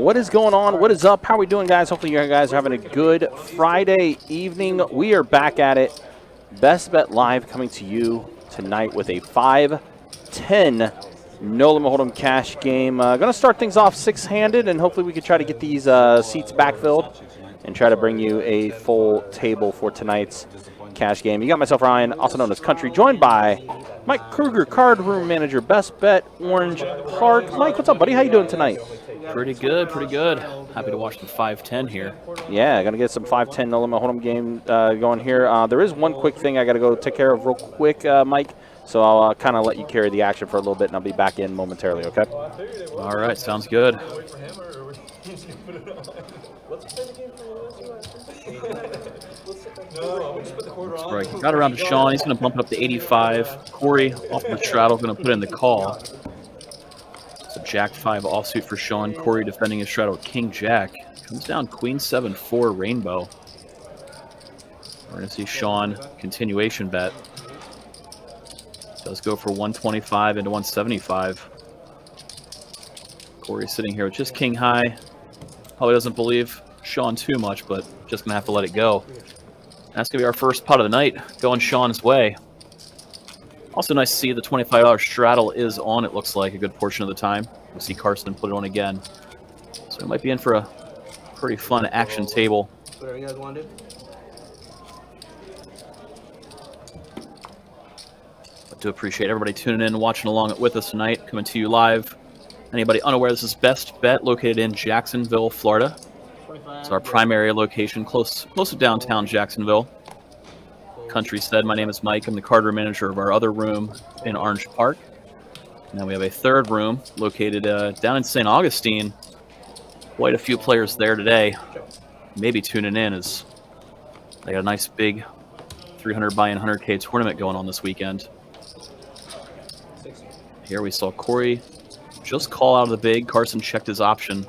What is going on? What is up? How are we doing, guys? Hopefully you guys are having a good Friday evening. We are back at it. Best Bet Live coming to you tonight with a 5-10 no limit hold'em cash game. Going to start things off six-handed, and hopefully we can try to get these seats backfilled and try to bring you a full table for tonight's cash game. You got myself, Ryan, also known as Country, joined by Mike Kruger, card room manager, Best Bet Orange Park. Mike, what's up, buddy? How you doing tonight? Pretty good, pretty good. Happy to watch the 5-10 here. Yeah, going to get some 5-10 no limit hold'em game going here. There is one quick thing I got to go take care of real quick, Mike. So I'll kind of let you carry the action for a little bit, and I'll be back in momentarily, okay? All right, sounds good. Right, got around to Shaun. He's going to bump it up to 85. Corey off the straddle, going to put in the call. So Jack 5 offsuit for Shaun. Corey defending his straddle with King Jack. Comes down Queen 7-4 Rainbow. We're going to see Shaun continuation bet. Does go for 125 into 175. Corey sitting here with just king high. Probably doesn't believe Shaun too much, but just gonna have to let it go. That's gonna be our first pot of the night, going Shaun's way. Also nice to see the $25 straddle is on, it looks like, a good portion of the time. We'll see Carson put it on again. So we might be in for a pretty fun action table. Whatever you guys want to do. Do appreciate everybody tuning in and watching along with us tonight. Coming to you live. Anybody unaware, this is Best Bet, located in Jacksonville, Florida. It's our primary location, close to downtown Jacksonville. Country said, my name is Mike. I'm the card room manager of our other room in Orange Park. Now we have a third room located down in St. Augustine. Quite a few players there today. Maybe tuning in as they got a nice big 300 buy-in 100K tournament going on this weekend. Here we saw Corey just call out of the big. Carson checked his option.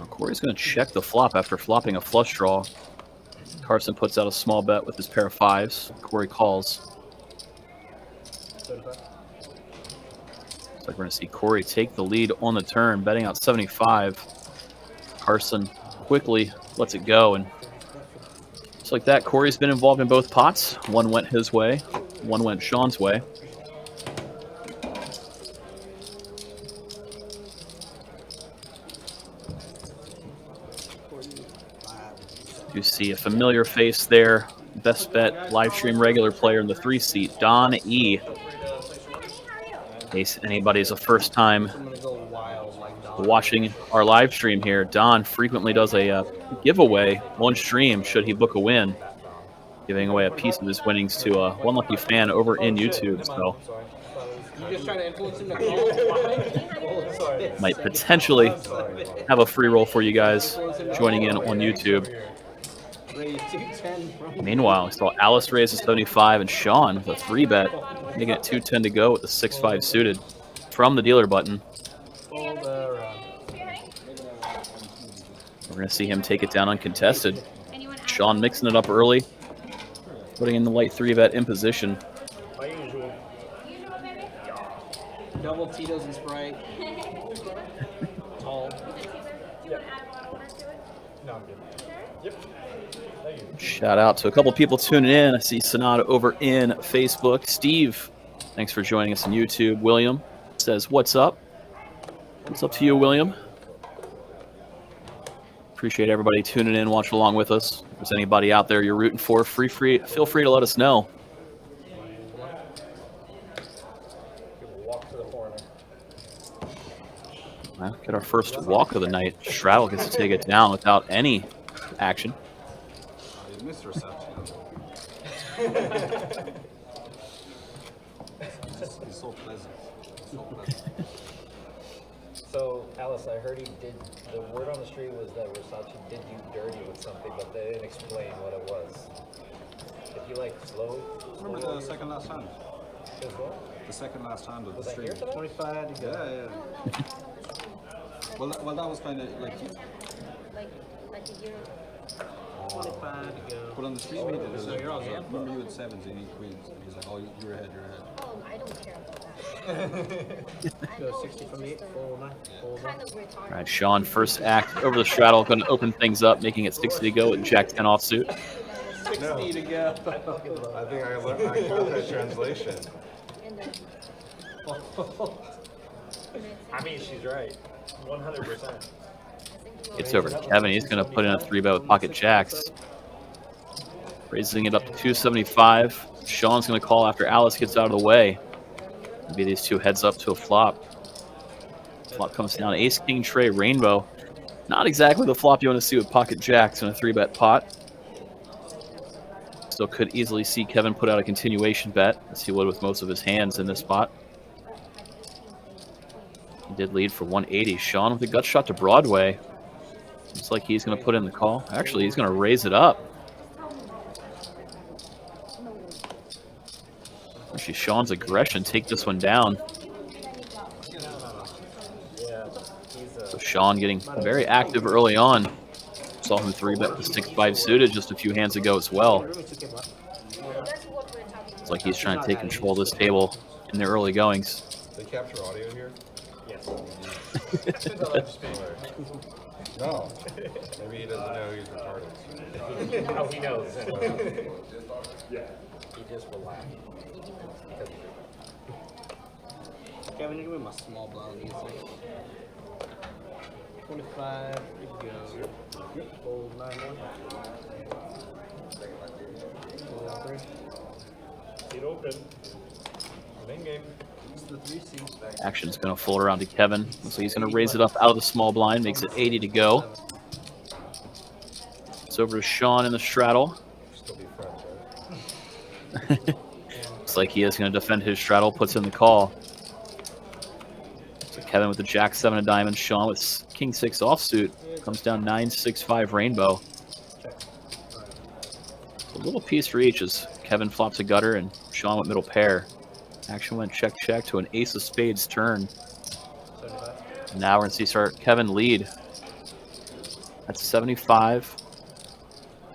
Now Corey's going to check the flop after flopping a flush draw. Carson puts out a small bet with his pair of fives. Corey calls. So we're going to see Corey take the lead on the turn, betting out 75. Carson quickly lets it go, and just like that, Corey's been involved in both pots. One went his way, one went Shaun's way. You see a familiar face there. Best Bet live stream regular player in the 3 seat, Don E. In case anybody's a first time watching our live stream here, Don frequently does a giveaway on stream should he book a win, giving away a piece of his winnings to one lucky fan over in YouTube. So might potentially have a free roll for you guys joining in on YouTube. Meanwhile, we saw Alice raise to 75 and Shaun with a 3-bet, making it 210 to go with the 6-5 suited from the dealer button. We're going to see him take it down uncontested. Shaun mixing it up early, putting in the light 3-bet in position. Double Tito's and Sprite. Tall. Shout out to a couple people tuning in. I see Sonata over in Facebook. Steve, thanks for joining us on YouTube. William says, what's up? What's up to you, William? Appreciate everybody tuning in, watching along with us. If there's anybody out there you're rooting for, feel free to let us know. Well, get our first walk of the night. Straddle gets to take it down without any action. Missed reception. He's so pleasant. So, Alice, I heard the word on the street was that Versace did you dirty with something, but they didn't explain what it was. If you slow. Remember the second last hand? The second last hand of the stream. 25 to go. Yeah. Well, that was kind of like a year. 25 to go. But on the stream he did it. Remember you had 17 queens. He's like, oh, you're ahead. Oh, I don't Go 60 from me. Full 9. Full 9. All right, Shaun, first act over the straddle, going to open things up, making it 60 to go with Jack 10 offsuit. 60 to go. I think I got that translation. I mean, she's right. 100%. It's over to Kevin. He's going to put in a 3-bet with pocket jacks. Raising it up to 275. Shaun's going to call after Alice gets out of the way. Maybe these two heads up to a flop. Flop comes down. Ace, King, Tray, Rainbow. Not exactly the flop you want to see with pocket jacks in a 3-bet pot. Still could easily see Kevin put out a continuation bet, as he would with most of his hands in this spot. He did lead for 180. Shaun with a gut shot to Broadway. Looks like he's going to put in the call. Actually, he's going to raise it up. Actually, Shaun's aggression take this one down. So Shaun getting very active early on. Saw him 3-bet with 6-5 suited just a few hands ago as well. It's like he's trying to take control of this table in the early goings. They capture audio here? Yes. No. Maybe he doesn't know he's retarded. Oh, he knows. He just relaxed. Kevin, you give me my small blind easily. 25. We go. Full 9 more. Full 3. Get open. Main game. Action's going to fold around to Kevin. So he's going to raise it up out of the small blind, makes it 80 to go. It's over to Shaun in the straddle. Still be friends, right? Looks like he is going to defend his straddle, puts in the call. So Kevin with the Jack 7 of diamonds, Shaun with King 6 offsuit. Comes down 9-6-5 Rainbow. A little piece for each as Kevin flops a gutter and Shaun with middle pair. Action went check check to an ace of spades turn. And now we're going to see Kevin lead. That's 75.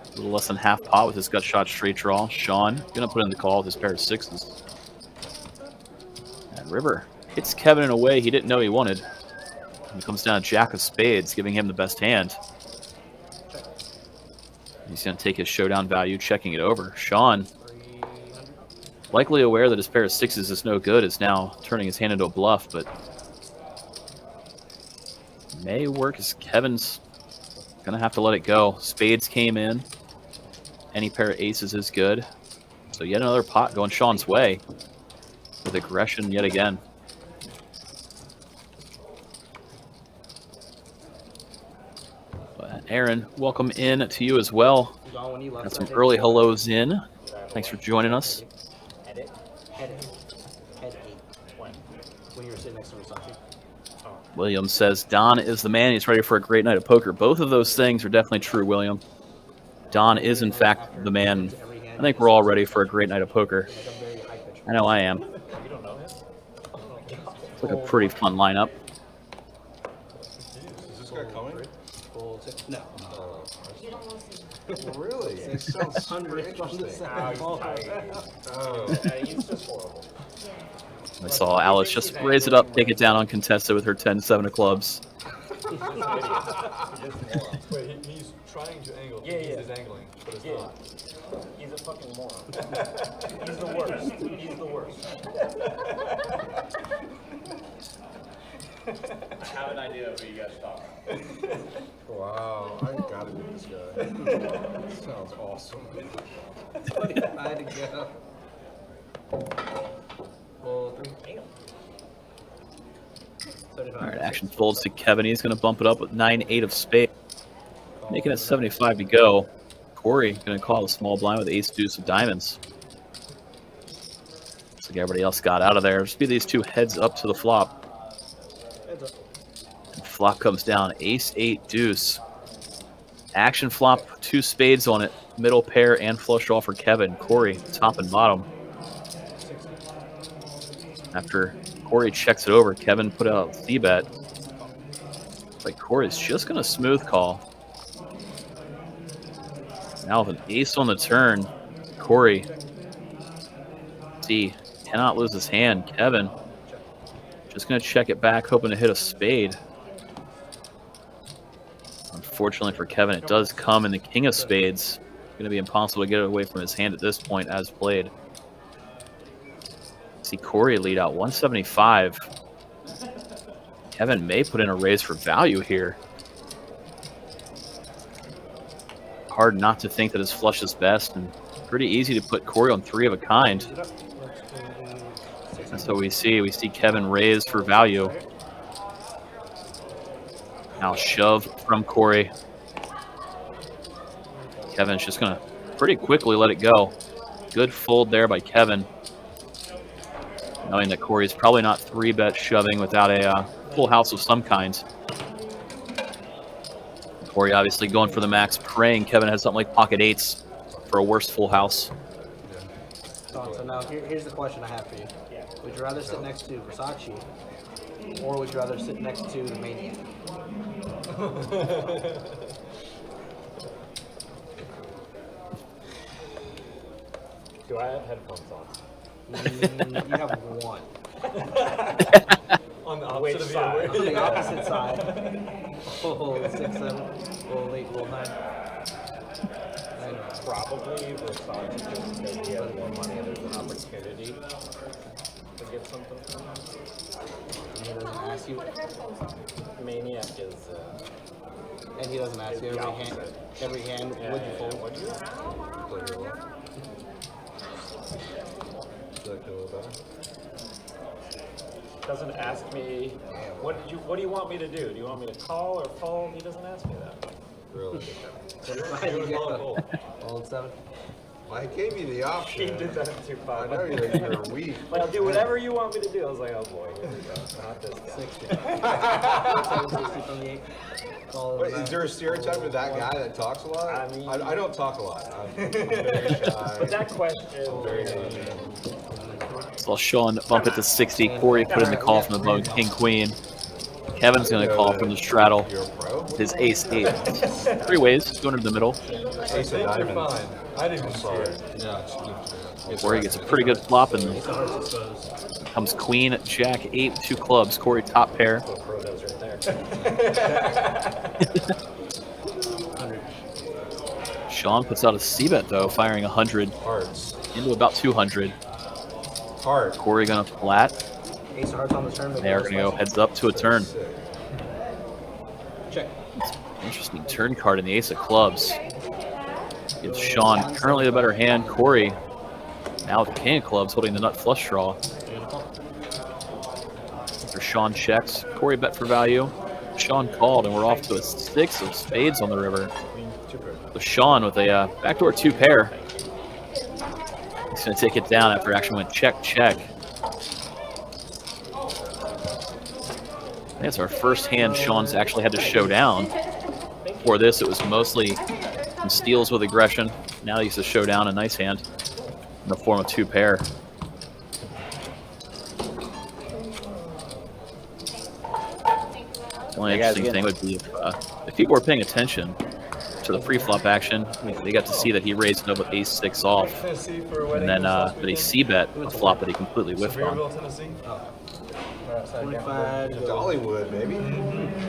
A little less than half pot with his gut shot straight draw. Shaun going to put in the call with his pair of 6s. And River hits Kevin in a way he didn't know he wanted. He comes down a Jack of spades, giving him the best hand. He's going to take his showdown value, checking it over. Shaun, likely aware that his pair of 6s is no good, is now turning his hand into a bluff, but may work as Kevin's going to have to let it go. Spades came in. Any pair of aces is good. So yet another pot going Shaun's way with aggression yet again. But Aaron, welcome in to you as well. Got some early hellos in. Thanks for joining us. Head 8. When you were sitting next to Versace. William says Don is the man. He's ready for a great night of poker. Both of those things are definitely true, William. Don is, in fact, the man. I think we're all ready for a great night of poker. I know I am. It's like a pretty fun lineup. Is this guy coming? No. Really? It sounds super interesting. Oh. He's just horrible. I saw Alice just raise it up, take it down uncontested with her 10-7 of clubs. Wait, he's trying to angle. Yeah, He's angling, but it's not. He's a fucking moron. He's the worst. He's the worst. I have an idea of who you guys talk about. Wow, I gotta do this guy. Sounds awesome. 25 to go. Full 3. All right, action folds to Kevin. He's going to bump it up with 9-8 of spades, making it 75 to go. Corey going to call a small blind with ace deuce of diamonds. Looks like everybody else got out of there. Just be these two heads up to the flop. And flop comes down, ace 8 deuce. Action flop, 2 spades on it, middle pair and flush draw for Kevin. Corey, top and bottom. After Corey checks it over, Kevin put out a c-bet. It's like Corey's just going to smooth call. Now with an ace on the turn, Corey cannot lose his hand. Kevin just going to check it back, hoping to hit a spade. Unfortunately for Kevin, it does come in the king of spades. It's going to be impossible to get it away from his hand at this point as played. See Corey lead out 175. Kevin may put in a raise for value here. Hard not to think that his flush is best, and pretty easy to put Corey on 3 of a kind. That's what we see. We see Kevin raise for value. Now shove from Corey. Kevin's just going to pretty quickly let it go. Good fold there by Kevin. Knowing that Corey's probably not 3-bet shoving without a full house of some kind. Corey obviously going for the max, praying Kevin has something like pocket 8s for a worse full house. So now here's the question I have for you. Would you rather sit next to Versace, or would you rather sit next to the Maniac? Do I have headphones on? You have one. On the opposite side. On the opposite side. Oh, 6, 7. Roll 8, roll 9. Probably Versace just because he has more money and there's an opportunity to get something from him. And he doesn't ask you. Maniac is And he doesn't ask you every hand. Would you fold? Would you? Play your luck. Does that go better? Doesn't ask me what do you want me to do? Do you want me to call or fold? He doesn't ask me that. Really? Roll 7. Well, I gave you the He option. did that too I far. know you're weak. Like, I'll do whatever you want me to do. I was like, oh boy, here we go. Not this guy. 60 from the 8. Call Wait, is there a stereotype of that guy that talks a lot? I mean- I don't talk a lot. I'm very shy. But that question, Very So Shaun bump it to 60. Corey put in the call from the bone, king, queen. Kevin's going to call from the straddle. You're a pro? His ace 8. 3 ways, going to the middle. Ace of diamonds. fine. I didn't even see it. Yeah, Corey gets a pretty good flop and comes queen, jack, 8, 2 clubs. Corey top pair. What pro does right there. Shaun puts out a c-bet though, firing 100 hearts. into about 200. Heart. Corey going to flat. Ace of hearts on the turn. They are going to go heads up to a turn. Check. Interesting turn card in the ace of clubs. Gives Shaun currently the better hand. Corey now with the king of clubs holding the nut flush draw. After Shaun checks, Corey bet for value. Shaun called, and we're off to a 6 of spades on the river. So Shaun with a backdoor 2 pair. He's going to take it down after action went check, check. That's our first hand Shaun's actually had to show down. Before this, it was mostly some steals with aggression. Now he's to show down a nice hand in the form of 2 pair. The only interesting thing would be if people were paying attention to the pre-flop action, they got to see that he raised it up with ace 6 off, and then but he c-bet a flop that he completely whiffed on. Dollywood, maybe.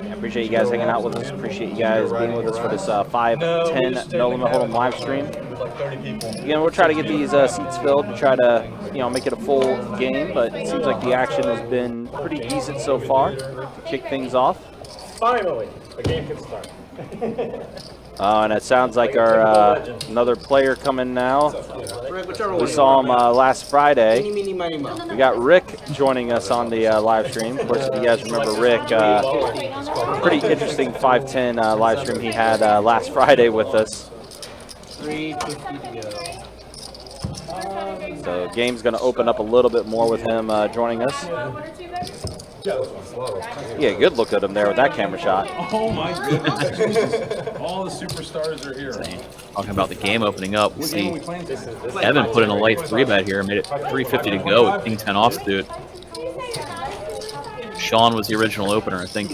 I appreciate you guys hanging out with us. Appreciate you guys being with us for this 5-10 No Limit Hold'em live stream. Again, we'll try to get these seats filled to try to, make it a full game, but it seems like the action has been pretty decent so far to kick things off. Finally, a game can start. And it sounds like our another player coming now. We saw him last Friday. We got Rick joining us on the live stream. Of course, if you guys remember Rick, pretty interesting 5-10 live stream he had last Friday with us. 350 to go. So game's going to open up a little bit more with him joining us. Yeah, good look at him there with that camera shot. Oh my goodness. All the superstars are here. Talking about the game opening up, we see Evan put in a light 3-bet here, made it 350 to go with king 10 offsuit. Shaun was the original opener. I think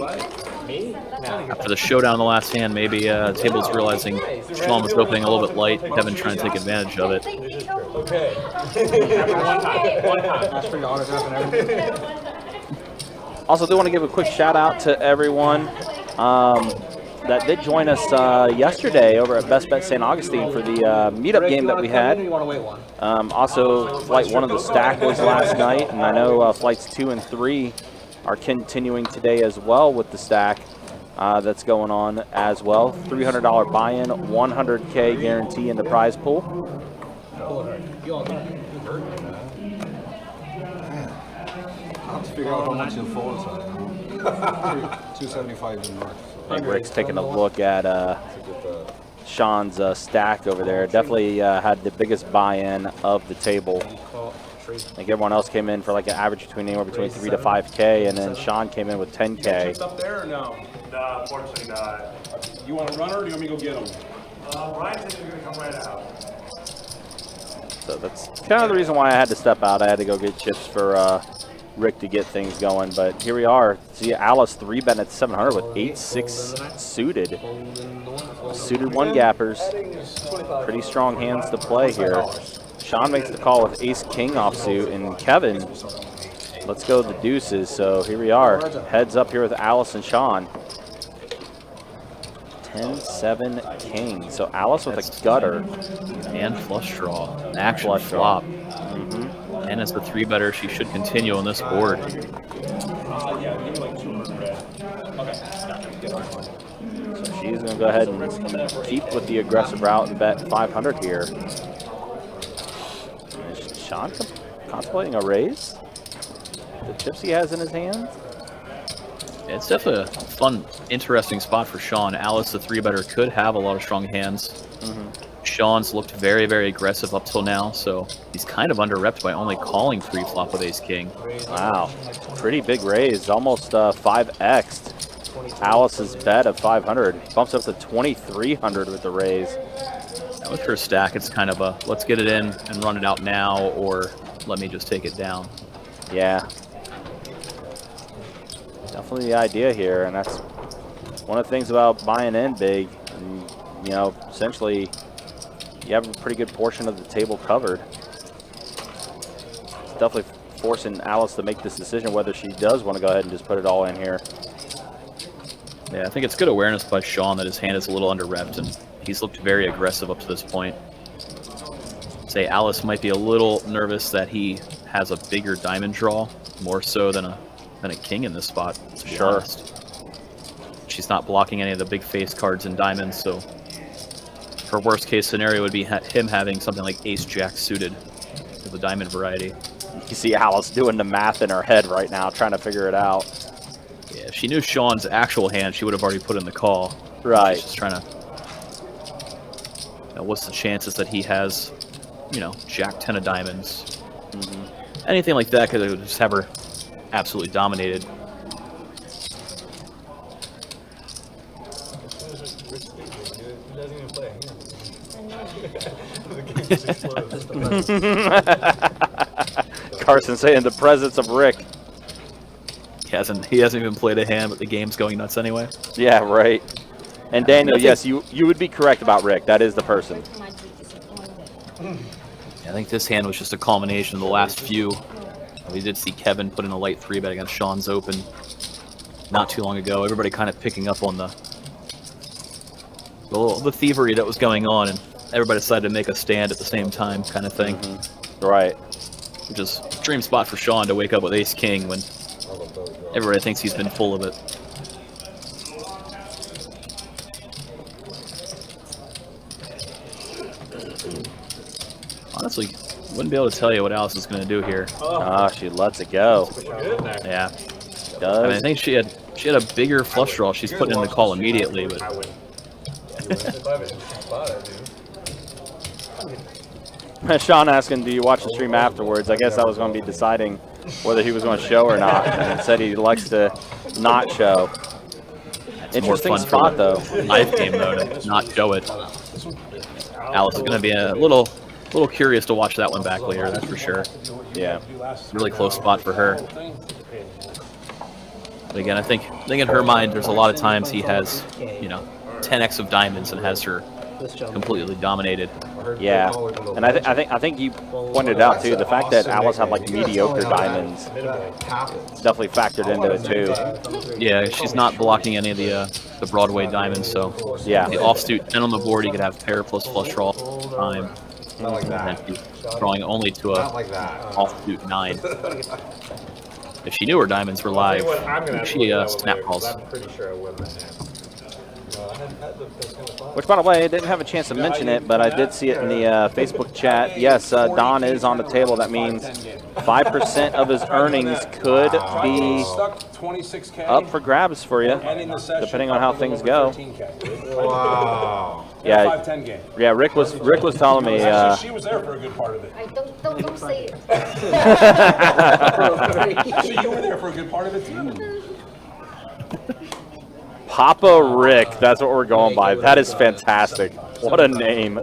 Me? No. After the showdown in the last hand, maybe table's realizing Shaun was opening a little bit light, Kevin trying to take advantage of it. Okay. One time. That's for your autograph and everything. Also, do want to give a quick shout out to everyone that did join us yesterday over at Best Bet St. Augustine for the meetup game that we had. You want to wait one? Also, Flight 1 of the stack was last night, and I know Flights 2 and 3 are continuing today as well with the stack that's going on as well. $300 buy-in, 100K guarantee in the prize pool. I have to figure out how much in forwards are. 275 in north. I think Rick's taking a look at Shaun's stack over there. Definitely had the biggest buy-in of the table. I think everyone else came in for like an average anywhere between 3 to 5K, and then Shaun came in with 10K. Up there or no? Nah, unfortunately not. You want a runner or do you want me to go get him? Ryan said you're going to come right out. So that's kind of the reason why I had to step out. I had to go get chips for Rick to get things going. But here we are. See Alice 3-betting at 700 with 8-6 suited. Suited one gappers. Pretty strong hands to play here. Shaun makes the call with ace-king offsuit, and Kevin, let's go the deuces. So here we are. Heads up here with Alice and Shaun. 10-7 king. So Alice with a gutter. And flush draw. Actual flush flop. And as the 3-better, she should continue on this board. So she's going to go ahead and keep with the aggressive route and bet 500 here. Is Shaun contemplating a raise? The chips he has in his hand? It's definitely a fun, interesting spot for Shaun. Alice, the 3-better, could have a lot of strong hands. Shaun's looked very, very aggressive up till now, so he's kind of under-repped by only calling pre-flop with ace-king. Wow, pretty big raise, almost 5x'd Alice's bet of 500. Bumps up to 2,300 with the raise. Now with her stack, it's kind of a, let's get it in and run it out now, or let me just take it down. Yeah. Definitely the idea here, and that's one of the things about buying in big. And, you know, essentially, you have a pretty good portion of the table covered. It's definitely forcing Alice to make this decision whether she does want to go ahead and just put it all in here. Yeah, I think it's good awareness by Shaun that his hand is a little under-repped, and he's looked very aggressive up to this point. Say Alice might be a little nervous that he has a bigger diamond draw, more so than a king in this spot, to be honest. She's not blocking any of the big face cards and diamonds, so her worst case scenario would be him having something like ace-jack suited of the diamond variety. You see Alice doing the math in her head right now, trying to figure it out. Yeah, if she knew Shaun's actual hand, she would have already put in the call. Right. She's just trying to... You know, what's the chances that he has, you know, jack 10 of diamonds? Anything like that could just have her absolutely dominated. Carson saying the presence of Rick. He hasn't even played a hand, but the game's going nuts anyway. Yeah, right. And Daniel, yes, you would be correct about Rick. That is the person. I think this hand was just a culmination of the last few. We did see Kevin put in a light 3-bet against Shaun's Open not too long ago. Everybody kind of picking up on the thievery that was going on, and everybody decided to make a stand at the same time, kind of thing. Right. Which is a dream spot for Shaun to wake up with ace-king when everybody thinks he's been full of it. Honestly, wouldn't be able to tell you what Alice is going to do here. She lets it go. Yeah. Does. I mean, I think she had a bigger flush draw. She's putting in the call immediately, but Shaun asking, do you watch the stream afterwards? I guess I was going to be deciding whether he was going to show or not. And said he likes to not show. Interesting more fun spot, for though. the live game, though, to not show it. Alice is going to be a little curious to watch that one back later, that's for sure. Yeah. Really close spot for her. But again, I think in her mind, there's a lot of times he has, you know, 10x of diamonds and has her completely dominated. Yeah, and I think you pointed out too the fact that Alice had like mediocre diamonds definitely factored into it too. Yeah, she's not blocking any of the Broadway diamonds, so Yeah, the offsuit 10 on the board, you could have pair plus flush draw time. Not like And that. then she's drawing only to a Not like that. offsuit 9. If she knew her diamonds were live, I'm gonna she snap calls. I'm pretty sure I win that hand. which by the way, I didn't have a chance to mention it, but I did see it in the Facebook chat. Yes, Don is on the table. That means 5% of his earnings could be Stuck 26K. up for grabs for you, Ending the session depending on up how a little things over go. 13K. Wow. Yeah, 5-10 game. yeah. Rick was telling me. Actually, she was there for a good part of it. I don't say it. So you were there for a good part of it too. Papa Rick, that's what we're going by. That is fantastic. What a name.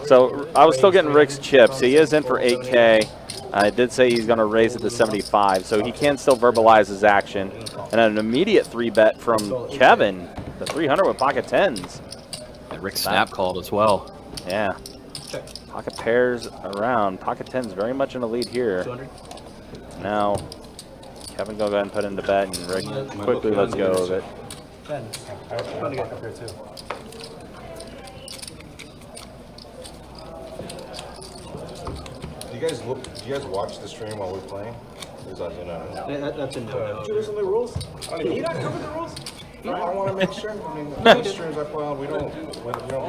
So I was still getting Rick's chips. He is in for 8K. I did say he's going to raise it to 75, so he can still verbalize his action. And an immediate 3-bet from Kevin, the 300 with pocket 10s. And Rick snap called as well. Yeah. Pocket pairs around. Pocket 10s very much in the lead here. Now, Kevin, go ahead and put in the bet, and Rick quickly lets go of it. Ben, I'm gonna get up here too. Do you guys watch the stream while we're playing? Is that, you know? That's in there. Did you listen to the rules? Did he not cover the rules? No, I want to make sure. I mean, the streams I play on, we don't do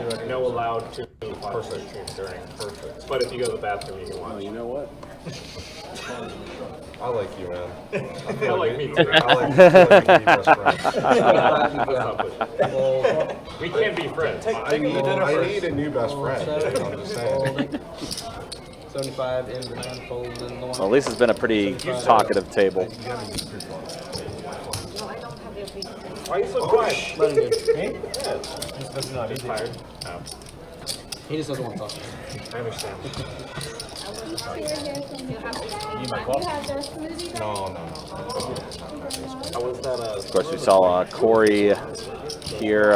that. No allowed to watch the stream during. Perfect. But if you go to the bathroom, you can watch. You know what? I like you, man. I like me too. I like you best friend. We can't be friends. I need a new best friend. I'm just saying. 75 in the man, fold in the one. Well, at least it's been a pretty talkative table. No, I don't have your free. Why are you so quiet? Let him do. He's not. He's tired. He just doesn't want to talk. I understand. No. How was that? Of course, we saw Corey here.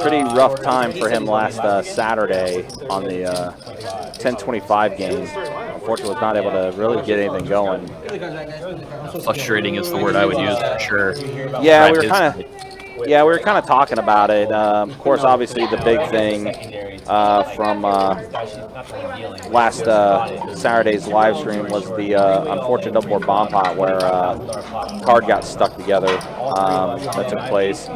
Pretty rough time for him last Saturday on the 10-25 game. Unfortunately, was not able to really get anything going. Frustrating is the word I would use for sure. Yeah, we were kind of talking about it. Of course, obviously the big thing from last Saturday's live stream was the unfortunate double board bomb pot where card got stuck together. That took place.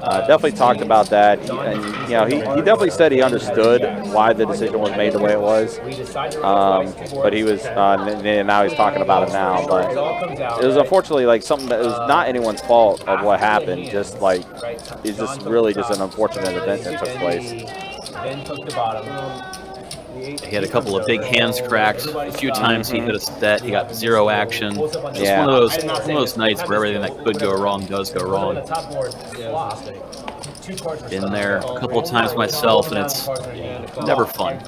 Definitely talked about that, and you know he definitely said he understood why the decision was made the way it was. But he was now he's talking about it now. But it was unfortunately like something that was not anyone's fault of what happened. Just like it's just really just an unfortunate event that took place. Ben took the bottom. He had a couple of big hands cracked. A few times he hit a set. He got 0 action. Just Yeah. one of those nights where everything that could go wrong does go wrong. Been there a couple of times myself, and it's never fun.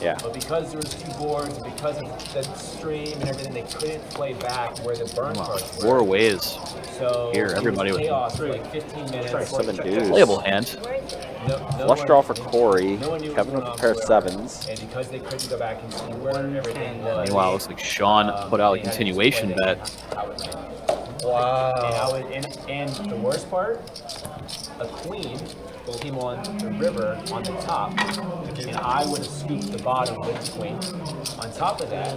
Yeah. But because there was 2 boards, because of the stream and everything, they couldn't play back where the burn cards were. 4 ways. So Here, everybody was chaos for like 15 minutes. 7 dudes. Playable hand. Flush draw for Corey. Kevin with a pair of 7s. And because they couldn't go back and see where everything was. Meanwhile, it looks like Shaun put out a continuation bet. Wow. And the worst part, a queen came on the river on the top, and I would have scooped the bottom with the queen. On top of that,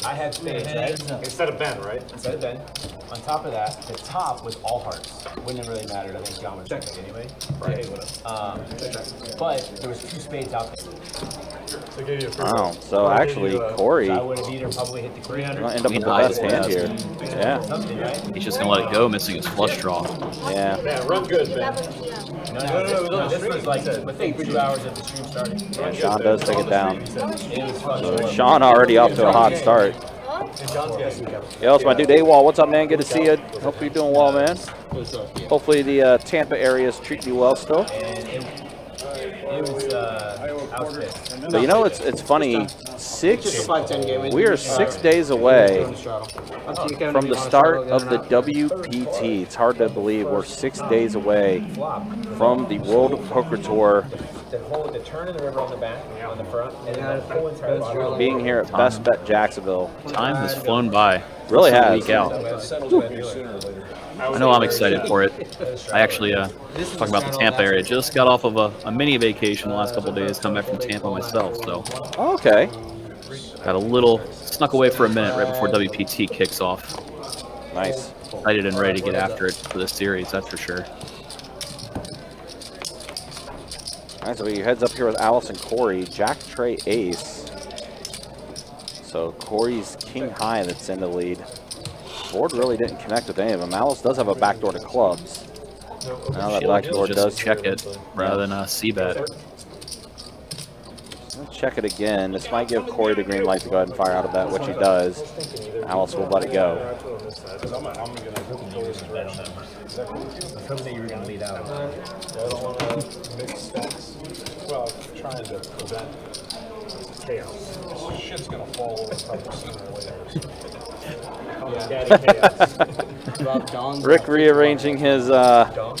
I had spades, right? Instead of Ben, right? Instead of Ben. On top of that, the top was all hearts. Wouldn't have really mattered. I think John would check it anyway. Right. But there was 2 spades out there. Wow. So actually, Corey So I would have either probably hit the queen under. end up with the best hand here. Yeah. Something, right? He's just going to let it go, missing his flush draw. Yeah. Yeah, run good, Ben. No, this was like within 2 hours of the stream starting. And Shaun does take it down. It was fun. So Shaun already off to a hot start. Yo, it's my dude AWOL. What's up, man? Good to see you. Hopefully you're doing well, man. Hopefully the Tampa area is treating you well still. It was outfit. But you know, it's funny It's just a 5-10 game. We are 6 days away Doing the straddle. Up to you, Kevin, from if the you wanna start straddle of the again or not. WPT. It's hard to believe we're 6 days away from the World Poker Tour The turn in the river on the back, on the front, and then the whole entire body. being here at Best Bet Jacksonville. Time has flown by. Really It's a has. week out. I know I'm excited for it. I actually, talking about the Tampa area, just got off of a mini vacation the last couple of days, come back from Tampa myself, so Okay. got a little snuck away for a minute right before WPT kicks off. Nice. Excited and ready to get after it for this series, that's for sure. All right, so he heads up here with Alice and Corey. Jack, Trey, Ace. So Corey's king high that's in the lead. Board really didn't connect with any of them. Alice does have a backdoor to clubs. Now that backdoor Just does check it rather than c-bet. Let's check it again. This might give Corey the green light to go ahead and fire out a bet, which he does. Alice will let it go. I was hoping that you were going to lead out. I don't want to mix stacks. Well, trying to prevent chaos. Shit's gonna fall over probably sooner or later. Daddy chaos. Rob Don's Rick rearranging his Don.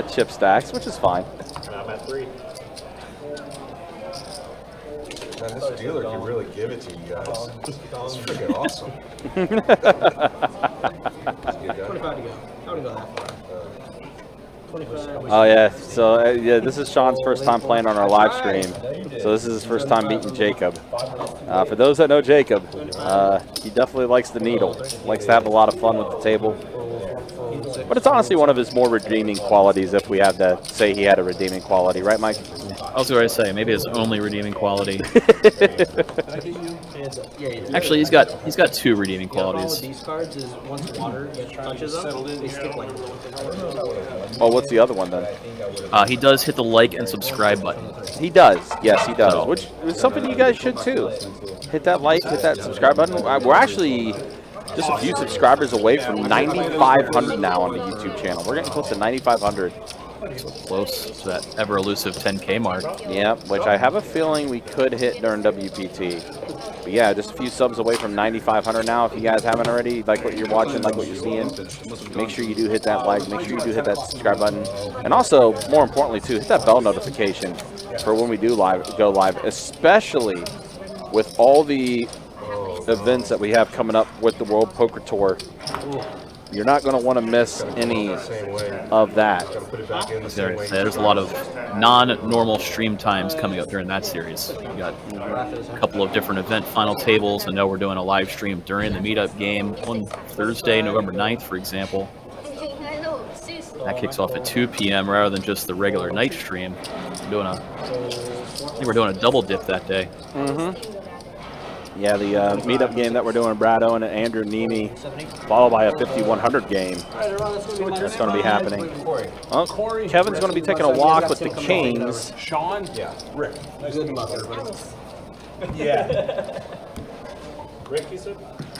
chip stacks, which is fine. And I'm at 3. Man, this dealer can really give it to you guys. It's freaking awesome. 25 to go. I wouldn't go that far. 25. Oh yeah, so yeah, this is Sean's first time playing on our live stream. So this is his first time meeting Jacob. For those that know Jacob, he definitely likes the needle. Likes to have a lot of fun with the table. But it's honestly one of his more redeeming qualities, if we had to say he had a redeeming quality, right, Mike? I was going to say, maybe his only redeeming quality. Actually, he's got two redeeming The problem with qualities. these cards is once water touches them, they stick like Oh, what's the other one then? He does hit the like and subscribe button. He does. Yes, he does. Which is something you guys should too. Hit that like, hit that subscribe button. We're actually just a few subscribers away from 9,500 now on the YouTube channel. We're getting close to 9,500. Close to that ever elusive 10K mark. Yeah, which I have a feeling we could hit during WPT. But yeah, just a few subs away from 9,500 now. If you guys haven't already, like what you're watching, like what you're seeing, make sure you do hit that like, make sure you do hit that subscribe button. And also, more importantly too, hit that bell notification for when we do go live, especially with all the events that we have coming up with the World Poker Tour. You're not going to want to miss any of that. There's a lot of non-normal stream times coming up during that series. We got a couple of different event final tables. I know we're doing a live stream during the meetup game on Thursday, November 9th, for example. That kicks off at 2 p.m. rather than just the regular night stream. I think we're doing a double dip that day. Mm-hmm. Yeah, the meetup game that we're doing, Brad Owen and Andrew Nemi, followed by a 5,100 game. That's going to be happening. Well, Kevin's going to be taking a walk with the Kings. Sean? Yeah. Rick. good luck, everybody. Yeah. Rick, you said?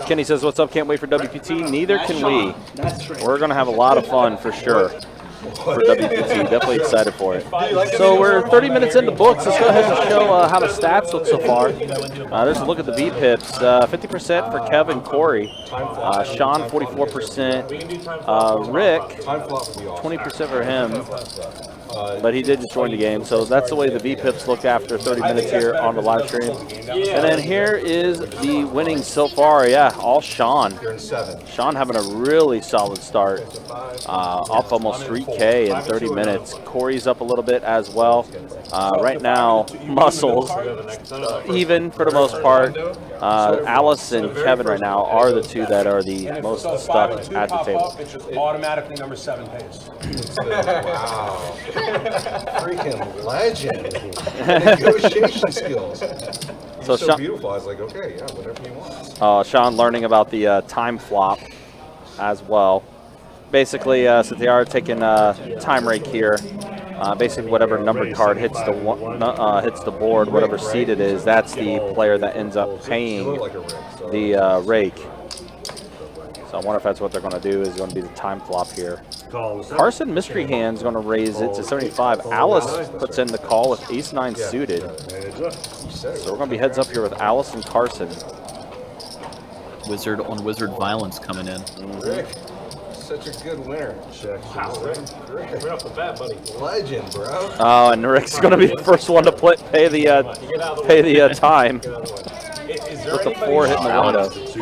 Kenny says, what's up? Can't wait for WPT. Neither can we. That's right. We're going to have a lot of fun for sure for WPT. Definitely excited for it. So we're 30 minutes into books. Let's go ahead and show how the stats look so far. There's a look at the V pips. 50% for Kevin Corey. Sean 44%. Rick 20% for him. But he did just join the game, so that's the way the V-Pips look after 30 minutes here on the live stream. And then here is the winnings so far. Yeah, all Sean. Sean having a really solid start. Up almost 3K in 30 minutes. Corey's up a little bit as well. Right now, Muscles, even for the most part. Alice and Kevin right now are the two that are the most stuck at the table. It's just automatically number 7 pays. Wow. Freaking legend. Negotiation skills. So So beautiful. I was like, okay, yeah, whatever you want. Sean learning about the time flop as well. Basically, so they are taking time rake here. Basically, whatever numbered card hits the board, whatever seed it is, that's the player that ends up paying the rake. So I wonder if that's what they're going to do, is going to be the time flop here. Carson Mystery Hand's going to raise it to 75. Alice puts in the call with ace-9 suited. said it. So we're going to be heads up here with Alice and Carson. Wizard on Wizard violence coming in. Rick, such a good winner. Check. Wow, Rick, right off the bat, buddy. Legend, bro. Oh, and Rick's going to be the first one to pay the time. Is there With the anybody 4 hitting the window. He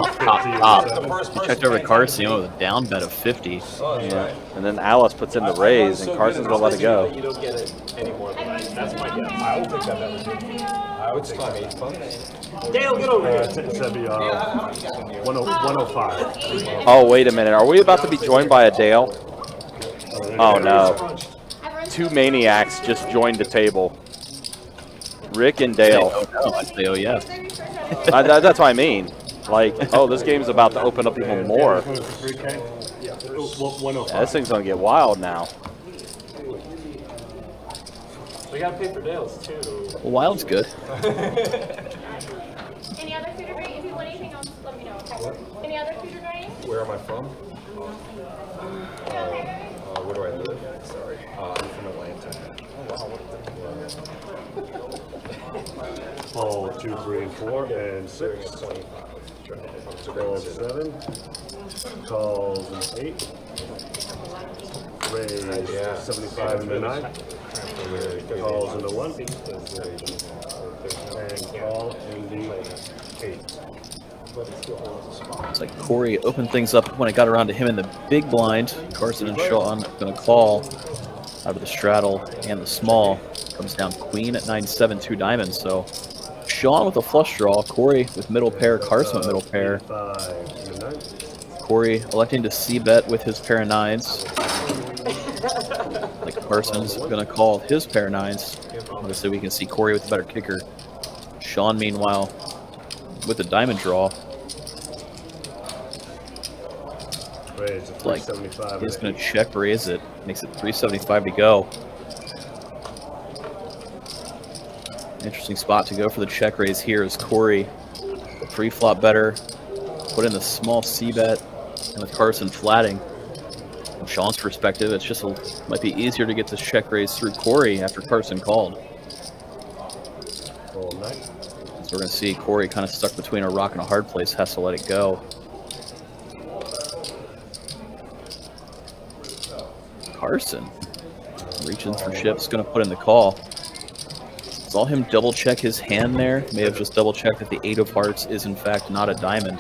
checked over to Carson with a down bet of 50. Yeah. And then Alice puts in the raise, and Carson's going to let it go. You don't get it anymore. That's my guess. I would take that bet with you. I would take that. Dale, get over here. That'd be 105. Oh, wait a minute. Are we about to be joined by a Dale? Oh, no. 2 maniacs just joined the table. Rick and Dale. I'd say, oh, yeah. That's what I mean. Like, oh, this game's about to open up even more. Yeah, Yeah, this thing's going to get wild now. We gotta pay for Dale's too. Well, Wild's good. Any other food or drink? If you want anything else, let me know. Okay. Any other food or drink? Where am I from? Where do I live? Sorry. I'm from Atlanta. Oh, wow. 2, 3, and 4, and 6. 12, 7. Calls an 8. Raise 75 and a 9. Calls in the 1. And call in the 8. It's like Corey opened things up when it got around to him in the big blind. Carson and Shaun going to call out of the straddle and the small. Comes down queen at 9-7, 2 diamonds. So Shaun with a flush draw, Corey with middle pair, Carson with middle pair. 5 and a 9. Corey electing to c-bet with his pair of 9s. Like Carson's going to call his pair of 9s. Obviously we can see Corey with the better kicker. Shaun, meanwhile, with the diamond draw. Raise a Like 375. he's going to check raise it. Makes it 375 to go. Interesting spot to go for the check raise here is Corey. The pre-flop better. Put in the small c-bet. And with Carson flatting. From Shaun's perspective, it's just might be easier to get this check raise through Corey after Carson called. Roll 9. So we're going to see Corey kind of stuck between a rock and a hard place, has to let it go. Carson reaching for chips, going to put in the call. Saw him double check his hand there. May have just double checked that the 8 of hearts is in fact not a diamond.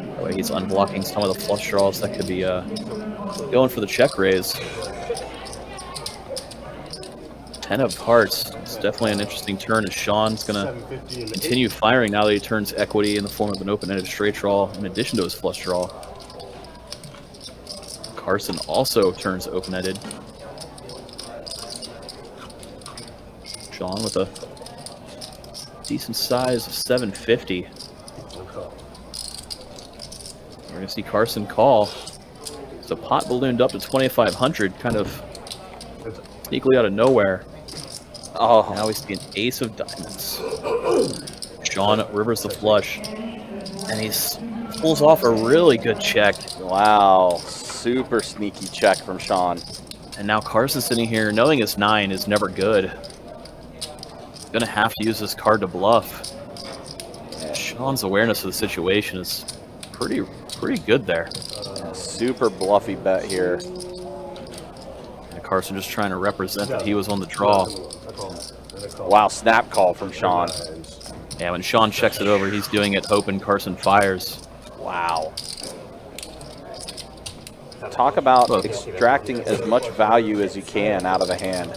That way he's unblocking some of the flush draws that could be going for the check raise. 10 of hearts. It's definitely an interesting turn as Shaun's going to continue firing now that he turns equity in the form of an open-ended straight draw in addition to his flush draw. Carson also turns open-ended. Shaun with a decent size of 750. We're going to see Carson call. So pot ballooned up to 2,500, kind of sneakily out of nowhere. Oh, Now we see an ace of diamonds. Shaun rivers the flush, and he pulls off a really good check. wow. Super sneaky check from Shaun. And now Carson sitting here knowing his 9 is never good. Gonna have to use this card to bluff. Shaun's awareness of the situation is pretty good there. Super bluffy bet here. And Carson just trying to represent that he was on the draw. Wow, snap call from Shaun. Yeah, when Shaun checks it over, he's doing it hoping Carson fires. Wow. Talk about extracting as much value as you can out of a hand.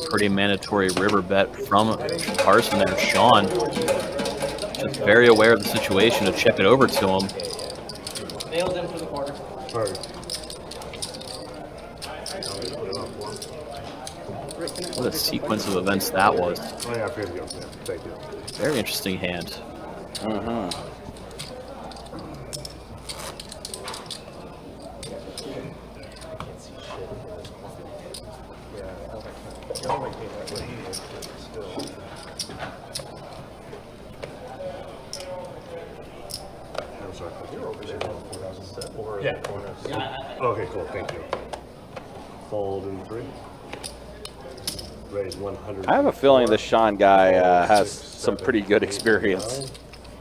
Pretty mandatory river bet from Carson there. Shaun just very aware of the situation to check it over to him. Nailed him for the quarter. What a sequence of events that was. Oh, yeah, I forgot to go. Yeah, thank you. Very interesting hand. I'm sorry. Yeah. Okay, cool. Thank you. Fold in 3. Raise 100. I have a feeling this Shaun guy has some pretty good experience.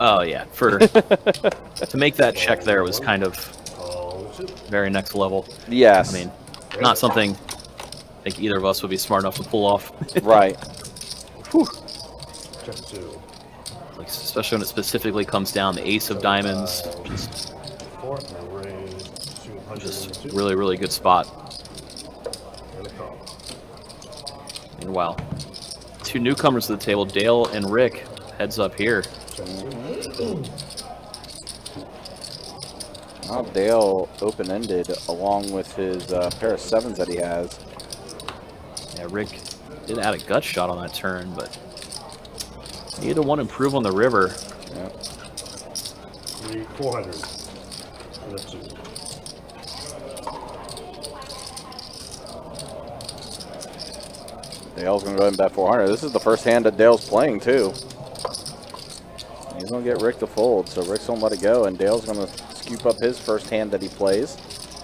Oh yeah, to make that check there was kind of Call 2. very next level. Yes. I mean, not something I think either of us would be smart enough to pull off. Right. Check 2. Like, especially when it specifically comes down the ace of diamonds. 4. Raise 200. Just really, really good spot. And a call. Meanwhile, 2 newcomers to the table, Dale and Rick, heads up here. Well, Dale open-ended along with his pair of 7s that he has. Yeah, Rick did add a gut shot on that turn, but needed to improve on the river. Yep. 400. And a 2. Dale's going to go ahead and bet 400. This is the first hand that Dale's playing, too. He's going to get Rick to fold, so Rick's going to let it go, and Dale's going to scoop up his first hand that he plays.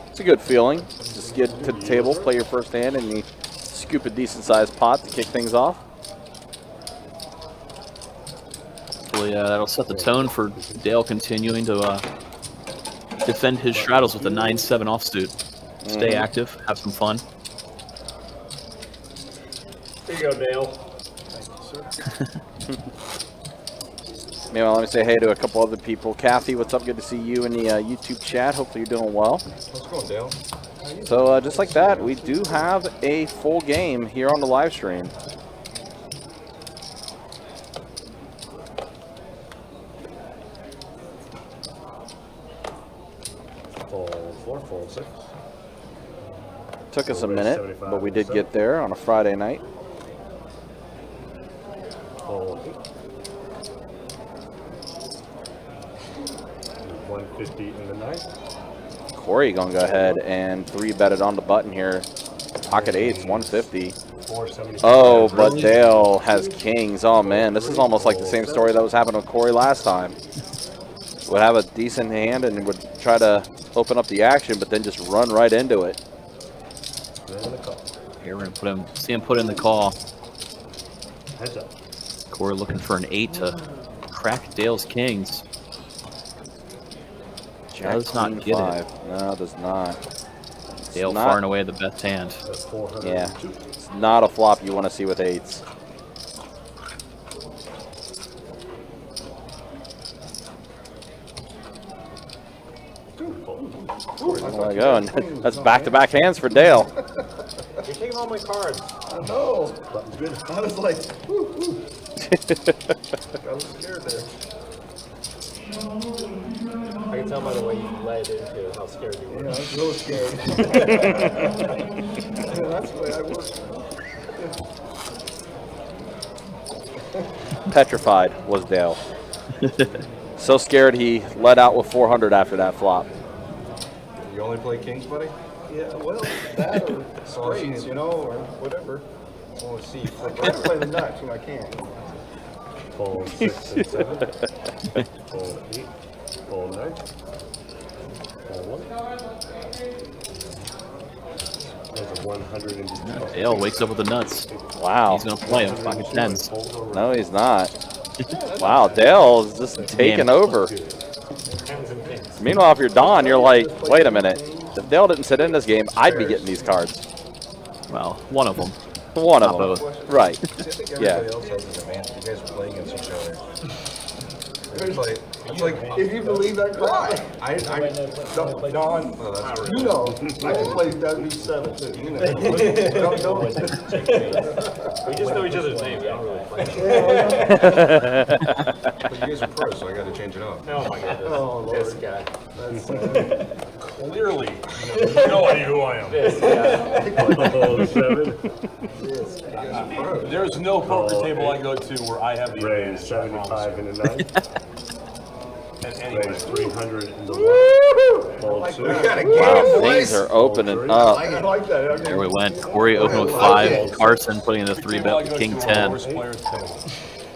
It's a good feeling. Just get to the table, play your first hand, and you scoop a decent-sized pot to kick things off. Hopefully that'll set the tone for Dale continuing to defend his straddles with a 9-7 offsuit. Stay active, have some fun. Here you go, Dale. Meanwhile, let me say hey to a couple other people. Kathy, what's up? Good to see you in the YouTube chat. Hopefully you're doing well. What's going, Dale? So just like that, we do have a full game here on the live stream. Fold 4. Fold 6. Took us a minute, but we did get there on a Friday night. Fold 8. 150 in the 9. Corey gonna go ahead and 3-bet it on the button here. Pocket 8s, 150. 475. Oh, but Dale has kings. Oh man, this is almost like the same story that was happening with Corey last time. Would have a decent hand and would try to open up the action, but then just run right into it. And a call. Here we're gonna see him put in the call. Heads up. Corey looking for an 8 to crack Dale's kings. Does not get it. No, does not. Dale not, far and away the best hand. That's 402. Yeah, it's not a flop you want to see with 8s. There we go, and that's back-to-back hands for Dale. You're taking all my cards. I know. I was like, whoo, whoo. I was scared there. I can tell by the way you led into how scared you were. Yeah, I was real scared. Yeah, that's the way I was. Petrified was Dale. So scared he let out with 400 after that flop. You only play kings, buddy? Yeah, well, that or straights, you know, or whatever. I want to see. I can play the nuts when I can. Fold 6 and 7. Fold 8. Fold 9. Fold 1. There's a 100 and Dale wakes up with the nuts. Wow. He's gonna play him. Pocket 10s. No, he's not. Wow, Dale is just taking over. Meanwhile, if you're Don, you're like, wait a minute. If Dale didn't sit in this game, I'd be getting these cards. Well, one of them. One of Not them. both. Right. I think Yeah. everybody else has an advantage. You guys are playing against each other. It's like, if you believe that crap, don't, Don, oh, that's right. You know, I can play W7 too, you know. Don't. We just know each other's names. I don't really play. But you guys are pros, so I got to change it up. Oh my goodness. Oh, Lord. This guy. That's, Clearly, you have no idea who I am. Fold 7. you guys are pros. There's no poker table I go to where I have the Raise advantage. I promise 75 in the 9. you. And anyway, Raise 300 in the 1. Fold 2. We got a game, Wow, boys. things are opening I up. like that. There we went. Corey opened with 5. Carson putting in the 3-bet table I with go King to are 10. worst players table.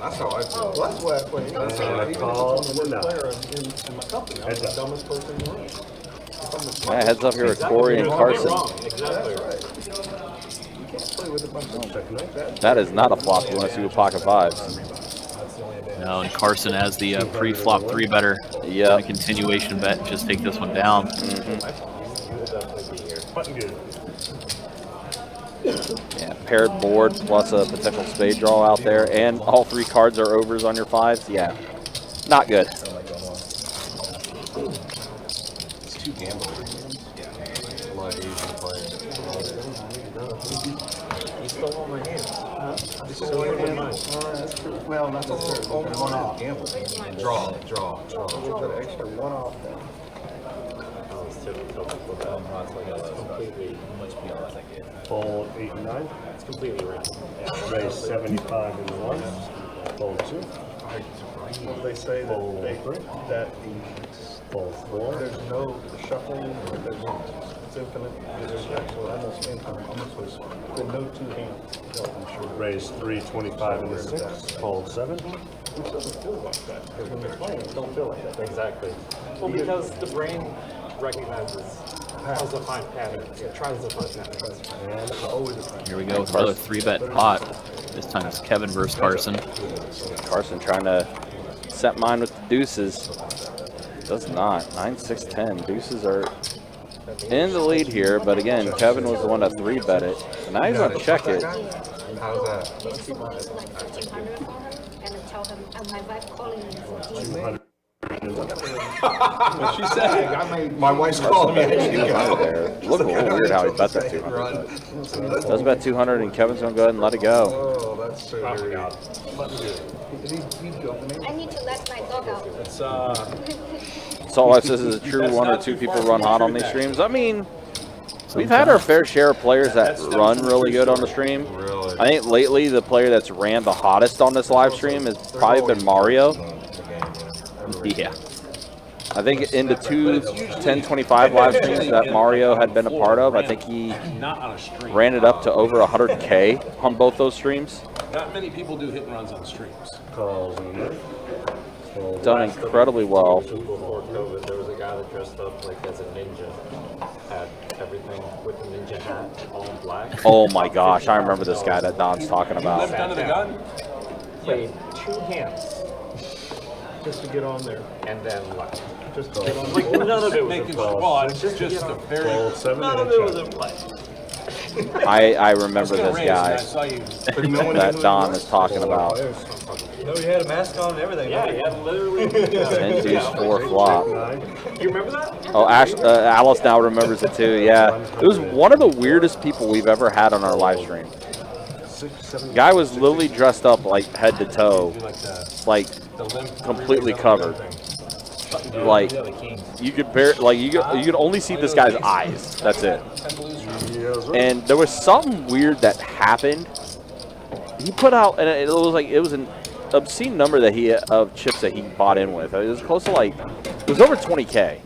That's how I feel. Well, that's why I play. That's And how a I call even and a the nut. player in my company. I'm Heads the up. dumbest person in the room. Yeah, heads up here with Corey and Carson. Exactly. That is not a flop. You want to see with pocket fives. No, and Carson has the pre-flop 3-better. Yeah. A continuation bet. Just take this one down. Yeah, paired board plus a potential spade draw out there, and all 3 cards are overs on your fives. Yeah, not good. It's too gambling. A lot of Asian players. You stole all my hands. This is only one mine. Well, that's only one off. Gamble. Draw. Put an extra one off then. Completely much beyond I get. Fold 8 and 9. It's completely random. Raise 75 in the one. Fold 2. They say Fold that 3. Fold 4. there's no shuffling. It's infinite. There's actually almost no 2 hands. Raise 325 in the 6. Fold 7. It doesn't feel like that. Because when you're playing, it don't feel like that. Exactly. Well, because the brain recognizes how to find patterns. It tries to find patterns. And Always a friend. Here we go with another 3-bet pot. This time it's Kevin versus Carson. Carson trying to set mine with the deuces. Does not. 9, 6, 10. Deuces are in the lead here, but again, Kevin was the one that 3-bet it. So now he's going to check it. How's that? And tell him, my wife calling me for 200. What she said? My wife's calling me. There. Look a little weird how he bet that 200. Does bet 200, and Kevin's going to go ahead and let it go. Oh, that's so weird. I need to let my dog out. Salt Life says, is it true 1 or 2 people run hot on these streams? I mean, we've had our fair share of players that run really good on the stream. Really? I think lately the player that's ran the hottest on this live stream has probably been Mario. Yeah. I think in the 1025 live streams that Mario had been a part of, I think he Not on a stream. ran it up to over 100K on both those streams. Not many people do hit and runs on streams. Calls in there. Fold Done incredibly well. Before COVID, there was a guy that dressed up like as a ninja. Had everything with the ninja hat, all in black. Oh my gosh, I remember this guy that Don's talking about. Left under the gun? Played 2 hands Just to get on there. and then left. Just to get on Like, there. none of it was Making in sure. play. Well, it's just a very. Fold 7 None and of it was a in check. play. I remember this I guy saw you. that Don is talking about. No, you had a mask on and everything. Yeah, he had literally. 10 deuce 4 flop. 9. You remember that? Oh, Alice now remembers it too. Yeah, it was one of the weirdest people we've ever had on our live stream. 6, 7. Guy was literally dressed up like head to toe, like The limp completely covered. Like you could you could only see this guy's eyes. That's it. And there was something weird that happened. He put out, and it was an obscene number that of chips that he bought in with. It was close to it was over 20K.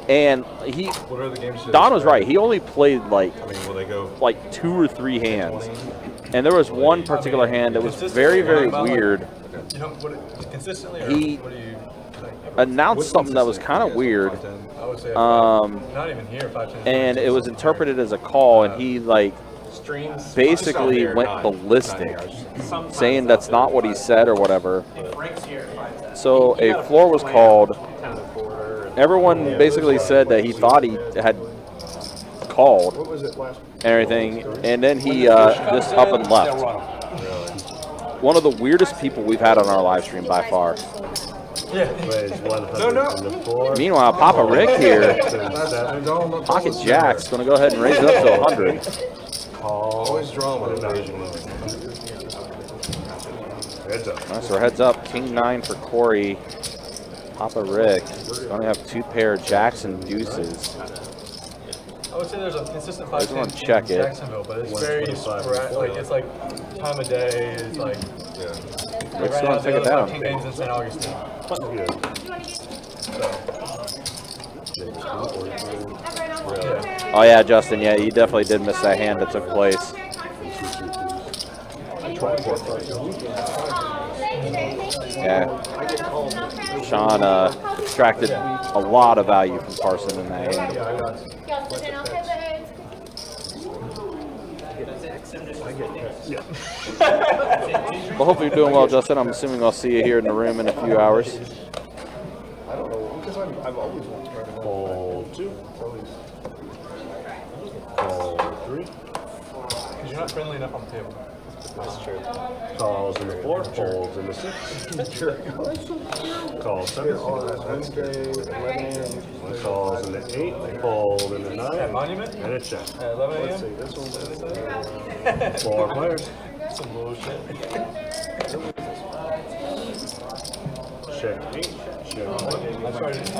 And What are the games? Don was right. He only played I mean, will they go? 2 or 3 hands. And there was one particular hand that was very, very weird. You know, consistently, or He what do you announced something that was kind of weird. I would say not even here, 5, 10. And it was interpreted as a call, and he Streams. basically went ballistic, saying that's not what he said or whatever. So a floor was called. Everyone basically said that he thought he had called What was it last? and everything, and then he just up and left. One of the weirdest people we've had on our live stream by far. Raise 100 in the 4. Meanwhile, Papa Rick here, 7. Pocket Jack's going to go ahead and raise it up to 100. Call. Always drama. Heads up. Nice, so heads up, King 9 for Corey. Papa Rick going to have 2 pair of Jacks and deuces. I would say there's a consistent I just 5, wanna 10 check in it. Jacksonville, but it's very 125. sporadic. Like it's like time of day. It's like Rick's right going now to take it the down. King games in St. Augustine. Good. Oh yeah, Justin, yeah, you definitely did miss that hand that took place. Yeah. Sean extracted a lot of value from Carson in that hand. Y'all sit down, okay, Well, hope you're doing well, Justin. I'm assuming I'll see you here in the room in a few hours. I don't know, because I've always wanted to try to Fold 2. Fold 3. Because you're not friendly enough on the table. That's true. Calls in the 4. Folds in the 6. Sure. Calls 7. Wednesday, 11 a.m. Calls in the 8. Fold in the 9. Monument? And a check. At 11 Let's see, a.m.? this one's 4 players. Some bullshit. Check 8. Check 1. I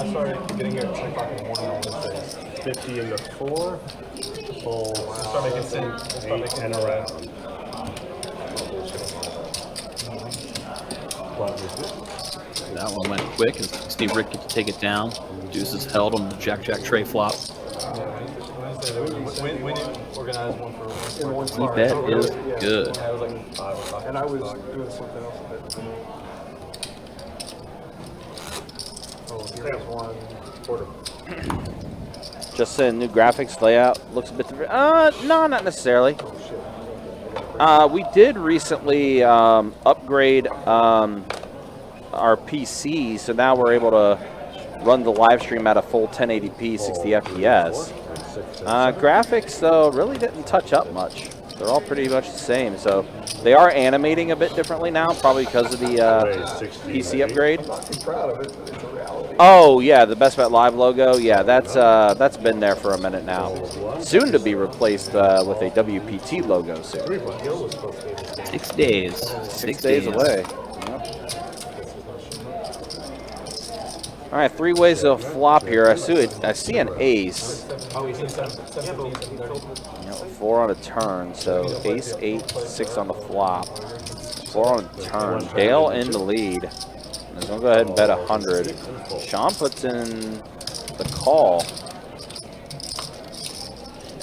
started getting here at 10 o'clock in the morning on Wednesdays. 50 in the 4. Fold Start making sense. Start 8 making and sense. around. Button is good. That one went quick as Steve Rick get to take it down. Deuces held on the Jack Tray flop. Wednesday, when you organize one for He bet is good. Yeah, it was like 5 o'clock. And I was doing something else with it. Oh, here's one quarter. Just saying, new graphics layout looks a bit different. No, not necessarily. We did recently upgrade our PC, so now we're able to run the live stream at a full 1080p 60 FPS. Graphics, though, really didn't touch up much. They're all pretty much the same, so they are animating a bit differently now, probably because of the PC upgrade. I'm not too proud of it, but it's a reality. Oh yeah, the Best Bet Live logo. Yeah, that's been there for a minute now. Soon to be replaced with a WPT logo soon. 6 days. 6 days away. Yep. All right, 3 ways to flop here. I see an ace. Yep, 4 on a turn, so ace, 8, 6 on the flop. 4 on a turn. Dale in the lead. I'm gonna go ahead and bet 100. Sean puts in the call.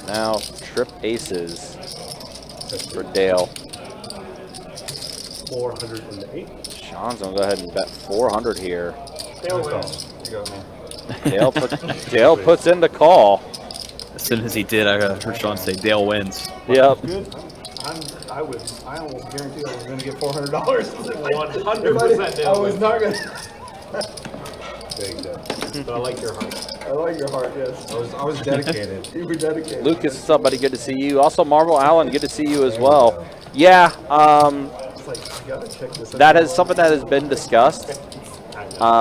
Now trip aces for Dale. 408. Sean's gonna go ahead and bet 400 here. You got me. Dale puts in the call. As soon as he did, I heard Sean say Dale wins. Yep. Good. I almost guaranteed I was going to get $400. 100% I was not going to. Big bet. But I like your heart. I like your heart, yes. I was dedicated. You were dedicated. Lucas, what's up, buddy? Good to see you. Also, Marvel Allen, good to see you as well. Yeah, It's like, you got to check this out. that is something that has been discussed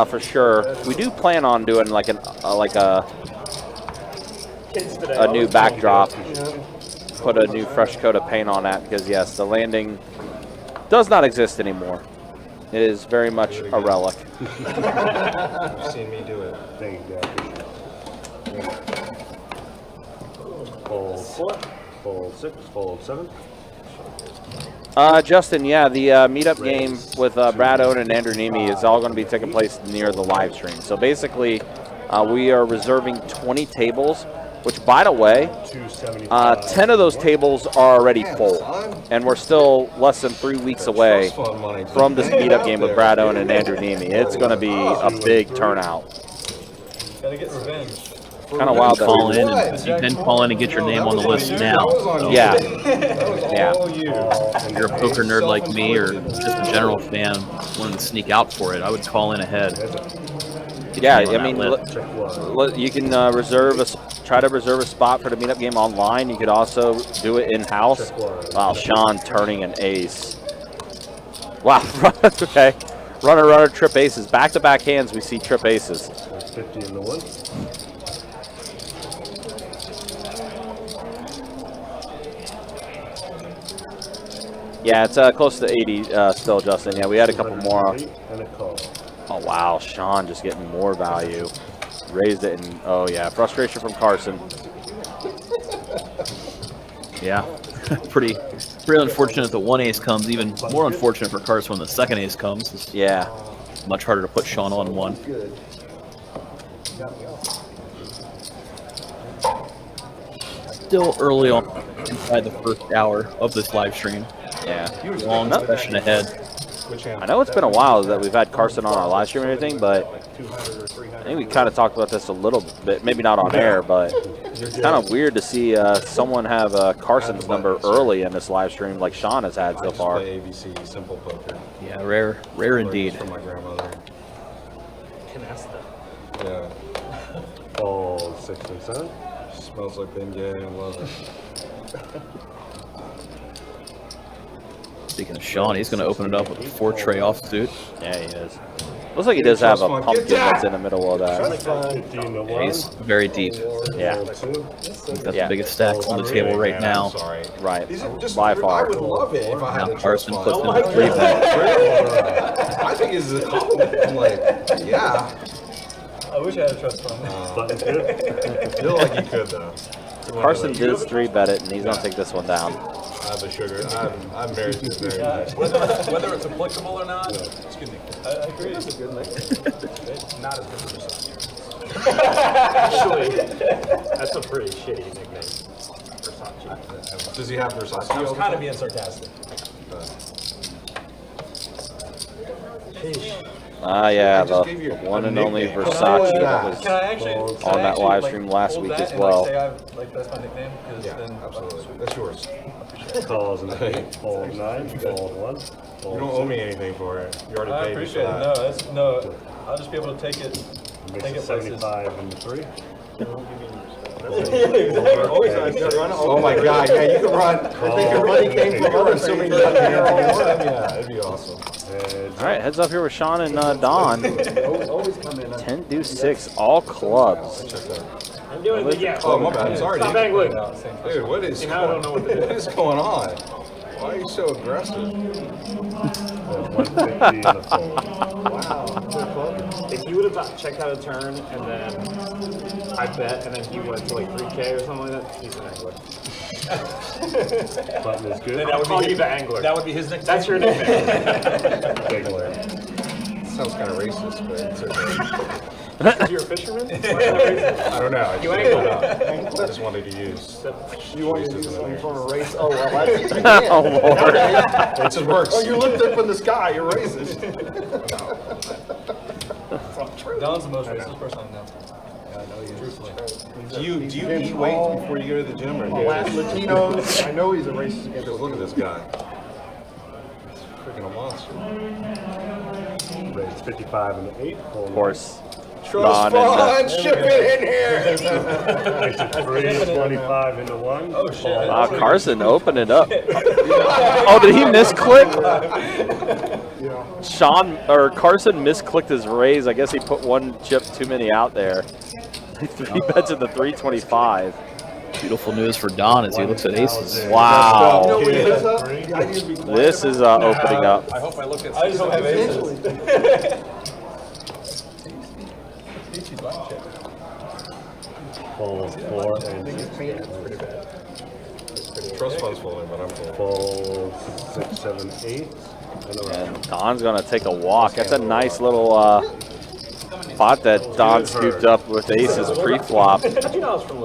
for sure. We do plan on doing like a new backdrop. Put a new fresh coat of paint on that because yes, the landing does not exist anymore. It is very much a relic. You've seen me do it. Thank you, Fold 4. Fold 6. Fold 7. Justin, yeah, the meetup game with Brad Owen and Andrew Nemi is all going to be taking place near the live stream. So basically, we are reserving 20 tables, which, by the way, 10 of those tables are already full. And we're still less than 3 weeks away from this meetup game with Brad Owen and Andrew Nemi. It's going to be a big turnout. Gotta get revenge. Kind of wild. Call in and you can call in and get your name on the list now. So Yeah. if you're a poker nerd like me or just a general fan wanting to sneak out for it, I would call in ahead. Yeah, Get your I name on mean, that list. you can try to reserve a spot for the meetup game online. You could also do it in-house. Wow, Sean turning an ace. Wow, okay. Runner, trip aces. Back-to-back hands, we see trip aces. 50 in the 1. Yeah, it's close to 80 still, Justin. Yeah, we had a couple more. And a call. Oh, wow, Sean just getting more value. Raised it, and oh, yeah, frustration from Carson. Yeah, pretty unfortunate that one ace comes. Even more unfortunate for Carson when the second ace comes. It's Yeah. much harder to put Sean on one. Good. Still early on inside the first hour of this live stream. Yeah. Long session ahead. Which hand? I know it's been a while that we've had Carson on our live stream and everything, but Like 200 or 300. I think we kind of talked about this a little bit, maybe not on air, but it's kind of weird to see someone have Carson's number early in this live stream like Shaun has had I so just far. play ABC Simple Poker. Yeah, rare indeed. From my grandmother. Canasta. Yeah. Fold 6 and 7. Smells like Bengay and love it. Speaking of Shaun, he's going to open it up with a 4-tray offsuit. Yeah, he is. Looks like he does have a pumpkin that's in the middle of that. 15 to 1. Yeah, he's very deep. Yeah. Fold 2. Got Yeah. the biggest stack on the table right now. Sorry. Right. These are just, By I far. would love it if I had Now a trust Carson fund. puts in a 3-bet. I think it's a compliment. I'm like, yeah. I wish I had a trust fund. Button's good. I feel like you could though. Carson did 3-bet it, and he's going to take this one down. I have the sugar. I'm very nice. Whether it's applicable or not, it's good. I agree. It's a good nickname. Not as good as Actually, that's a pretty shitty nickname. Versace. Does he have Versace? I was kind of being sarcastic. Yeah, I just the gave you one a and only nickname. Versace Can that was Can I actually on that live stream last hold week that as and, well. say that's my nickname? 'Cause Yeah, then, absolutely. That's yours. Calls an 8. Fold 9. Fold 1. You Fold don't owe me anything for it. You already I paid me for appreciate it. that. No, I'll just be able to take it. Makes Take it it places. 75 into 3. Oh my God! Yeah, you can run. I think your money came from other so many Yeah, it'd be awesome. All right, heads up here with Shaun and Don. 10 deuce 6, all clubs. I'm doing it again. Oh my bad. Sorry, Stop dude. angling. Dude, what is Now I don't know what to do. what is going on? Why are you so aggressive? 150 in the fold. If he would have checked out a turn and then I bet and then he went to like 3K or something like that, he's an angler. Button is good. That would Call be you the angler. That would be his nickname. That's your nickname. Bigler. Sounds kind of racist, but it's okay. Because you're a fisherman? Why is that racist? I don't know. I You just angle. I just wanted to use. You want to do racism in something there. from a race? Oh, well, that's Oh, Lord. It just works. Oh, you looked up in the sky. You're racist. Don's the most racist person I know. Do you eat weights before you go to the gym or Latinos. I know he's a racist against Because look at this guy. He's freaking a monster. Raise 55 into 8. Fold Of course. Trust Don and, fund, ship it in here. Makes it 325 into 1. Oh shit. Carson, open it up. Oh, did he misclick? Carson misclicked his raise. I guess he put one chip too many out there. 3 bets at the 325. Beautiful news for Don as he looks at aces. Wow. This is opening up. I hope I look at. I just don't have aces. Peachy blackjack. Fold 4 and 6. Trust fund's folding, but I'm folding. Fold 6, 7, 8. And Don's going to take a walk. That's a nice little pot that Don scooped up with aces pre-flop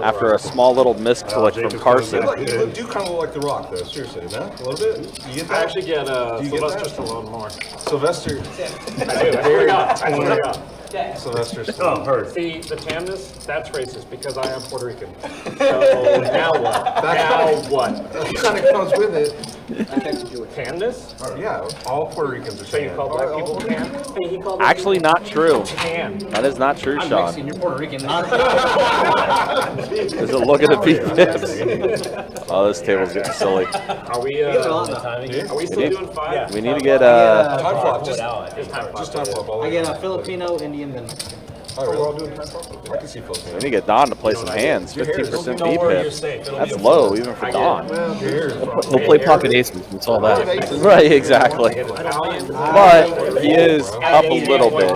after a small little misclick from Carson. You do kind of look like The Rock, though. Seriously, man. A little bit. You get I that? actually get Do you get Sylvester that? Stallone more. Sylvester. I forgot. Sylvester. Oh, heard. See, the tanness, that's racist because I am Puerto Rican. So now what? Now what? That kind of comes with it. Tanness? Yeah, all Puerto Ricans are So you tan. call black people tan? Hey, he called black Actually, not true. people tan. That is not true, Shaun. You're Puerto Rican. There's a look at the pips. Oh, this table's getting silly. Are we still need- doing 5? We need to get Time flop. Just time time flop. all I the get way. a Filipino, Indian, then Mexican. Oh, we're all doing time flop? I can see we Filipino. need to get Don to play some hands. 15% B pips. That's low even for Don. We'll play pocket aces. That's all that. Right, exactly. But he is up a little bit.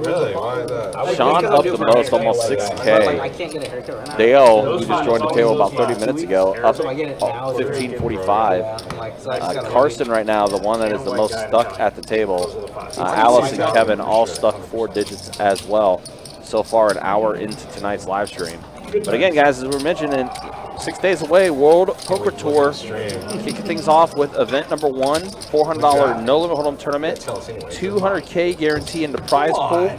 Really? Why is that? Shaun up the most, almost I 6K. can't get a haircut right now. Dale, who just joined the table about 30 minutes ago, up So I get it now. 1545. I'm like, so I just gotta Carson right now, the one that is the most stuck at the table. Alice and Kevin all stuck 4 digits as well. So far, an hour into tonight's live stream. But again, guys, as we're mentioning, 6 days away, World Poker Tour. Kicking things off with event number 1, $400 no limit hold'em tournament, 200K guarantee in the prize pool,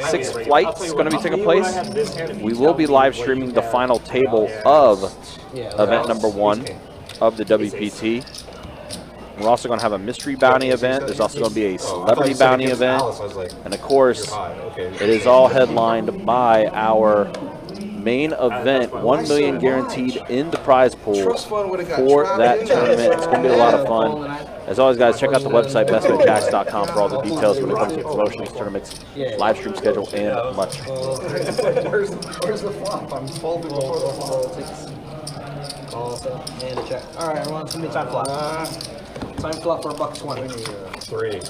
6 flights going to be taking place. We will be live streaming the final table of event number 1 of the WPT. We're also going to have a mystery bounty event. There's also going to be a celebrity bounty event. And of course, it is all headlined by our main event, 1 million guaranteed in the prize pool for that tournament. It's going to be a lot of fun. As always, guys, check out the website, bestbetjacks.com, for all the details when it comes to promotions, tournaments, live stream schedule, and much. Where's the flop? I'm folding before the flop. And a check. All right, everyone, it's going to be time flop. Time flop for $1.20. 3.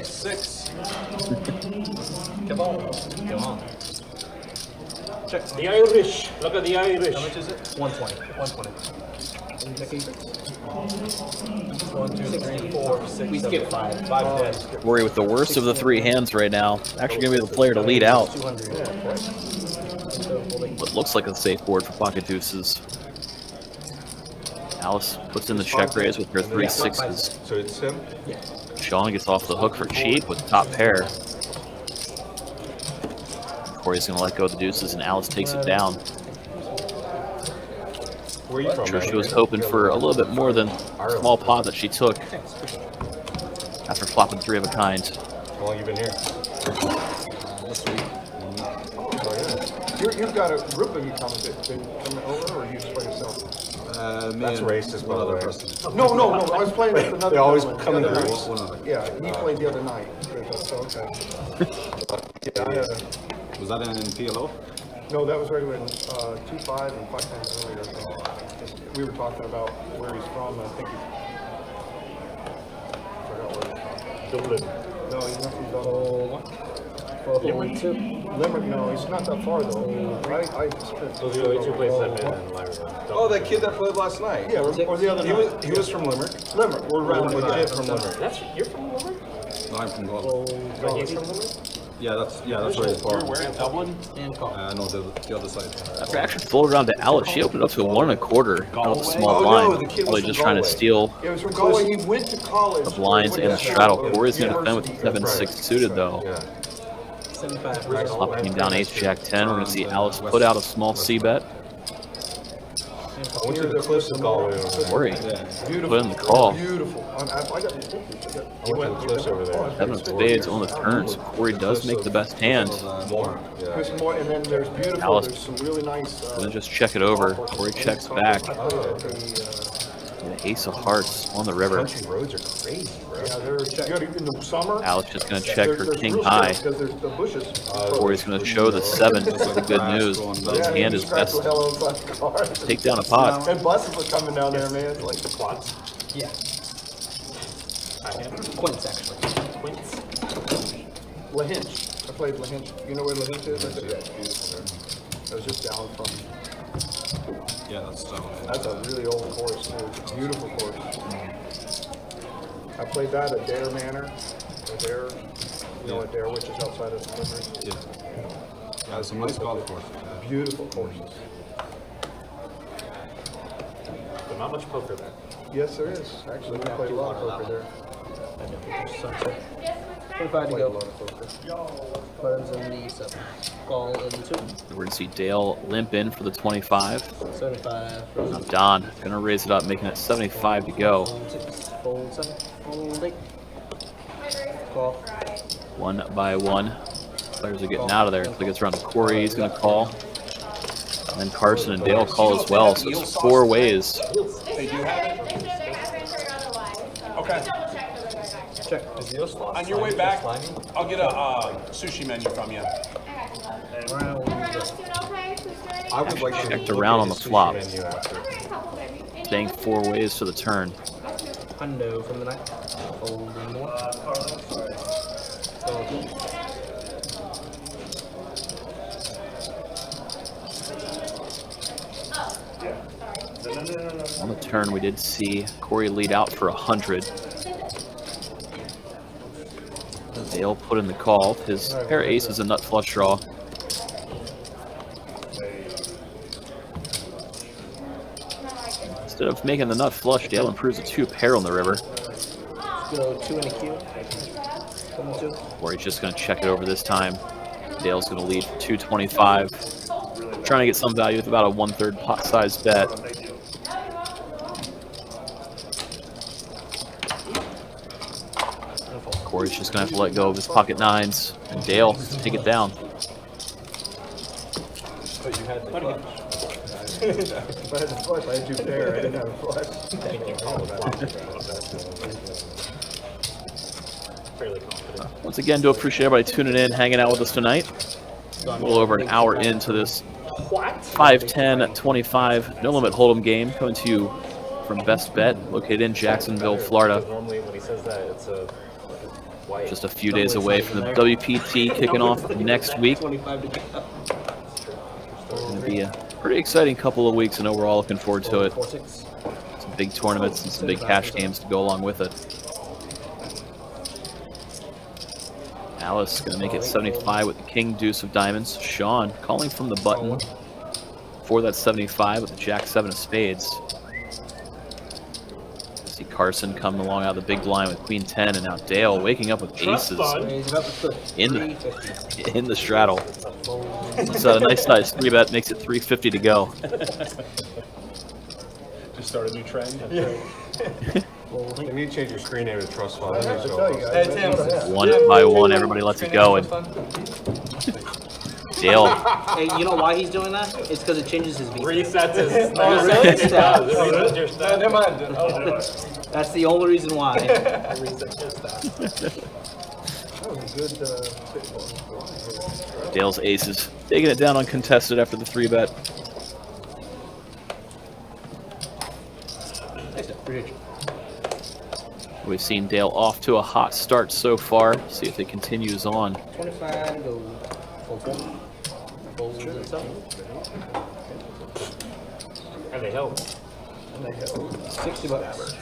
6. Come on. Check. The Irish. Look at the Irish. How much is it? 120. One, two, three, 4, 6. We skip 5. 5 dead. Corey with the worst of the 3 hands right now. Actually going to be the player to lead out. 200. What looks like a safe board for pocket deuces. Alice puts in the check raise with her 3 6s. So it's him? Shaun gets off the hook for cheap with the top pair. Corey's going to let go of the deuces, and Alice takes it down. Where are you from? I'm sure she was hoping for a little bit more than the small pot that she took after flopping 3 of a kind. How long you been here? This week. You've got a group of you coming over, or you just by yourself? That's racist, by the way. No, I was playing with another They always gentleman come in the other groups. night. Yeah, he played the other night. So, okay. Yeah, Was that in PLO? no, that was regular 2-5 and 5 times earlier. We were talking about where he's from. I think I forgot where he's from. Dublin. No, he's not from Dublin. Limerick? Limerick, no, he's not that far though. I spent Those are the only 2 places I've been in Limerick. Oh, that kid that played last night. Yeah, or the other night. He was from Limerick. Limerick. We're around Legit from Limerick. You're from Limerick? No, I'm from Galway. No, he's from Limerick? Yeah, that's where he's from. Where in Dublin? And call. No, the other side. After actually folded around to Alice, she opened up to a 1 1/4 out of the small Oh, no, blind. the kid was Really from just trying to Galway. steal Yeah, he was from Galway. He went to college. the blinds and the straddle. Corey's going to defend with the 7-6 suited, though. Yeah. 75. Flop came down ace jack 10. We're going to see Alice put out a small C bet. I went to the cliffs of Galway. Corey Beautiful. put in the call. Beautiful. I got I went to the cliffs over there. 7 of spades on the turn, so Corey does make the best hand. More. Yeah. There's more, and then there's beautiful. Alice. There's some really nice. Then just check it over. Corey checks back. The, An ace of hearts on the river. Country roads are crazy, bro. yeah, they're good in the summer. Alice just going to check her There's king real high. good because there's the bushes. Corey's going to show the 7. That's the good news. But his hand is Scratch best. the hell outside the car. Take down a pot. And buses are coming down there, man. It's like The plots. Yeah. Quince, actually. Quince. LaHinch. I played LaHinch. You know where LaHinch is? That's I was just down from. Yeah, that's That's a really old course, too. Beautiful course. I played that at Dare Manor. Dare, you know, at Dare, which is outside of Limerick. yeah. Yeah, it's a nice golf course. Beautiful courses. But not much poker there. Yes, there is. Actually, we played a lot of poker there. 25 to Played a go. lot of poker. Buttons in the 7. Call in 2. We're going to see Dale limp in for the 25. 75. Now Don going to raise it up, making it 75 to go. Fold 6. Fold 7. Fold 8. Call. 1 by 1. Players are getting out of there. So it gets around to Corey. He's going to call. And then Carson and Dale call as well. So it's 4 ways. They do have it? Okay. Check. On your way back, I'll get a sushi menu from you. Round. I would like to Checked around on the flop. menu after. Staying 4 ways to the turn. Hundo from the night. Folding more. Call 2. On the turn, we did see Corey lead out for 100. Dale put in the call. His pair ace is a nut flush draw. Instead of making the nut flush, Dale improves a 2 pair on the river. Let's go 2 in a queue. 2. Or he's just going to check it over this time. Dale's going to lead for 225. Trying to get some value with about a 1/3 pot size bet. Corey's just going to have to let go of his pocket 9s. And Dale take it down. But you had the flush. If I had the flush, I had 2 pair. I didn't have a flush. Fairly confident. Once again, do appreciate everybody tuning in, hanging out with us tonight. A little over an hour into this 5-10-25 No Limit Hold'em game, coming to you from Best Bet, located in Jacksonville, Florida. Normally when he says that, it's a white. Just a few days away from the WPT kicking off next week. 25 to go. It's going to be a pretty exciting couple of weeks, and we're all looking forward to it. 4-6. Some big tournaments and some big cash games to go along with it. Alice going to make it 75 with the king deuce of diamonds. Shaun calling from the button for that 75 with the jack 7 of spades. See Carson coming along out of the big blind with queen 10, and now Dale waking up with aces in the straddle. So a nice size 3-bet makes it 350 to go. Just start a new trend. You need to change your screen name to Trust Fund. One by one, everybody lets it go, and Dale. Hey, you know why he's doing that? It's because it changes his beat. Resets his stats. Never mind. That's the only reason why. Dale's aces taking it down uncontested after the 3-bet. We've seen Dale off to a hot start so far. See if it continues on. 25 go. Fold itself. And they help. 60 bucks.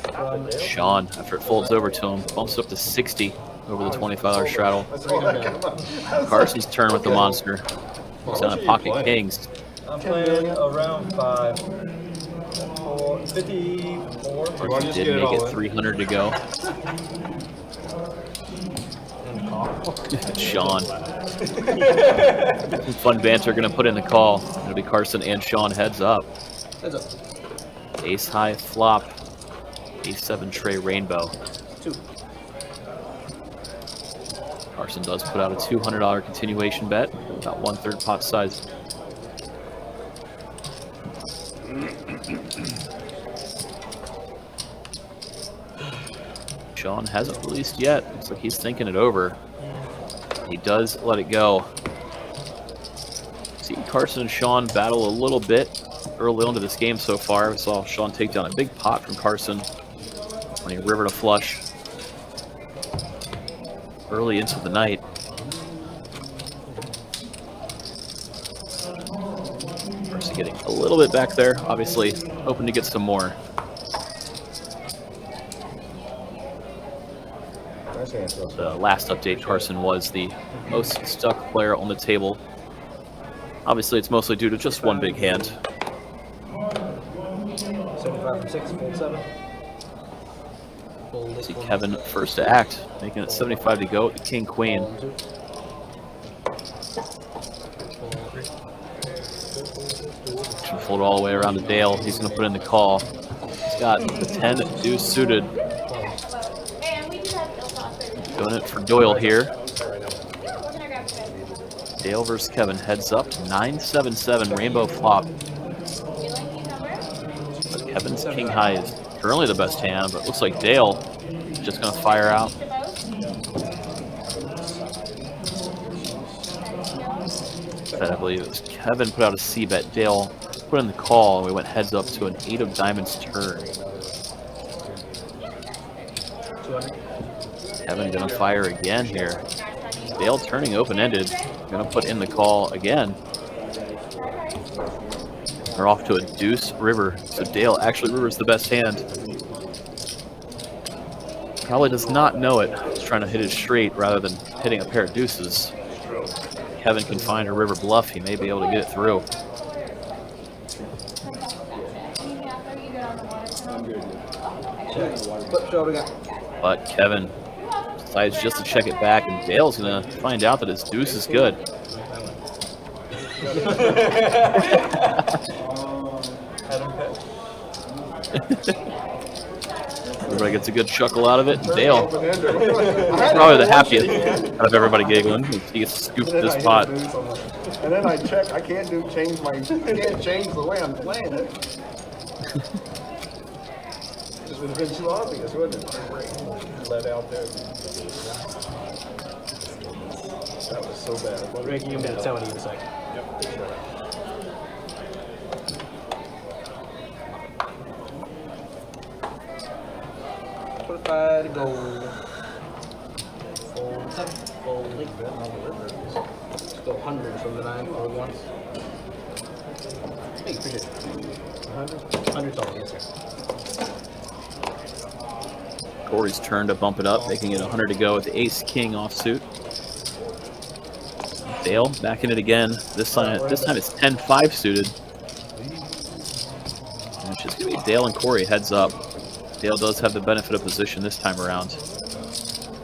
Shaun, after it folds over to him, bumps up to 60 over the $25 straddle. Carson's turn with the monster. He's down at pocket kings. I'm playing around 5. 54. Carson did make it 300 to go. Shaun. Fun banter going to put in the call. It'll be Carson and Shaun heads up. Heads up. Ace high flop. Ace 7 tray rainbow. 2. Carson does put out a $200 continuation bet, about 1/3 pot size. Shaun hasn't released yet. Looks like he's thinking it over. He does let it go. See Carson and Shaun battle a little bit early into this game so far. We saw Shaun take down a big pot from Carson when he rivered a flush early into the night. Carson getting a little bit back there, obviously hoping to get some more. The last update, Carson was the most stuck player on the table. Obviously, it's mostly due to just one big hand. 75 from 6, fold 7. See Kevin first to act, making it 75 to go with the king queen. Should fold all the way around to Dale. He's going to put in the call. He's got the 10 deuce suited. Doing it for Doyle here. Dale versus Kevin, heads up, 9-7-7 rainbow flop. But Kevin's king high is currently the best hand, but it looks like Dale is just going to fire out. But I believe it was Kevin put out a C bet. Dale put in the call, and we went heads up to an 8 of diamonds turn. Kevin gonna fire again here. Dale turning open-ended. Gonna put in the call again. We're off to a deuce river. So Dale actually rivers the best hand. Probably does not know it. He's trying to hit it straight rather than hitting a pair of deuces. Kevin can find a river bluff. He may be able to get it through. Flip shoulder guy. But Kevin decides just to check it back, and Dale's going to find out that his deuce is good. Everybody gets a good chuckle out of it, and Dale, probably the happiest out of everybody giggling. He gets to scoop this pot. And then I check. I can't change the way I'm playing it. It would have been too obvious, wouldn't it? Let out there. That was so bad. Rick, you can tell me in a second. Yep. To go. Fold 7. Fold 8. Let's go 100 from the 9. Fold once. Hey, appreciate it. 100 total, yes, sir. Corey's turn to bump it up, making it 100 to go with the ace-king offsuit. Dale back in it again. This time it's 10-5 suited. And it's just going to be Dale and Corey heads up. Dale does have the benefit of position this time around.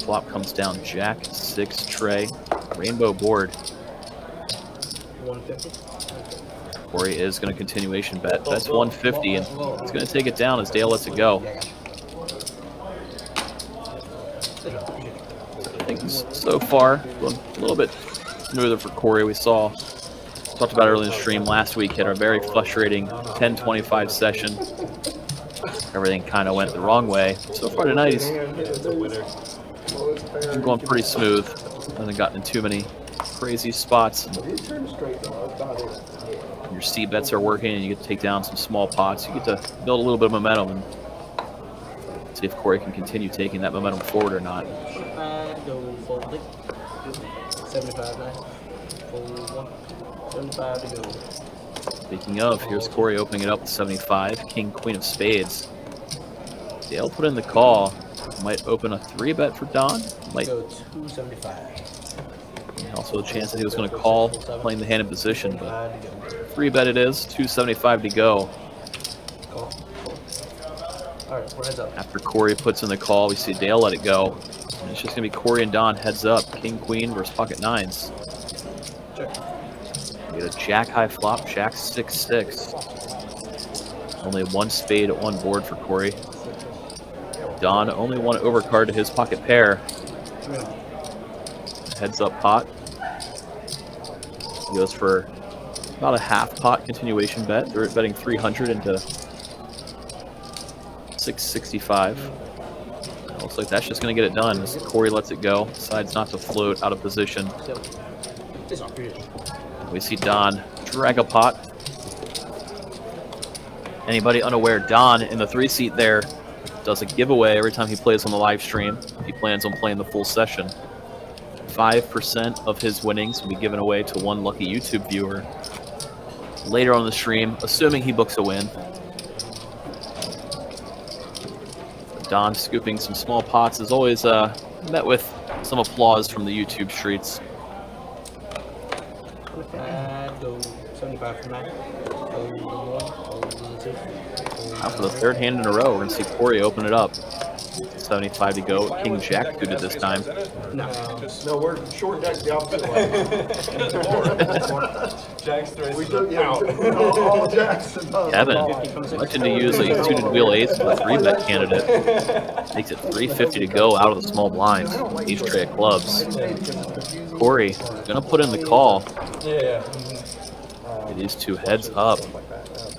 Flop comes down Jack, 6 tray, rainbow board. 150. Corey is going to continuation bet. That's 150, and he's going to take it down as Dale lets it go. I think so far a little bit smoother for Corey. We talked about early in the stream last week, had a very frustrating 10-25 session. Everything kind of went the wrong way. So far tonight, he's been going pretty smooth. Hasn't gotten in too many crazy spots. Your C bets are working, and you get to take down some small pots. You get to build a little bit of momentum and see if Corey can continue taking that momentum forward or not. Go fold 8. 75 now. Fold 1. 75 to go. Speaking of, here's Corey opening it up with 75. King, queen of spades. Dale put in the call. Might open a 3-bet for Don. Might go 275. Also a chance that he was going to call, playing the hand in position, but 3-bet it is. 275 to go. Call. All right, we're heads up. After Corey puts in the call, we see Dale let it go. And it's just going to be Corey and Don heads up. King, queen versus pocket 9s. Check. We get a jack high flop, jack 6-6. Only 1 spade at 1 board for Corey. Don only 1 overcard to his pocket pair. Heads up pot. He goes for about a half pot continuation bet. They're betting 300 into 665. Looks like that's just going to get it done as Corey lets it go. Decides not to float out of position. We see Don drag a pot. Anybody unaware, Don in the 3-seat there does a giveaway every time he plays on the live stream. He plans on playing the full session. 5% of his winnings will be given away to 1 lucky YouTube viewer later on the stream, assuming he books a win. Don scooping some small pots is always met with some applause from the YouTube streets. Go 75 for 9. Now for the 3rd hand in a row, we're going to see Corey open it up. 75 to go. King Jack suited this time. No, we're short deck the opposite way. Jack's 3 We took all jacks. Kevin, electing to use a suited wheel ace as a 3-bet candidate. Makes it 350 to go out of the small blinds. Ace tray of clubs. Corey going to put in the call. Yeah. It is 2 heads up.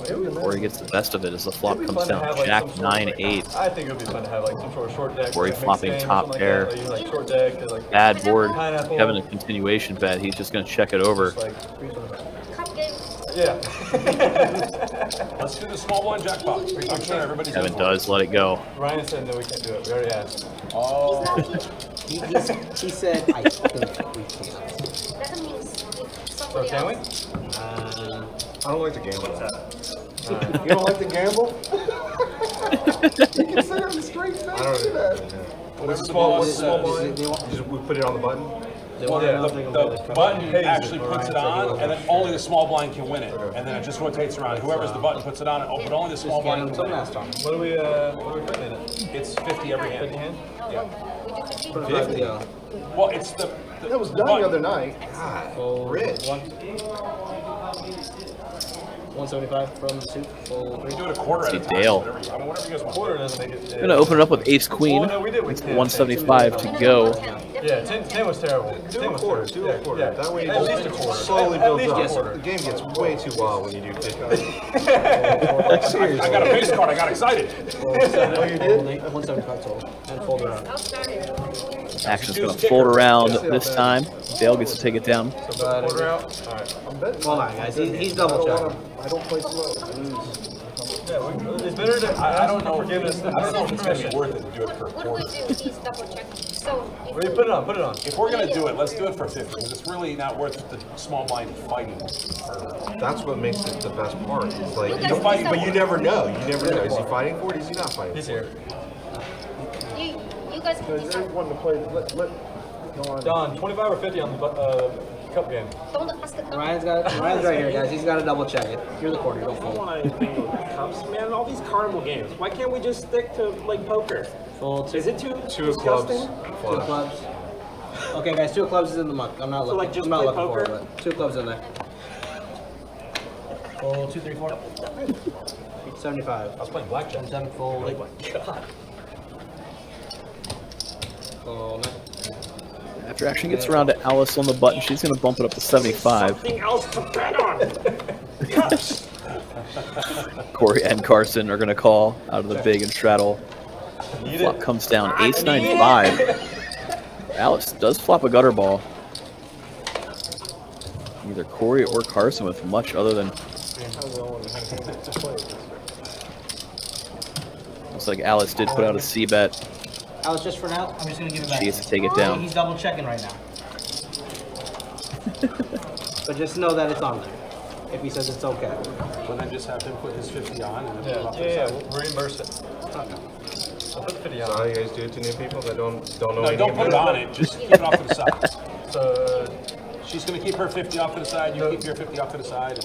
Corey gets the best of it as the flop comes down. Jack 9-8. I think it would be fun to have like some sort of short deck. Corey flopping top pair. Like short deck, like Bad board. Kevin a continuation bet. He's just going to check it over. Yeah. Let's do the small blind jackpot. I'm sure everybody's Kevin does let it go. Ryan said no, we can't do it. We already asked. Oh. He said, I think we can. That means So somebody can we? else. I don't like to gamble. You don't like to gamble? You can sit on the straight face. I don't Do that. What's the small blind? We put it on the button. Well, The button actually puts it on, and then only the small blind can win it. And then it just rotates around. Whoever's the button puts it on, but only the small blind can win it. What are we putting in it? It's 50 every hand. 50 hand? Yeah. 50. Well, it's the That was done button. the other night. Rich. 175 from the suit. Full We do it a quarter at a time. Dale. Whatever you guys want. Quarter doesn't make it. I'm going to open it up with ace queen. Oh, no, we did with 10. 175 to go. Yeah, 10 was terrible. Do 10 a was quarter, terrible. do a quarter. Yeah. That way At least a quarter. slowly At builds least a up. quarter. The game gets way too wild when you do 50. I got a base card. I got excited. Oh, you did? 175 total. And fold it around. I'll start it. Action's going to fold around this time. Dale gets to take it down. Quarter out. All right. I'm betting. Hold on, guys. He's double checking. I don't play slow. Yeah, it's better to. I don't know. I don't know if it's gonna be worth it to do it for a What do we quarter. do? He's double checking. So if Wait, put it on. Put it on. If we're gonna do it, let's do it for 50 because it's really not worth the small blind fighting. That's what makes it the best part. It's like Look you at don't fight, this. but you never know. You never know. Is he fighting for it? Is he not fighting? He's for here. it? you guys can Because decide. everyone to play. Let go on. Don, 25 or 50 on the cup game. Don't ask the Ryan's right here, guys. He's got to double check it. You're the quarter. Don't I fold. want to cups, man. All these carnival games. Why can't we just stick to like poker? Fold. Is it too Two of clubs. disgusting? Two of clubs. Okay, guys. Two of clubs is in the muck. I'm not So, looking. like, just I'm not play looking for it, poker? but two of clubs in there. Fold. 2, 3, 4. 75. I was playing blackjack. 7 fold. Oh my god. Fold. After action gets around to Alice on the button, she's going to bump it up to 75. Something else to bet on. Cups. Corey and Carson are going to call out of the big and straddle. Flop comes down ace 95. Alice does flop a gutter ball. Either Corey or Carson with much other than. Looks like Alice did put out a C bet. Alice, just for now, I'm just going to give it back. She gets to take it down. He's double checking right now. But just know that it's on there. If he says it's okay. And then just have him put his 50 on and then put it off to the Yeah, side. we'll reimburse it. I'll put 50 Is that how on. you guys do it to new people that don't know No, anything don't put it about on it. Just keep it off to the side. So, She's gonna keep her 50 off to the side. You keep your 50 off to the side.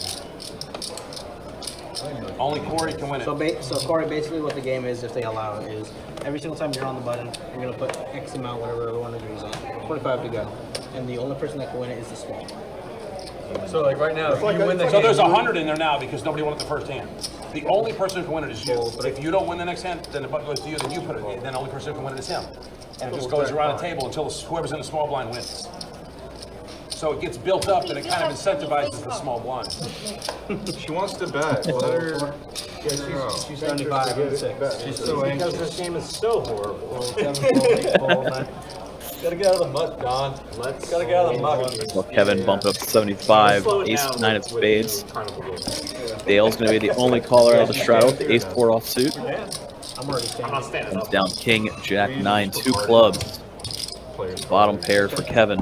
And only Corey can win it. So Corey, basically what the game is, if they allow it, is every single time you're on the button, you're going to put X amount, whatever everyone agrees on. 25 to go. And the only person that can win it is the small. so like right now, if you win the So game, there's 100 in there now because nobody won it the first hand. The only person who can win it is you. But if you don't win the next hand, then the button goes to you, then you put it in. Then the only person who can win it is him. And it just goes around the table until whoever's in the small blind wins. So it gets built up and it kind of incentivizes the small blind. She wants to bet. Let her. She's 75 and 6. She's so Because anxious. this game is so horrible. 7, 8, 9. gotta get out of the mud, Don. Let's gotta get out of the mud. Well, Kevin bumped up to 75. Slow it Ace down 9 of with spades. the carnival game. Dale's going to be the only caller out of the straddle with the ace 4 offsuit. I'm already I'm not standing. standing Comes up. down king, jack 9, 2 clubs. Bottom pair for Kevin.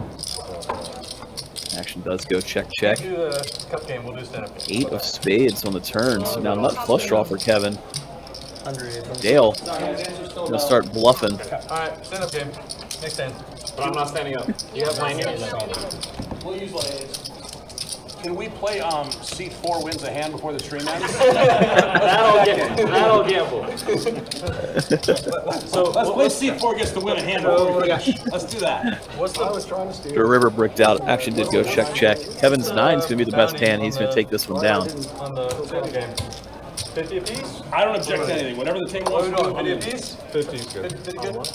Action does go check, check. Do the cup game, we'll do stand up. 8 of spades on the turn. So now nut flush draw for Kevin. 100. Dale going to start bluffing. Alright, stand up game. Next hand. But I'm not standing up. You have mine here. We'll use Can we play seat 4 wins a hand before the stream ends? That'll gamble. So let's play seat 4 gets to win a hand. Let's do that. What's I the was trying to steal. The river bricked out. Action did go check, check. Kevin's 9 is going to be the best hand. He's going to take this one down. on the stand up game? 50 apiece? I don't object to anything. Whatever the table What are wants we to doing? do. 50 apiece? 50 is good. 50 good?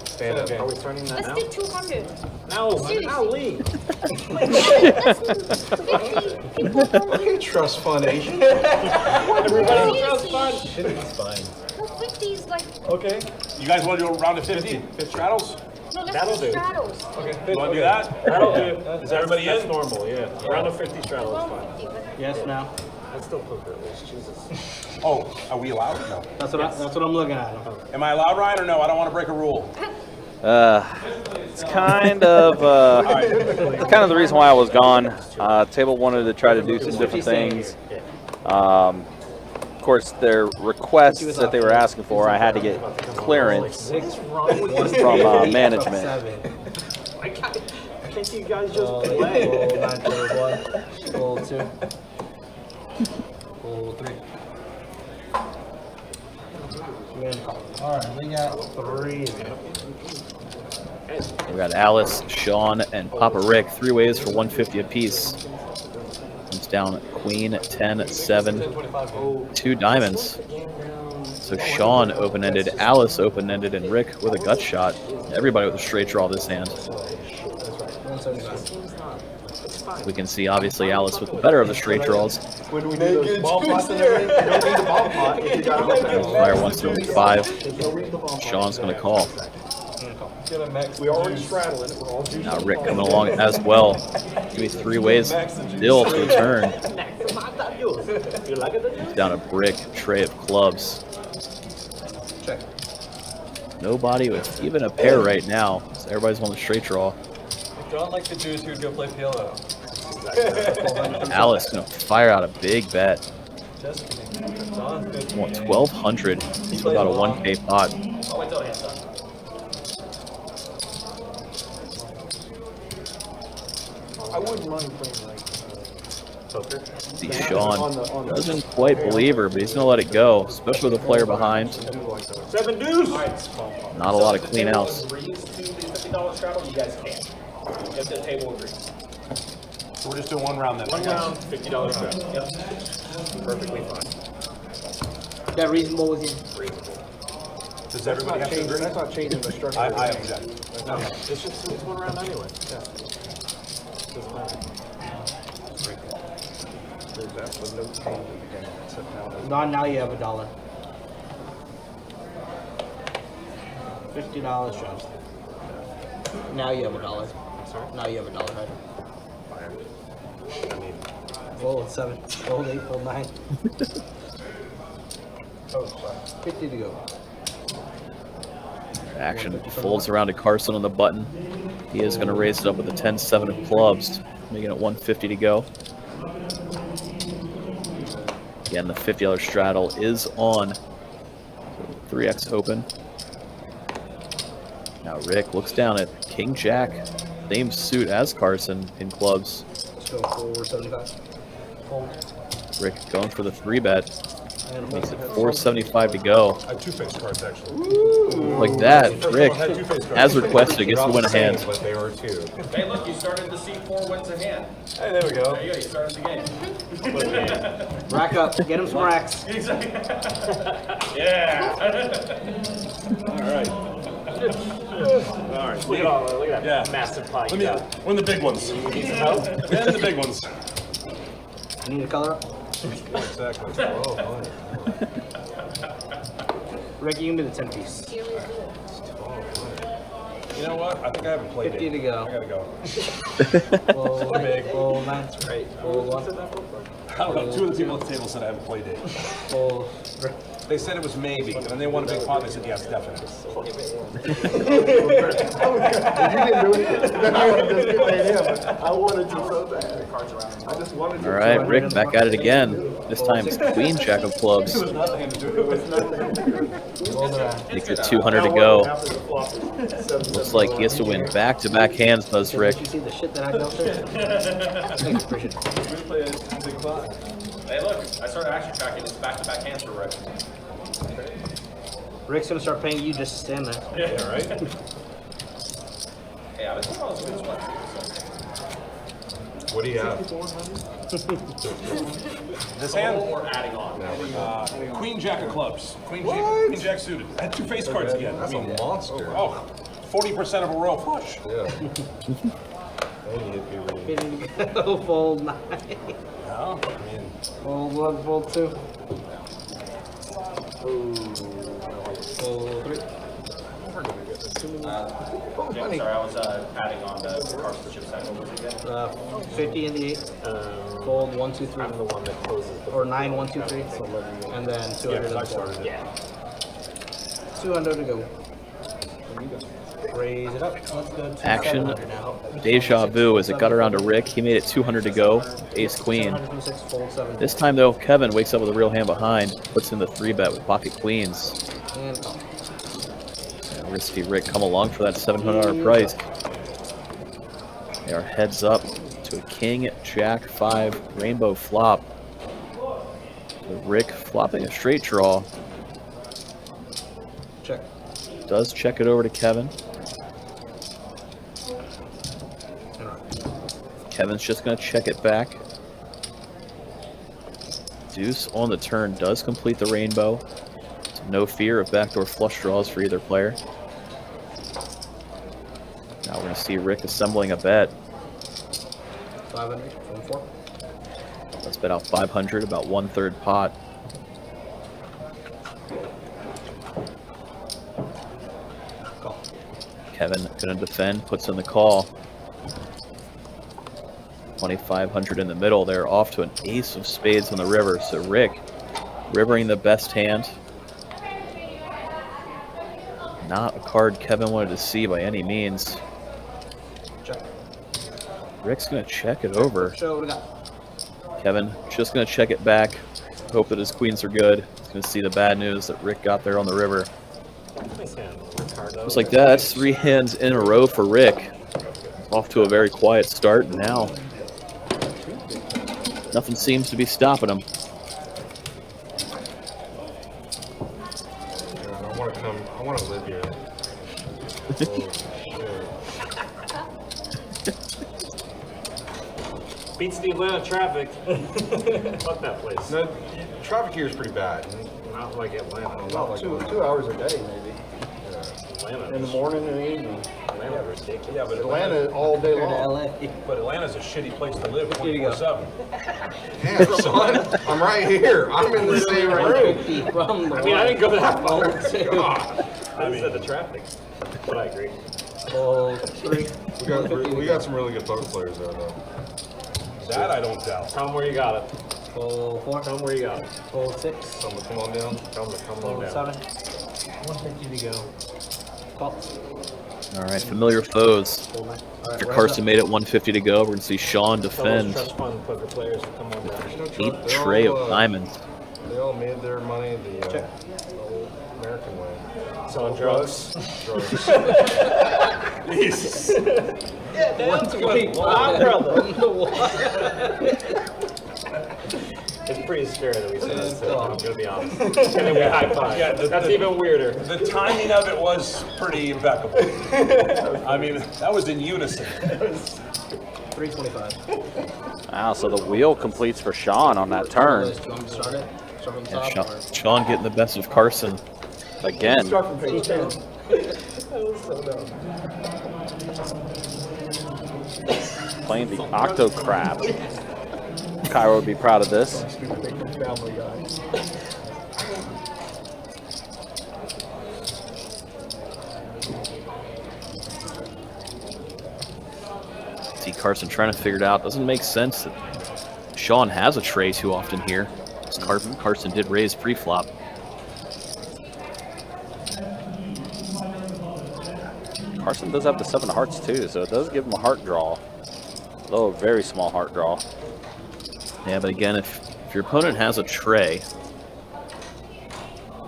Stand up. Are we turning that Let's do 200. No, Seriously. I'll leave. That's 50 people don't Okay, trust fund agent. Everybody else Seriously. fun. It's fine. No, 50 is like, Okay. You guys want to do a round of 50? Straddles? no, let's That'll do do. straddles. Okay. You want to do that? That'll do. Is everybody That's in? normal, yeah. Around a 50 straddle is fine. 150, but Yes, now. That's still poker at least. Jesus. Oh, are we allowed? No. That's what I'm looking at. Am I allowed, Ryan, or no? I don't want to break a rule. It's kind of the reason why I was gone. Table wanted to try to do some different things. Of course, their requests that they were asking for, I had to get clearance from management. think you guys just Fold play? 9, fold 1, fold 2, fold 3. Alright, we got 3. We got Alice, Shaun, and Papa Rick. 3 ways for 150 apiece. Comes down queen, 10, 7, 2 diamonds. So Shaun open-ended, Alice open-ended, and Rick with a gut shot. Everybody with a straight draw this hand. We can see, obviously, Alice with the better of the straight draws. When we do those ball pots and everything, you don't need the ball pot if you got to look Fire wants to 5. Sean's going to call. We already straddling it. We're all juiced. Now Rick coming along as well. Give me 3 ways still to return. Down a brick tray of clubs. Check. Nobody with even a pair right now. So everybody's on the straight draw. John likes to choose who'd go play PLO. Alice gonna fire out a big bet. John's good. Want 1,200. So about a 1K pot. I'll wait till the hand's done. I wouldn't mind playing like poker. See, Shaun doesn't quite believe her, but he's gonna let it go, especially with a player behind. 7 deuce. Not a lot of clean outs. Agrees to the $50 straddle, you guys can't. If the table agrees. So we're just doing 1 round then. 1 round, $50 straddle. Yep. Perfectly fine. That reasonable with you? Does everybody have to agree? That's not changing the structure. I object. It's just 1 round anyway. Yeah. There's absolutely no change in the game except Now you have $1. $50 shows. Now you have $1. Now you have $1, right? I mean, Fold 7, fold 8, fold 9. 50 to go. Action folds around to Carson on the button. He is going to raise it up with a 10-7 of clubs, making it 150 to go. Again, the $50 straddle is on. 3x open. Now Rick looks down at King Jack, same suit as Carson in clubs. Let's go 475. Fold. Rick going for the 3-bet. Makes it 475 to go. I have 2 face cards actually. Like that, Rick, as requested, gets to win a hand. But they were 2. Hey, look, you started the C4 wins a hand. hey, there we go. There you go, you started the game. Rack up. Get him some racks. Yeah. All right. Look at that Yeah. massive pie. Let me win the big ones. Win the big ones. You need a color up? Exactly. Oh, Rick, you can do the 10 piece. You know what? I think I have a play 50 date. to go. I gotta go. Fold, big. fold 9. Fold 1. I don't know. 2 of the people at the table said I have a play date. Fold. They said it was maybe, and then they won a big pot. They said yes, definitely. If you didn't do it, then I would have just paid him. I wanted to so bad. I just wanted to. All right, Rick back at it again. This time it's Queen Jack of clubs. Nothing to do. It was nothing to do. Makes it 200 to go. Looks like he has to win back-to-back hands, does Rick. Did you see the shit that I dealt there? Thanks, appreciate it. Hey, look, I started action tracking. It's back-to-back hands for Rick. Rick's gonna start paying you just to stand there. Yeah, right? Hey, I was thinking about this one. What do you have? This hand? Or adding on. Queen Jack of clubs. Queen Jack suited. I had 2 face cards again. That's a monster. Oh, 40% of a royal flush. Yeah. And you hit me really. Fold 9. No, I mean, Fold 1, fold 2. Fold 3. Sorry, I was adding on the Carson chip set over again. 50 in the 8. Fold 1, 2, 3. I'm the one that closes. Or 9, 1, 2, 3. And then 200 I and 4. started it. Yeah. 200 to go. Raise it up. Let's go to Action. 700 now. Deja vu as it got around to Rick. He made it 200 to go. Ace Queen. 726, fold 7. This time though, Kevin wakes up with a real hand behind, puts in the 3-bet with pocket queens. And call. And risky Rick come along for that $700 price. They are heads up to a king, jack, 5, rainbow flop. So Rick flopping a straight draw. Check. Does check it over to Kevin. Kevin's just going to check it back. Deuce on the turn does complete the rainbow. So no fear of backdoor flush draws for either player. Now we're going to see Rick assembling a bet. 500 from 4. Let's bet out 500, about 1/3 pot. Call. Kevin going to defend, puts in the call. 2,500 in the middle. They're off to an ace of spades on the river. So Rick, rivering the best hand. Not a card Kevin wanted to see by any means. Check. Rick's going to check it over. Show what we got. Kevin just going to check it back. Hope that his queens are good. He's going to see the bad news that Rick got there on the river. Just like that, that's 3 hands in a row for Rick. Off to a very quiet start, and now nothing seems to be stopping him. I want to live here. Beats the Atlanta traffic. Fuck that place. No, traffic here is pretty bad. Not like Atlanta. Not like 2 hours a day, maybe. Atlanta. In the morning and the evening. Atlanta ridiculous. Yeah, but Atlanta all day Here to long. LA. But Atlanta's a shitty place to live Here you go. 24/7. Damn, son, I'm right here. I'm in the same room. 150 from the I mean, I didn't go that far. God. I just said the traffic. But I agree. Full 3. We got some really good poker players there, though. That I don't doubt. Tell them where you got it. Full 4. Tell them where you got it. Full 6. Someone come on down. Tell them to come Full on 7. down. 150 to go. Call. All right, familiar foes. Full 9. All After right, Carson made it 150 to go, we're going to see Shaun Tell those defend. trust fund poker players to come on down. 8 tray of diamonds. They all made their money the Check. old American way. Selling drugs. Drugs. Jesus. Yeah, 125 from the water. It's pretty scary that we said this, I'm going to be honest. And then we high five. Yeah, That's even weirder. The timing of it was pretty impeccable. I mean, that was in unison. 325. Wow, so the wheel completes for Shaun on that turn. Do you want me to start it? Start from the Yeah, top? or- Shaun getting the best of Carson. Again. Start from page 10. Playing the Octo Crab. Cairo would be proud of this. Family Guy. See Carson trying to figure it out. Doesn't make sense that Shaun has a tray too often here. Carson did raise pre-flop. Carson does have the 7 of hearts too, so it does give him a heart draw. Although a very small heart draw. Yeah, but again, if your opponent has a tray,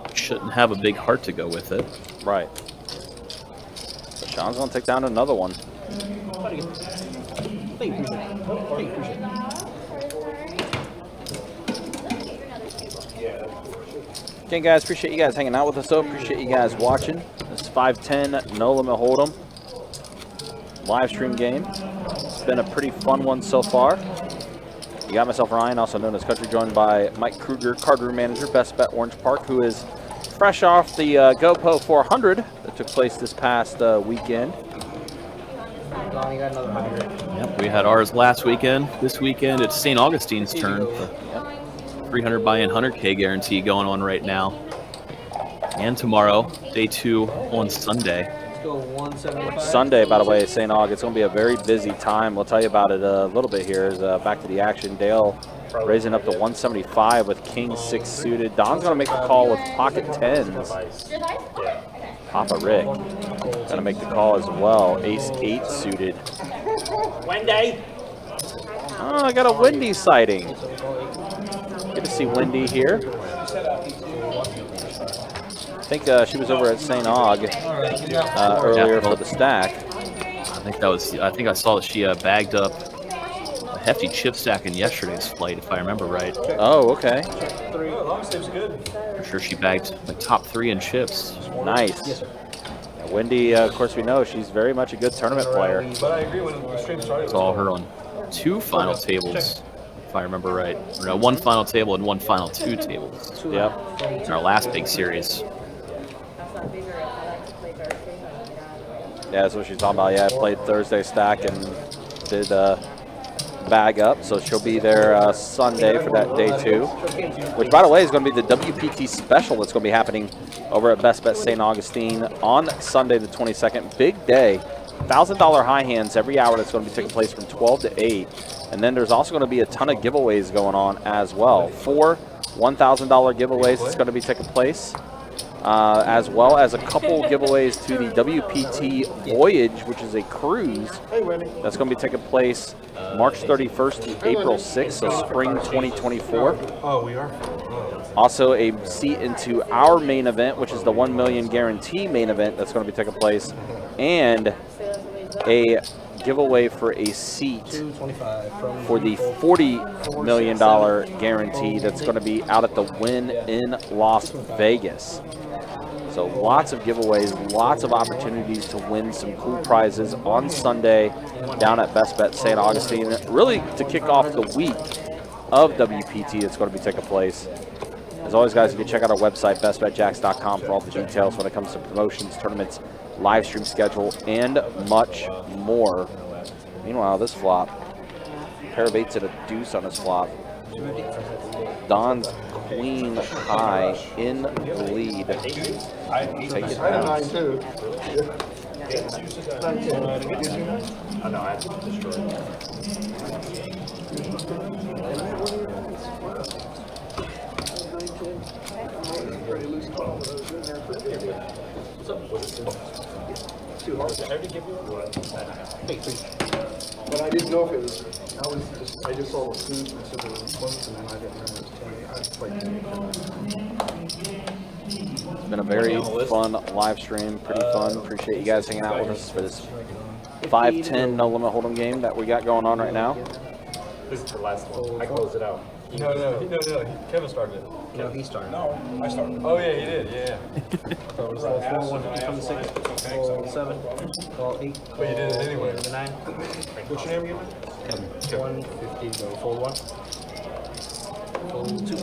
you shouldn't have a big heart to go with it. Right. So Shaun's gonna take down another one. Again, guys, appreciate you guys hanging out with us. So appreciate you guys watching. This is 510 No Limit Hold'em live stream game. It's been a pretty fun one so far. You got myself, Ryan, also known as Country, joined by Mike Kruger, card room manager, Best Bet Orange Park, who is fresh off the GoPro 400 that took place this past weekend. Don, you got another 100. Yep, we had ours last weekend. This weekend, it's St. Augustine's turn. 300 buy-in, 100K guarantee going on right now. And tomorrow, day 2 on Sunday. Let's go 175. Sunday, by the way, St. Aug. It's going to be a very busy time. We'll tell you about it a little bit here. Is back to the action. Dale raising up to 175 with King 6 suited. Don's going to make the call with pocket 10s. Papa Rick going to make the call as well. Ace 8 suited. Wendy. Oh, I got a Wendy sighting. Good to see Wendy here. I think she was over at St. Aug earlier for the stack. I think I saw that she bagged up a hefty chip stack in yesterday's flight, if I remember right. Oh, okay. Long sleeve's good. I'm sure she bagged like top 3 in chips. Nice. Yes, sir. Yeah, Wendy, of course, we know she's very much a good tournament player. But I agree when the stream started. Saw her on 2 final tables, if I remember right. Or no, 1 final table and 1 final 2 tables. Yep. In our last big series. Yeah, that's what she's talking about. Yeah, I played Thursday stack and did bag up, so she'll be there Sunday for that day 2, which, by the way, is going to be the WPT special that's going to be happening over at Best Bet St. Augustine on Sunday the 22nd. Big day. $1,000 high hands every hour that's going to be taking place from 12 to 8. And then there's also going to be a ton of giveaways going on as well. 4 $1,000 giveaways that's going to be taking place, as well as a couple giveaways to the WPT Voyage, which is a cruise that's going to be taking place March 31st to April 6th, so spring 2024. Oh, we are? Also a seat into our main event, which is the 1 million guarantee main event that's going to be taking place, and a giveaway for a seat for the $40 million guarantee that's going to be out at the Wynn in Las Vegas. So lots of giveaways, lots of opportunities to win some cool prizes on Sunday down at Best Bet St. Augustine, really to kick off the week of WPT that's going to be taking place. As always, guys, you can check out our website, bestbetjacks.com, for all the details when it comes to promotions, tournaments, live stream schedule, and much more. Meanwhile, this flop, pair of 8s and a deuce on his flop. Don's queen high in the lead. Take it down. 9 too. Oh, no, I had to destroy it. But I didn't know if it was. I just saw the food and said it was close, and then I didn't remember it was 20. It's been a very fun live stream, pretty fun. Appreciate you guys hanging out with us for this 5-10 no limit hold'em game that we got going on right now. This is the last one. I closed it out. No. Kevin started it. No, he started. No, I started. Oh, yeah, he did. Yeah. So it was 4-1 from 6, 7, 8. But you did it anyway. 9. What's your name again? 150, go fold 1. Fold 2.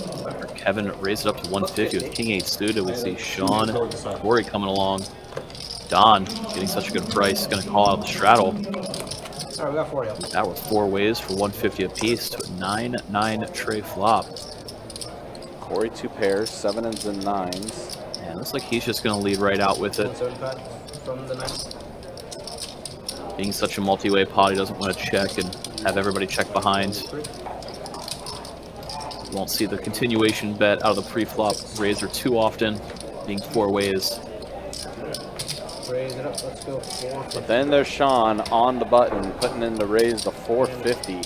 Kevin raised it up to 150 with King 8 suited. We see Shaun, Corey coming along. Don getting such a good price, going to call out the straddle. All right, we got 4 of y'all. That were 4 ways for 150 apiece to a 9-9 tray flop. Corey 2 pairs, 7s and 9s. Yeah, looks like he's just going to lead right out with it. 175 from the 9. Being such a multi-way pot, he doesn't want to check and have everybody check behind. Won't see the continuation bet out of the pre-flop razor too often, being 4 ways. Raise it up, let's go. 450. But then there's Shaun on the button, putting in the raise to 450.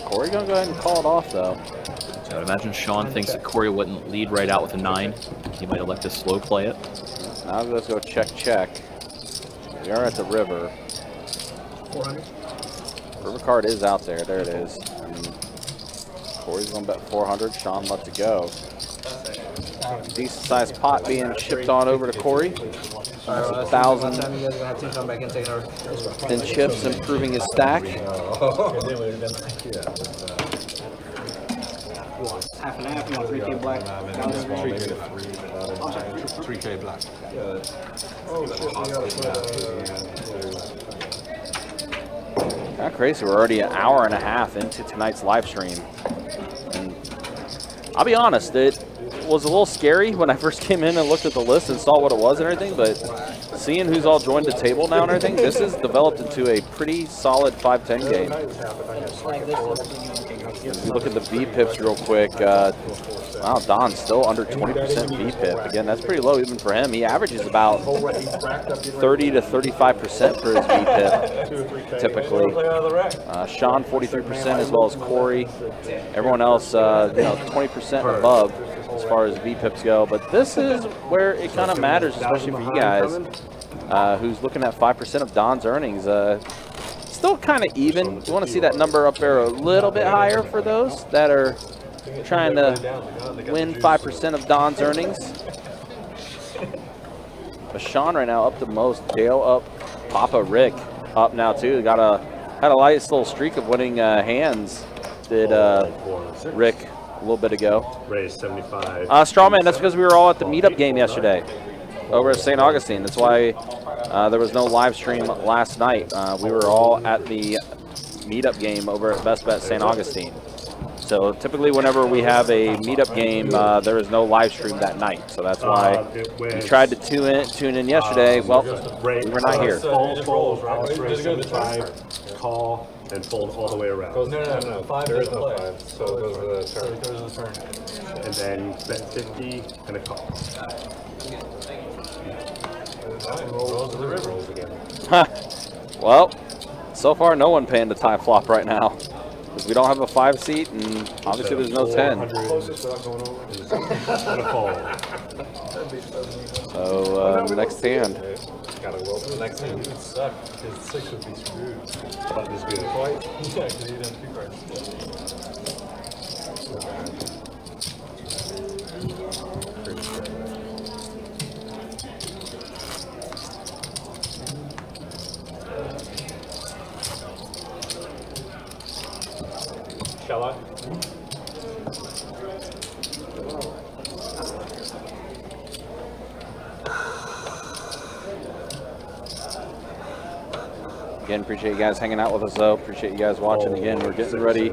Corey gonna go ahead and call it off though. So I would imagine Shaun thinks that Corey wouldn't lead right out with a 9. He might elect to slow play it. Now let's go check. We are at the river. 400. River card is out there. There it is. And Corey's gonna bet 400. Shaun lets it go. Decent sized pot being shipped on over to Corey. 1,000 You guys are gonna have to come back and take our. in chips, improving his stack. Half and half, you want 3K black. 3K black. Kind of crazy. We're already an hour and a half into tonight's live stream. And I'll be honest, it was a little scary when I first came in and looked at the list and saw what it was and everything, but seeing who's all joined the table now and everything, this has developed into a pretty solid 5-10 game. If you look at the V-pips real quick, wow, Don's still under 20% V-pip. Again, that's pretty low even for him. He averages about 30 to 35% for his V-pip, typically. Shaun, 43%, as well as Corey. Everyone else, 20% above as far as V-pips go. But this is where it kind of matters, especially for you guys. who's looking at 5% of Don's earnings. Still kind of even. You want to see that number up there a little bit higher for those that are trying to win 5% of Don's earnings. But Shaun right now up the most. Dale up. Papa Rick up now too. Had a nice little streak of winning hands. Did Rick a little bit ago. Raise 75. Strawman, that's because we were all at the meetup game yesterday over at St. Augustine. That's why there was no live stream last night. We were all at the meetup game over at Best Bet St. Augustine. So typically whenever we have a meetup game, there is no live stream that night. So that's why we tried to tune in yesterday. Well, we were not here. Fold, raise 75, call, and fold all the way around. No. 5 There is doesn't no play. 5, so it goes to the turn. It goes to the turn. And then bet 50 and a call. Rolls to the river. Rolls again. Well, so far no one paying the tie flop right now. Because we don't have a 5 seat, and obviously there's no 10. Closest without going over. And a fold. So next hand. Gotta roll for the next hand. It would suck, because 6 would be screwed. Button is good. Yeah, because you didn't have 2 cards. Shall I? Again, appreciate you guys hanging out with us, though. Appreciate you guys watching. Again, we're getting ready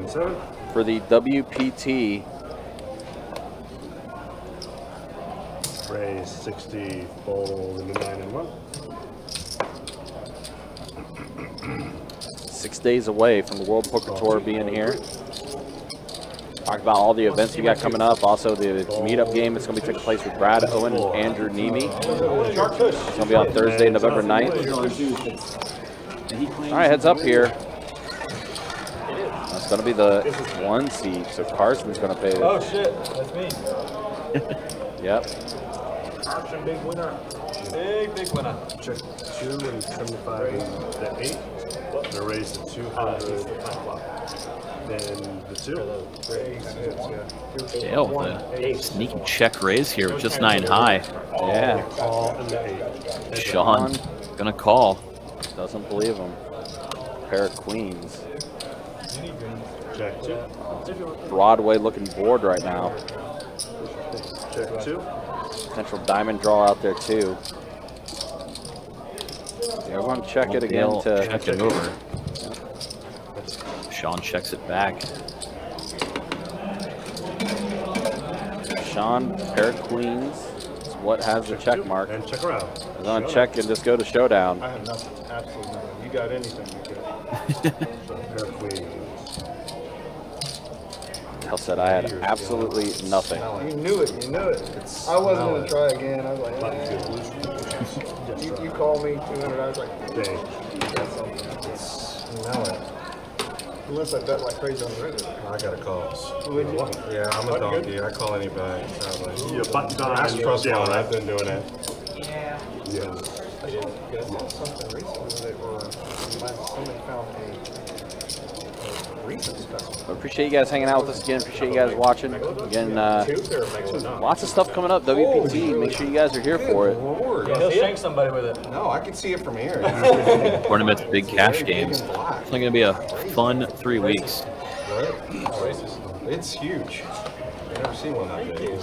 for the WPT. Raise 60, fold into 9 and 1. 6 days away from the World Poker Tour being here. Talk about all the events we got coming up. Also, the meetup game is going to be taking place with Brad Owen and Andrew Nemi. It's going to be on Thursday, November 9th. All right, heads up here. That's going to be the 1 seat, so Carson's going to pay it. Oh shit, that's me. Yep. Carson, big winner. Big winner. Check 2 and 75 and the 8. The raise to 200. Then the 2. Dale with a sneaky check raise here with just 9 high. Yeah. Call and the 8. Shaun gonna call. Doesn't believe him. Pair of queens. Check 2. Broadway looking board right now. Check 2. Potential diamond draw out there too. Everyone check it again Dale to check it over. Shaun checks it back. Shaun, pair of queens. Is what has the check mark. And check around. He's on check and just go to showdown. I have nothing. Absolutely nothing. You got anything, you good. Pair of queens. Dale said I had absolutely nothing. You knew it. You knew it. I wasn't going to try again. I was like, you called me 200. I was like, Dang. that's something. Smell it. Unless I bet like crazy on the river. I got a call. Would you? Yeah, I'm a donkey. I call any bag. You button down. That's trust Yeah, fund. right. I've been doing it. Yes. I saw something recently that were somebody found a recent specimen. But appreciate you guys hanging out with us again. Appreciate you guys watching. Again, lots of stuff coming up. WPT. Make sure you guys are here for it. Lord. Yeah, he'll shank somebody with it. No, I can see it from here. Tournament's big cash games. It's gonna be a fun 3 weeks. It's huge. I've never seen one that big.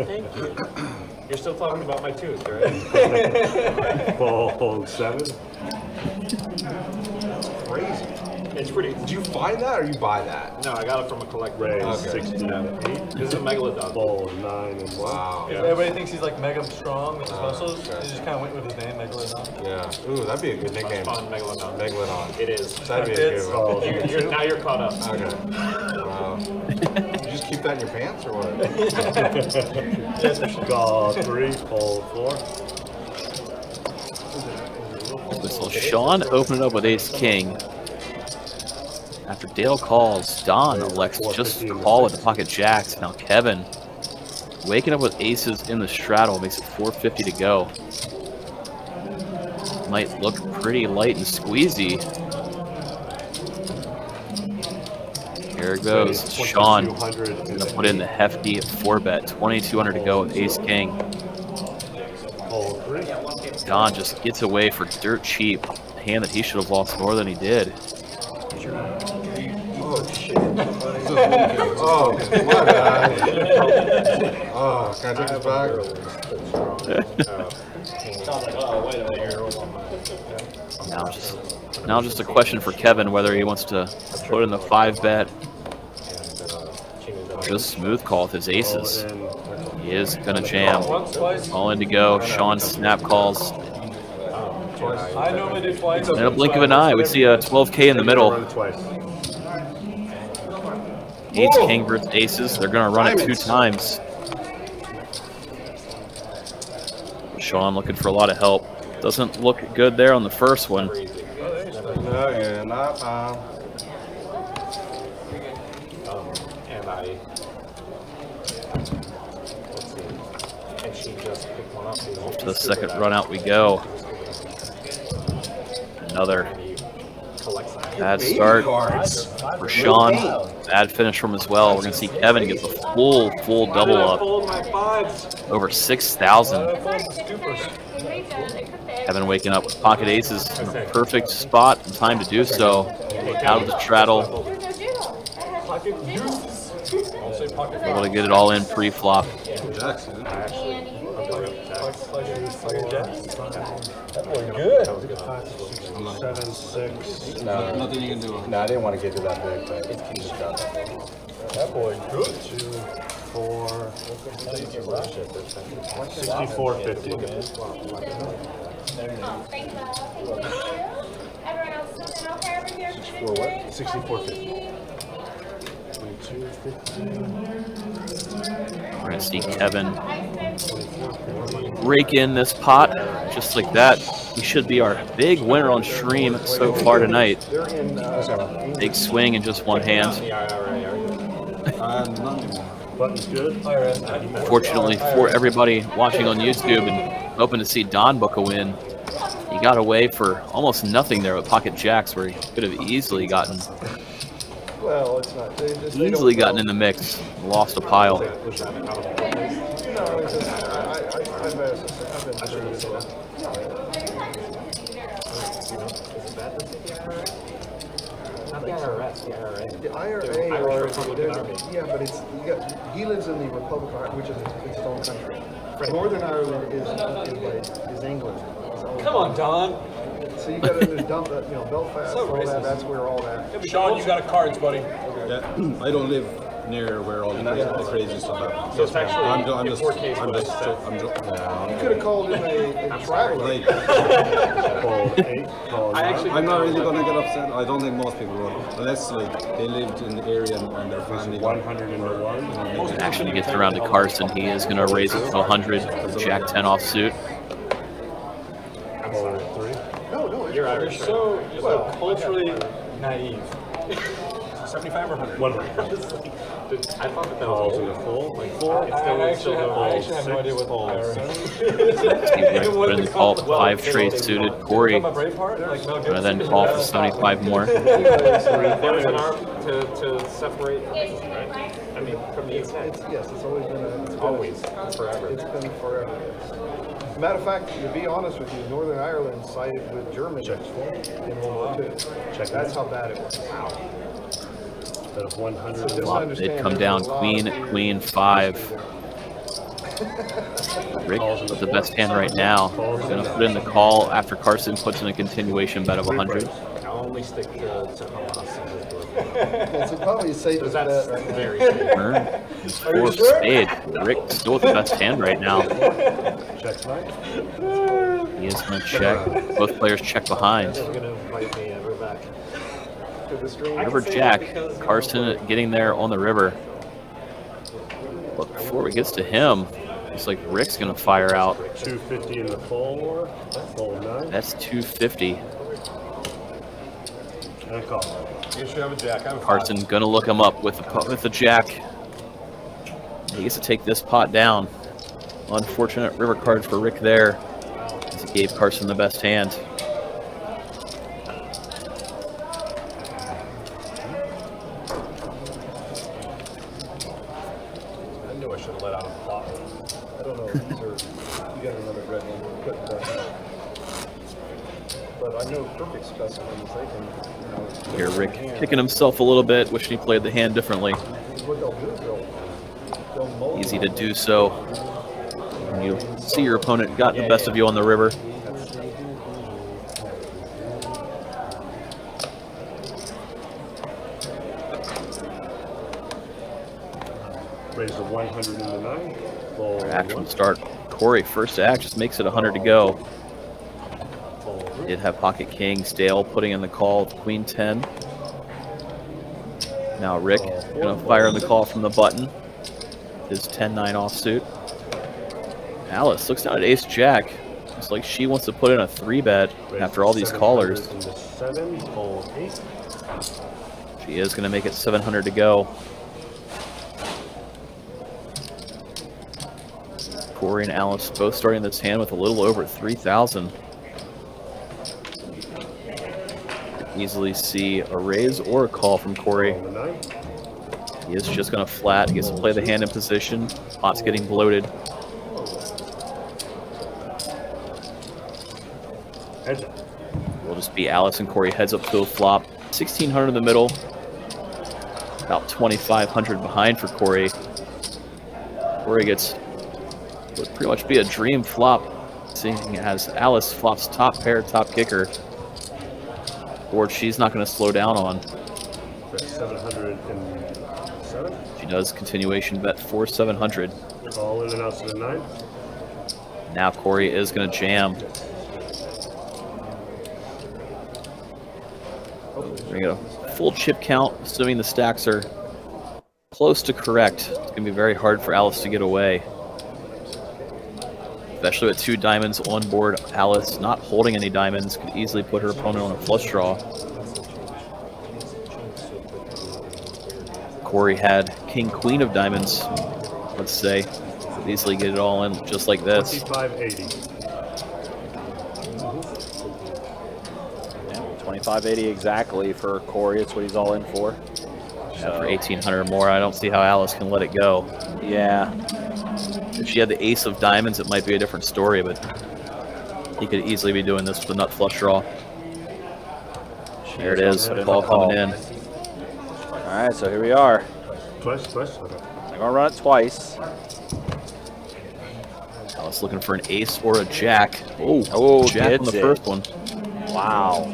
Thank you. You're still talking about my tooth, right? Fold 7. Crazy. It's pretty. Did you find that or you buy that? No, I got it from a collector. Raise Okay. 60 and 8. This is a megalodon. Fold 9 and 1. Wow. Everybody thinks he's like mega strong with his muscles. He just kind of went with his name, Megalodon. Yeah. Ooh, that'd be a good nickname. Fun, Megalodon. Megalodon. It is. That'd be a good one. Now you're caught up. Okay. Wow. You just keep that in your pants or what? Yes, for sure. Call 3, fold 4. So Shaun opened up with ace king. After Dale calls, Don elects just to call with the pocket jacks. Now Kevin, waking up with aces in the straddle, makes it 450 to go. might look pretty light and squeezy. Here it goes. Shaun going to put in the hefty 4-bet. 2,200 to go with Ace King. Don just gets away for dirt cheap. A hand that he should have lost more than he did. Oh, shit. Oh, my bad. Oh, can I take this back? Now just a question for Kevin whether he wants to put in the 5-bet. Just smooth call with his aces. He is gonna jam. All in to go. Shaun snap calls. I normally do twice. In a blink of an eye, we see a 12K in the middle. Ace King versus aces. They're gonna run it 2 times. Shaun looking for a lot of help. Doesn't look good there on the first one. No, you're not. And I. Let's see. And she just picked one up. Off to the second run out we go. Another bad start for Shaun. Bad finish from as well. We're going to see Kevin get the full double up. Over 6,000. Kevin waking up with pocket aces in the perfect spot and time to do so. Out of the straddle. Able to get it all in pre-flop. Good. 7, 6. No, nothing you can do. No, I didn't want to get to that big, but That boy good. 2, 4. 64.50. Everyone else is okay over here? 64.50. We're going to see Kevin rake in this pot just like that. He should be our big winner on stream so far tonight. Big swing in just one hand. Button's good. Fortunately for everybody watching on YouTube and hoping to see Don book a win, he got away for almost nothing there with pocket jacks where he could have easily gotten in the mix. Lost a pile. The IRA, yeah, but he lives in the Republic of Ireland, which is its own country. Northern Ireland is England. Come on, Don. So you got to dump that, Belfast, all that. That's where all that. Shaun, you got a cards, buddy. Yeah, I don't live near where all the crazy stuff happens. So it's actually I'm just. You could have called him a traveler. I'm not really gonna get upset. I don't think most people will, unless they lived in the area and their family. 101. Actually gets around to Carson. He is going to raise it to 100. Jack 10 offsuit. You're Irish. You're so culturally naive. 75 or 100? 100. I thought that was Calls in a full. I actually have no idea what all is. Put in the call 5 trade suited. Corey and then call for 75 more. There's an arm to separate everything, right? I mean, from the inside. Yes, it's always been Forever. It's been forever. Matter of fact, to be honest with you, Northern Ireland sided with Germany in World War II. That's how bad it was. Wow. Of 100. Flop did come down queen 5. Rick with the best hand right now. Going to put in the call after Carson puts in a continuation bet of 100. I'll only stick to Hamas. It's probably safe as that right now. Very safe. Turn. 4 of spade. Rick still with the best hand right now. Check tonight. He is going to check. Both players check behind. They're going to invite me ever back. River Jack. Carson getting there on the river. But before it gets to him, looks like Rick's going to fire out. 250 in the full 9. That's 250. And a call. You should have a jack. I have a Carson going to look him up with the jack. He gets to take this pot down. Unfortunate river card for Rick there, as he gave Carson the best hand. should have let out a flop. I don't know. These are. You got another red one. Put that. But I know perfect specimens. They can. Here, Rick kicking himself a little bit, wishing he played the hand differently. What they'll do is they'll mold. Easy to do so. When you see your opponent got the best of you on the river. Raise the 100 into 9. Ball Action 1. start. Corey, first act, just makes it 100 to go. Did have pocket kings. Dale putting in the call with queen 10. Now Rick gonna fire in the call from the button. His 10-9 offsuit. Alice looks down at ace jack. Looks like she wants to put in a 3-bet after all these callers. 7, ball 8. She is gonna make it 700 to go. Corey and Alice both starting this hand with a little over 3,000. Easily see a raise or a call from Corey. He is just going to flat. He gets to play the hand in position. Pot's getting bloated. Will just be Alice and Corey heads up to a flop. 1,600 in the middle. About 2,500 behind for Corey. Corey gets would pretty much be a dream flop, seeing as Alice flops top pair, top kicker. Board she's not going to slow down on. 707. She does continuation bet for 700. All in and out to the 9. Now Corey is going to jam. We're going to full chip count, assuming the stacks are close to correct. It's going to be very hard for Alice to get away. Especially with 2 diamonds on board. Alice, not holding any diamonds, could easily put her opponent on a flush draw. Corey had king, queen of diamonds, let's say. Could easily get it all in just like this. 2580. 2580 exactly for Corey. It's what he's all in for. So for 1,800 more, I don't see how Alice can let it go. Yeah. If she had the ace of diamonds, it might be a different story, but he could easily be doing this with a nut flush draw. There it is, ball coming in. All right, so here we are. Twice? Okay. I'm gonna run it twice. Alice looking for an ace or a jack. Oh, jack on the gets first it. one. Wow.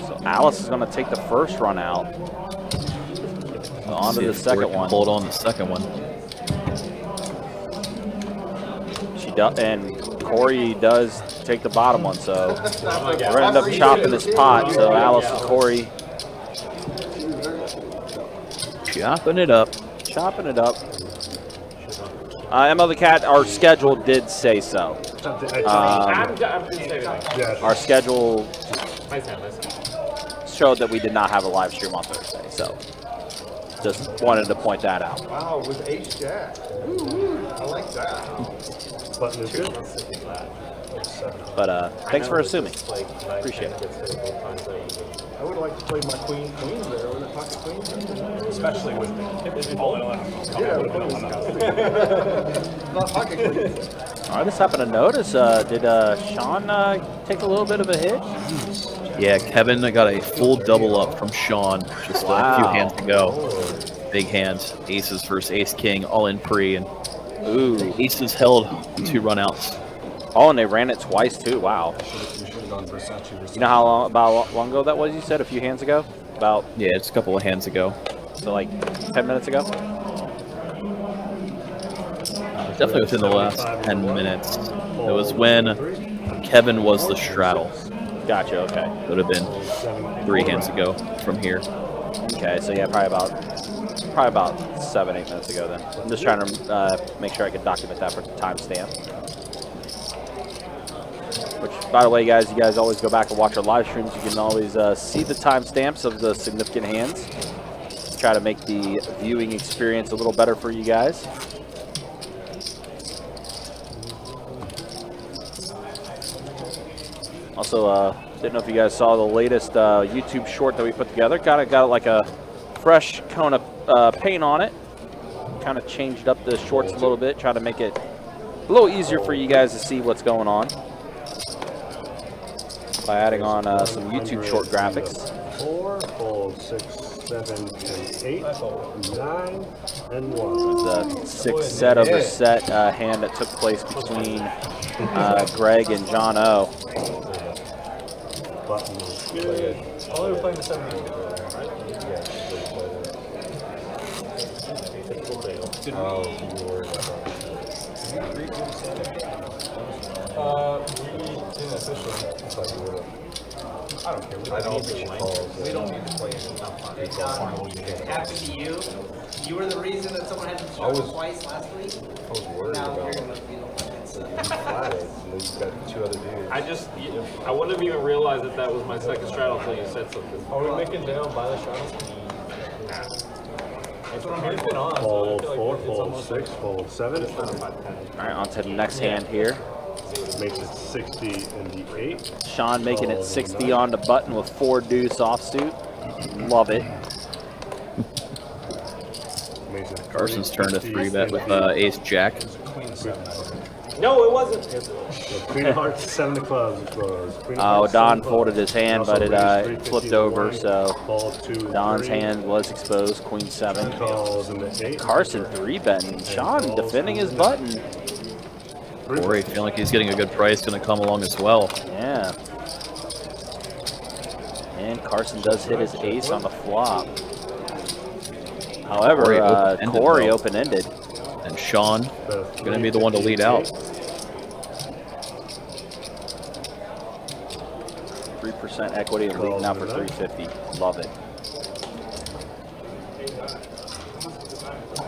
So Alice is gonna take the first run out. On to the second one. Hold on the second one. And Corey does take the bottom one, so we're gonna end up chopping this pot. So Alice and Corey chopping it up. Chopping it up. ML the Cat, our schedule did say so. Our schedule showed that we did not have a live stream on Thursday, so just wanted to point that out. Wow, it was ace jack. I like that. Button is good. But thanks for assuming. Appreciate it. I would like to play my queen there with a pocket queen. Especially with all not pocket queen. I just happened to notice, did Shaun take a little bit of a hit? Yeah, Kevin got a full double up from Shaun just a few hands ago. Big hands, aces versus ace king, all in pre, and aces held 2 runouts. Oh, and they ran it twice too. Wow. You know how long ago that was? You said a few hands ago. Yeah, it's a couple of hands ago. So like 10 minutes ago. Definitely within the last 10 minutes. It was when Kevin was the straddle. Gotcha. Okay. It would have been 3 hands ago from here. Okay, so yeah, probably about 7-8 minutes ago then. I'm just trying to make sure I can document that for the timestamp. Which, by the way, guys, you guys always go back and watch our live streams. You can always see the timestamps of the significant hands. Try to make the viewing experience a little better for you guys. Also, didn't know if you guys saw the latest YouTube short that we put together. Got like a fresh coat of paint on it. kind of changed up the shorts a little bit, try to make it a little easier for you guys to see what's going on by adding on some YouTube short graphics. 4, fold 6, 7, and 8, 9, and 1. The 6 set over set hand that took place between Greg and John O. Button. Oh, they were playing the 17, right? We didn't officially. I don't care. We don't need to play it. Happy to you. You were the reason that someone had to struggle twice last week. I was worried Now about you're going to be the one that's... you've got 2 other dudes. I wouldn't have even realized that that was my second straddle until you said something. Are we making down by the straddles? It's been on. Fold 4, fold 6, fold 7. All right, on to the next hand here. Makes it 60 in the 8. Shaun making it 60 on the button with 4 deuce offsuit. Love it. Carson's turn to 3-bet with ace jack. No, it wasn't. Queen of hearts, 7 of clubs, closed. Oh, Don folded his hand, but it flipped over, so Don's hand was exposed. Queen 7. Carson 3-betting. Shaun defending his button. Corey feeling like he's getting a good price, going to come along as well. Yeah. And Carson does hit his ace on the flop. However, Corey open-ended. And Shaun going to be the one to lead out. 3% equity and leading out for 350. Love it.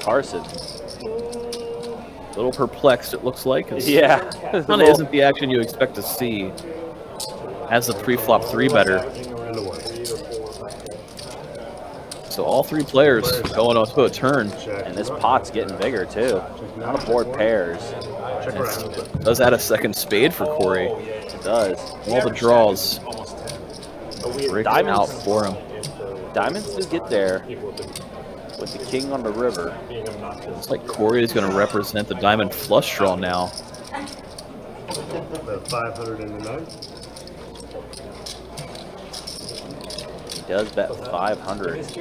Carson. A little perplexed, it looks like. Yeah. Kind of isn't the action you expect to see as the pre-flop 3-better. So all 3 players going on to a turn. And this pot's getting bigger, too. On the board pairs. It does add a second spade for Corey. It does. All the draws. Diamonds out for him. Diamonds do get there with the king on the river. Looks like Corey is going to represent the diamond flush draw now. 500 in the 9. He does bet 500. If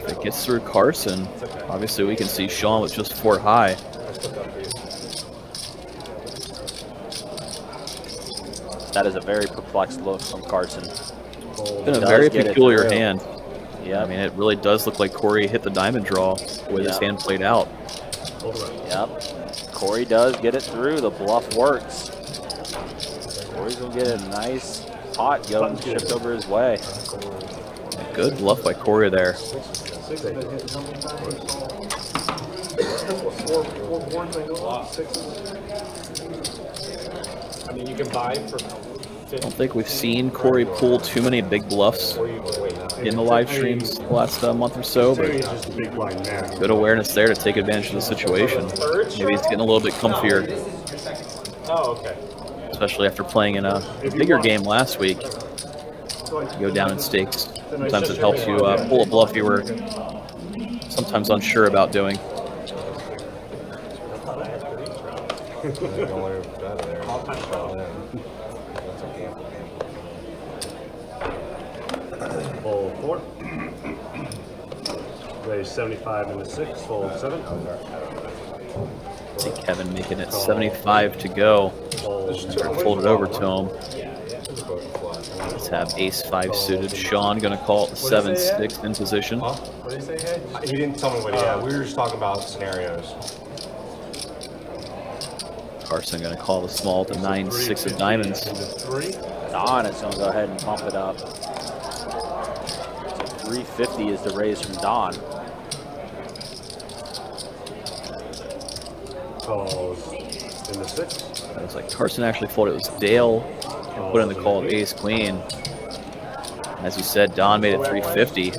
it gets through Carson, obviously we can see Shaun with just 4 high. That is a very perplexed look from Carson. It's been a very peculiar hand. Yeah, I mean, it really does look like Corey hit the diamond draw the way this hand played out. Yep. Corey does get it through. The bluff works. Corey's going to get a nice pot going shipped over his way. Good bluff by Corey there. I mean, you can buy for I don't think we've seen Corey pull too many big bluffs in the live streams the last month or so, but good awareness there to take advantage of the situation. Maybe he's getting a little bit comfier. Oh, okay. Especially after playing in a bigger game last week. Go down in stakes. Sometimes it helps you pull a bluff you were sometimes unsure about doing. Fold 4. Raise 75 in the 6. Fold 7. I see Kevin making it 75 to go. Fold it over to him. Let's have ace-5 suited. Shaun going to call it the 7-6 in position. What did he say, Hey? He didn't tell me what he had. We were just talking about scenarios. Carson going to call the small to 9-6 of diamonds. Don is going to go ahead and pump it up. So 350 is the raise from Don. Calls in the 6. It was like Carson actually folded. It was Dale and put in the call of ace-queen. As you said, Don made it 350. He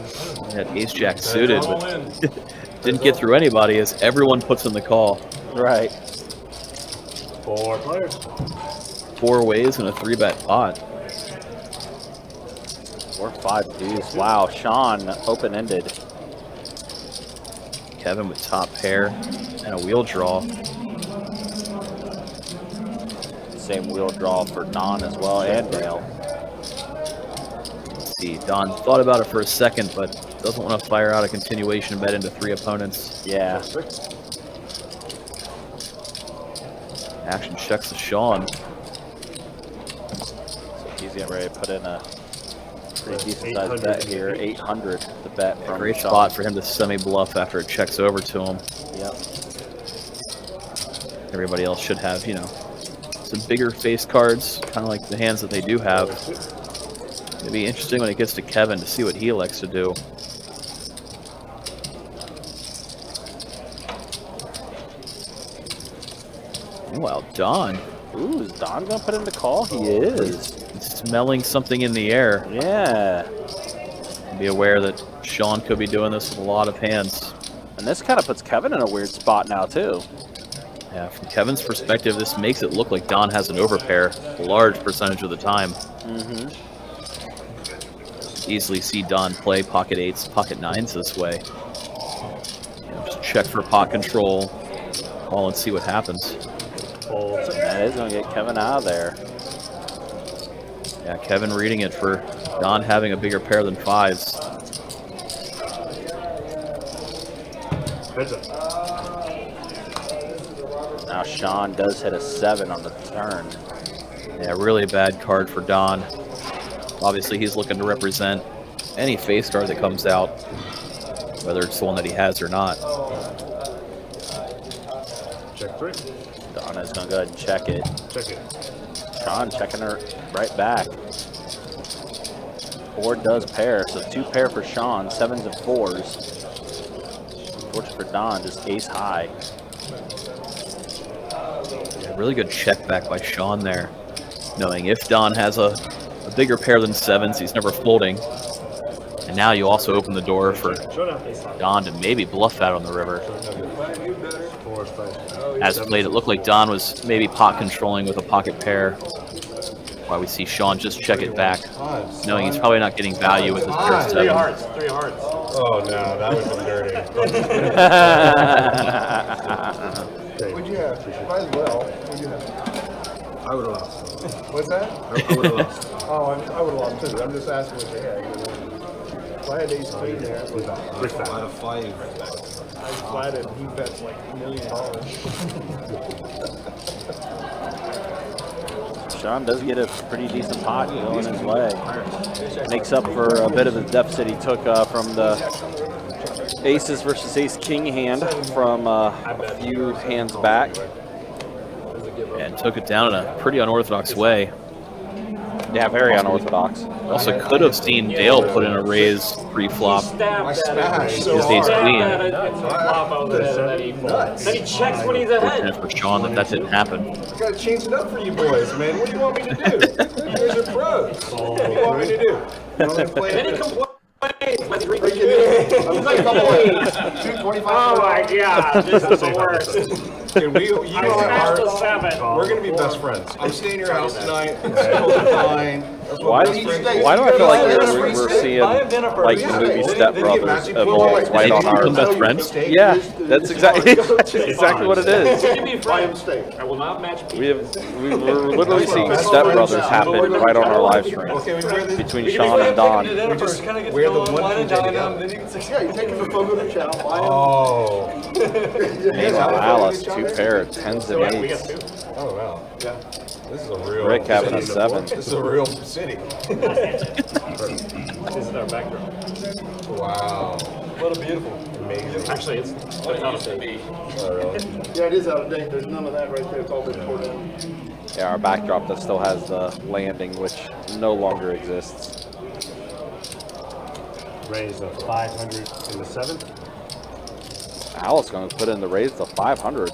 had ace-jack suited, but didn't get through anybody as everyone puts in the call. Right. 4 players. 4 ways and a 3-bet pot. 4-5 deuce. Wow, Shaun open-ended. Kevin with top pair and a wheel draw. Same wheel draw for Don as well, and Dale. Let's see, Don thought about it for a second, but doesn't want to fire out a continuation bet into 3 opponents. Yeah. Action checks to Shaun. So he's getting ready to put in a pretty decent sized bet here. 800 the bet from Great Shaun. spot for him to semi-bluff after it checks over to him. Yep. Everybody else should have, you know, some bigger face cards, kind of like the hands that they do have. It'd be interesting when it gets to Kevin to see what he likes to do. Meanwhile, Don. Ooh, is Don gonna put in the call? He is. He's smelling something in the air. Yeah. Be aware that Shaun could be doing this with a lot of hands. And this kind of puts Kevin in a weird spot now, too. Yeah, from Kevin's perspective, this makes it look like Don has an overpair a large percentage of the time. Easily see Don play pocket 8s, pocket 9s this way. You know, just check for pot control, call and see what happens. That is going to get Kevin out of there. Yeah, Kevin reading it for Don having a bigger pair than 5s. Now Shaun does hit a 7 on the turn. Yeah, really bad card for Don. Obviously, he's looking to represent any face card that comes out, whether it's the one that he has or not. Check 3. Don is going to go ahead and check it. Check it. Shaun checking her right back. 4 does pair, so 2 pair for Shaun, 7s and 4s. Unfortunately for Don, just ace high. Yeah, really good check back by Shaun there, knowing if Don has a bigger pair than 7s, he's never folding. And now you also open the door for Don to maybe bluff out on the river. As played, it looked like Don was maybe pot controlling with a pocket pair. Why we see Shaun just check it back, knowing he's probably not getting value with his pair of 7. 3 hearts. 3 hearts. Oh no, that was dirty. What'd you have? Might as well. What'd you have? I would have lost. What's that? I would have lost. Oh, I would have lost too. I'm just asking what you had. If I had ace queen there, Out of 5. I flatted and he bets like $1 million. Shaun does get a pretty decent pot going his way. Makes up for a bit of the deficit he took from the aces versus ace-king hand from a few hands back. And took it down in a pretty unorthodox way. Yeah, very unorthodox. Also could have seen Dale put in a raise pre-flop. I smashed so His ace queen. Then he checks when he's ahead. And for Shaun that didn't happen. I gotta change it up for you boys, man. What do you want me to do? You guys are pros. What do you want me to do? You want me to play Then he it? complains. I'm like, come on. 225. Oh my god, this is the worst. Dude, you know I smashed a 7. we're gonna be best friends. I'm staying at your house tonight. It's totally fine. That's what Why do best friends do. I feel like we're seeing like the movie Step Brothers evolve right on our best friends? Yeah, that's exactly what it is. By mistake. I will not match We're literally seeing Step Brothers happen right on our live stream Okay, we wear the between Shaun and Don. we just wear the one PJ together. Yeah, you take him to Fogo de Chao. Oh. Meanwhile, Alice, 2 pair of 10s and 8s. Oh wow. Yeah. This is a real. Rick having a 7. This is a real city. This is our backdrop. Wow. What a beautiful. Amazing. Actually, it's out of date. Oh really? Yeah, it is out of date. There's none of that right there. It's all been torn down. Yeah, our backdrop that still has the landing, which no longer exists. Raise of 500 in the 7th. Alice going to put in the raise to 500.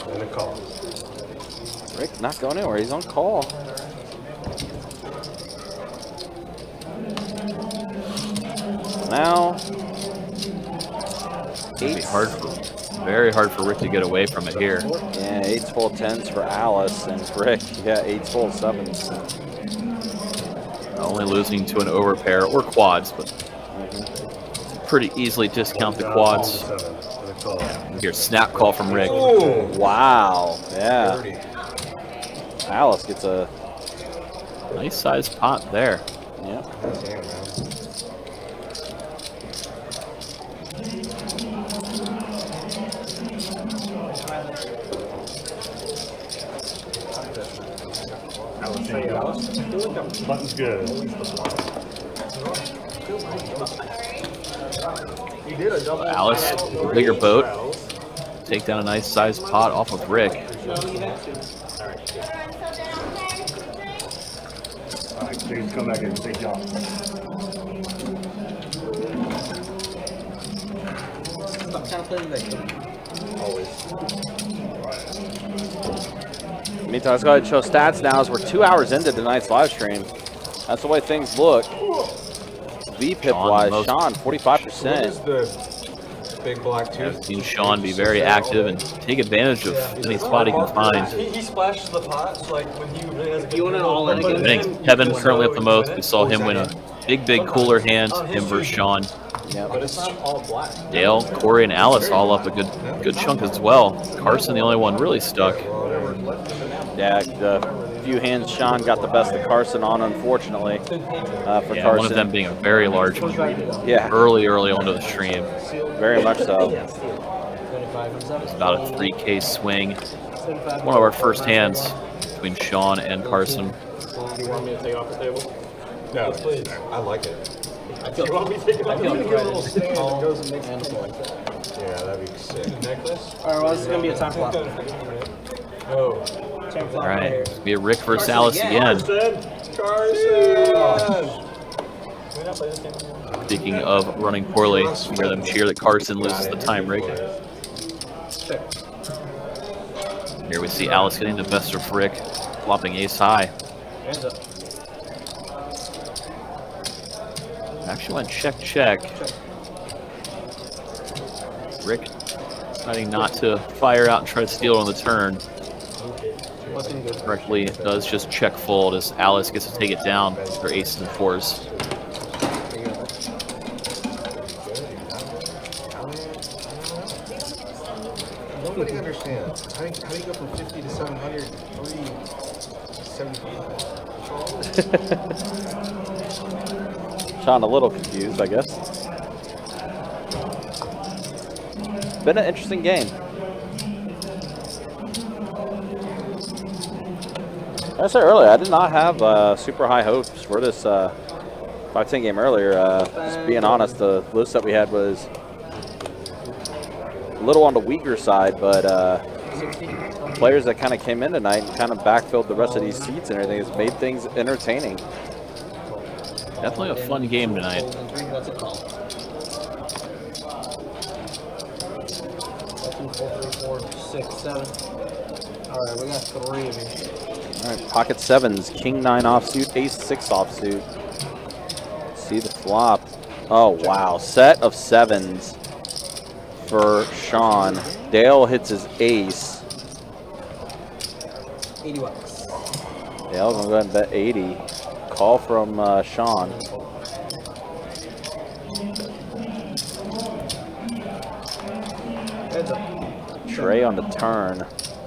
And a call. Rick not going anywhere. He's on call. Now, It'd be very hard for Rick to get away from it here. yeah, 8s full 10s for Alice and Rick. Yeah, 8s full 7s. Only losing to an overpair or quads, but pretty easily discount the quads. Here's snap call from Rick. Ooh. Wow. Yeah. Alice gets a nice sized pot there. Yep. Button's good. You did a double. Alice, bigger boat. Take down a nice sized pot off of Rick. Alright, please come back and take job. Stop trying to play the Always. Meantime, let's go ahead and show stats now as we're 2 hours into tonight's live stream. That's the way things look. VPIP-wise, Shaun, 45%. The big black tooth. I've seen Shaun be very active and take advantage of any spot he can find. He splashes the pot like when he really has a good. You want it all in I again? think Kevin currently up the most. We saw him win a big cooler hand, him versus Shaun. Yep. But it's not all black. Dale, Corey, and Alice all up a good chunk as well. Carson, the only one really stuck. Yeah, the few hands Shaun got the best of Carson on, unfortunately, for Yeah, Carson. one of them being a very large one. Yeah. Early onto the stream. Very much so. It's about a 3K swing. One of our first hands between Shaun and Carson. Do you want me to take it off the table? No, please. I like it. Do you want me to take it off the table? Get a little stand that goes and makes it look. Yeah, that'd be sick. Necklace? All right, well, this is gonna be a time flop. Oh. Time flop All right, here. it's be a Rick versus Alice again. Carson! Speaking of running poorly, you hear them cheer that Carson loses the time rig. Here we see Alice getting the best of Rick, flopping ace high. Hands up. Actually went check. Rick deciding not to fire out and try to steal it on the turn. Correctly, it does just check fold as Alice gets to take it down. Their aces and fours. Nobody understands. How do you go from 50 to 700, 375? Shaun a little confused, I guess. Been an interesting game. Like I said earlier, I did not have super high hopes for this 5-10 game earlier. Just being honest, the list that we had was a little on the weaker side, but players that kind of came in tonight and kind of backfilled the rest of these seats and everything has made things entertaining. Definitely a fun game tonight. What's it called? 2, 4, 3, 4, 6, 7. All right, we got 3 of you. All right, pocket sevens, king 9 offsuit, ace 6 offsuit. See the flop. Oh, wow. Set of sevens for Shaun. Dale hits his ace. 80 bucks. Dale gonna go ahead and bet 80. Call from Shaun. Heads up. Trey on the turn.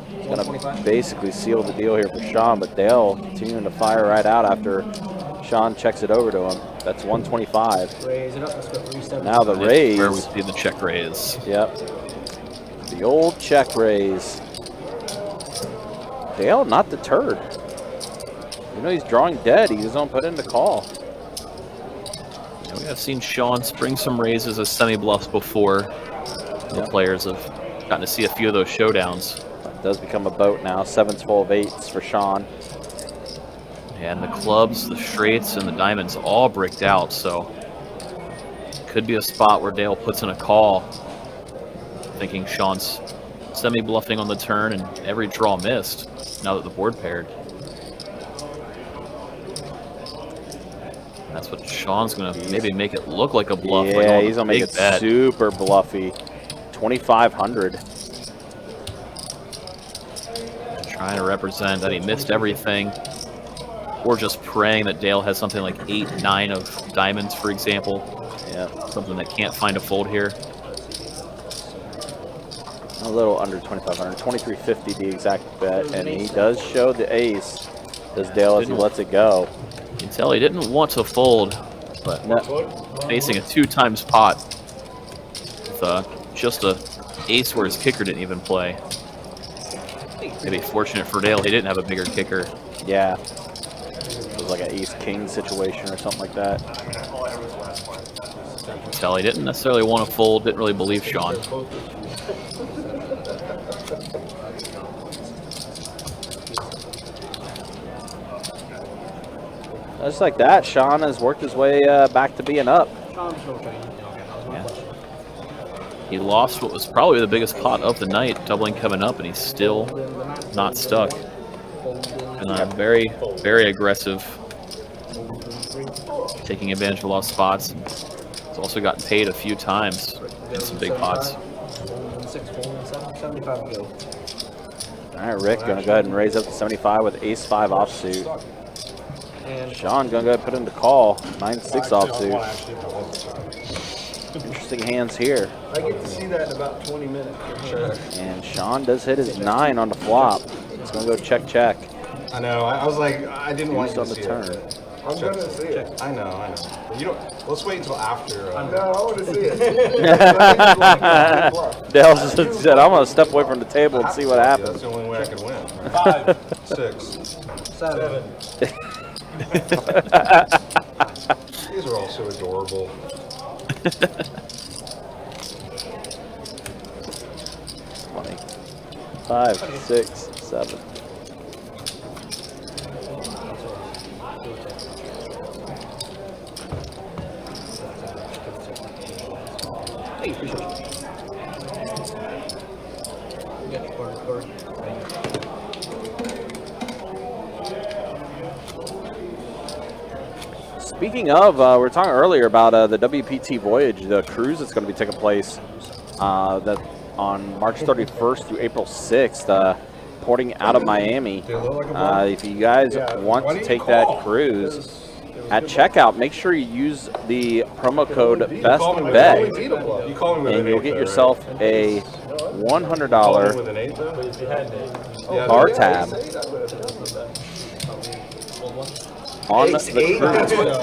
He's gonna basically seal the deal here for Shaun, but Dale continuing to fire right out after Shaun checks it over to him. That's 125. Raise it up. Let's go 370. Now the raise. Where we see the check raise. Yep. The old check raise. Dale not deterred. You know he's drawing dead. He's gonna put in the call. Yeah, we have seen Shaun spring some raises as semi-bluffs before. The players have gotten to see a few of those showdowns. It does become a boat now. 7's full of 8s for Shaun. And the clubs, the straights, and the diamonds all bricked out, so could be a spot where Dale puts in a call, thinking Shaun's semi-bluffing on the turn and every draw missed now that the board paired. That's what Shaun's going to maybe make it look like a bluff. Yeah, like he's going to make it bet. super bluffy. 2,500. Trying to represent that he missed everything, or just praying that Dale has something like 8, 9 of diamonds, for example. Yeah. Something that can't find a fold here. A little under 2,500, 2350 the exact bet, and he does show the ace as Dale as he lets it go. You can tell he didn't want to fold, but facing a 2x pot with just a ace where his kicker didn't even play. Maybe fortunate for Dale, he didn't have a bigger kicker. Yeah. It was like an ace-king situation or something like that. You can tell he didn't necessarily want to fold, didn't really believe Shaun. Just like that, Shaun has worked his way back to being up. He lost what was probably the biggest pot of the night, doubling Kevin up, and he's still not stuck. And very, very aggressive, taking advantage of a lot of spots. He's also gotten paid a few times in some big pots. All right, Rick, gonna go ahead and raise up to 75 with ace-5 offsuit. Shaun gonna go ahead and put in the call, 9-6 offsuit. Interesting hands here. I get to see that in about 20 minutes. Sure. And Shaun does hit his 9 on the flop. He's gonna go check. I know. I was like, I didn't want you on to the see turn. it. I'm gonna see it. I know. But you don't. Let's wait until after. No, I want to see it. Dale just said, I'm gonna step away from the table and see what happens. That's the only way I could win. 5, 6, 7. These are all so adorable. 5, 6, 7. Hey, appreciate you. Speaking of, we were talking earlier about the WPT Voyage, the cruise that's going to be taking place that on March 31st through April 6th, porting out of Miami. If you guys want to take that cruise, at checkout, make sure you use the promo code BESTBET, and you'll get yourself a $100 bar tab on the cruise.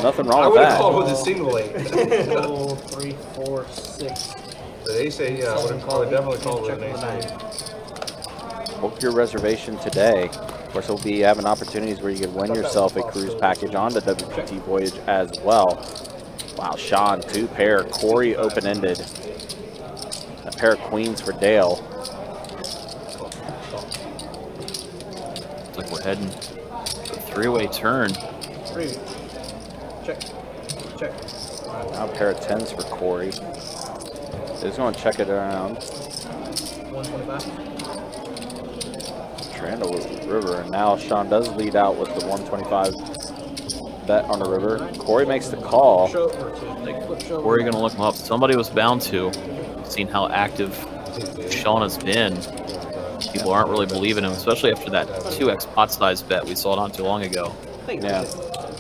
Nothing wrong with that. I would have called with a single 8. 3, 4, 6. The ace 8, yeah, I would definitely called with an ace 8. Book your reservation today. Of course, we'll be having opportunities where you can win yourself a cruise package on the WPT Voyage as well. Wow, Shaun, 2 pair. Corey open-ended. A pair of queens for Dale. Looks like we're heading to a 3-way turn. 3. Check. Now a pair of 10s for Corey. He's going to check it around. 125. Randall with the river, and now Shaun does lead out with the 125 bet on the river. Corey makes the call. Corey gonna look him up. Somebody was bound to. Seen how active Shaun has been. People aren't really believing him, especially after that 2x pot size bet we saw not too long ago. Yeah.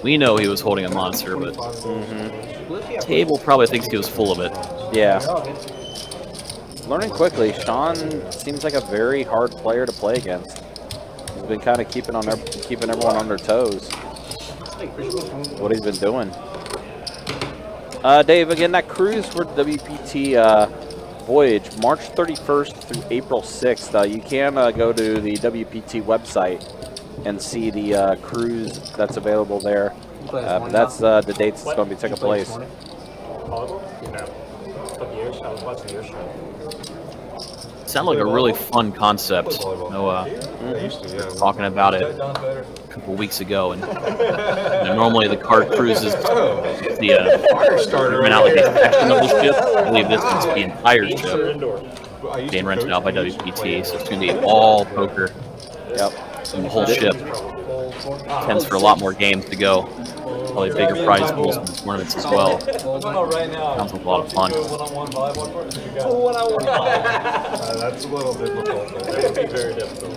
We know he was holding a monster, but table probably thinks he was full of it. Yeah. Learning quickly. Shaun seems like a very hard player to play against. He's been kind of keeping everyone on their toes. What he's been doing. Dave, again, that cruise for WPT Voyage, March 31st through April 6th. You can go to the WPT website and see the cruise that's available there. That's the dates it's going to be taking place. Sounded like a really fun concept. No, talking about it a couple weeks ago, and normally the card cruises the rent out like a section of the ship. I believe this is the entire ship being rented out by WPT, so it's going to be all poker. Yep. And the whole ship. Tends for a lot more games to go. Probably bigger prize pools and tournaments as well. Sounds like a lot of fun. That's a little difficult. That would be very difficult.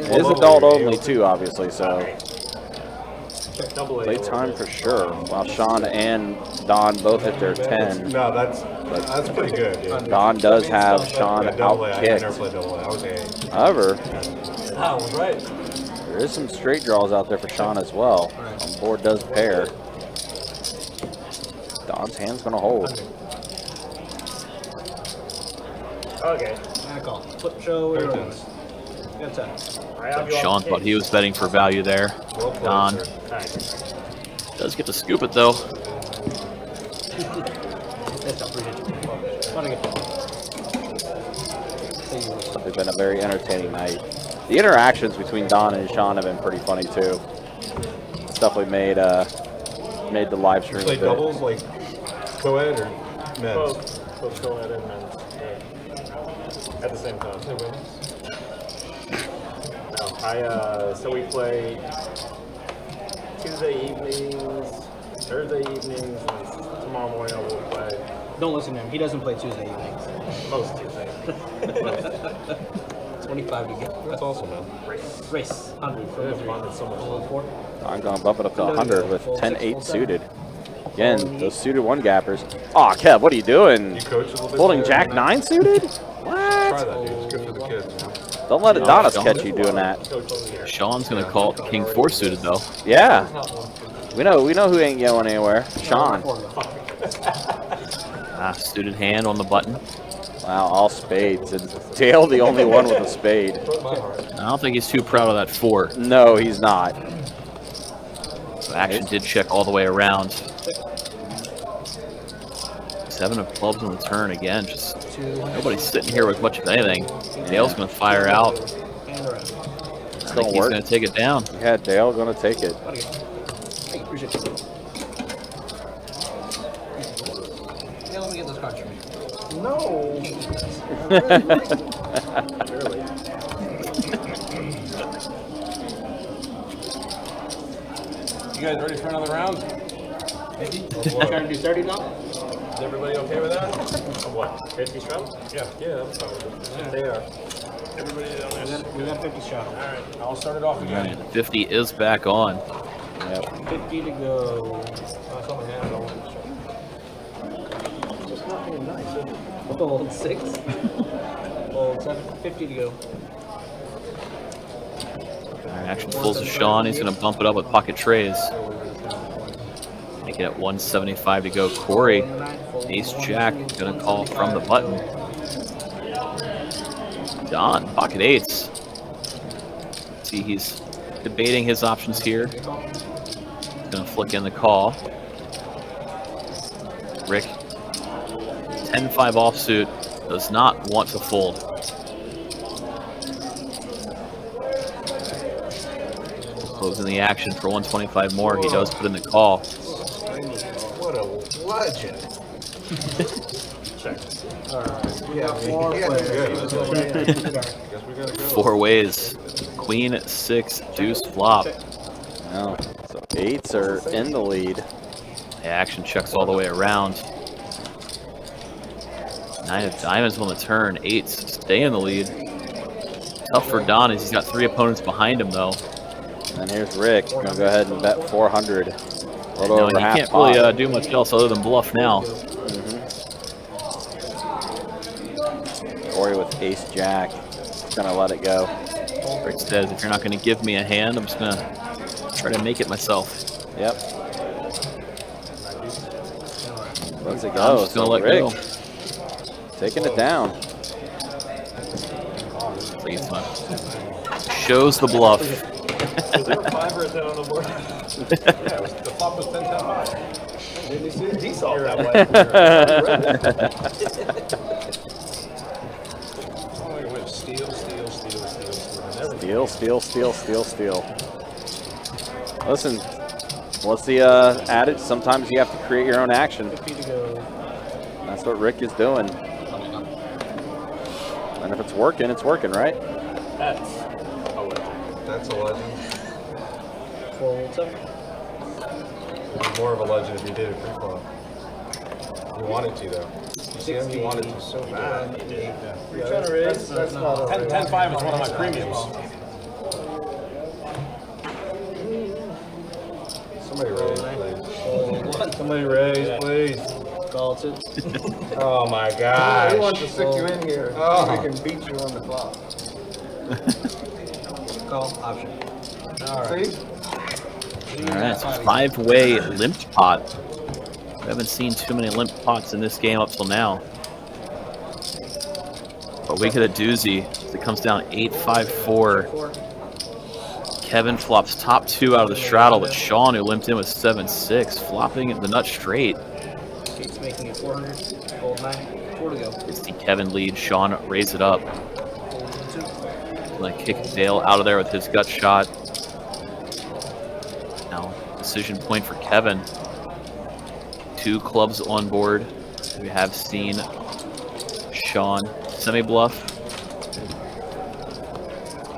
It is adult only too, obviously, so. Double A. Playtime for sure. While Shaun and Don both hit their 10. No, that's pretty good, dude. Don does have Shaun Yeah, double A. I never out-kicked. played double A. I was A. However, Ah, was right. there is some straight draws out there for Shaun as well. On board does pair. Don's hand's gonna hold. Okay. I call. Flip show. Whatever it is. Got 10. I have you Sean on thought he was betting for value there. Well played, Don sir. Alright. does get to scoop it though. That's not pretty good. Want to get It's been a very entertaining night. The interactions between Don and Shaun have been pretty funny too. It's definitely made the live You stream a play bit. doubles, like co-ed or men's? Both co-ed and men's. Yeah. At the same time. No, so we play Tuesday evenings, Thursday evenings, and tomorrow morning we'll play Don't listen to him. He doesn't play Tuesday evenings. most Tuesdays. 25 to get. That's awesome, man. Race. 100. It is fun. It's so much fun. 4. I'm going to bump it up to 100 with 10-8 suited. Again, those suited one gappers. Aw, Kev, what are you doing? You coach a little bit Holding there? Jack 9 suited? Try What? that, dude. It's good for the kids, man. Don't let Adonis catch you doing that. Sean's gonna call it King 4 suited though. Yeah. We know who ain't going anywhere. Shaun. Suited hand on the button. Wow, all spades. And Dale the only one with a spade. I don't think he's too proud of that 4. No, he's not. So action did check all the way around. 7 of clubs on the turn again. Just nobody's sitting here with much of anything. Dale's gonna fire out. It's I think gonna he's work. gonna take it down. Yeah, Dale gonna take it. Hey, appreciate it. Yeah, let me get those cards from you. No. You guys ready for another round? Trying to do 30 now? Is everybody okay with that? What? 50 shots? Yeah. Yeah, I'm fine with it. They are. Everybody on this. We got 50 shots. All right, I'll start it off again. And 50 is back on. Yep. 50 to go. Just not being nice, is it? Hold 6. Hold 7. 50 to go. Action pulls to Sean. He's gonna bump it up with pocket trays. Make it at 175 to go. Corey, Ace Jack, gonna call from the button. Don, pocket 8s. See, he's debating his options here. He's gonna flick in the call. Rick, 10-5 offsuit, does not want to fold. Closing the action for 125 more. He does put in the call. What a legend. Check. Yeah, Guess we gotta go. 4 ways. Queen, 6, deuce, flop. No. So 8s are in the lead. The action checks all the way around. 9 of diamonds on the turn. 8s stay in the lead. Tough for Don as he's got 3 opponents behind him though. And here's Rick. Gonna go ahead and bet 400. A little No, over he half can't pot. really do much else other than bluff now. Corey with Ace Jack. Gonna let it go. Rick says, if you're not going to give me a hand, I'm just going to try to make it myself. Yep. Let's it I'm go. just going to So let Rick go. taking it down. Please, shows the bluff. Is there a 5 or a 10 on the board? Yeah, the flop was 10-10-5. Didn't you see it? Default that way. Oh, look at this. Steal. Steal. Listen, what's the adage? Sometimes you have to create your own action. That's what Rick is doing. And if it's working, right? That's a legend. That's a legend. 4-7. It'd be more of a legend if you did it pre-flop. You wanted to, though. You see him? You wanted to so bad. You're trying to raise? That's not a 10-10-5 is one of my premiums. Somebody raise, please. One. Somebody raise, please. Call two. Oh my gosh. He wants to stick you in here. Oh. So he can beat you on the flop. Call option. See? All right, so 5-way limped pot. We haven't seen too many limped pots in this game up till now. But we get a doozy. It comes down 8-5-4. Kevin flops top 2 out of the straddle, but Shaun, who limped in with 7-6, flopping the nut straight. Kate's making it 400. Fold 9. 4 to go. It's the Kevin lead. Shaun raise it up. Fold 2. Like kick Dale out of there with his gut shot. Now, decision point for Kevin. 2 clubs on board. We have seen Shaun semi-bluff.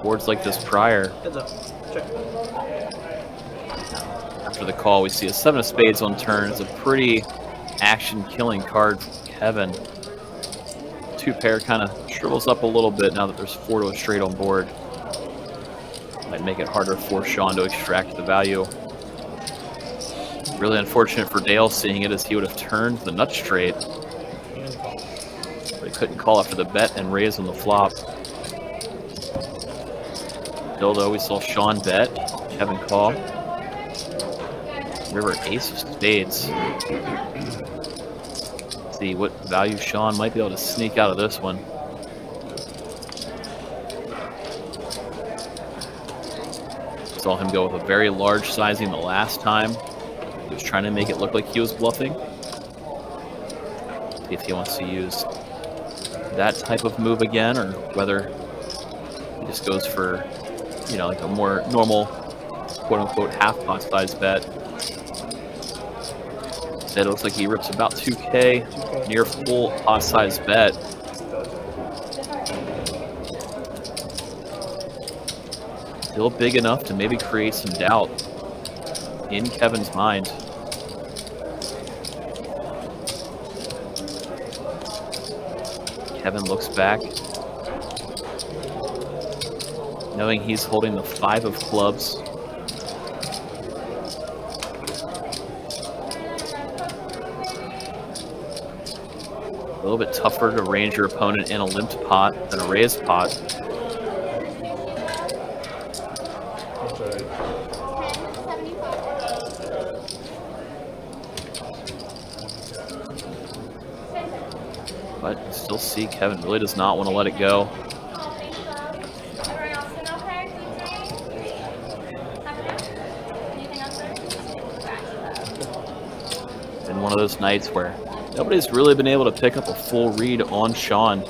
Boards like this prior. Heads up. Check. After the call, we see a 7 of spades on turn. It's a pretty action-killing card for Kevin. 2 pair kind of shrivels up a little bit now that there's 4 to a straight on board. Might make it harder for Shaun to extract the value. Really unfortunate for Dale seeing it, as he would have turned the nut straight. But he couldn't call after the bet and raise on the flop. Dildo, we saw Shaun bet, Kevin call. River ace of spades. Let's see what value Shaun might be able to sneak out of this one. Saw him go with a very large sizing the last time. He was trying to make it look like he was bluffing. See if he wants to use that type of move again, or whether he just goes for, you know, like a more normal, quote-unquote, half-pot size bet. It looks like he rips about 2K, near full pot size bet. Still big enough to maybe create some doubt in Kevin's mind. Kevin looks back, knowing he's holding the 5 of clubs. A little bit tougher to range your opponent in a limped pot than a raised pot. But you still see Kevin really does not want to let it go. Been one of those nights where nobody's really been able to pick up a full read on Shaun.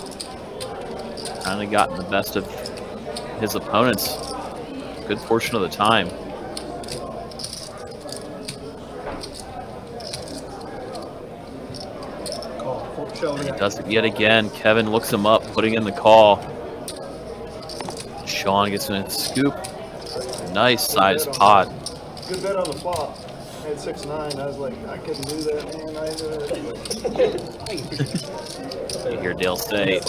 Kind of gotten the best of his opponents a good portion of the time. He does it yet again. Kevin looks him up, putting in the call. Shaun gets in a scoop. Nice size pot. Good bet on the flop. I had 6-9. I was like, I couldn't do that, man. You hear Dale say,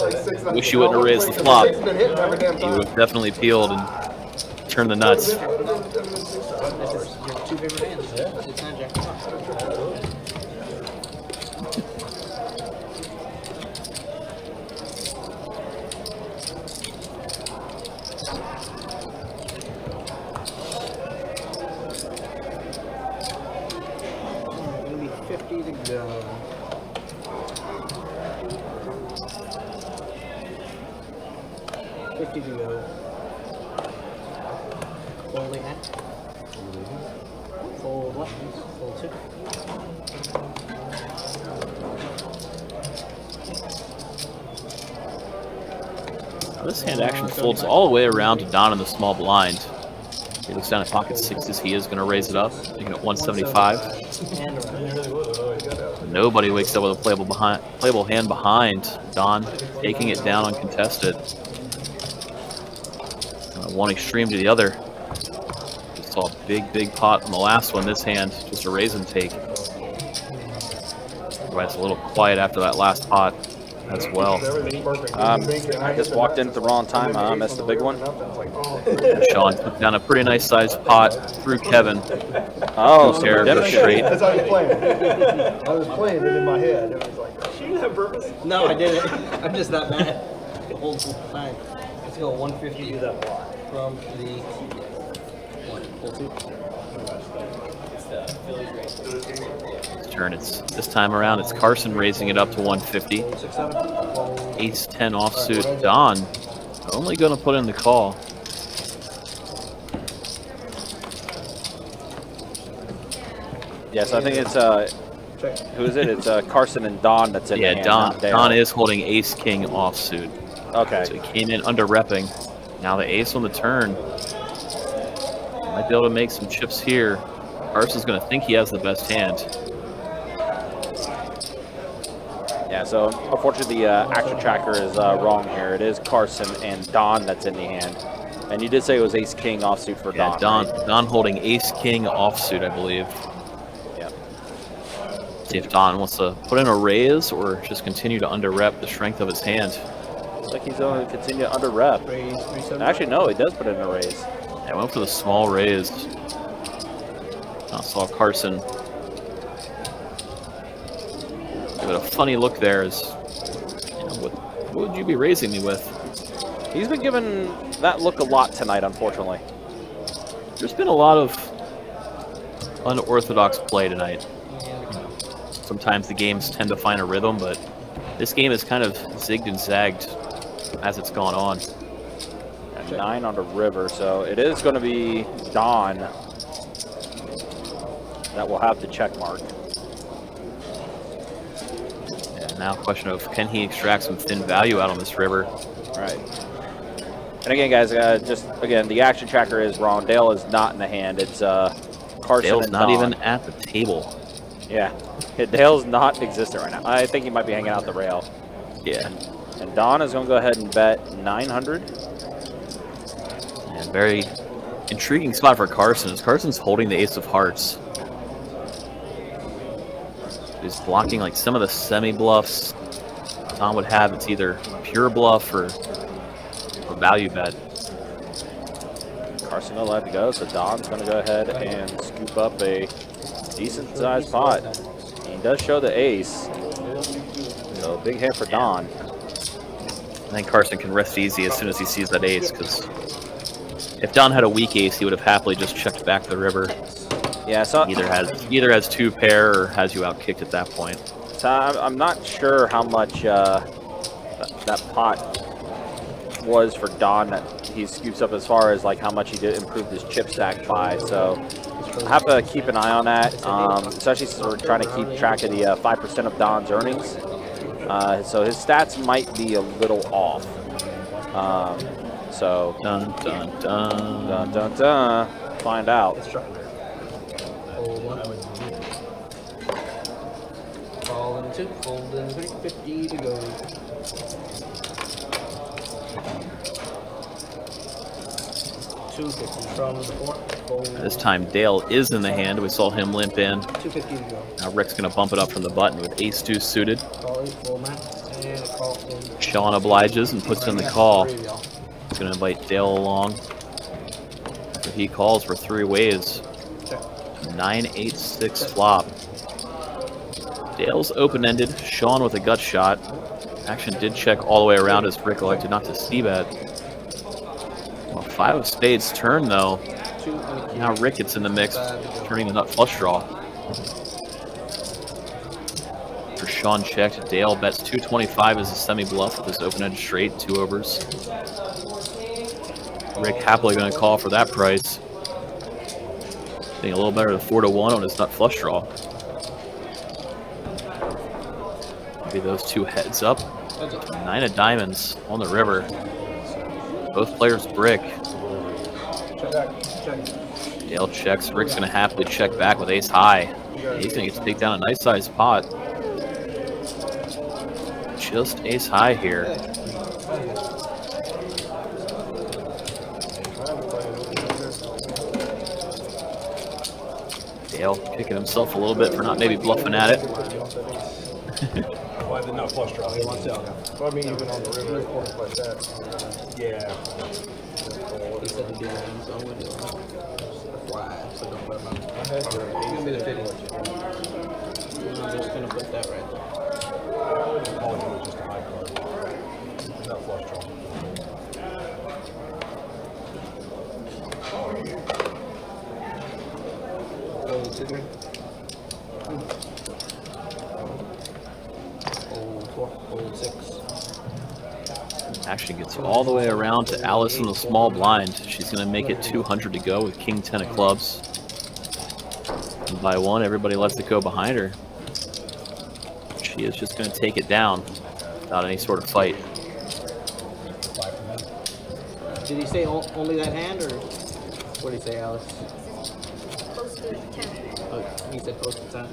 wish you wouldn't have raised the flop. He would have definitely peeled and turned the nuts. This is your 2 favorite hands. Yeah. 6-9 jack. Gonna be 50 to go. $50 to go. Folding hand. Fold left. Fold 2. Now this hand actually folds all the way around to Don in the small blind. He looks down at pocket 6s. He is going to raise it up, making it 175. Nobody wakes up with a playable hand behind. Don taking it down uncontested. One extreme to the other. We saw a big pot on the last one. This hand, just a raise and take. Everybody's a little quiet after that last pot. as well. Everything's perfect. I just walked in at the wrong time. I missed the big one. Sean took down a pretty nice sized pot through Kevin. Oh, Two so pair redemption. straight. That's how you playing. I was playing it in my head. It was like, She didn't have purpose. No, I didn't. I'm just that bad. The whole time. Let's go 150 Do that a lot. from the full two. Turn. It's this time around. It's Carson raising it up to 150. 6, 7. Ace 10 offsuit. Don only going to put in the call. Yes, I think it's who is it? It's Carson and Don that's in the Yeah, hand, Don. not Dale. Don is holding Ace King offsuit. Okay. So he came in under repping. Now the ace on the turn. Might be able to make some chips here. Carson's going to think he has the best hand. Yeah, so unfortunately the action tracker is wrong here. It is Carson and Don that's in the hand. And you did say it was Ace King offsuit for Yeah, Don. Don holding Ace King offsuit, I believe. Yeah. See if Don wants to put in a raise or just continue to under rep the strength of his hand. Looks like he's going to continue to under rep. Raise 3, 7. Actually, no, he does put in a raise. Yeah, went for the small raise. I saw Carson give it a funny look there. As you know, what would you be raising me with? He's been given that look a lot tonight, unfortunately. There's been a lot of unorthodox play tonight. Sometimes the games tend to find a rhythm, but this game has kind of zigged and zagged as it's gone on. And 9 on the river, so it is going to be Don that will have the check mark. Yeah, now question of can he extract some thin value out on this river? Right. And again, guys, the action tracker is wrong. Dale is not in the hand. It's Carson Dale's and not Don. even at the table. Yeah. Dale's not existent right now. I think he might be hanging out the rail. Yeah. And Don is going to go ahead and bet 900. And very intriguing spot for Carson as Carson's holding the ace of hearts. He's blocking like some of the semi-bluffs Don would have. It's either pure bluff or a value bet. Carson will let it go, so Don's going to go ahead and scoop up a decent-sized pot. He does show the ace, so big hand for Don. I think Carson can rest easy as soon as he sees that ace, because if Don had a weak ace, he would have happily just checked back the river. Yeah, so Either has two pair or has you out kicked at that point. So I'm not sure how much that pot was for Don that he scoops up as far as like how much he did improve his chip stack by. So I have to keep an eye on that, especially since we're trying to keep track of the 5% of Don's earnings. So his stats might be a little off. So Dun dun dun. dun dun dun. Find out. Fold 1. Fold in 2. Fold in 3. 50 to go. 250 from the 4. Fold. This time Dale is in the hand. We saw him limp in. 250 to go. Now Rick's going to bump it up from the button with ace deuce suited. Call 8. Full max. And a call in. Sean obliges and puts in the call. Three of y'all. He's going to invite Dale along. So he calls for 3 ways. Check. 9-8-6 flop. Dale's open-ended. Sean with a gut shot. Action did check all the way around as Rick elected not to c-bet. Well, 5 of spades turn though. 2 on the key. Now Rick gets in the mix, turning the nut flush draw. For Sean checked, Dale bets 225 as a semi-bluff with his open-ended straight, 2 overs. Rick happily going to call for that price. Getting a little better than 4-1 on his nut flush draw. Maybe those 2 heads up. 9 of diamonds on the river. Both players brick. Dale checks. Rick's going to happily check back with ace high. He's going to get to take down a nice sized pot. Just ace high here. Dale kicking himself a little bit for not maybe bluffing at it. Well, no, flush draw. He wants it. Well, I mean, even on the river, points like that. Yeah. He said to do that, so I'm gonna do it. Why? So don't put him out. Give me the 50. I'm just gonna put that right there. All I do is just a high card. No flush draw. Gold 2. Old 6. Action gets all the way around to Alice in the small blind. She's going to make it 200 to go with King 10 of clubs. And by one, everybody lets it go behind her. She is just going to take it down without any sort of fight. Did he say only that hand, or what did he say, Alice? Close to 10. Oh, he said close to 10.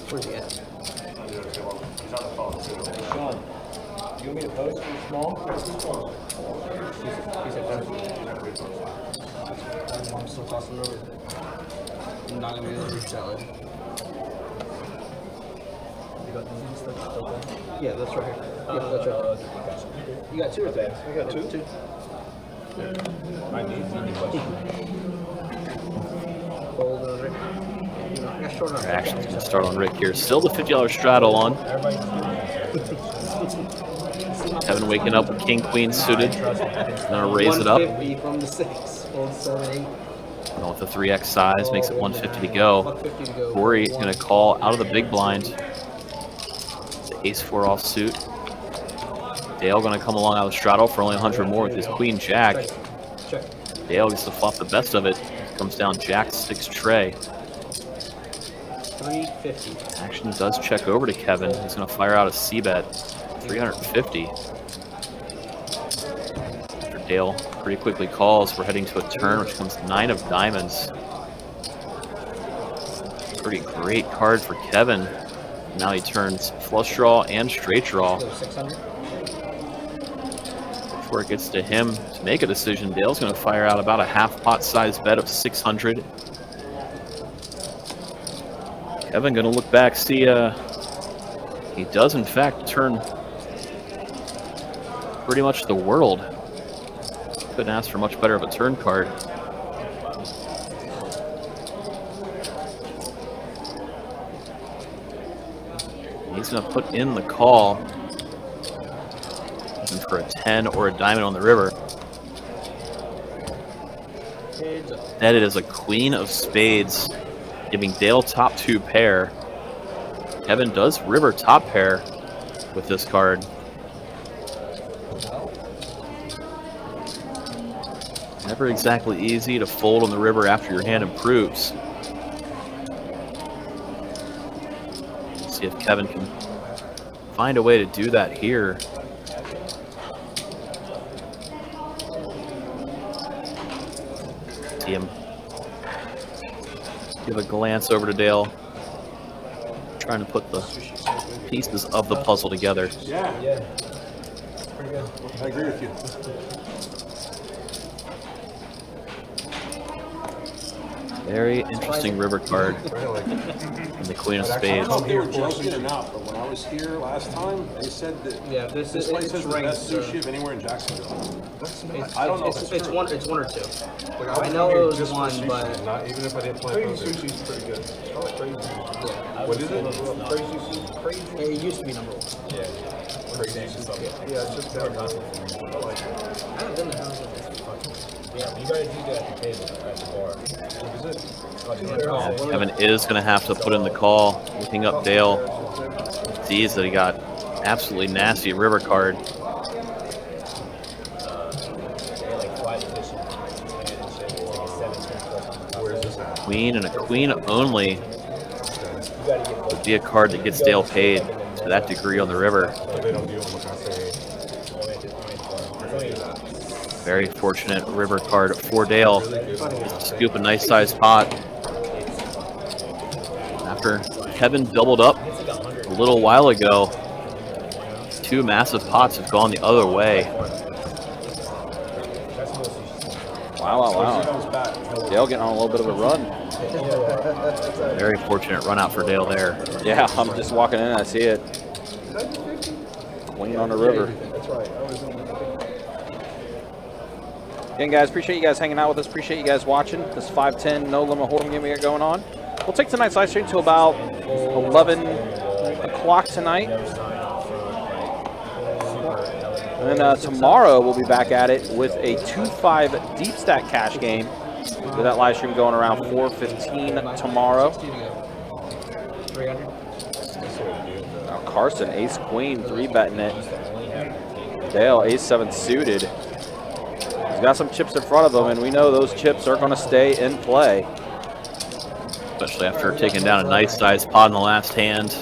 Where's he at? Sean, you want me to post for small? He said 10. I'm still tossing over. I'm not gonna be able to reach that way. Yeah, that's right. Yeah, that's right. You got 2 or 3? I got 2. 2. I need Fold over. I got short on. Action's going to start on Rick here. Still the $50 straddle on. Kevin waking up with King Queen suited. Going to raise it up. 150 from the 6. Old 7, 8. Going with the 3x size, makes it 150 to go. Corey is going to call out of the big blind. The ace-4 offsuit. Dale going to come along out of the straddle for only 100 more with his queen jack. Dale gets to flop the best of it. Comes down jack 6 tray. 350. Action does check over to Kevin. He's going to fire out a c-bet. 350. After Dale pretty quickly calls, we're heading to a turn which comes 9 of diamonds. Pretty great card for Kevin. Now he turns flush draw and straight draw. 600. Before it gets to him to make a decision, Dale's going to fire out about a half pot size bet of 600. Kevin going to look back, see he does in fact turn pretty much the world. Couldn't ask for much better of a turn card. He's going to put in the call. Looking for a 10 or a diamond on the river. That it is a queen of spades, giving Dale top 2 pair. Kevin does river top pair with this card. Never exactly easy to fold on the river after your hand improves. See if Kevin can find a way to do that here. See him give a glance over to Dale, trying to put the pieces of the puzzle together. Yeah. Pretty good. I agree with you. Very interesting river card. And the queen of I don't spades. know if they were joking or not, but when I was here last time, they said that this place has the best sushi of anywhere in Jacksonville. I don't know if it's It's true. one or 2. Like, I know it was just for one, sushi, but not even if I didn't play crazy sushi's pretty good. I like crazy sushi. yeah, What is it? Crazy sushi. Crazy. it used to be number 1. Crazy sushi. Yeah, it's just down. I like it. I haven't been there. Yeah, but you guys do that at the table, at the bar. Kevin is going to have to put in the call, looking up Dale. Sees that he got absolutely nasty river card. Queen and a queen only would be a card that gets Dale paid to that degree on the river. Very fortunate river card for Dale. Scoop a nice sized pot. After Kevin doubled up a little while ago, 2 massive pots have gone the other way. Wow. Dale getting on a little bit of a run. Very fortunate run out for Dale there. Yeah, I'm just walking in and I see it. Queen on the river. That's right. I was in Again, guys, appreciate you guys hanging out with us. Appreciate you guys watching this 5-10 no limit hold'em game we got going on. We'll take tonight's live stream to about 11 o'clock tonight. And then tomorrow we'll be back at it with a 2-5 deep stack cash game. With that live stream going around 4:15 tomorrow. 300. Now Carson, ace queen, 3-betting it. Dale, ace-7 suited. He's got some chips in front of him, and we know those chips are going to stay in play. Especially after taking down a nice sized pot in the last hand.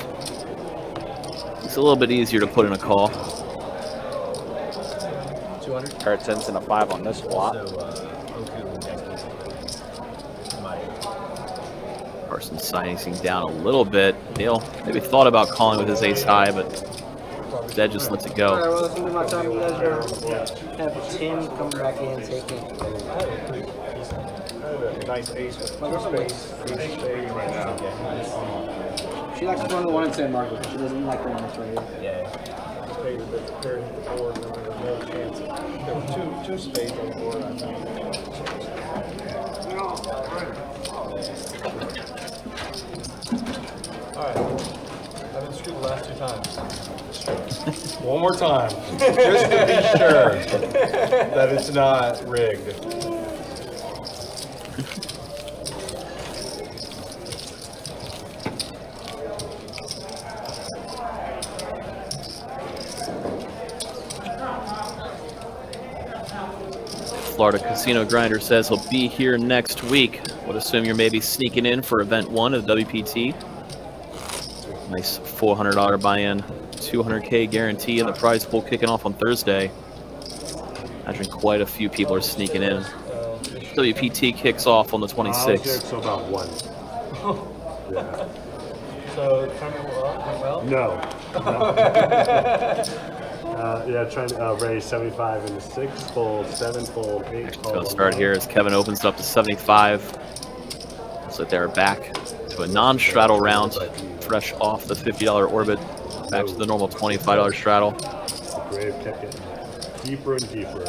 It's a little bit easier to put in a call. 200. Pair of 10s and a 5 on this flop. Carson sizing down a little bit. Dale maybe thought about calling with his ace high, but instead just lets it All right, go. well, this is my time. You guys have Tim coming back in, taking. I have a nice ace with space. Ace spade right now. She likes to run the 1 and 10 market, but she doesn't like the ones right here. Yeah. Spade with the pair hit the board, and there was no chance. There were two spades on the board, I think. All right. I've been screwed the last 2 times. One more time, just to be sure that it's not rigged. Florida Casino Grinder says he'll be here next week. Would assume you're maybe sneaking in for event 1 of the WPT. Nice $400 buy-in, 200K guarantee, and the prize pool kicking off on Thursday. Imagine quite a few people are sneaking in. WPT kicks off on the 26th. So about 1. Yeah. So, tournament went well? No. Yeah, trying to raise 75 into 6, fold 7, fold 8. It's going to start here as Kevin opens up to 75. So they're back to a non-straddle round, fresh off the $50 orbit, back to the normal $25 straddle. Grave kept getting deeper and deeper.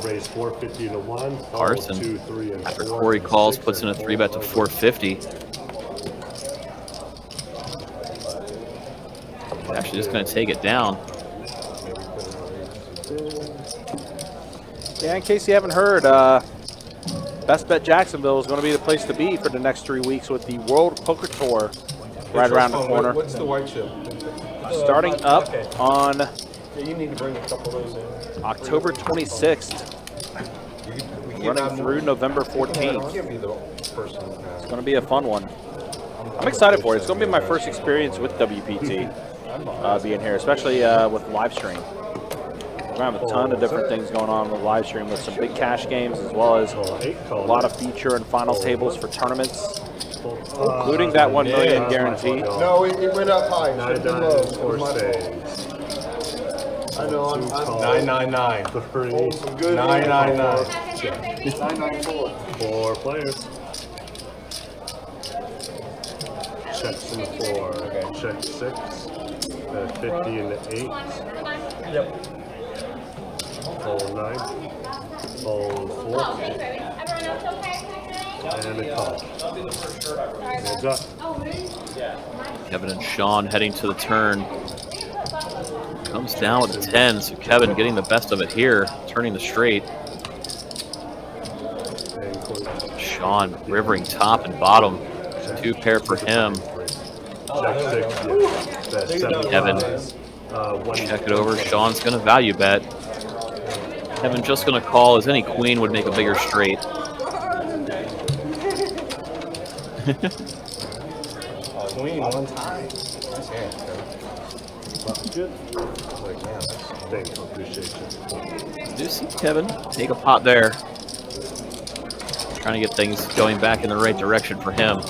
Raise 450 to 1. Carson, 2, 3, and after 4, Corey calls, 6, puts in a and 3-bet to 450. Actually just going to take it down. Yeah, in case you haven't heard, Best Bet Jacksonville is going to be the place to be for the next 3 weeks with the World Poker Tour right around the corner. What's the white chip? Starting up on Yeah, you need to bring a couple of those in. October 26th, running through November 14th. Can't be the person who has. It's going to be a fun one. I'm excited for it. It's going to be my first experience with WPT being here, especially with live stream. We're going to have a ton of different things going on with live stream with some big cash games as well as a lot of feature and final tables for tournaments, including that 1 million guarantee. No, it went up high. Nine Should have been dimes, low. 4 It was my fault. spades. I know, I'm 999. 3, some good. 999. 994. 4 players. Checks in the 4. Check 6. 50 into 8. Yep. Fold 9. Fold 4. And a call. Hands up. Kevin and Shaun heading to the turn. Comes down with a 10, so Kevin getting the best of it here, turning the straight. Shaun rivering top and bottom. 2 pair for him. Check 6. That's 7. Kevin, check it over. Shaun's going to value bet. Kevin just going to call, as any queen would make a bigger straight. Queen one time. Good. Thank you. Appreciate you. Do see Kevin take a pot there. Trying to get things going back in the right direction for him.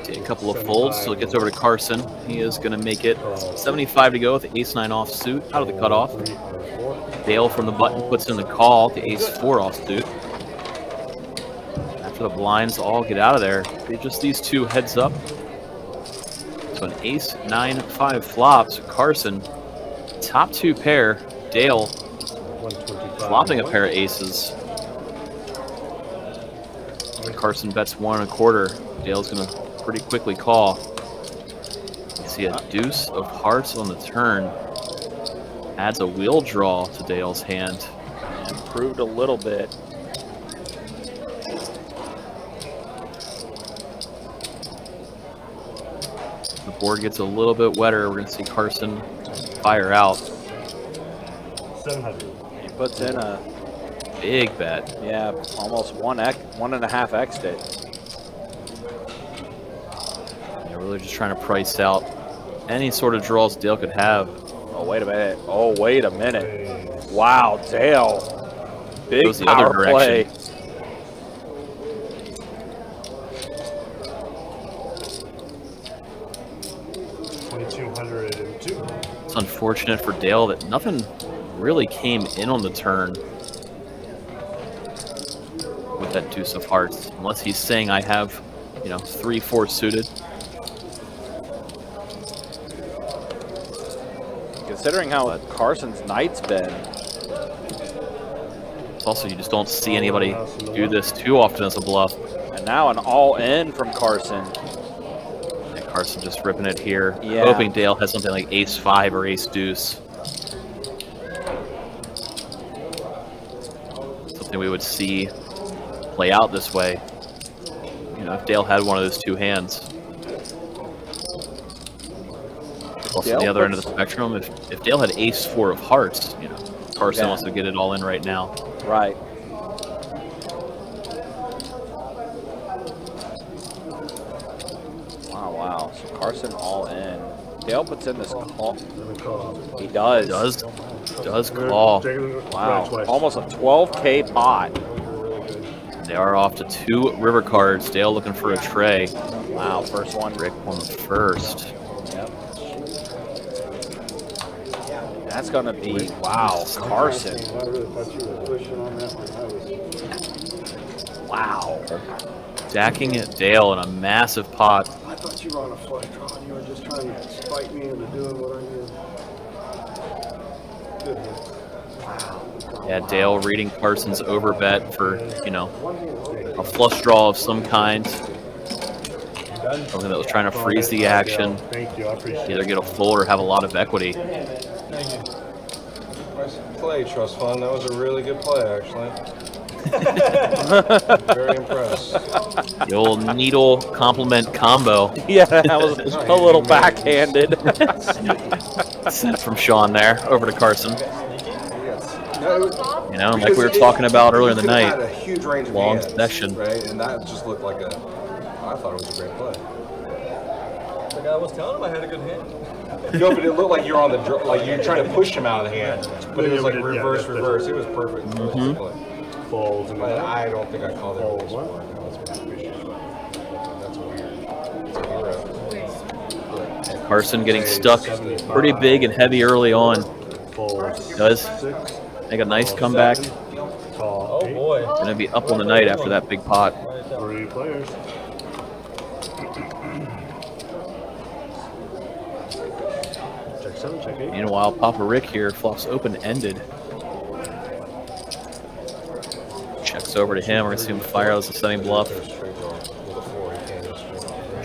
A couple of folds, so it gets over to Carson. He is going to make it 75 to go with the ace-9 offsuit out of the cutoff. Dale from the button puts in the call, the ace-4 offsuit. After the blinds all get out of there, just these two heads up. So an ace-9-5 flops. Carson, top two pair. Dale flopping a pair of aces. Carson bets 1 1/4. Dale's going to pretty quickly call. You see a deuce of hearts on the turn. Adds a wheel draw to Dale's hand. Improved a little bit. The board gets a little bit wetter. We're going to see Carson fire out. 700. He puts in a big bet. Yeah, almost 1.5x it. Really just trying to price out any sort of draws Dale could have. Oh, wait a minute. Oh, wait a minute. Wow, Dale. Big Goes the power other play. direction. $2,202. It's unfortunate for Dale that nothing really came in on the turn with that deuce of hearts, unless he's saying I have, 3-4 suited. Considering how Carson's night's been. It's also, you just don't see anybody do this too often as a bluff. And now an all-in from Carson. And Carson just ripping it here, Yeah. hoping Dale has something like ace-5 or ace-deuce. Something we would see play out this way. If Dale had one of those two hands. Also, on the other end of the spectrum, if Dale had ace-4 of hearts, Carson wants to get it all in right now. Right. Wow. So Carson all in. Dale puts in this call. He does. Does call. Wow. Almost a 12K pot. They are off to 2 river cards. Dale looking for a tray. Wow, first one. Rick on the first. Yep. That's going to be, wow, Carson. Wow. Stacking it Dale in a massive pot. I thought you were on a flush draw and you were just trying to spite me into doing what I did. Good hit. Yeah, Dale reading Carson's overbet for, a flush draw of some kind. Something that was trying to freeze the action. Thank you, I appreciate it. Either get a full or have a lot of equity. Nice play, Trust Fund. That was a really good play, actually. Very impressed. The old needle compliment combo. Yeah, that was a little backhanded. Sent from Shaun there over to Carson. Like we were talking about earlier in the night. Had a huge range of long hands, session. right? And that just looked like I thought it was a great play. Like I was telling him I had a good hand. No, but it looked like you're on the like you're trying to push him out of the hand, but it was like reverse. It was perfect. Folds and I don't think I called it. That's weird. Carson getting stuck pretty big and heavy early on. Does make a nice comeback. Oh boy. Going to be up on the night after that big pot. 3 players. Check 7, check 8. Meanwhile, Papa Rick here flops open-ended. Checks over to him. We're going to see him fire as a setting bluff.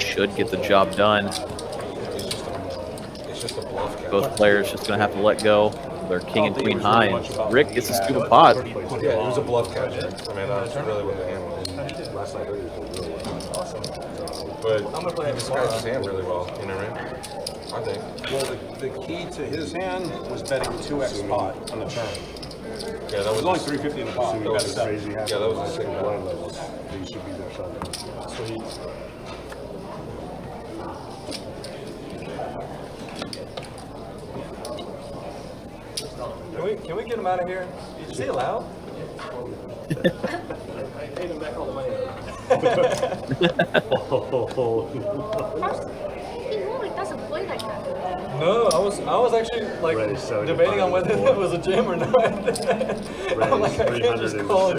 Should get the job done. Both players just going to have to let go. Their king and queen high. And Rick gets a scoop of pot. Yeah, it was a bluff catcher. I mean, that's really what the hand was. But I'm gonna play this guy's hand really well, you know what I mean? I think. Well, the key to his hand was betting 2x pot on the turn. Yeah, that It was was only 350 in the pot. Assuming He bet nothing 7. crazy happens, Yeah, that was a sick blind levels. These should be their Sunday. Sweet. Can we get him out of here? Is he allowed? back all the money. He really doesn't play like that. No, I was actually like debating on whether it was a jam or not. I'm like, I can't just call it,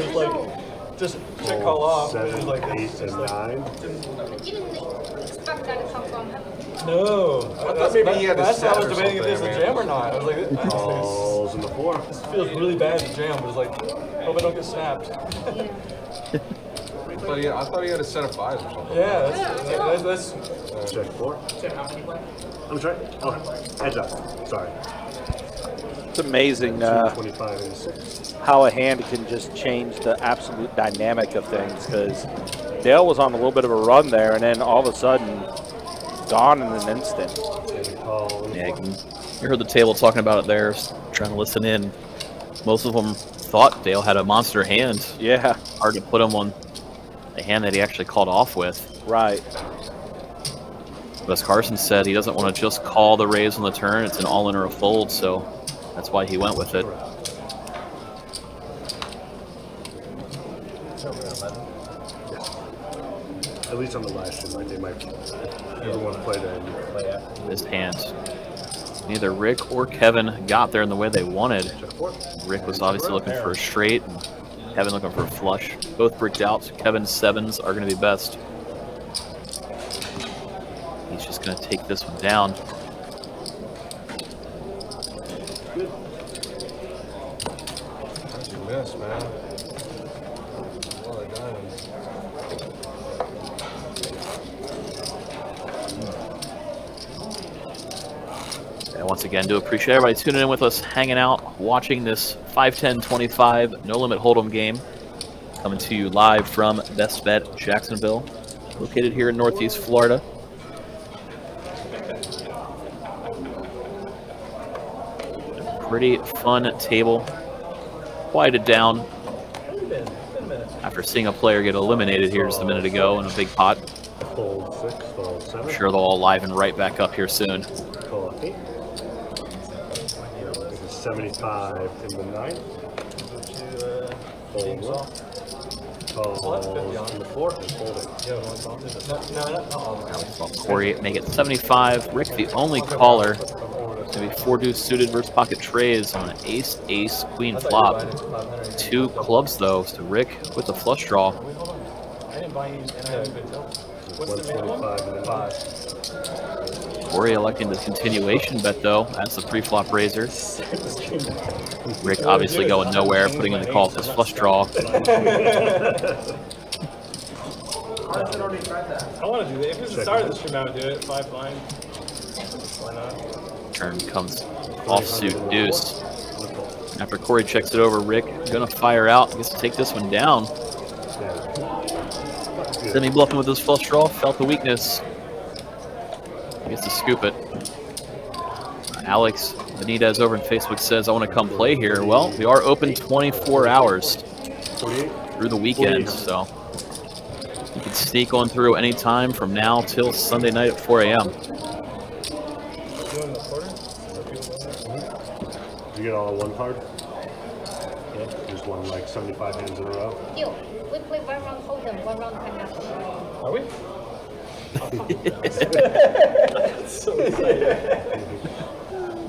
just check call off. 7, Like, 8, and 9. I didn't expect that to come from him. no, I thought maybe he had a that's why I set was or debating if it's a something, jam or not. I was like, Calls in the 4. this feels really bad to jam, but it's like, hope I don't get snapped. I thought he had a set of 5s or something. Yeah, that's Check 4. I'm sorry. Oh, heads up. Sorry. It's amazing 25 and 6. how a hand can just change the absolute dynamic of things, because Dale was on a little bit of a run there, and then all of a sudden, gone in an instant. Yeah, you heard the table talking about it there, trying to listen in. Most of them thought Dale had a monster hand. Yeah. Hard to put him on a hand that he actually called off with. Right. But as Carson said, he doesn't want to just call the raise on the turn. It's an all-in or a fold, so that's why he went with it. At least on the last stream, like they might everyone play that. This hand. Neither Rick or Kevin got there in the way they wanted. Rick was obviously looking for a straight, and Kevin looking for a flush. Both bricked out, so Kevin's 7s are going to be best. He's just going to take this one down. You missed, man. Well, the diamonds. And once again, do appreciate everybody tuning in with us, hanging out, watching this 5-10-25 No Limit Hold'em game. Coming to you live from Best Bet Jacksonville, located here in Northeast Florida. Pretty fun table. Quieted down after seeing a player get eliminated here just a minute ago in a big pot. Fold 6, fold 7. I'm sure they'll all liven right back up here soon. Call 8. This is 75 in the 9. Fold 1. Calls in the 4 and fold it. Corey make it 75. Rick, the only caller. It's going to be 4 deuce suited versus pocket trays on an ace, ace, queen flop. 2 clubs though, so Rick with the flush draw. I didn't buy any, and I had a good tell. What's the minimum? 125 and 5. Corey electing the continuation bet though. That's the pre-flop raiser. Rick obviously going nowhere, putting in the call with his flush draw. I want to do that. If it's the start of the stream, I would do it. 5 blind. Why not? Turn comes offsuit deuce. After Corey checks it over, Rick gonna fire out. Gets to take this one down. Semi bluffing with his flush draw. Felt the weakness. Gets to scoop it. Alex Benitez over on Facebook says, I want to come play here. Well, we are open 24 hours through the weekend, so you can sneak on through anytime from now till Sunday night at 4 a.m. Did you get all on one card? Yeah. Just won like 75 hands in a row. Yo, we play 1 round Hold'em, 1 round pineapple. Are we? so excited.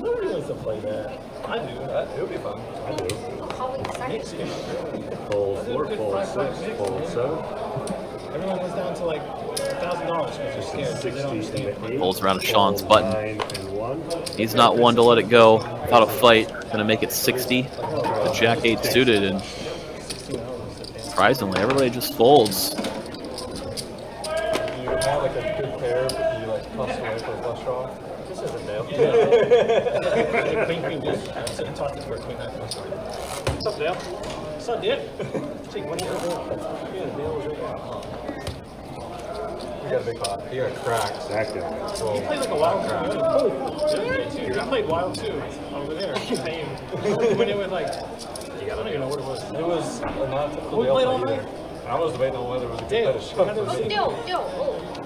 Nobody wants to play that. I do. It would be fun. I do. How excited. Fold 4, fold 6, fold 7. Everyone was down to like $1,000 because they're scared. They don't understand. Pulls around Sean's button. 9 and 1. He's not one to let it go without a fight. Gonna make it 60. The Jack 8 suited, and surprisingly, everybody just folds. You have like a good pair, but you like toss away for a flush draw. This isn't Dale. Queen, queen, deuce. So you talk to for queen, nine. What's up, Dale? What's up, Dale? Take one here. Yeah, Dale was right there. You got a big pot. He got cracked. Exactly. You played like a wild card. Holy fuck. I played wild too over there. You went in with like, I don't even know what it was. It was not typical We Dale played play all night? either. I was debating on whether it was a good Dale, play to shove how did for we- me. Yo,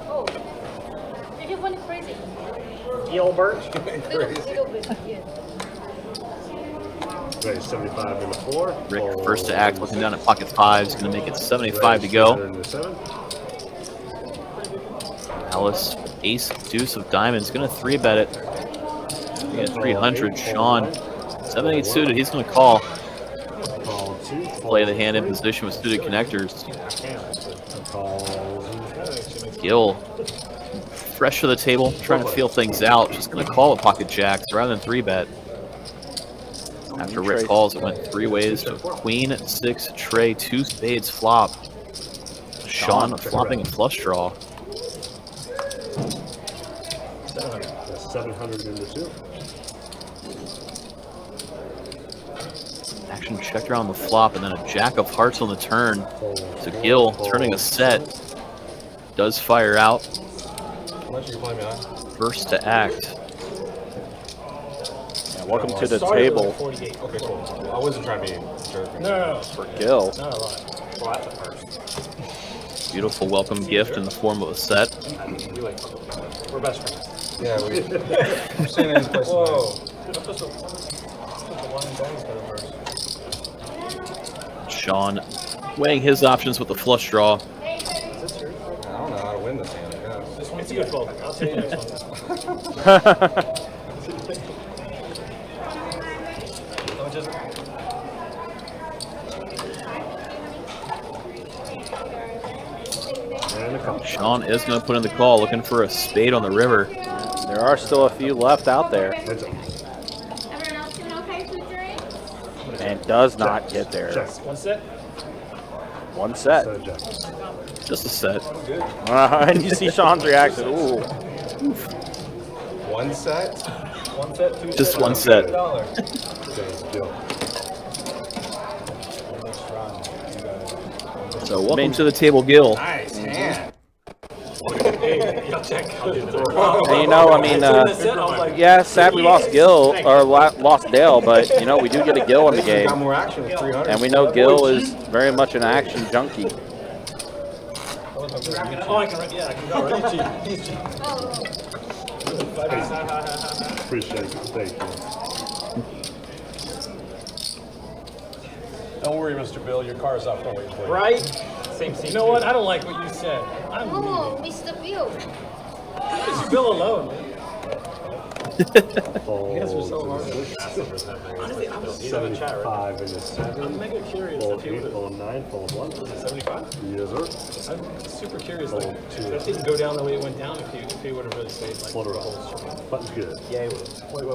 oh. Did you want it crazy? Gilbert. Little bit, yeah. Raise 75 in the 4. Rick, first to act, looking down at pocket 5, is going to make it 75 to go. 307. Alice, ace, deuce of diamonds, going to 3-bet it. We get 300. Shaun, 7-8 suited, he's going to call. Call 2. Play the hand in position with suited connectors. Calls. Gil, fresh to the table, trying to feel things out. Just going to call with pocket jacks rather than 3-bet. After Rick calls, it went 3 ways to queen, 6, tray, 2 spades flop. Shaun flopping a flush draw. 700 into 2. Action checked around the flop, and then a jack of hearts on the turn. To Gil, turning a set. Does fire out. How much are you playing me on? First to act. Welcome to the table. 48. Okay, cool. I wasn't trying to be a jerk. No. For Gil. Not a lot. Well, that's a first. Beautiful welcome gift in the form of a set. We like we're best friends. Yeah, we're staying in this place. Whoa. Shaun weighing his options with a flush draw. I don't know how to win this hand, I guess. This one's a good fold. I'll tell you next one. Shaun is going to put in the call, looking for a spade on the river. There are still a few left out there. Everyone else doing okay for drinks? And does not get there. One set? One set. Just a set. And you see Shaun's reaction. Ooh. One set? One set, 2 Just one set. So welcome to the table, Gil. Nice hand. And you know, I mean, yeah, sad we lost Gil, or lost Dale, but, you know, we do get a Gil in the game. Got more action with 300. And we know Gil is very much an action junkie. Oh, I can, yeah, I can go right. He's cheap. Appreciate it. Thank you. Don't worry, Mr. Bill, your car's out front waiting for you. Right? Same seat. You know what? I don't like what you said. I'm Oh, Mr. Bill. Mr. Bill alone, man. You guys are so hard. Honestly, I was so in chat, right? 75 into 7. I'm mega curious Fold if he 8, would fold 9, fold 1. Was it 75? Yes, sir. I'm super curious. Like, that didn't go down the way it went down if he would have really stayed like Float the around. whole stream. Button's good. Yeah, he would. Wait.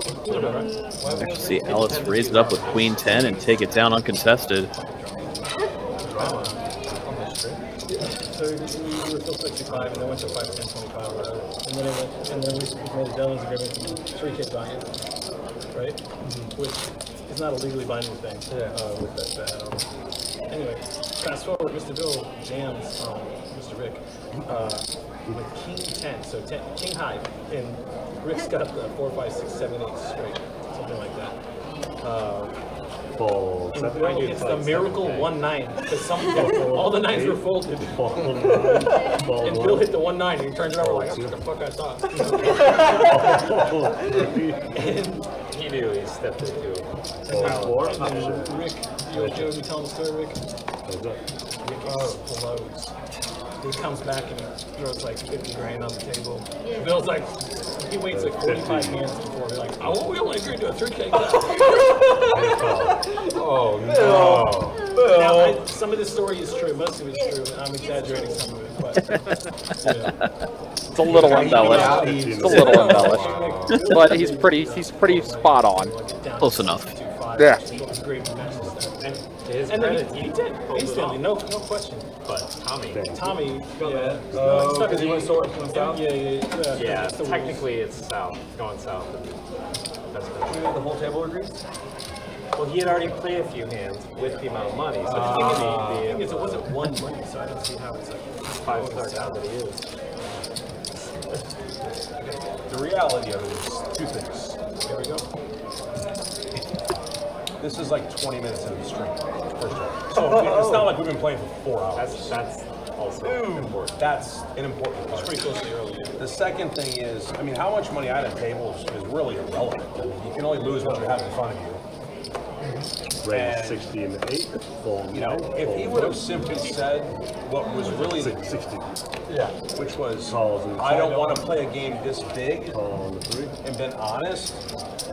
Actually, see Ellis raise it up with queen 10 and take it down uncontested. So we were still 65, and then went to 5, 10, 25, or whatever. And then we made a gentleman's agreement to 3K buy-in, right? Which is not a legally binding thing with that. Anyway, fast forward, Mr. Bill jams Mr. Rick with King 10, so King high, and Rick's got the 4, 5, 6, 7, 8 straight, something like that. Fold. And Bill hits the miracle 1-9 because all the 9s were folded. And Bill hit the 1-9 and he turns it over like, that's what the fuck I thought. And He knew he stepped into it. Rick, you okay with me telling the story, Rick? Rick blows. He comes back and he throws like 50 grand on the table. Bill's like, he waits like 45 hands before we're like, oh, we only agreed to a 3K. Oh, no. Now, some of this story is true, most of it's true. I'm exaggerating some of it, but It's a little embellished. It's a little embellished. But he's pretty spot on. Close enough. Yeah. And to his credit, he did instantly, no question. But Tommy, yeah, because he went south. Yeah, Technically, it's south, going south. That's the whole table agrees. well, he had already played a few hands with the amount of money, so The thing is, it wasn't one money, so I don't see how it's like 5 star that he is. The reality of it is two things. Here we go. This is like 20 minutes into the stream. First of all. So it's not like we've been playing for 4 hours. That's also important. That's an important It's part. pretty close to early. The second thing is, I mean, how much money at a table is really irrelevant. I mean, you can only lose what you have in front of you. Raise And, 60 and 8. Fold you know, 9, if he fold would have 1. simply said what was really, 60. Yeah. which was, Calls and I don't want to play a game this big, Call on the 3. and been honest,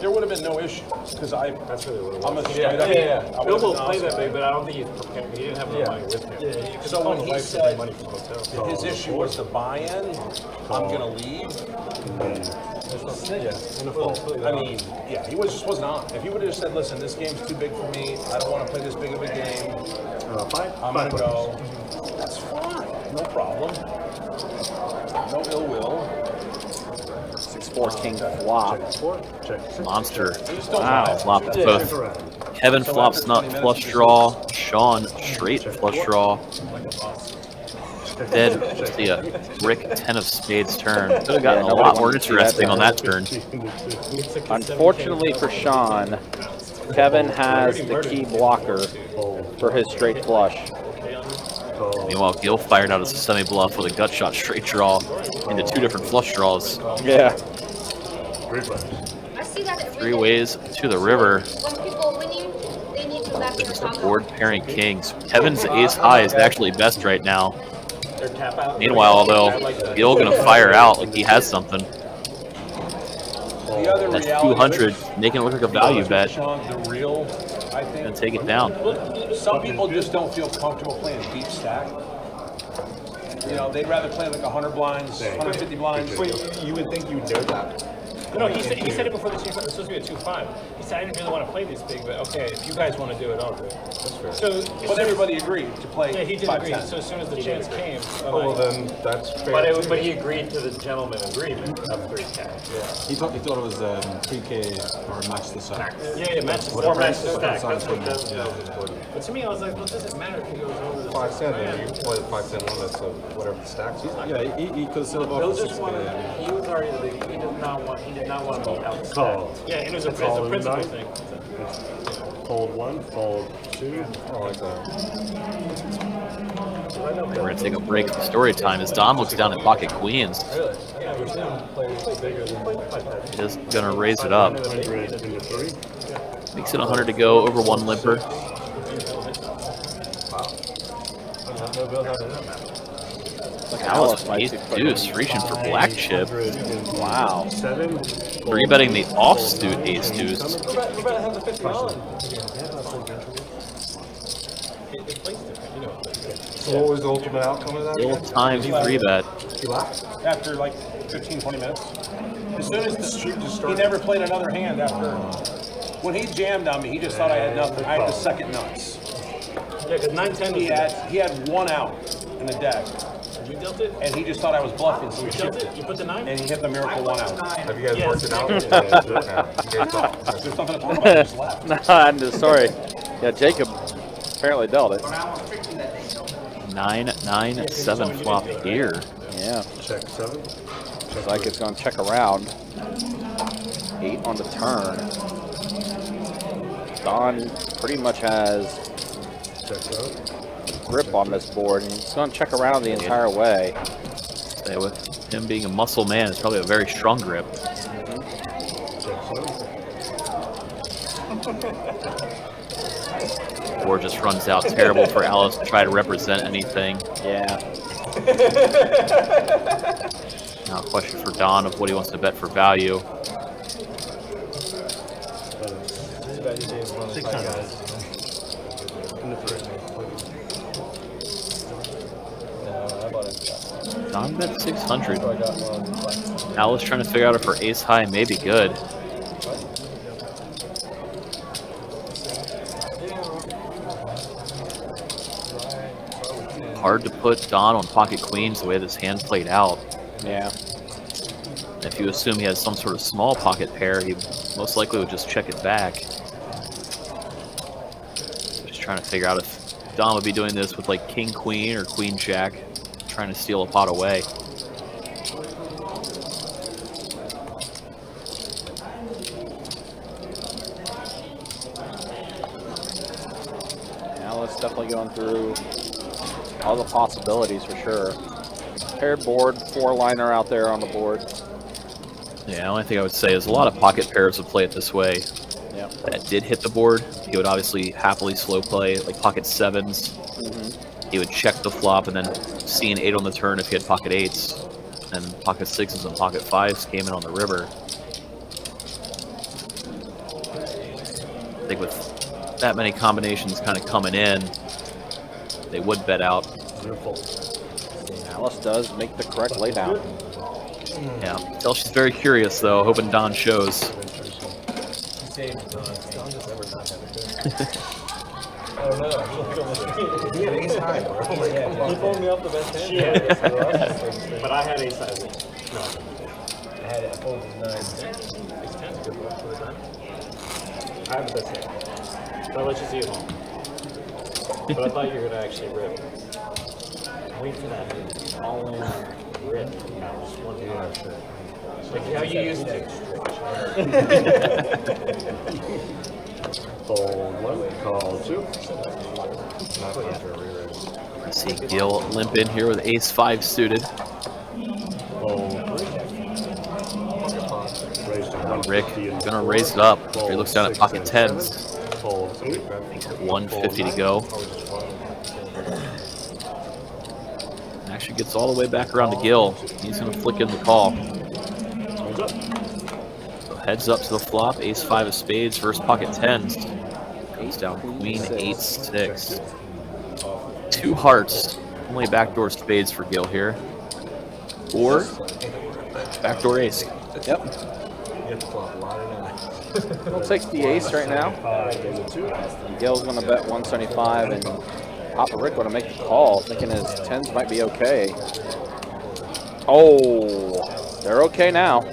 there would have been no issues. Because That's really what it was. I'm a straight Yeah, up. yeah. I Bill would've will been play honest that with big, him. but I don't think he's prepared. He didn't have the money with him. So when he said money from hotel. his issue was the buy-in, I'm gonna leave. And a fold. I mean, yeah, he just wasn't on. If he would have just said, "Listen, this game's too big for me. I don't want to play this big of a game. 5. I'm gonna go." That's fine. No problem. No ill will. 6-4 king flop. Check 4. Check 6. Monster. You just don't Wow. buy it. Flop Check both. around. Kevin So flops after nut 20 minutes, flush you just draw. Sean straight flush draw. Dead. See a brick 10 of spades turn. Could have gotten Yeah, a lot nobody more wanted to see that interesting on that turn. 15 Unfortunately for Sean, Kevin has the key blocker for his straight flush. Meanwhile, Gil fired out a semi bluff with a gut shot straight draw into 2 different flush draws. Yeah. 3 players. I see that every 3 day. ways to the river. When people winning, they need to left their Just a tongue board out. pairing kings. Kevin's ace high is actually best right now. Their tap out. Meanwhile, though, Gil gonna fire out like he has something. The other That's reality 200, making it look like a value bet. Sean, the real, I think. And take it down. Some people just don't feel comfortable playing deep stack. You know, they'd rather play like 100 blinds, 150 blinds. Wait, you would think you would know that. No, he said it before the 2-5. It was supposed to be a 2-5. He said, I didn't really want to play this big, but okay, if you guys want to do it, I'll do it. That's fair. So, But everybody agreed to play yeah, he did 5-10. agree. So as soon as the chance came, I'm Oh, well like, then, that's fair. But he agreed to the gentleman agreement of 3K. He thought it was 3K or match the stack. yeah, match the Or stack. match the stack. That's what Yeah. that was. But to me, I was like, well, it doesn't matter if he goes over the 5-10, then you play the 5-10 one, that's whatever the stacks are. Yeah, he could still go Bill for just wanted. 6K. He was already. He did not want to be out. Call. Yeah, and it was a Call principle 9. thing. Fold 1. Fold 2. I like that. We're going to take a break from story time as Dom looks down at pocket queens. He's going to raise it up. 100 into 3. Makes it 100 to go, over 1 limper. Alice ace deuce, reaching for black chip. Wow. 7. 3-betting the offsuit ace deuce. We're about to have the 50 on. So what was the ultimate outcome of that? Still again? times 3-bet. You laughed? After like 15, 20 minutes. As soon as the street just started, he never played another hand after. When he jammed on me, he just thought I had nothing. I had the second nuts. Yeah, because 9-10 He had 1 out in the deck, you dealt it. and he just thought I was bluffing, so he You dealt shipped it. it. You put the 9. And he hit the miracle 1 out. Have you guys worked it out? Yeah. You guys talked. There's nothing to talk about. Just left. No, I'm just sorry. Yeah, Jacob apparently dealt it. 9-9-7 flop here. Yeah. Check 7. Looks like it's going to check around. 8 on the turn. Don pretty much has Check 7. grip on this board, and he's going to check around the entire way. Yeah, with him being a muscle man, it's probably a very strong grip. Check 7. Board just runs out terrible for Alice to try to represent anything. Yeah. Now a question for Don of what he wants to bet for value. 600. Don bet 600. Alice trying to figure out if her ace high may be good. Hard to put Don on pocket queens the way this hand played out. Yeah. If you assume he has some sort of small pocket pair, he most likely would just check it back. Just trying to figure out if Don would be doing this with like king queen or queen jack, trying to steal a pot away. Alice definitely going through all the possibilities for sure. Paired board, 4-liner out there on the board. Yeah, the only thing I would say is a lot of pocket pairs would play it this way. that did hit the board, he would obviously happily slow play, like pocket 7s. He would check the flop and then see an 8 on the turn if he had pocket 8s. And pocket 6s and pocket 5s came in on the river. I think with that many combinations kind of coming in, they would bet out. Alice does make the correct laydown. Yeah, tell she's very curious though, hoping Don shows. I don't know. He had ace high, bro. He pulled me off the best hand. But I had ace high. No. I had it folded 9. I have the best hand. But I'll let you see it all. But I thought you were going to actually rip. Wait for that all-in rip. Just one card. Like how you used to. Fold 1, call 2. I see Gil limp in here with ace 5 suited. Fold 3. Rick gonna raise it up. He looks down at pocket 10s. Fold 3. 150 to go. Actually gets all the way back around to Gil. He's gonna flick in the call. So heads up to the flop. Ace 5 of spades versus pocket 10s. Goes down queen 8-6. 2 hearts. Only backdoor spades for Gil here. Or backdoor ace. Yep. We'll take the ace right now. Gil's going to bet 175, and Papa Rick going to make the call, thinking his 10s might be okay. Oh, they're okay now.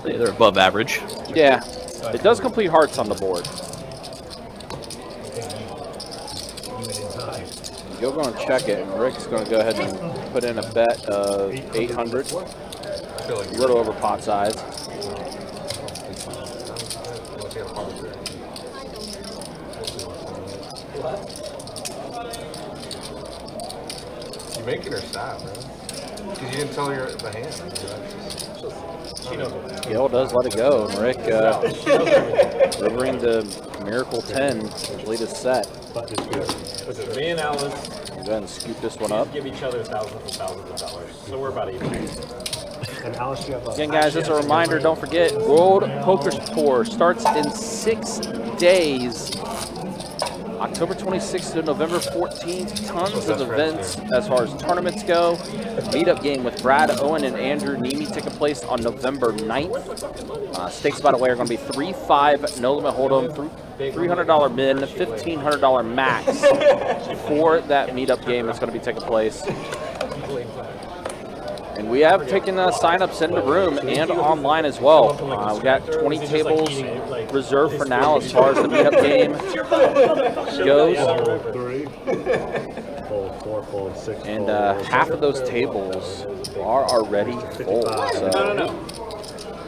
They're above average. Yeah, it does complete hearts on the board. Gil going to check it, and Rick's going to go ahead and put in a bet of 800. A little over pot size. You make it or stop, man. Because you didn't tell her the hand. Gil does let it go, and Rick delivering the Miracle 10 to lead his set. Listen, me and Alice Go ahead and scoop this one up. give each other thousands and thousands of dollars. So we're about even. And Alice, you have Again, guys, as a reminder, don't forget, World Poker Tour starts in 6 days. October 26th to November 14th. Tons of events as far as tournaments go. Meetup game with Brad Owen and Andrew Nemi taking place on November 9th. Stakes, by the way, are going to be 3-5 no limit hold'em, $300 min, $1,500 max for that meetup game that's going to be taking place. And we have taken sign-ups in the room and online as well. We got 20 tables reserved for now as far as the meetup game goes. Fold 4, fold 6. And half of those tables are already full.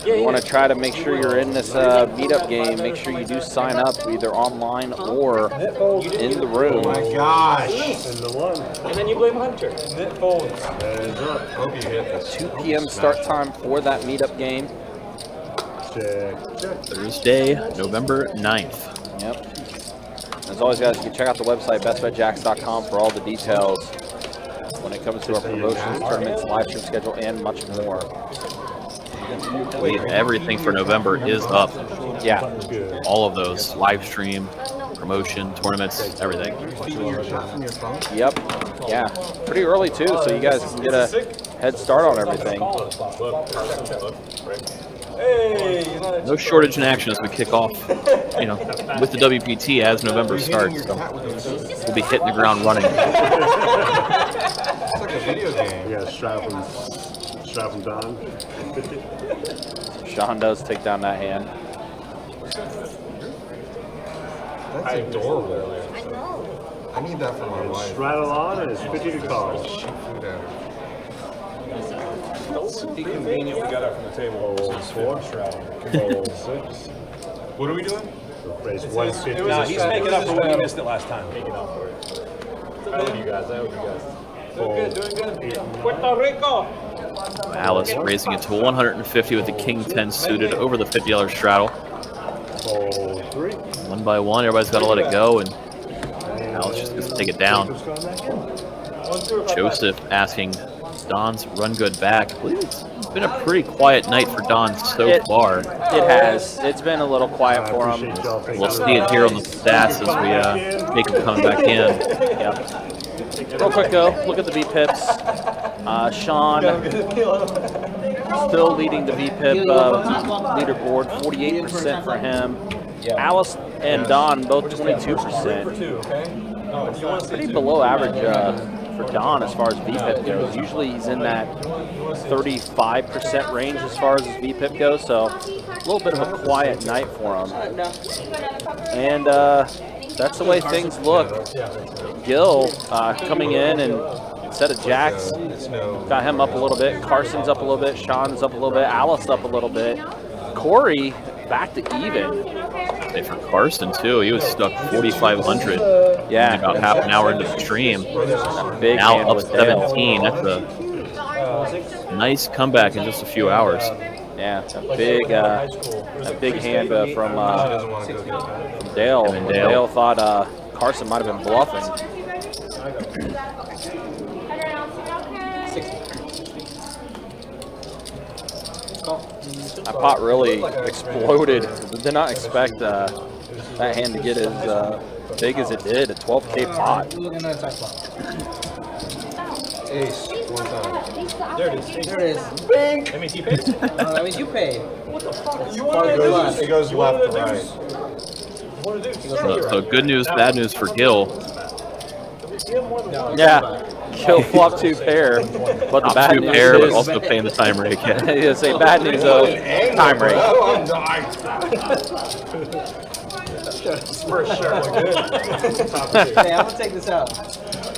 So you want to try to make sure you're in this meetup game. Make sure you do sign up either online or in the room. Oh my gosh! And the 1. And then you blame Hunter. Knit folds. Hands up. Hope you hit this. 2 p.m. start time for that meetup game. Check, check. Thursday, November 9th. Yep. As always, guys, you can check out the website, bestbetjacks.com, for all the details when it comes to our promotions, tournaments, live stream schedule, and much more. Everything for November is up. Yeah. All of those. Live stream, promotion, tournaments, everything. Yep. Yeah. Pretty early, too, so you guys can get a head start on everything. No shortage in action as we kick off, you know, with the WPT as November starts. So we'll be hitting the ground running. It's like a video game. Yeah, strap him down. Shaun does take down that hand. That's adorable. I need that for my wife. Straddle on and it's 50 to call. Shoot food at her. It's inconvenient we got up from the table. Fold 4. Fold 6. What are we doing? Raise 150. No, he's making up for when we missed it last time. Making up for it. I hope you guys. Fold. Doing good. Puerto Rico. Alice raising it to 150 with the King 10 suited over the $50 straddle. One by one, everybody's got to let it go, and Alice just gets to take it down. Joseph asking Don's run good back. I believe it's been a pretty quiet night for Don so far. It has. It's been a little quiet for him. We'll see it here on the stats as we make him come back in. Yep. Real quick though, look at the VPIPs. Shaun still leading the VPIP leaderboard, 48% for him. Alice and Don both 22%. Pretty below average for Don as far as VPIP goes. Usually he's in that 35% range as far as his VPIP goes, so a little bit of a quiet night for him. And that's the way things look. Gil coming in and instead of Jax, got him up a little bit. Carson's up a little bit. Shaun's up a little bit. Alice up a little bit. Corey back to even. Hey, for Carson too, he was stuck 4,500. Yeah, about half an hour into the stream. Big now up 17. That's a nice comeback in just a few hours. Yeah, a big hand from Dale. Dale thought Carson might have been bluffing. That pot really exploded. Did not expect that hand to get as big as it did. A 12K pot. Ace, one time. There it is. There it is. Bing! That means he paid? That means you paid. What the fuck? You want to do? It goes left to right. So good news, bad news for Gil. Yeah, Gil flopped 2 pair, but the bad news pair, is but also paying the time rate. Yeah, say bad news though. Time rate. Oh, I'm dying. For sure. Hey, I'm gonna take this out.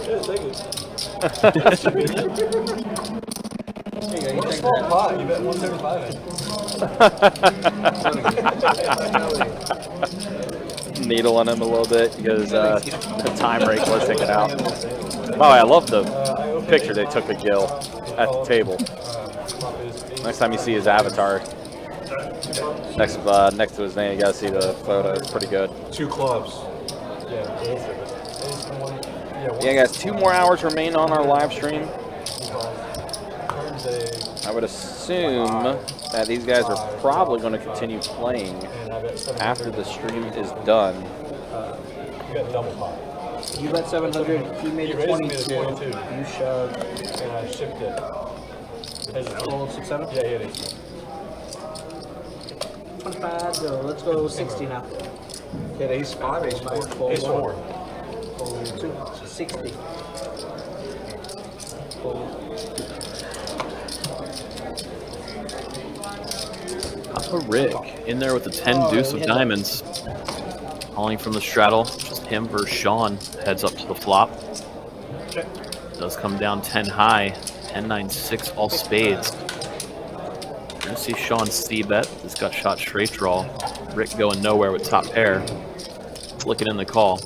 There you go. You take that. Pot, you bet 175 in. Needling him a little bit because the time rate was taken out. Oh, I love the picture they took of Gil at the table. Next time you see his avatar, next to his name, you gotta see the photo. It's pretty good. 2 clubs. Yeah, guys, 2 more hours remain on our live stream. I would assume that these guys are probably going to continue playing after the stream is done. You got double pot. You bet 700. He made it 22. You shoved. And I shipped it. Roll 6, 7? Yeah, it is. 25. So let's go 60 now. Hit ace 5, ace 4. Ace 4. Fold 2. 60. Fold. Papa Rick in there with the 10 deuce of diamonds. Calling from the straddle. Just him versus Shaun. Heads up to the flop. Does come down 10 high. 10, 9, 6, all spades. You're going to see Shaun c-bet. This got shot straight draw. Rick going nowhere with top pair. Flicking in the call.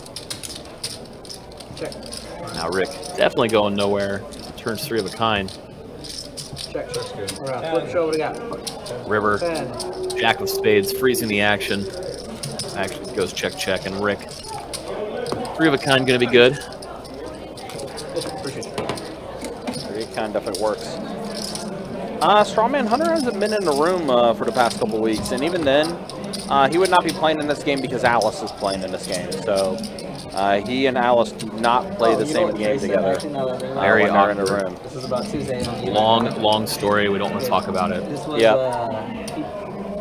Check. Now Rick definitely going nowhere. Turns 3 of a kind. Check. Flip show, what do we got? River. 10. Jack of spades freezing the action. Actually goes check, check, and Rick. 3 of a kind going to be good. Appreciate it. 3 of a kind definitely works. Strawman Hunter hasn't been in the room for the past couple weeks, and even then, he would not be playing in this game because Alice is playing in this game. So he and Alice do not play the same game together Very when they're in the awkward. room. This is about Tuesday. Long story. We don't want to talk about it. This was, Yep.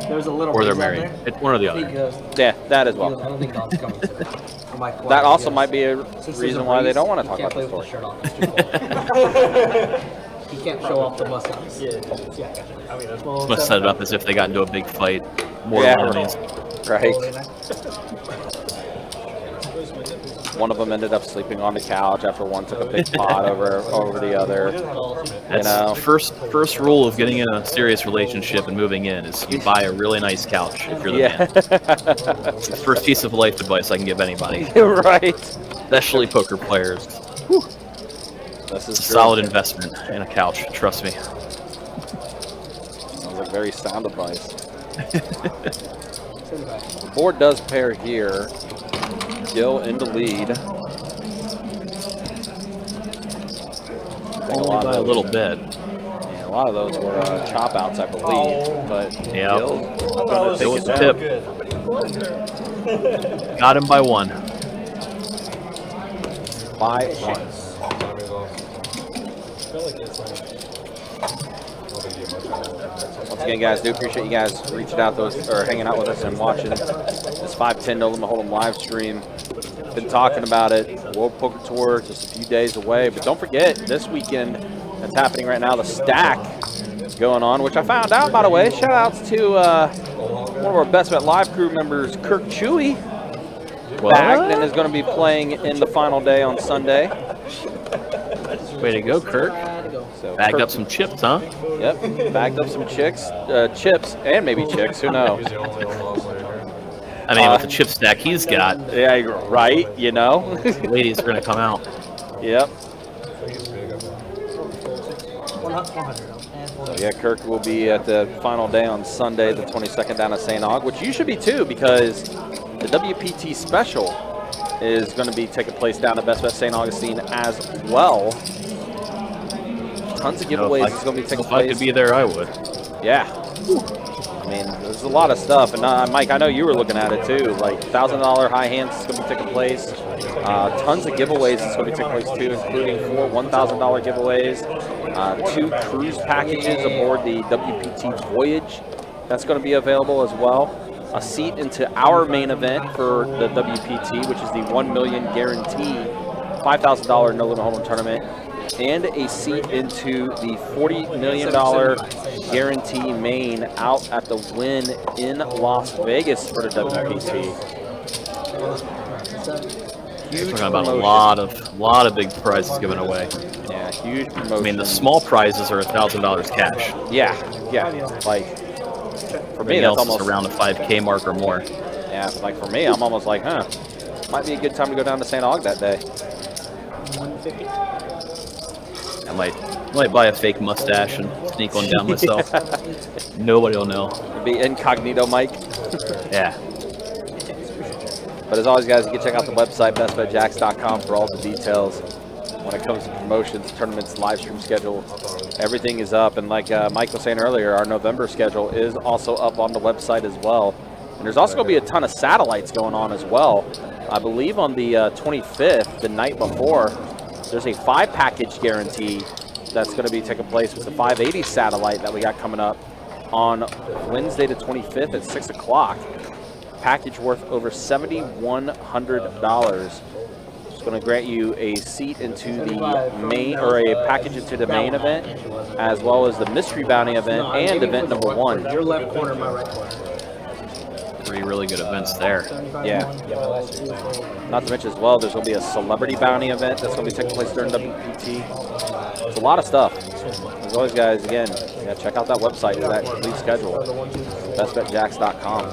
There was a little Or they're breeze out married. there. It's one or the other. Because Yeah, that as I well. don't think Don's coming today. That also might be a reason why they don't want to talk about the story. He can't show off the mustache. Yeah. I mean, that's Must set it up as if they got into a big fight. More enemies. Right. One of them ended up sleeping on the couch after one took a big pot over the other. That's first rule of getting in a serious relationship and moving in is you buy a really nice couch if you're the man. It's the first piece of life advice I can give anybody. Right. Especially poker players. Whew. This is a solid investment in a couch, trust me. Sounds like very sound advice. The board does pair here. Gil in the lead. Only by a little bit. Yeah, a lot of those were chop outs, I believe. But yeah, Gil's gonna take it down. Got him by 1. By 1. Once again, guys, do appreciate you guys reaching out to us or hanging out with us and watching this 510 No Limit Hold'em live stream. Been talking about it. World Poker Tour just a few days away, but don't forget this weekend that's happening right now. The Stack is going on, which I found out, by the way. Shout outs to one of our Best Bet Live crew members, Kirk Chewy. Bagged and is going to be playing in the final day on Sunday. Way to go, Kirk. So Bagged up some chips, huh? Yep, bagged up some chips and maybe chicks, who knows. I mean, with the chip stack he's got. Yeah, right, you know. Ladies are going to come out. Yep. So yeah, Kirk will be at the final day on Sunday, the 22nd down at St. Aug, which you should be too, because the WPT special is going to be taking place down at Best Bet St. Augustine as well. Tons of giveaways is going to be taking place. If I could be there, I would. Yeah. I mean, there's a lot of stuff. And Mike, I know you were looking at it too. Like $1,000 high hands is going to be taking place. Tons of giveaways is going to be taking place too, including 4 $1,000 giveaways, 2 cruise packages aboard the WPT Voyage. That's going to be available as well. A seat into our main event for the WPT, which is the $1 million guarantee $5,000 No Limit Hold'em tournament, and a seat into the $40 million guarantee main out at the Wynn in Las Vegas for the WPT. We're talking about a lot of big prizes given away. Yeah, huge promotion. I mean, the small prizes are $1,000 cash. Yeah. Like for me, that's almost around the 5K mark or more. Yeah, like for me, I'm almost like, might be a good time to go down to St. Aug that day. 150. I might buy a fake mustache and sneak one down myself. Nobody will know. It'd be incognito, Mike. Yeah. But as always, guys, you can check out the website, bestbetjacks.com, for all the details when it comes to promotions, tournaments, live stream schedule. Everything is up. And like Mike was saying earlier, our November schedule is also up on the website as well. And there's also going to be a ton of satellites going on as well. I believe on the 25th, the night before, there's a 5-package guarantee that's going to be taking place with the 580 satellite that we got coming up on Wednesday the 25th at 6 o'clock. Package worth over $7,100. It's going to grant you a seat into the main, or a package into the main event, as well as the mystery bounty event and event number 1. Your left corner, my right corner. 3 really good events there. Yeah. Not to mention as well, there's going to be a celebrity bounty event that's going to be taking place during WPT. It's a lot of stuff. As always, guys, again, check out that website for that complete schedule. BestBetJacks.com.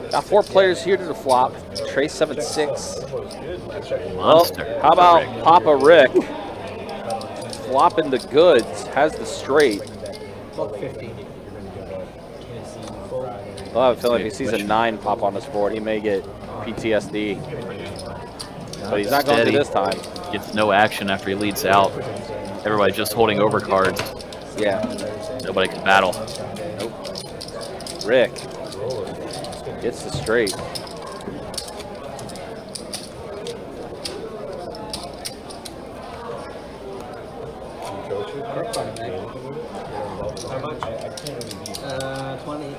Got 4 players here to the flop. Trace 7-6. Well, how about Papa Rick flopping the goods? Has the straight. $150. Well, I have a feeling if he sees a 9 pop on his board, he may get PTSD. But he's not going to this time. Gets no action after he leads out. Everybody just holding over cards. Yeah. Nobody can battle. Nope. Rick gets the straight. How much? 20.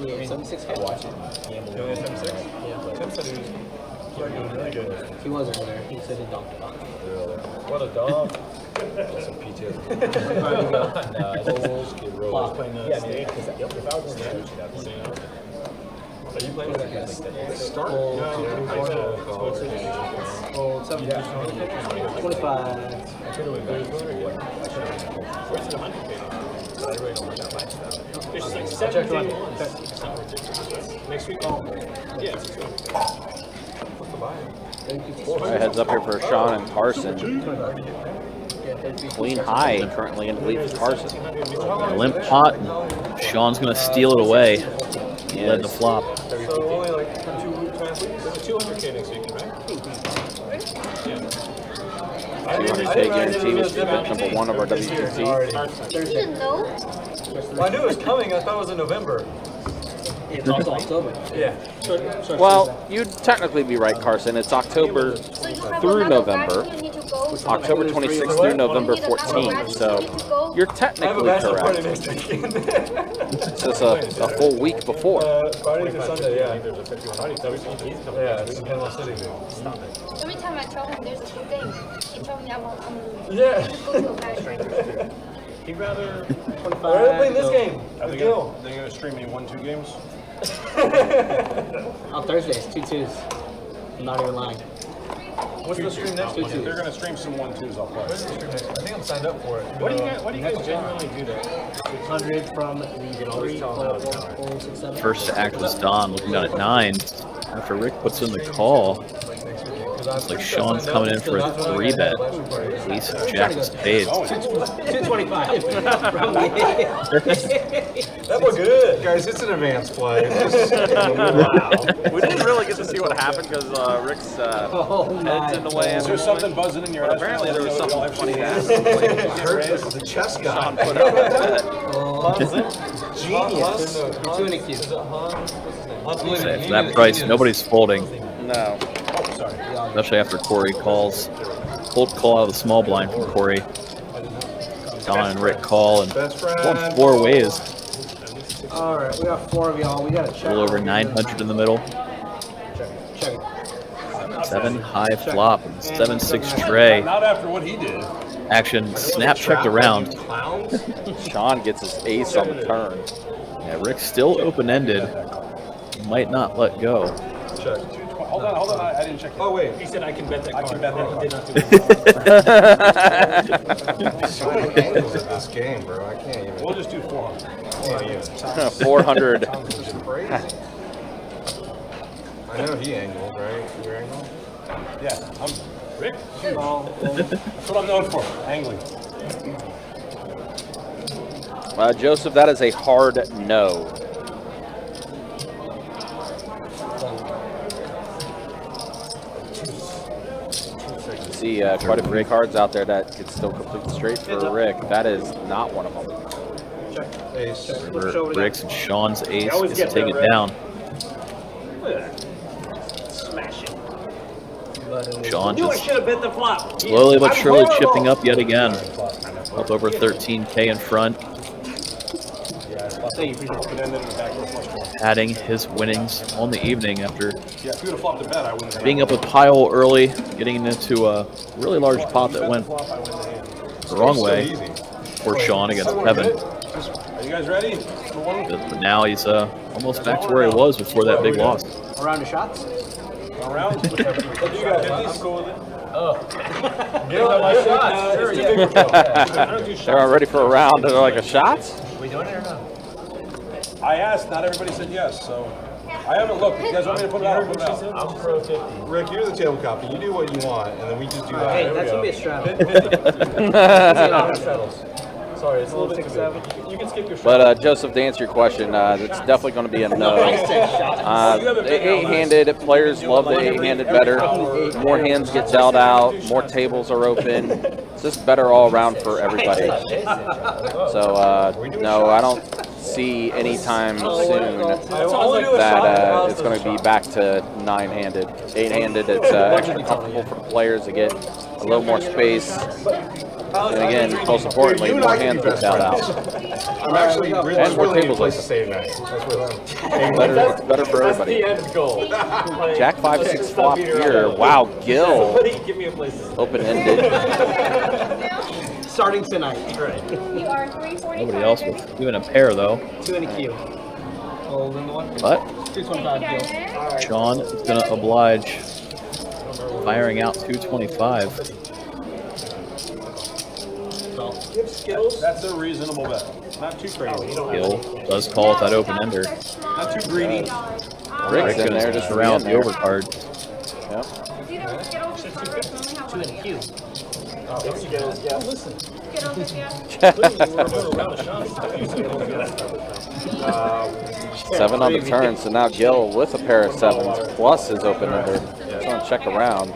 Yeah, 76. I watch it. He wasn't there. He said he dunked it on. What a dog. Some PTSD. Are you playing with that? Start. 25. Next week. Yeah. All right, heads up here for Shaun and Carson. Queen high currently in the lead for Carson. Limp pot. Sean's going to steal it away. He led the is. flop. So only like 2 athletes? There's a 200K next weekend, right? Yeah. 200K guarantee is event number 1 of our WTC. You didn't know? Well, I knew it was coming. I thought it was in November. It's also October. Yeah. Well, you'd technically be right, Carson. It's October through November. October 26th through November 14th. So you're I have a technically bachelor party correct. next weekend. It's just a full week before. Friday to Sunday, yeah. There's a 5100. He's coming Yeah, next it's in week. Panama City. Stop it. Every time I tell him there's a good game, he tells me I'm Yeah. just go to a bad He'd rather. We're playing this game. Are they Good deal. gonna stream me 1-2 games? On Thursdays, 2-2s. I'm not even lying. What's the stream next week? If they're gonna stream some 1-2s, I'll play. When's the stream next week? I think I'm signed up for it. What do you guys genuinely do there? 600 from the 3, 4, 6, 7. First to act was Don, looking down at 9. After Rick puts in the call, it's like Sean's coming in for a 3-bet. Ace of Jack of Spades. 225 from the That was good. Guys, it's an advanced play. Wow. We didn't really get to see what happened because Rick's head's in the way. Is there something buzzing in your head? Apparently there was something funny Heard this is a chess guy. Sean put up with that. Genius. 2 and a Q. Is it Hans? What's his name? For that price, nobody's folding, No. especially after Corey calls. Cold call out of the small blind from Corey. Don and Rick call and Best going friend. 4 ways. All right, we got 4 of y'all. We got to A check. little over 900 in the middle. Check it. 7 high flop, 7-6 tray. Not after what he did. Action snap checked around. Sean gets his ace on the turn. Yeah, Rick's still open-ended. Might not let go. Check. Hold on. I didn't check. Oh, wait. He said I can bet that card. can bet that He did not do it. So many angles at this game, bro. I can't even. We'll just do 400. Can't even. 400. This is crazy. I know he angled, right? You angled? Yeah, I'm Rick. That's what I'm known for, angling. Joseph, that is a hard no. See quite a few cards out there that could still complete straight for Rick. That is not one of them. Ace. Rick's and Sean's ace always gets to get take that, it Rick. down. Look at that. Smash it. Sean Knew I just should have bet the flop. slowly but I'm surely horrible. chipping up yet again. Up over 13K in front, adding his winnings on the evening after Yeah, if you would have flopped a bet, I wouldn't have. being up a pile early, getting into a really large pot that went the wrong way for Sean against Kevin. Are you guys ready? But now he's almost back to where he was before that big loss. Around the shots? Around? What do you guys? I'm cool with it. Give them my shots. Sure, They're all ready for a round. They're like a shots? We doing it or not? I asked, not everybody said yes, so I haven't looked. If you guys want me to put it out, I'll put it out. I'm pro 50. Rick, you're the table copy. You do what you want, and then we just do that. Hey, There we that's go. going to be a straddle. Settles. Sorry, it's a little bit too big. You can skip your shot. But Joseph, to answer your question, it's definitely going to be a no. The 8-handed players love the 8-handed better. More hands get dealt out. More tables are open. It's just better all around for everybody. So no, I don't see anytime soon that it's going to be back to 9-handed. 8-handed, it's extra comfortable for the players to get a little more space. And again, most importantly, more hands get dealt out. I'm actually really, And more really tables place to open. save that. Better for everybody. That's the end goal. Jack 5-6 flop here. Wow, Gil. Somebody give me a place to Open-ended. Starting tonight. You are 345. Nobody else with even a pair though. 2 and a Q. Hold in the one. But 225 Q. Sean is going to oblige, firing out 225. That's a reasonable bet. Not too crazy. Gil does call with that open ender. Not too greedy. Rick's in Goes there just around the there. overcard. Yep. It's either Skittles or Skittles. We only have 2 one and a of Q. the Listen. Skittles with you. Seven on the turn, so now Gil with a pair of sevens plus his open ender. Just want to check around.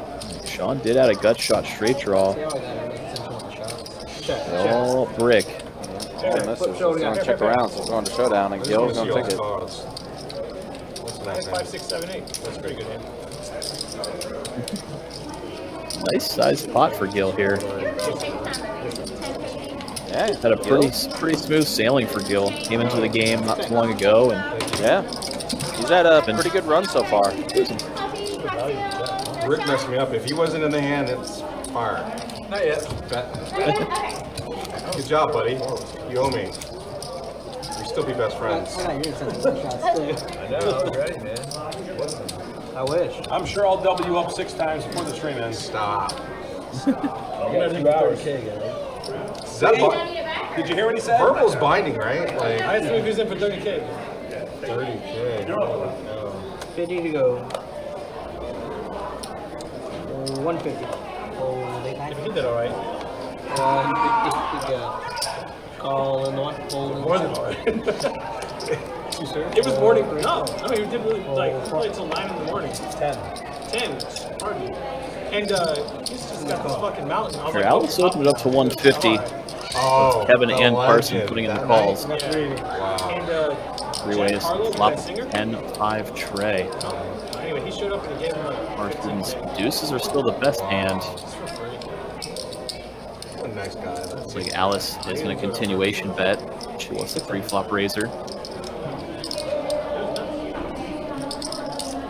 Shaun did add a gut shot straight draw. Oh, brick. All misses. He's going to check around, so he's going to showdown, and Gil's going to take it. 5, 6, 7, 8. That's a pretty good hand. Nice sized pot for Gil here. Yeah, Had a pretty smooth sailing for Gil. Came into the game not too long ago, and yeah, he's had a pretty good run so far. Rick messed me up. If he wasn't in the hand, it's fire. Not yet. Good job, buddy. You owe me. We still be best friends. I know, you're sending some shots too. I know, I was ready, man. I wish. I'm sure I'll double you up 6 times before the stream ends. Stop. I'm gonna take 30K again. Is that Did you hear what he said? Verbal's binding, right? Like, I asked him if he's in for 30K. 30K. No. 50 to go. 150. Oh, they If he did all right. 150 to go. Call in the one. More than all right. You sure? It was morning. No, I mean, we did really, like, we played till 9 in the morning. 10. 10. Hardly. And he's just got this fucking mountain. I was here, like, Alice opened it up to 150. Oh, Kevin the and Carson legend. putting in the That calls. night? Wow. And Three-ways flop 10-5 tray. Anyway, he showed up and he gave him like Carson's deuces are still the best hand. What a nice guy. Looks like Alice is in a continuation bet. She wants the pre-flop razor.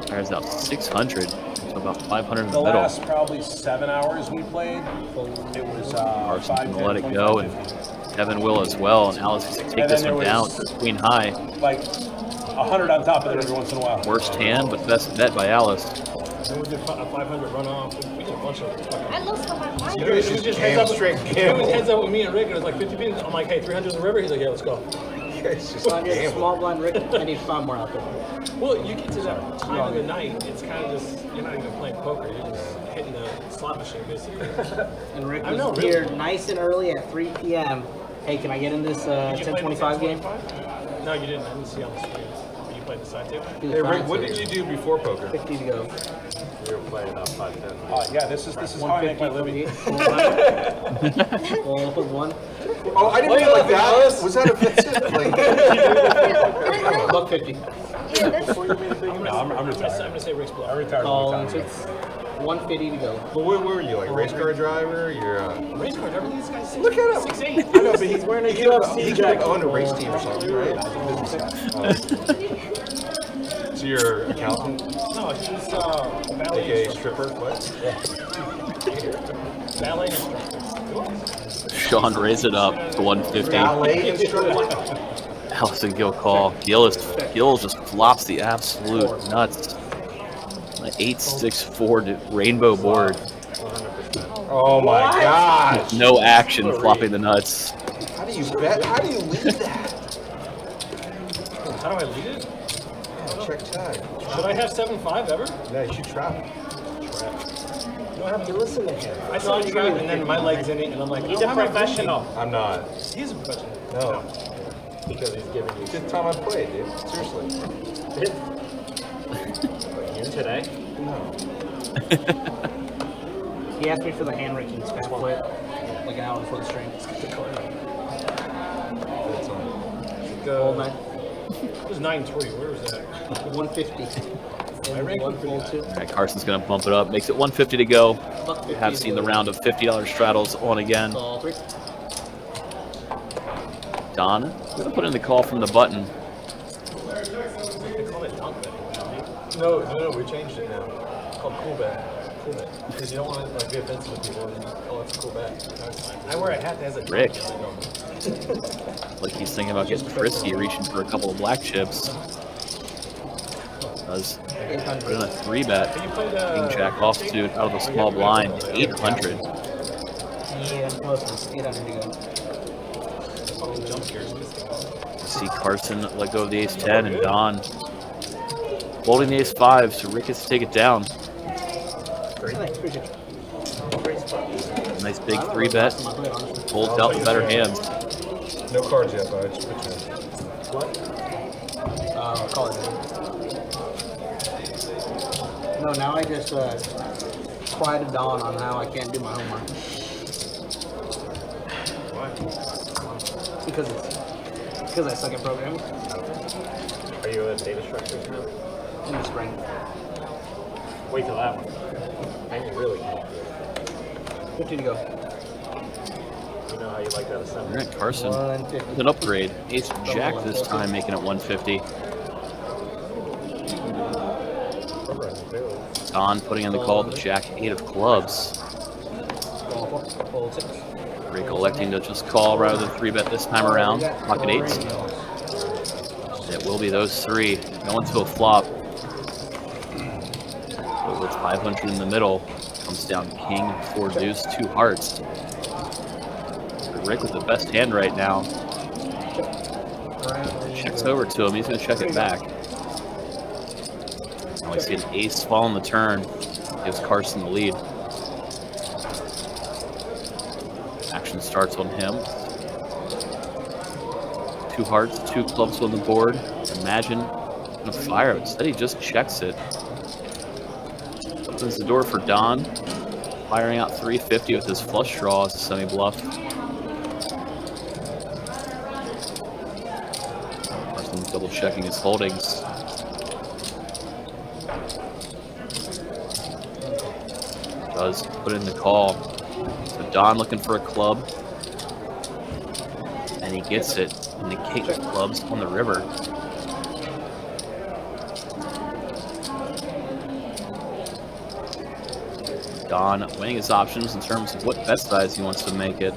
There's out 600. So about 500 in the The middle. last probably 7 hours we played, it was Carson's 5, gonna 10, let it 25, go, and 50. Kevin will as well. And Alice can take And this then one there down was- to queen high. Like 100 on top of it every once in a while. Worst hand, but best bet by Alice. And we did a 500 runoff. We did a bunch of fucking. I love so much. You guys just cam straight It was gamble. heads up with me and Rick, and it was like 50 pins. I'm like, hey, 300 in the river? He's like, yeah, let's go. You guys just On your gamble. small blind Rick, I need 5 more out there. Well, you get to that time of the night, it's kind of just, you're not even playing poker, you're just hitting the slot machine, basically. And Rick I was know, here really. nice and early at 3 p.m. Hey, can I get in this Did you play the 1025 game? 1025? No, you didn't. I didn't see on the screen. You played the side table? He was Hey, fine, Rick, what so did you do before poker? 50 to go. We were playing up 510. Yeah, this is how I make my living. 150. Roll up with 1. Oh, I didn't mean it like that. Was that offensive? Like, $150. Yeah, this, No, I'm I'm retired. gonna say Rick's bluff. I retired a Call long and time ago. 150 to go. but what were you, like race car driver? You're Race car, everything these guys look at him. 6'8". I know, but he's wearing a UFC jacket. Own a race team or something, right? So you're an accountant, No, he's ballet aka instructor. stripper. What? Ballet instructor. Sean raised it up to 150. Ballet instructor. Alice and Gil call. Gil just flops the absolute nuts. An 8-6-4 rainbow board. Oh my gosh! No action flopping the nuts. How do you bet? How do you lead that? How do I lead it? Check tag. Should I have 7-5 ever? No, you should trap. You don't have to listen to him. I saw you guys, and then my leg's in it, and I'm like, He's a professional. I'm not. He's a professional. No. Because he's giving you Fifth time I played, dude. Seriously. you today. No. He asked me for the hand rankings back flip, like an hour before the stream. That's on. Hold night. It was 9-3. Where was that? 150. My rank was pretty Roll 2. All right, Carson's going to bump it up. Makes it 150 to go. Buck We 50 have is seen the what it round of $50 straddles on again. Call 3. Don, going to put in the call from the button. They call it dunk betting. No, we changed it now. It's called cool bet. Cool bet. Because you don't want to like be offensive to people. And, oh, it's a cool bet. I wear a hat that has a Rick. dunk in it. Like he's thinking about getting frisky, reaching for a couple of black chips. Does put in a 3-bet. You played King Jack offsuit out of the small blind, 800. Yeah, close. 800 to go. jump scares me. See Carson let go of the ace-10 and Don holding the ace-5, so Rick gets to take it down. Thanks, appreciate it. Great spot. Nice big 3-bet. Holds out the better hands. No cards yet, but I just put you in. What? Call it. No, now I just quieted Dawn on how I can't do my homework. Why? Because I suck at programming. Are you a data structures now? In the spring. Wait till that one. And you really can't do it. 50 to go. You know how you like that All assembly. right, Carson. 150. An upgrade. Ace Jack this time, making it 150. Don putting in the call to Jack 8 of clubs. Fold 6. Recollecting to just call rather than 3-bet this time around. Pocket 8s. It will be those 3 going to a flop. But with 500 in the middle, comes down King, 4 deuce, 2 hearts. Rick with the best hand right now. Checks over to him. He's going to check it back. Now we see an ace fall on the turn. Gives Carson the lead. Action starts on him. 2 hearts, 2 clubs on the board. Imagine gonna fire. Instead, he just checks it. Opens the door for Don. Firing out 350 with his flush draw as a semi-bluff. Carson's double checking his holdings. Does put in the call. So Don looking for a club. And he gets it. And the king of clubs on the river. Don weighing his options in terms of what bet size he wants to make it.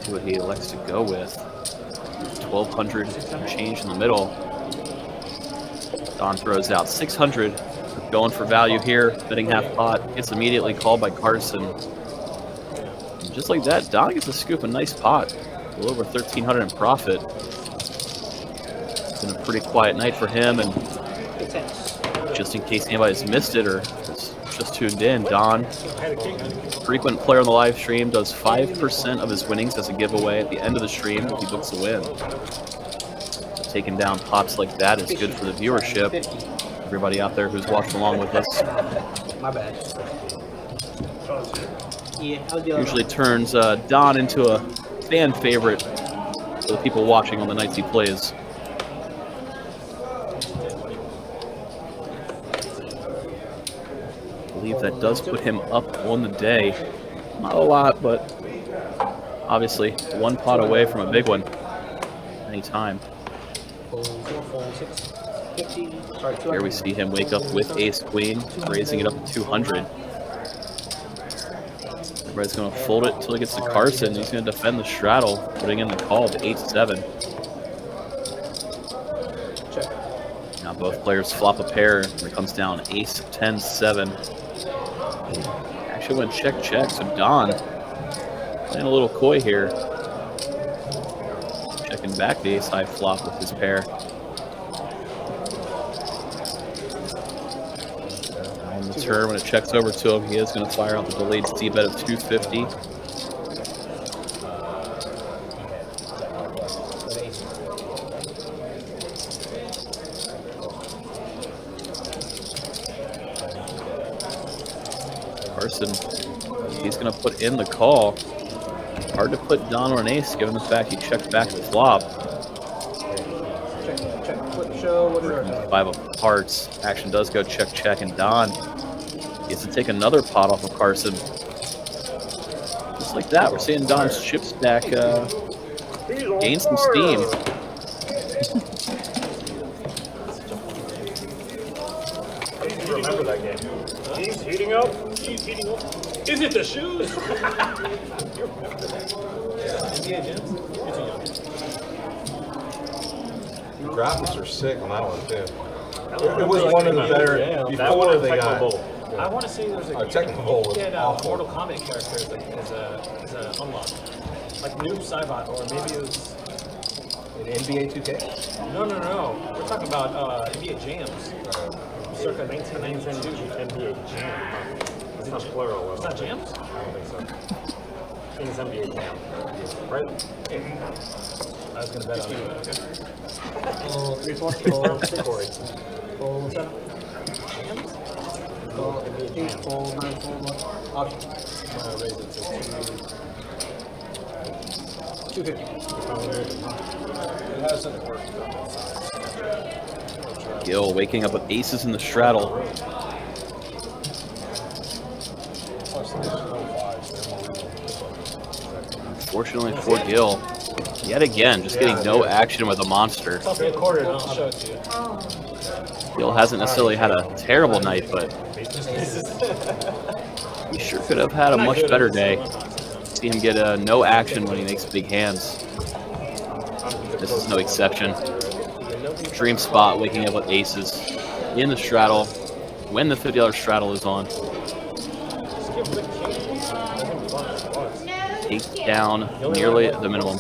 See what he elects to go with. 1,200 and change in the middle. Don throws out 600. Going for value here. Betting half pot. Gets immediately called by Carson. And just like that, Don gets to scoop a nice pot. A little over 1,300 in profit. It's been a pretty quiet night for him. And just in case anybody's missed it or is just tuned in, Don, frequent player on the live stream, does 5% of his winnings as a giveaway at the end of the stream if he books a win. Taking down pots like that is good for the viewership. Everybody out there who's watching along with us. My bad. Usually turns Don into a fan favorite for the people watching on the nights he plays. I believe that does put him up on the day. Not a lot, but obviously 1 pot away from a big one anytime. Here we see him wake up with ace queen, raising it up to 200. Everybody's going to fold it until he gets to Carson. He's going to defend the straddle, putting in the call to 8-7. Now both players flop a pair. It comes down ace 10-7. Actually went check. So Don playing a little coy here. Checking back the ace high flop with his pair. On the turn, when it checks over to him, he is going to fire out the delayed C-bet of 250. Carson, he's going to put in the call. Hard to put Don on an ace, given the fact he checked back the flop. Five of hearts. Action does go check, and Don gets to take another pot off of Carson. Just like that, we're seeing Don's chip stack gain some steam. Remember that game. He's heating up. Is it the shoes? The graphics are sick on that one too. It was one of the better before they got. I want to say there's a Technical Bowl was awful. Mortal Kombat character as a unlock, like Noob Saibot, or maybe it was NBA 2K? No. We're talking about NBA Jams. Circa 1992. NBA Jam. It's not plural. It's not Jams? I don't think so. I think it's NBA Jam. Right? I was going to bet on it. Okay. 3-4. Corey. Full 7. Full 8, full 9, full 1. Option. I'm going to raise it to 250. It hasn't worked on that side. Gil waking up with aces in the straddle. Plus, there's no 5s. Unfortunately for Gil, yet again, just getting no action with a monster. It's also a quarter, I'll show it to you. Gil hasn't necessarily had a terrible night, but he sure could have had a much better day. See him get no action when he makes big hands. This is no exception. Dream spot, waking up with aces in the straddle when the $50 straddle is on. Take down nearly the minimum.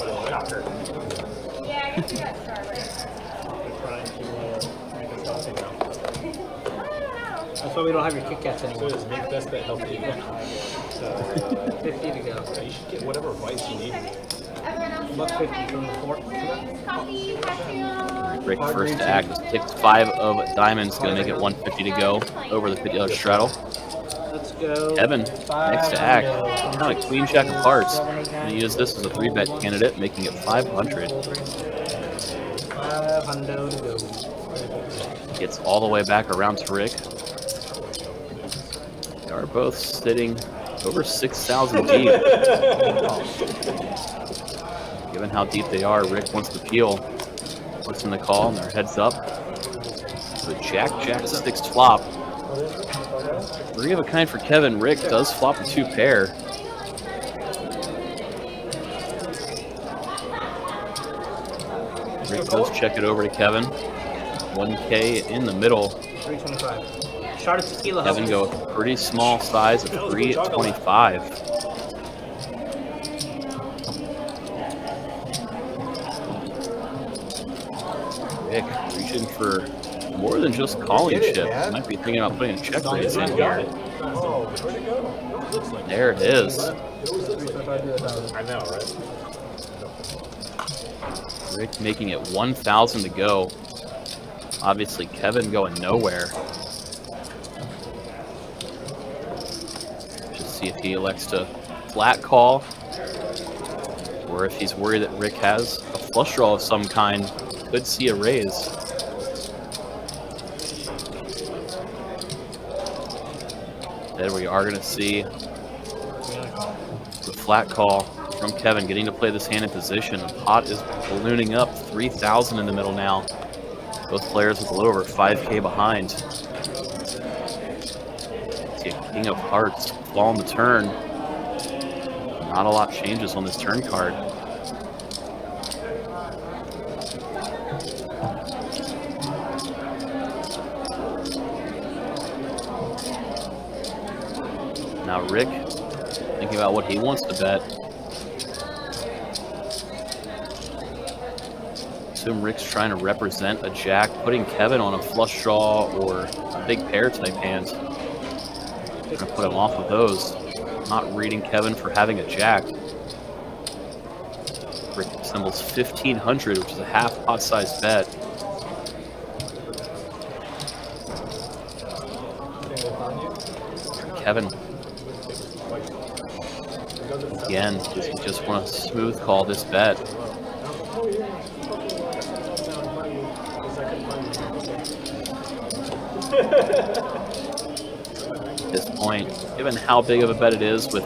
That's why we don't have your Kit Kats anymore. So does make best bet help you? 50 to go. You should get whatever advice you need. Buck 50 from the 4. Rick first to act, 6-5 of diamonds, going to make it 150 to go over the $50 straddle. Let's go. Kevin next to act, kind of queen jack of hearts. Going to use this as a 3-bet candidate, making it 500. 500 to go. Gets all the way back around to Rick. They are both sitting over 6,000 deep. Given how deep they are, Rick wants to peel. Puts in the call and their heads up. So Jack 6 flop. 3 of a kind for Kevin. Rick does flop the 2 pair. Rick does check it over to Kevin. 1K in the middle. 325. Shot of tequila. Kevin go with a pretty small size of 325. Rick reaching for more than just calling chip. Might be thinking about putting a check raise in here. There it is. I know, right? Rick making it 1,000 to go. Obviously, Kevin going nowhere. Just see if he elects to flat call, or if he's worried that Rick has a flush draw of some kind. Could see a raise. Then we are going to see the flat call from Kevin, getting to play this hand in position. The pot is ballooning up, 3,000 in the middle now. Both players with a little over 5K behind. See a king of hearts fall on the turn. Not a lot changes on this turn card. Now Rick thinking about what he wants to bet. Assume Rick's trying to represent a jack, putting Kevin on a flush draw or a big pair type hand. Trying to put him off of those. Not reading Kevin for having a jack. Rick symbols 1,500, which is a half pot size bet. Kevin. Again, does he just want to smooth call this bet? At this point, given how big of a bet it is with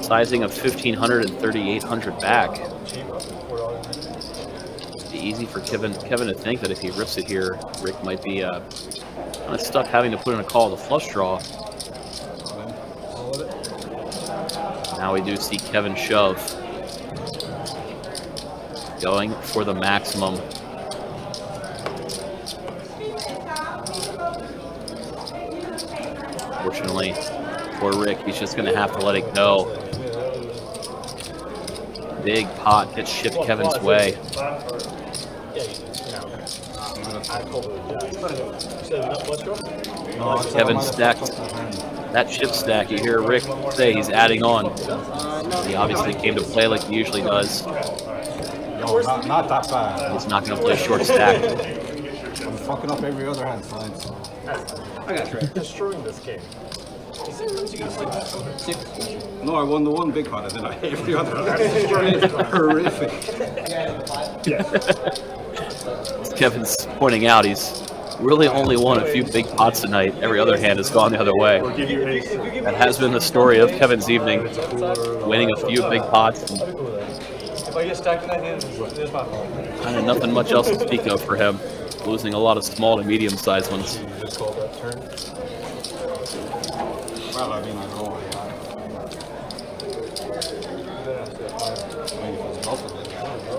sizing of 1,500 and 3,800 back, it'd be easy for Kevin to think that if he rips it here, Rick might be kind of stuck having to put in a call to flush draw. Now we do see Kevin shove. Going for the maximum. Fortunately for Rick, he's just going to have to let it go. big pot gets shipped Kevin's way. Yeah, I told her that. So, let's go. Kevin stacked that chip stack. You hear Rick say he's adding on. He obviously came to play like he usually does. No, not that bad. He's not going to play short stack. I'm fucking up every other hand, fine. I got you. Destroying this game. No, I won the one big pot, and then I every other hand. Horrific. As Kevin's pointing out, he's really only won a few big pots tonight. Every other hand has gone the other way. That has been the story of Kevin's evening, winning a few big pots. And If I get stacked in that hand, it's my fault. kind of nothing much else to speak of for him, losing a lot of small to medium-sized ones. You just called that turn? Well, I mean, I know.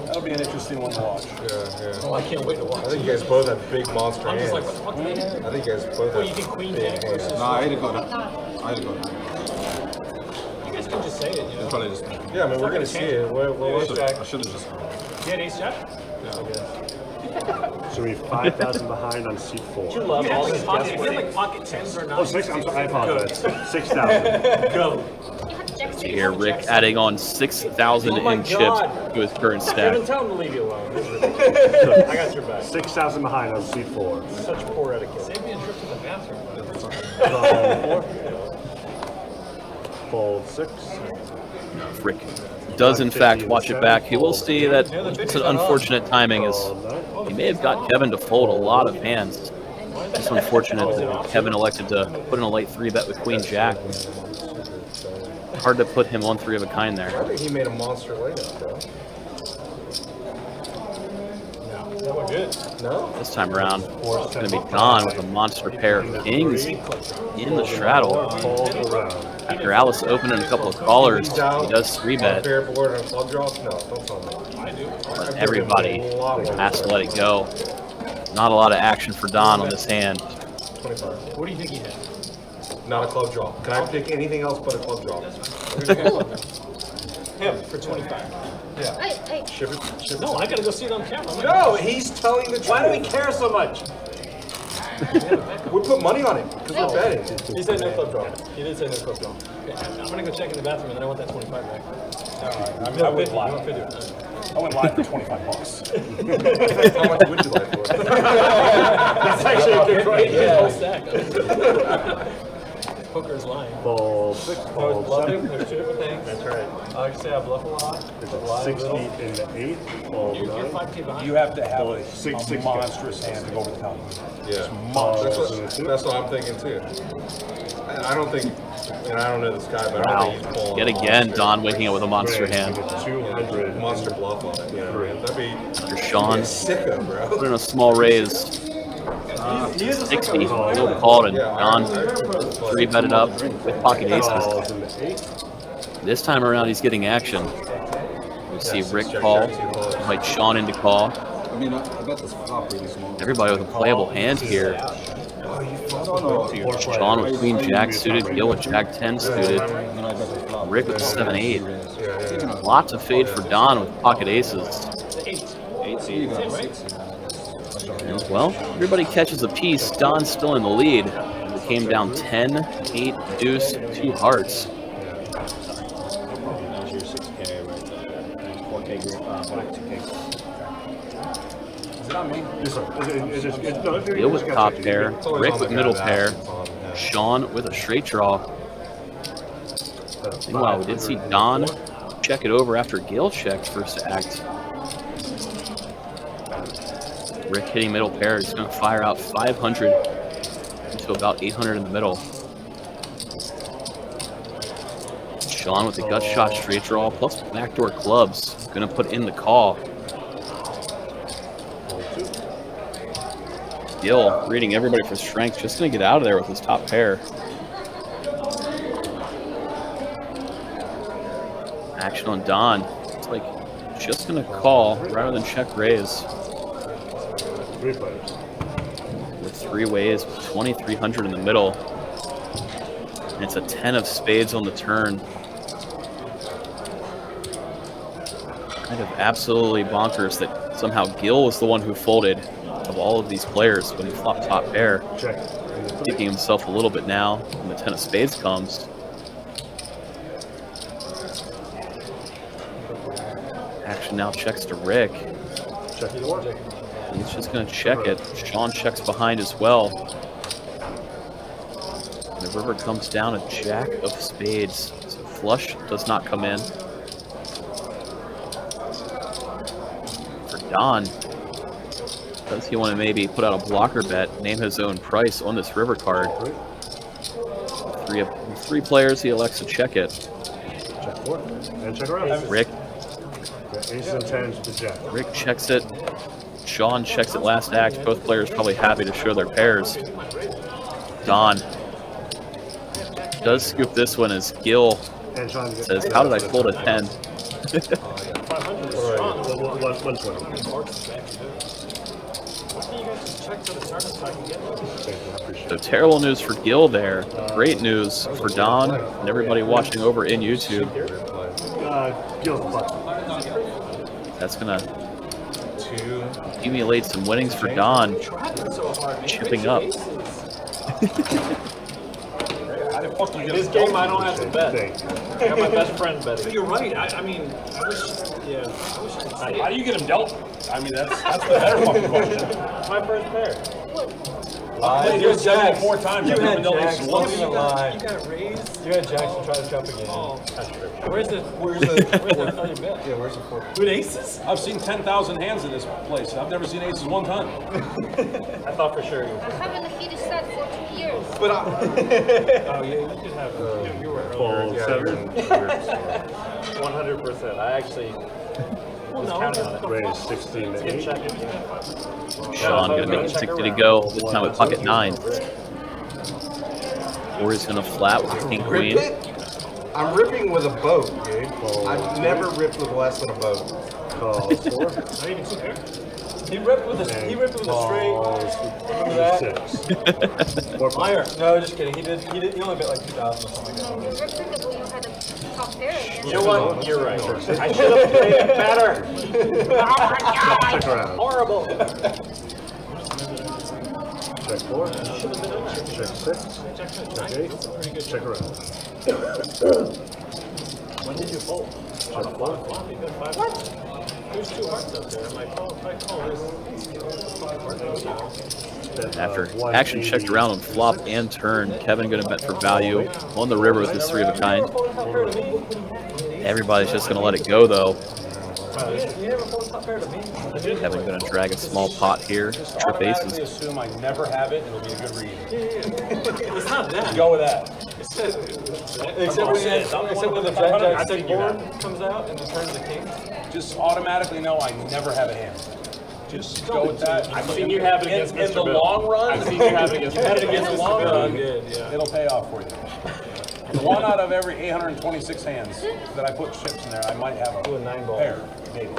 That'll be an interesting one to watch. Yeah. Oh, I can't wait to watch. I think you guys both have big monster I'm hands. just like, what the fuck did they do? I think you guys both Oh, have you think queen big jack hands. versus... No, I had to go down. I had to go down. You guys can just say it, you know? It's probably just. Yeah, I mean, we're going to see it. What was it? I should have just. You had ace jack? So we're 5,000 behind on seat 4. You love all these pocket, you have like pocket tens or not. Oh, 6. I'm sorry. I apologize. 6,000. Go. You hear Rick adding on 6,000 in chips to his current stack. Kevin, tell him to leave you alone. This is ridiculous. I got your back. 6,000 behind on seat 4. Such poor etiquette. Save me a trip to the bathroom. Fold 6. Rick does in fact watch it back. He will see that it's an unfortunate timing as he may have got Kevin to fold a lot of hands. It's unfortunate that Kevin elected to put in a late 3-bet with Queen Jack. Hard to put him on 3 of a kind there. I think he made a monster layup, bro. That went good. No? This time around, it's going to be Don with a monster pair of kings in the straddle. After Alice opening a couple of callers, he does 3-bet. Fair board and club draw? No, don't tell me. I do. But everybody has to let it go. Not a lot of action for Don on this hand. 25. What do you think he had? Not a club draw. Can I pick anything else but a club draw? Him for 25. Yeah. Ship it. No, I gotta go see it on camera. No, he's telling the truth. Why do we care so much? We put money on it because we're betting. He said no club draw. He did say no club draw. Okay, I'm gonna go check in the bathroom and then I want that 25 back. I mean, I wouldn't lie. I wouldn't lie for $25. How much would you like for it? That's actually a good price. Yeah, stack. Poker is lying. Fold 6. Fold 7. There's 2 different things. That's right. I like to say I bluff a lot. It's 6 feet in the 8th. Fold You're 9. 5K behind. You have to have a Six monstrous hand to go over the top. Yeah. That's what I'm thinking too. And I don't think, and I don't know this guy, but I don't think he's pulling. Yet again, Don waking up with a monster Right, hand. with 200. Monster bluff on it. Yeah, man. That'd be After Shaun sicko, bro. put in a small raise. 60, still called, and Don 3-betted up with pocket aces. Calls in the 8th. This time around, he's getting action. We see Rick call, invite Shaun into call. I mean, I bet this flop really small. Everybody with a playable hand here. Shaun with Queen Jack suited, Gil with Jack 10 suited, Rick with 7-8. Lots of fade for Don with pocket aces. And, well, everybody catches a piece. Don's still in the lead. It came down 10, 8, deuce, 2 hearts. That was your 6K right there. 4K black 2K. Is it on me? Gil with top pair, Rick with middle pair, Shaun with a straight draw. Meanwhile, we did see Don check it over after Gil checked first act. Rick hitting middle pair is going to fire out 500 into about 800 in the middle. Shaun with the gut shot straight draw plus backdoor clubs. Going to put in the call. Gil reading everybody for strength. Just going to get out of there with his top pair. Action on Don. It's like just going to call rather than check raise. With 3 ways, with 2,300 in the middle. And it's a 10 of spades on the turn. Kind of absolutely bonkers that somehow Gil was the one who folded of all of these players when he flopped top pair. Kicking himself a little bit now when the 10 of spades comes. Action now checks to Rick. He's just going to check it. Shaun checks behind as well. The river comes down a jack of spades. So flush does not come in. For Don, does he want to maybe put out a blocker bet, name his own price on this river card? Three players, he elects to check it. Check 4. And check around. Rick. Aces and tens to jack. Rick checks it. Shaun checks it last act. Both players probably happy to show their pairs. Don does scoop this one as Gil says, how did I fold a 10? So terrible news for Gil there. Great news for Don and everybody watching over in YouTube. That's going to accumulate some winnings for Don. Chipping up. In this game, I don't have to bet. I got my best friend betting. You're right. I mean, I wish I How do you get him dealt? I mean, that's the better fucking question. My first pair. I've played here 74 times. You I've never had dealt jacks. this Don't once. even lie. You got raised. You had jacks and tried to jump again. That's true. Where's the Where's the yeah, where's the 4? with aces? I've seen 10,000 hands in this place. I've never seen aces one time. I thought for sure you I haven't defeated set for 2 years. But Oh, yeah, you can have you were Fold earlier. 7. 100%. I actually was counting on it. Raise 16 to 8. Shaun going to make it 60 to go, this time with pocket 9. Or he's going to flat with king queen. Rip it? I'm ripping with a boat, dude. I've never ripped with less than a boat. Call 4. Not even 2 pairs. He ripped with a straight. Remember that? 6. 4 Meyer. No, just kidding. He only bet like 2,000 or something like When that. you ripped it, you had a top pair. You know what? You're right. I should have played it better. Check around. Horrible. Check 4. Check 6. Check 8. Check around. When did you fold? On the flop. What? There's 2 hearts up there. My call. If I call this. After action checked around on flop and turn, Kevin going to bet for value on the river with his 3 of a kind. Everybody's just going to let it go though. Kevin going to drag a small pot here. Trip Automatically aces. assume I never have it and it'll be a good read. It's not that. Go with that. Except when the jack board comes out and it turns the king. Just automatically know I never have a hand. Just go with that. I've seen you have it against in Mr. the Bill. long run. I've seen you have it against You had it Mr. against the Bill. long run. You did, yeah. It'll pay off for you. 1 out of every 826 hands that I put chips in there, I might have Do a 9-ball. pair. Maybe.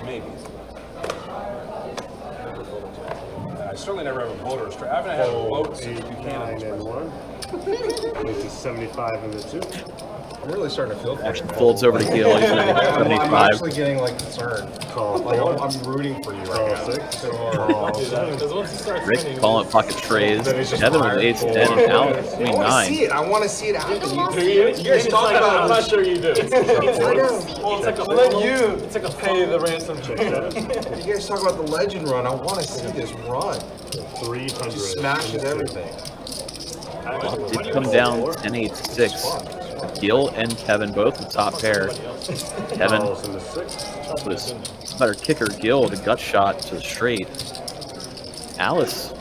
Maybe. And I certainly never have a boat or a straight. I haven't had a boat since 8, Buchanan 9, and 1. This is 75 in the 2. I'm really starting to feel for Action you. folds over to Gil. He's going to make I'm 75. actually getting like concerned. Call Like 4. I'm rooting for you Call right now. 6. So hard. Call Do that, 7. because once he starts Rick winning, calling it pocket trays. Kevin with 8, 10, and Alex I queen want to 9. see it. I want to see it happen. you guys talk about I'm not sure you do. I know. It's like a It's like a pay the ransom check. You guys talk about the legend run. I want to see this run. 300. Just smashes everything. Did come down 10, 8, 6. Gil and Kevin both with top pair. Kevin Calls in the 6. with his better kicker Gil with a gut shot to the straight. Alice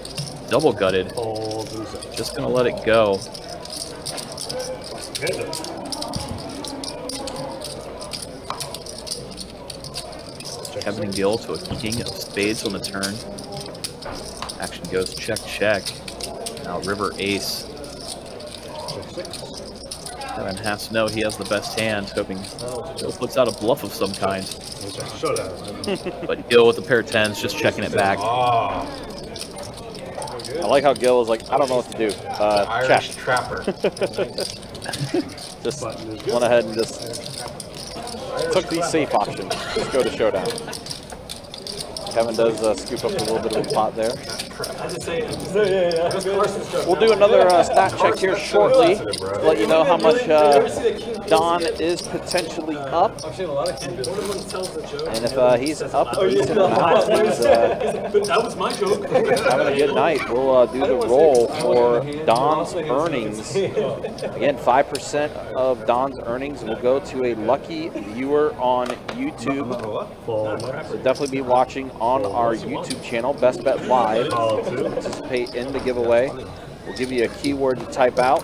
double gutted. Folds in 6. Just gonna let it go. Hit it. Kevin and Gil to a king of spades on the turn. Action goes check, check. Now river ace. Check 6. Kevin has to know he has the best hand, hoping Gil puts out a bluff of some kind. Showdown. But Gil with a pair of 10s, just checking it back. Ah, I like how Gil is like, I don't know what to do. Irish Check. trapper. Just went ahead and just took the safe option. Let's go to showdown. Kevin does scoop up a little bit of the pot there. We'll do another stat check here shortly to let you know how much Don is potentially up. And if he's up a decent amount, he's that was my joke. having a good night. We'll do the roll for Don's earnings. Again, 5% of Don's earnings will go to a lucky viewer on YouTube. So definitely be watching on our YouTube channel, Best Bet Live. Participate in the giveaway. We'll give you a keyword to type out.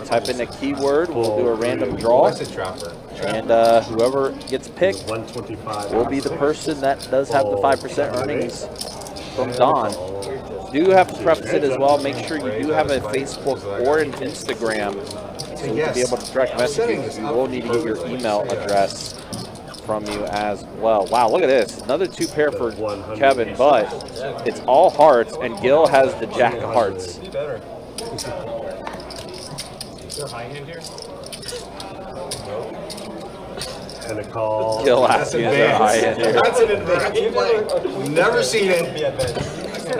Type in a keyword, we'll do a random draw. And whoever gets picked will be the person that does have the 5% earnings from Don. Do have to preface it as well. Make sure you do have a Facebook or an Instagram so we can be able to direct message you, because we will need to get your email address from you as well. Wow, look at this. Another 2 pair for Kevin, but it's all hearts, and Gil has the jack of hearts. Is there a high hand here? And a call. Gil asking is there a high hand here. That's an advanced play. Never seen it.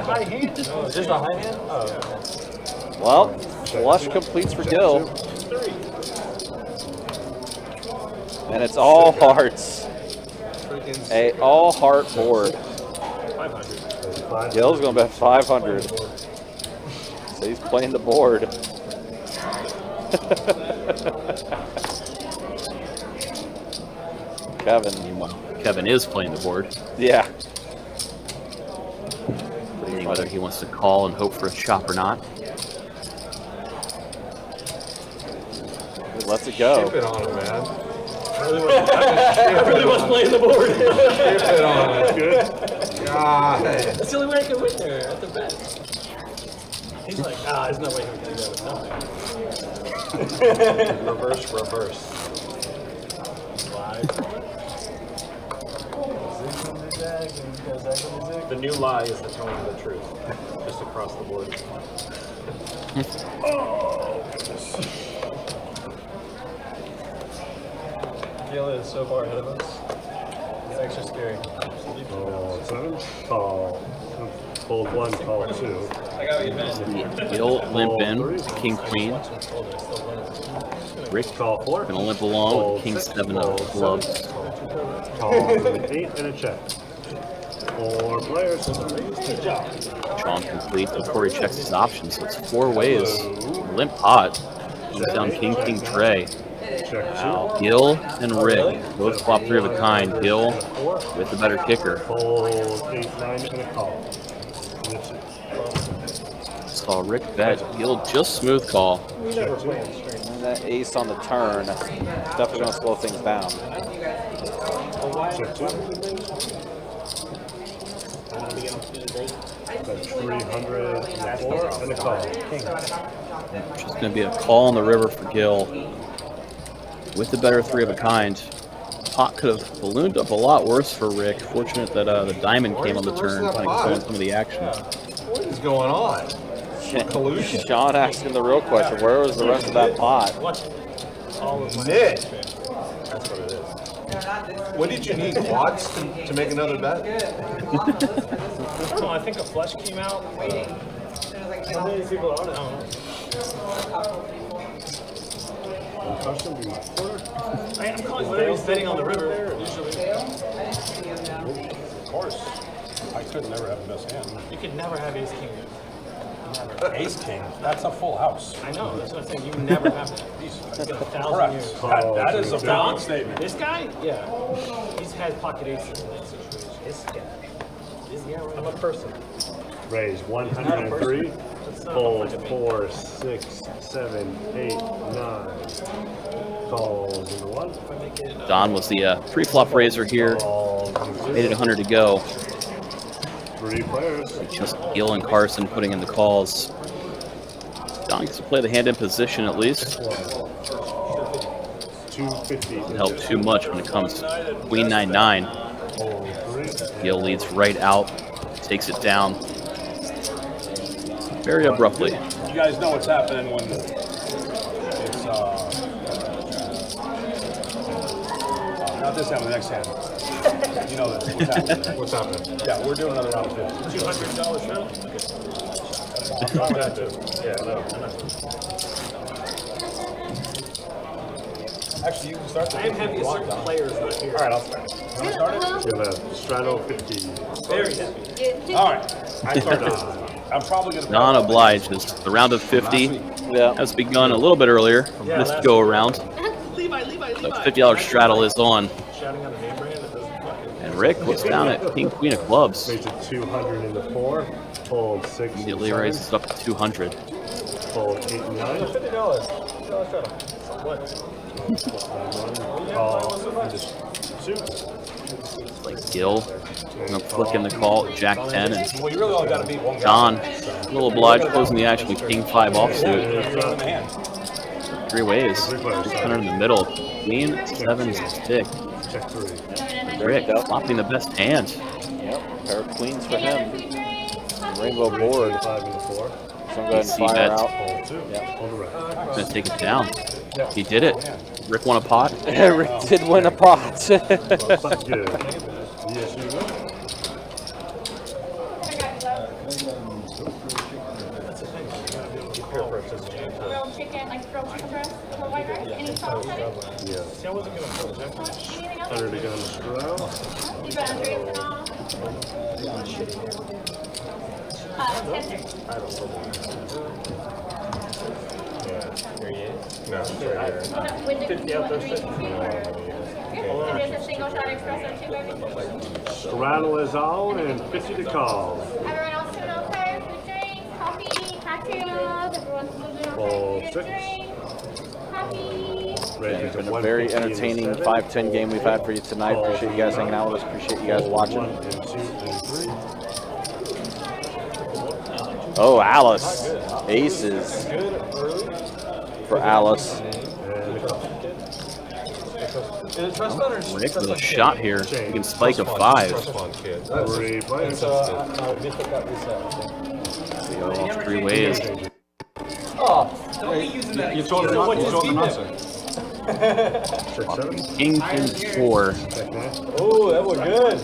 High hand? Oh, is this a high hand? Oh. Well, flush completes for Gil. And it's all hearts. A all heart board. 500. Gil's going to bet 500. So he's playing the board. Kevin is playing the board. Yeah. Debating whether he wants to call and hope for a chop or not. He lets it go. Keep it on him, man. I really was playing the board. Keep it on him. Good. God. That's the only way I can win there at the bet. He's like, there's no way he can do that with nothing. Reverse. The new lie is the tone of the truth. Just across the board. Gil is so far ahead of us. It's extra scary. Call 7. Call. Fold 1, call 2. I got the advantage. Gil limp in, King Queen. Rick Call 4. gonna limp along with King 7 of clubs. Call an 8 and a check. 4 players. Shaun complete before he checks his options. So it's 4 ways. Limp pot. Comes down King Tray. Check 2. Wow. Gil and Rick both flop 3 of a kind. Gil with the better kicker. Fold 8, 9 and a call. Saw Rick bet. Gil just smooth call. Check 2. And that ace on the turn, definitely going to slow things down. Check 2. That's 304 and a call. Which is going to be a call on the river for Gil. With the better 3 of a kind. Pot could have ballooned up a lot worse for Rick. Fortunate that the diamond came on the turn, kind of controlling some of the action. What is going on? Collusion. Shaun asking the real question, where was the rest of that pot? Nick. That's what it is. What did you need, quads, to make another bet? I think a flush came out. How many people are on it? I don't know. I'm calling whatever he's betting on the river, usually. Of course. I could never have the best hand. You could never have ace king. Never. Ace king? That's a full house. I know, that's what I'm saying. You never have that. He's got 1,000 Correct. years. That is a valid statement. This guy? Yeah. He's had pocket aces in that situation. This guy. I'm a person. Raise 103. Fold 4, 6, 7, 8, 9. Calls into 1. Don was the pre-flop raiser here. Made it 100 to go. 3 players. Just Gil and Carson putting in the calls. Don gets to play the hand in position at least. 250. Doesn't help too much when it comes to Queen 9-9. Gil leads right out, takes it down very abruptly. You guys know what's happening when it's this hand with the next hand. You know this. What's happening? Yeah, we're doing another round of 50. $200 show? Yeah, no. Actually, you can start. I am happy a certain players not here. All right, I'll start. Yeah, well, You have a straddle 50. Very happy. All right. I start this. I'm probably going to. Non-obliged as the round of 50 has begun a little bit earlier from this go around. Levi. The $50 straddle is on. Shouting on the name brand, it doesn't fucking. And Rick was down at King Queen of Clubs. Makes it 200 in the 4. Fold 6. Immediately raises it up to 200. Fold 8 and 9. $50. What? Call. And just shoot. Like Gil, gonna flick in the call, Jack 10, and Well, you really only got to beat one guy. John, a little obliged, closing the action with King 5 offsuit. In the hand. 3 ways. 600 in the middle. Queen 7 stick. Check 3. Rick flopping the best hand. Yep, pair of queens for him. Rainbow board. 5 and the 4. So I'm going to fire bet. out. Fold 2. Yep. Hold around. Gonna take it down. He did it. Rick won a pot. Rick did win a pot. Good. Yes, you will. grilled chicken, like grilled chicken breast for white rice. Any sauce on it? Yeah. See, I wasn't gonna pull it. Anything else? 100 again, straddle. You got Andreas and all? Tender. No, it's right here. With the 3 And there's a single shot espresso too, baby. Straddle is on and 50 to call. Everyone else doing okay? Food, drinks, coffee, cocktails. Everyone's doing okay? Fold Food, 6. drinks, coffee. Raises Been to a very 150 in the entertaining 7. 5-10 game we've had for you tonight. Appreciate you guys hanging out with us. Appreciate you guys Fold watching. 1 and 2 and 3. Oh, Alice. Aces for Alice. And a call. Rick with a shot here. He can spike a 5. 3 players. See all 3 ways. You told him not to. Check 7. King 4. Check 9. Oh, that was good.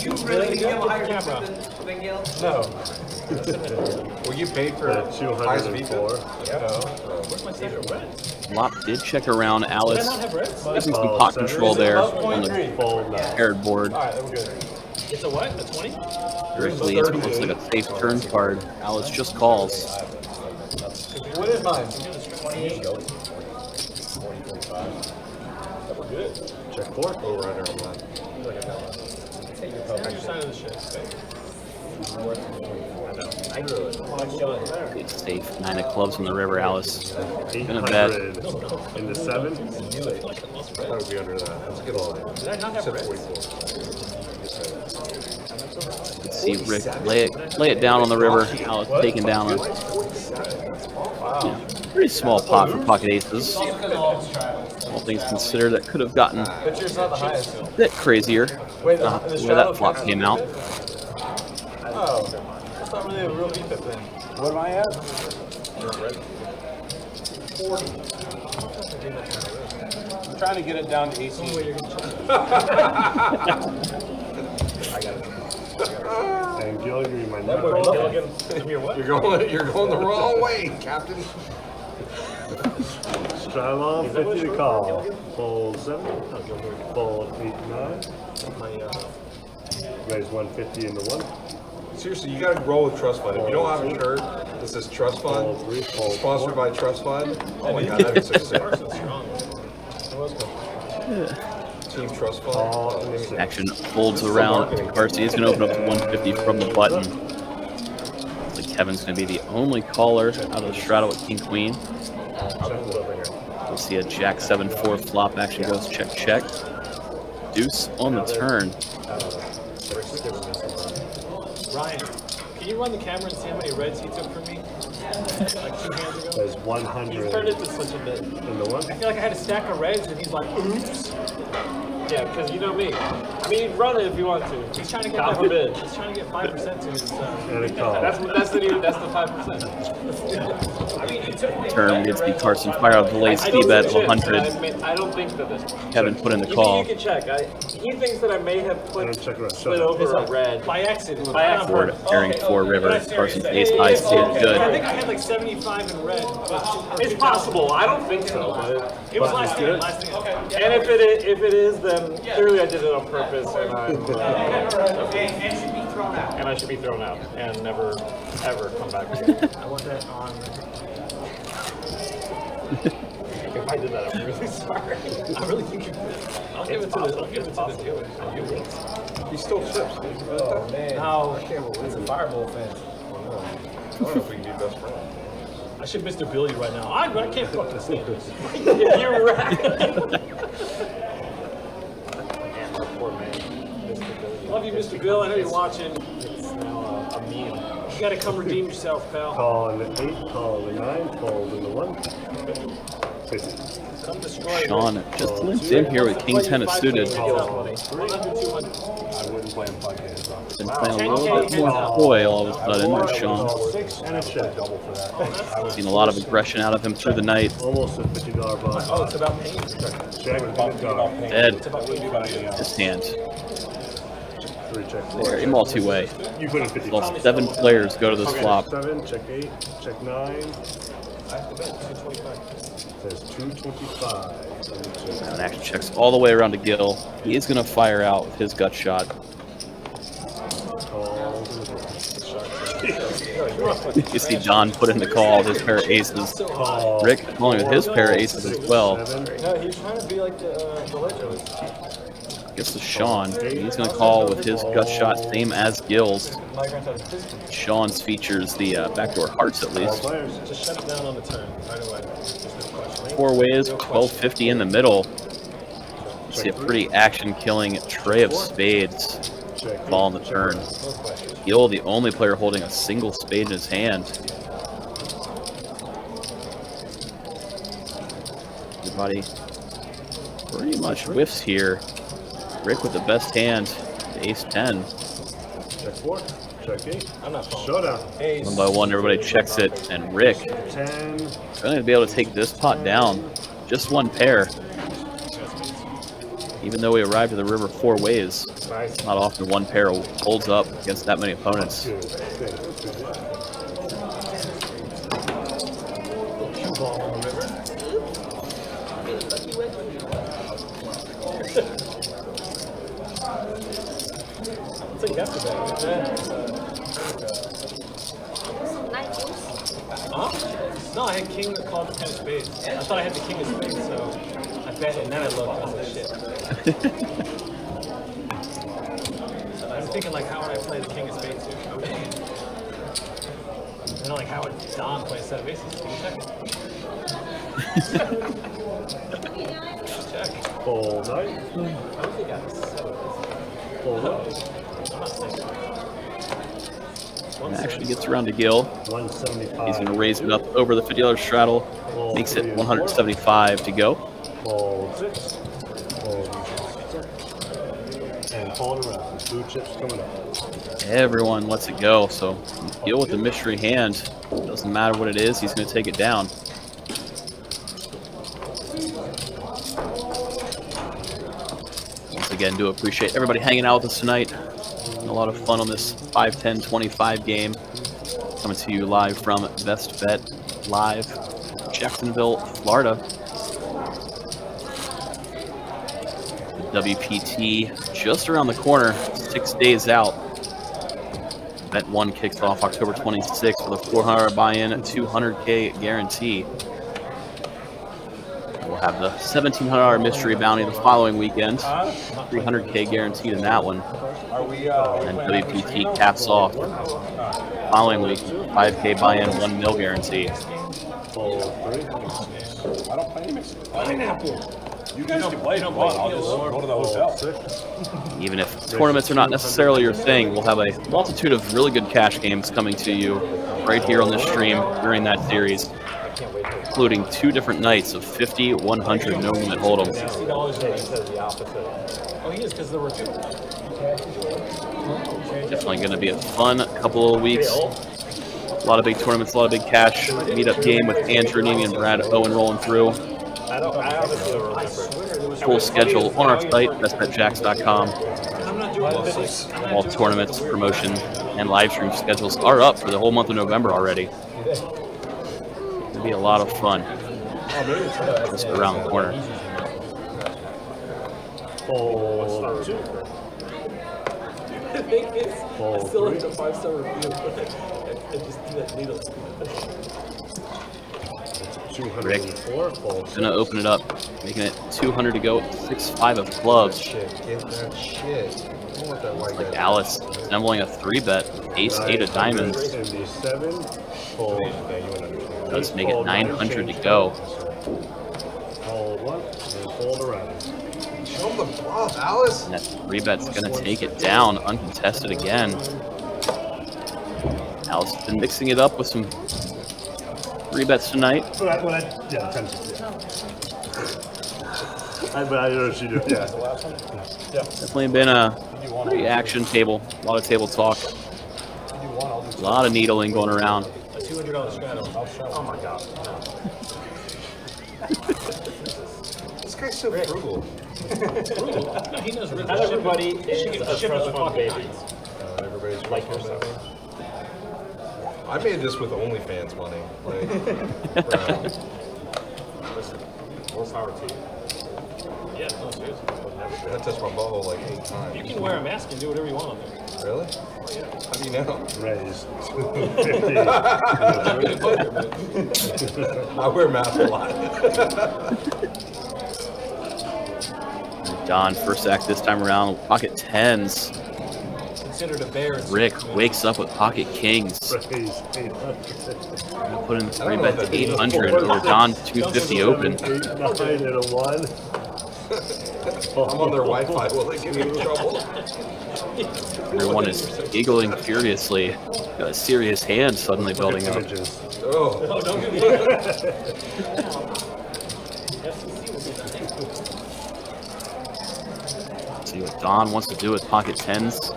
You really need to hire camera. No. Well, you paid for 204. Where's my second red? Lop did check around Did I Alice. not have reds? Getting some pot control there on the Fold 9. paired board. All right, that was good. It's a what? A 20? Rick leads, but looks like a safe turn card. Alice just calls. What is mine? 28. Check 4. Oh, right there on that. You're signing the shit. It's safe. 9 of clubs on the river, Alice. 800 in the 7. That would be under that. That's a good all. Did I not have reds? Let's see Rick lay it down on the river. Alice taking down a pretty small pot for pocket aces. All things considered, that could have gotten But yours not the highest. a bit crazier Wait, the where that flop came out. Oh, that's not really a real defense thing. What am I at? I'm trying to get it down to 18. And Gilligan, my You're going the wrong way, Captain. straddle 50 to call. Fold 7. Fold 8 9. Raise 150 in the 1. Seriously, you gotta roll with Trust Fund. If you don't have a shirt that says Trust Fund, sponsored by Trust Fund, oh my god, that'd be so sick. Team Trust Fund. Action folds around. Carson is going to open up to 150 from the button. Looks like Kevin's going to be the only caller out of the straddle with King Queen. We'll see a Jack 7-4 flop action goes check check. Deuce on the turn. Ryan, can you run the camera and see how many reds he took from me? Like 2 hands ago? There's 100 He's turned into such a bit. in the 1. I feel like I had a stack of reds and he's like, oops. Yeah, because you know me. I mean, he'd run it if you want to. He's trying to get God forbid. He's trying to get 5% to his. And a call. That's the 5%. I mean, Term gets the Carson fire out delayed speed bet of 100. I don't think that this. Kevin put in the call. You can check. He thinks that I may have slid over a red. By accident. By accident. Ford carrying 4 river. Carson's ace high stated good. I think I had like 75 in red. It's possible. I don't think so. But it was last hand. Last hand. Okay. And if it is, then clearly I did it on purpose, and I should be thrown out and never ever come back again. I want that on. If I did that, I'm really sorry. I really think you could. I'll give it to the dealer. He still ships. Oh, man. No. It's a fireball fence. I don't know if we can be best friends. I should Mr. Bill you right now. I can't fucking stand this. You're right. Poor man. Love you, Mr. Bill. I know you're watching. It's now a meme. You gotta come redeem yourself, pal. Call in the 8, call in the 9, fold in the 1. Come destroy Sean just linked in here with King 10 suited. $100, $200. I wouldn't play him 5 games. Been playing a little bit more coy all of a sudden with Sean. 6 and a check. Double for that. Seen a lot of aggression out of him through the night. Almost a $50 bond. Oh, it's about pain. Check. Dead. His hand. 3 check. Very multi-way. You put in 50. Well, 7 players go to this flop. 7, check 8, check 9. Says 225. And actually checks all the way around to Gil. He is going to fire out with his gut shot. You see John put in the call with his pair of aces. Rick calling with his pair of aces as well. No, he's trying to be like the Legos. Gets to Sean. He's going to call with his gut shot, same as Gil's. Sean's features the backdoor hearts at least. Just shut it down on the turn right away. 4 ways, 1250 in the middle. You see a pretty action-killing tray of spades fall on the turn. Gil, the only player holding a single spade in his hand. Everybody pretty much whiffs here. Rick with the best hand, ace 10. Check 4, check 8. I'm not falling. Showdown. One by one, everybody checks it, and Rick 10. going to be able to take this pot down. Just 1 pair. Even though we arrived at the river 4 ways, not often 1 pair holds up against that many opponents. Huh? No, I had king that called the 10 of spades. I thought I had the king of spades, so I bet, and then I looked, I was like, shit. So I was thinking, like, how would I play the king of spades here? And I'm like, how would Don play a set of aces? Can you check it? Check. Full 9. I don't think I have a set of aces. Full 9. I'm not saying. And actually gets around to Gil. 175. He's going to raise it up over the $50 straddle. Makes it 175 to go. Fold 6. Fold 6. And fold around. 2 chips coming up. Everyone lets it go. So Gil with the mystery hand. Doesn't matter what it is, he's going to take it down. Once again, do appreciate everybody hanging out with us tonight. A lot of fun on this 5-10-25 game. Coming to you live from Best Bet Live, Jacksonville, Florida. WPT just around the corner, 6 days out. Bet 1 kicks off October 26th with a $400 buy-in, $200K guarantee. We'll have the $1,700 mystery bounty the following weekend, $300K guaranteed in that one. And WPT caps off following week, $5K buy-in, $1 mil guarantee. I don't play any pineapple. You guys can play if you want. I'll just go to the hotel. Even if tournaments are not necessarily your thing, we'll have a multitude of really good cash games coming to you right here on this stream during that series, including 2 different nights of 50, 100 no limit hold'em. Oh, he is, because there were 2. Definitely going to be a fun couple of weeks. A lot of big tournaments, a lot of big cash. Meetup game with Andrew, Nimi, and Brad Owen rolling through. I obviously don't remember. Full schedule on our site, bestbetjacks.com. All tournaments, promotion, and live stream schedules are up for the whole month of November already. It'll be a lot of fun. Just around the corner. I still like the 5-star review. I just do that needle. Rick gonna open it up, making it 200 to go. 6-5 of clubs. Get that shit. I don't want that white Like guy. Alice assembling a 3-bet. Ace-8 of diamonds. 77. Fold. Does make it 900 to go. Fold one and fold around. Show him the bluff, Alice. And that 3-bet's gonna take it down, uncontested again. Alice has been mixing it up with some 3-bets tonight. Yeah, 10. But I know she did. Yeah. Definitely been a pretty action table. A lot of table talk. A lot of needling going around. A $200 straddle. Oh my god. This guy's so frugal. He knows really Not everybody is a trust fund baby. Everybody's Like yourself. I made this with OnlyFans money. Like, Listen, more power to you. Yeah, no, seriously. I touched my butthole like 8 times. You can wear a mask and do whatever you want on there. Really? How do you know? Raised. 50. I wear masks a lot. Don, first act this time around, pocket 10s. Considered a bear. Rick wakes up with pocket kings. Raised 800. Gonna put in 3-bet to 800 over Don 250 open. 8, 9, and a 1. I'm on their Wi-Fi. Will they get me in trouble? Everyone is giggling furiously. Got a serious hand suddenly building up. Oh. Don't do that. See what Don wants to do with pocket 10s.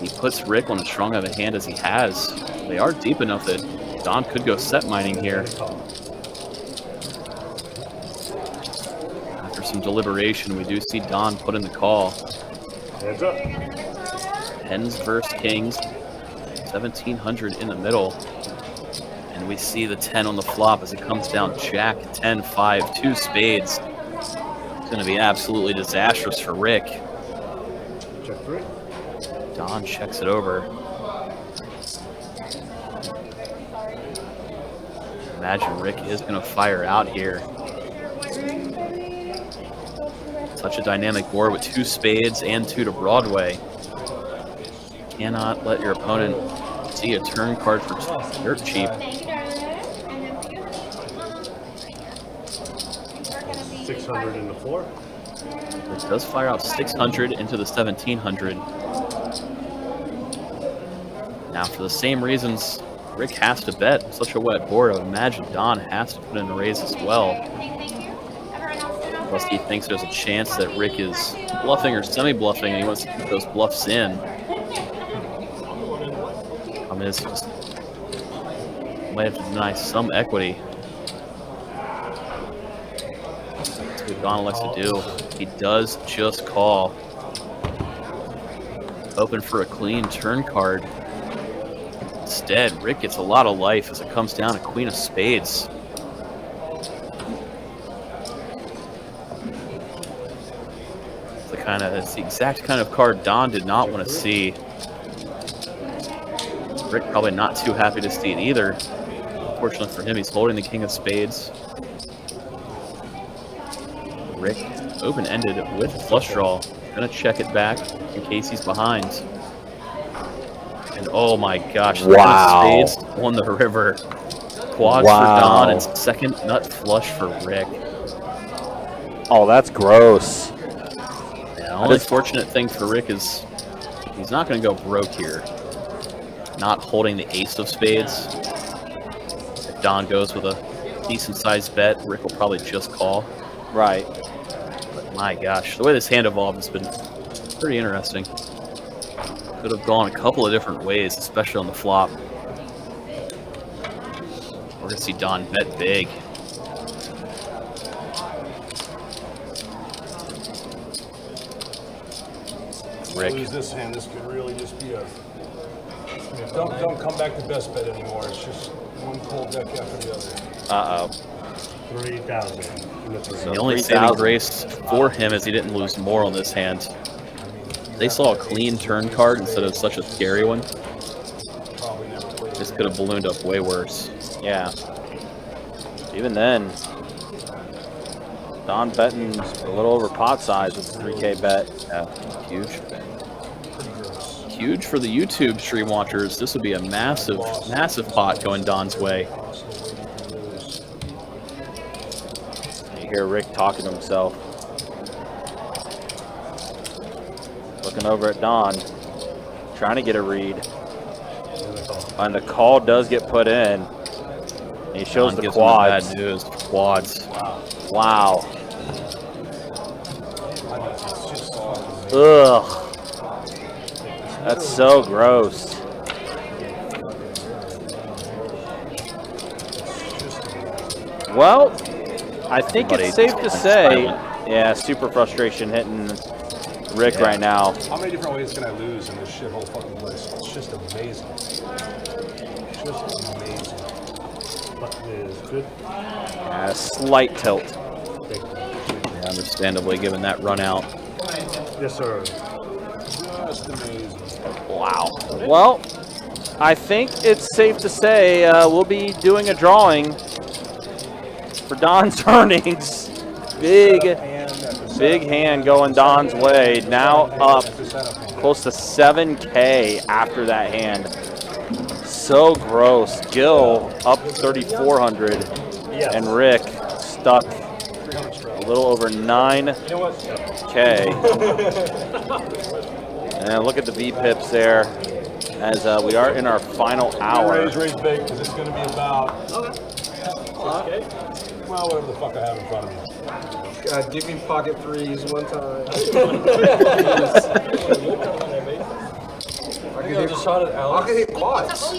He puts Rick on as strong of a hand as he has. They are deep enough that Don could go set mining here. After some deliberation, we do see Don put in the call. Hands up. 10s versus kings. 1700 in the middle. And we see the 10 on the flop as it comes down Jack, 10, 5, 2 spades. It's going to be absolutely disastrous for Rick. Check 3. Don checks it over. Imagine Rick is going to fire out here. Such a dynamic board with 2 spades and 2 to Broadway. Cannot let your opponent see a turn card for dirt cheap. Thank you, darling. And then for you, 600 in the floor. It does fire out 600 into the 1700. Now, for the same reasons, Rick has to bet such a wet board. I would imagine Don has to put in a raise as well. Plus, he thinks there's a chance that Rick is bluffing or semi-bluffing, and he wants to keep those bluffs in. Is just might have to deny some equity. That's what Don likes to do. He does just call. Open for a clean turn card. Instead, Rick gets a lot of life as it comes down to Queen of Spades. It's the exact kind of card Don did not want to see. Rick probably not too happy to see it either. Unfortunately for him, he's holding the King of Spades. Rick open-ended with flush draw. Gonna check it back in case he's behind. And oh my gosh, the King of Spades on the river. Quads for Don and second nut flush for Rick. Oh, that's gross. Yeah, the only fortunate thing for Rick is he's not gonna go broke here. Not holding the ace of spades. If Don goes with a decent-sized bet, Rick will probably just call. Right. But my gosh, the way this hand evolved has been pretty interesting. Could have gone a couple of different ways, especially on the flop. We're gonna see Don bet big. Rick. Lose this hand. This could really just be a. Don't come back to best bet anymore. It's just one cold deck after the other. 3,000. The only saving grace for him is he didn't lose more on this hand. They saw a clean turn card instead of such a scary one. This could have ballooned up way worse. Yeah. Even then, Don betting a little over pot size with the 3K bet. Yeah, huge. Huge for the YouTube stream watchers. This would be a massive, massive pot going Don's way. You hear Rick talking to himself. Looking over at Don, trying to get a read. And the call does get put in. He shows the quads. Bad news. Quads. Wow. Ugh. That's so gross. Well, I think it's safe to say, yeah, super frustration hitting Rick right now. How many different ways can I lose in this shithole fucking place? It's just amazing. Just amazing. Button is good. A slight tilt. Yeah, understandably, given that run out. Yes, sir. Just amazing. Wow. Well, I think it's safe to say we'll be doing a drawing for Don's earnings. Big hand going Don's way. Now up close to 7K after that hand. So gross. Gil up 3,400, and Rick stuck a little over 9K. And look at the V-pips there, as we are in our final hour. Raise big, because it's going to be about, well, whatever the fuck I have in front of me. God, give me pocket threes one time. I can hit quads.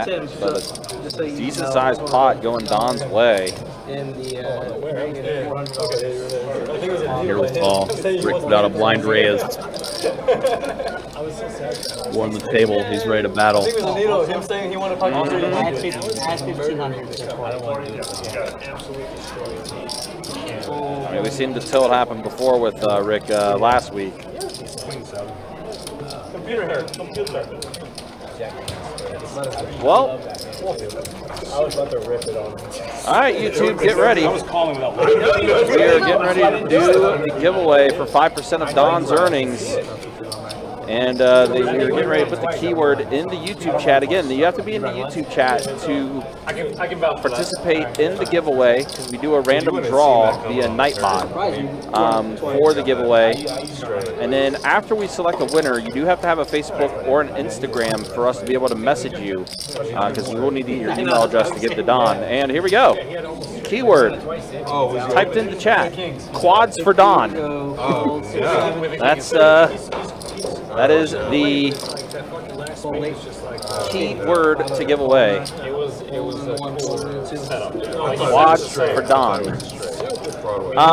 Tim, just so you Decent know, sized pot going Don's way. in the Here with Paul. Rick without a blind raise. One on the table. He's ready to battle. I think it was a needle. Him saying he wanted pocket threes. add 1,500. I mean, we've seen the tilt happen before with Rick last week. Computer here. Computer. Well, I was about to rip it on. all right, YouTube, get ready. I was calling without We are getting ready to do the giveaway for 5% of Don's earnings. And you're getting ready to put the keyword in the YouTube chat. Again, you have to be in the YouTube chat to participate in the giveaway, because we do a random draw via Nightbot for the giveaway. And then after we select a winner, you do have to have a Facebook or an Instagram for us to be able to message you, because you will need your email address to get to Don. And here we go. Keyword typed in the chat. Quads for Don. That is the key word to give away. Quads for Don.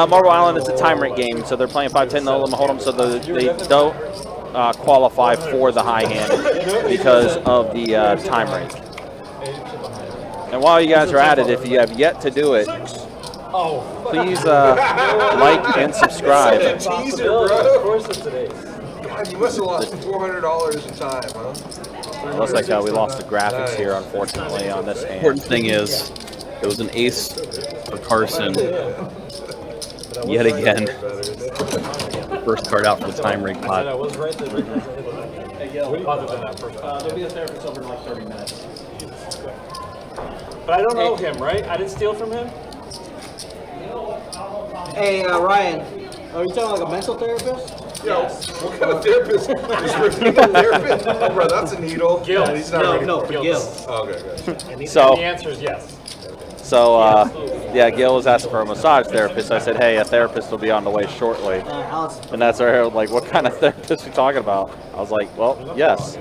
Marble Island is a time rate game, so they're playing 5-10 no limit hold'em, so they don't qualify for the high hand because of the time rate. And while you guys are at it, if you have yet to do it, please like and subscribe. It's a teaser, bro. God, you must have lost $400 in time, huh? Looks like we lost the graphics here, unfortunately, on this hand. Important thing is, it was an ace for Carson. Yet again. First card out for the time rig pot. I was right there. Other than that first one. There'll be a therapist over in like 30 minutes. But I don't know him, right? I didn't steal from him? Hey, Ryan, are you talking like a mental therapist? Yo, what kind of therapist? Is Rick a therapist? Oh, bro, that's a needle. Gil. Yeah, he's not ready. No, for Gil. Oh, okay, good. And the So- answer is yes. So, yeah, Gil was asking for a massage therapist. I said, hey, a therapist will be on the way shortly. And that's our like, what kind of therapist are you talking about? I was like, well, yes.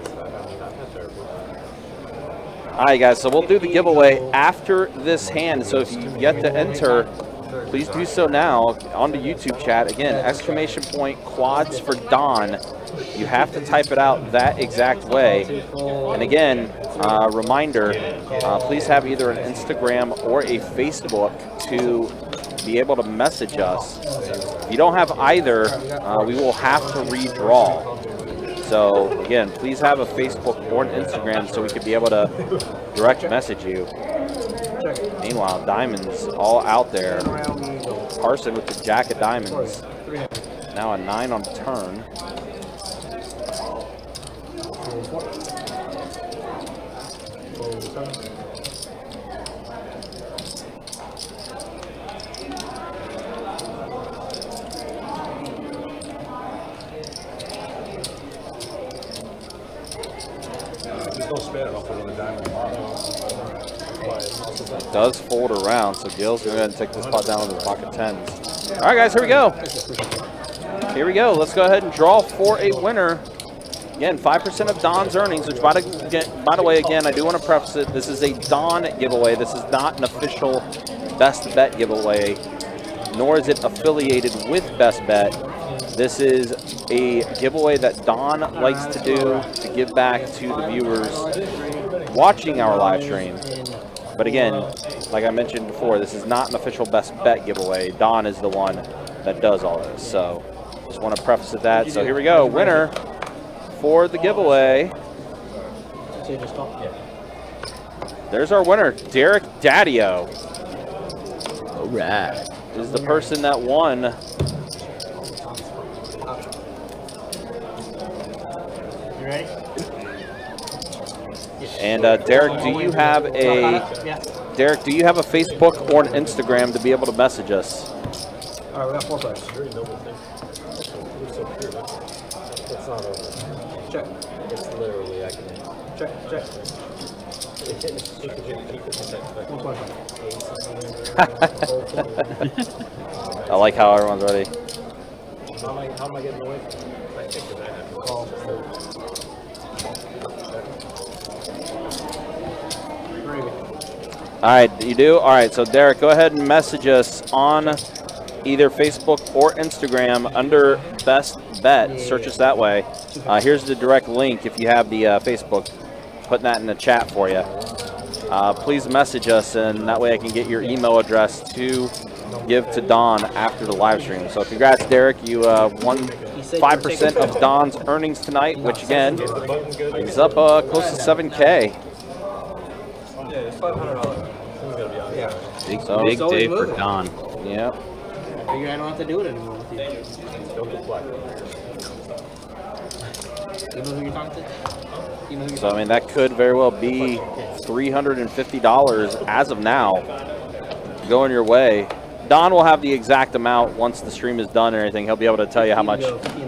All right, guys, so we'll do the giveaway after this hand. So if you've yet to enter, please do so now on the YouTube chat. Again, ! quads for Don. You have to type it out that exact way. And again, reminder, please have either an Instagram or a Facebook to be able to message us. If you don't have either, we will have to redraw. So again, please have a Facebook or an Instagram so we can be able to direct message you. Meanwhile, diamonds all out there. Carson with the jack of diamonds. Now a 9 on the turn. Does fold around, so Gil's going to go ahead and take this pot down to the pocket 10s. All right, guys, here we go. Here we go. Let's go ahead and draw for a winner. Again, 5% of Don's earnings, which, by the way, again, I do want to preface it. This is a Don giveaway. This is not an official Best Bet giveaway, nor is it affiliated with Best Bet. This is a giveaway that Don likes to do to give back to the viewers watching our live stream. But again, like I mentioned before, this is not an official Best Bet giveaway. Don is the one that does all this. So just want to preface it that. So here we go. Winner for the giveaway. There's our winner, Derek Daddio. All right. This is the person that won. You ready? And Derek, do you have a Facebook or an Instagram to be able to message us? All right, we got 4 players. It's not over. Check. It's literally, I can. Check. I like how everyone's ready. How am I getting away from it? I think that I have to call. All right, you do? All right, so Derek, go ahead and message us on either Facebook or Instagram under Best Bet. Search us that way. Here's the direct link if you have the Facebook. Putting that in the chat for you. Please message us, and that way I can get your email address to give to Don after the live stream. So congrats, Derek. You won 5% of Don's earnings tonight, which again is up close to 7K. Yeah, it's $500. Big day for Don. Yeah. I figure I don't have to do it anymore with you. You know who you're talking to? So I mean, that could very well be $350 as of now going your way. Don will have the exact amount once the stream is done and everything. He'll be able to tell you how much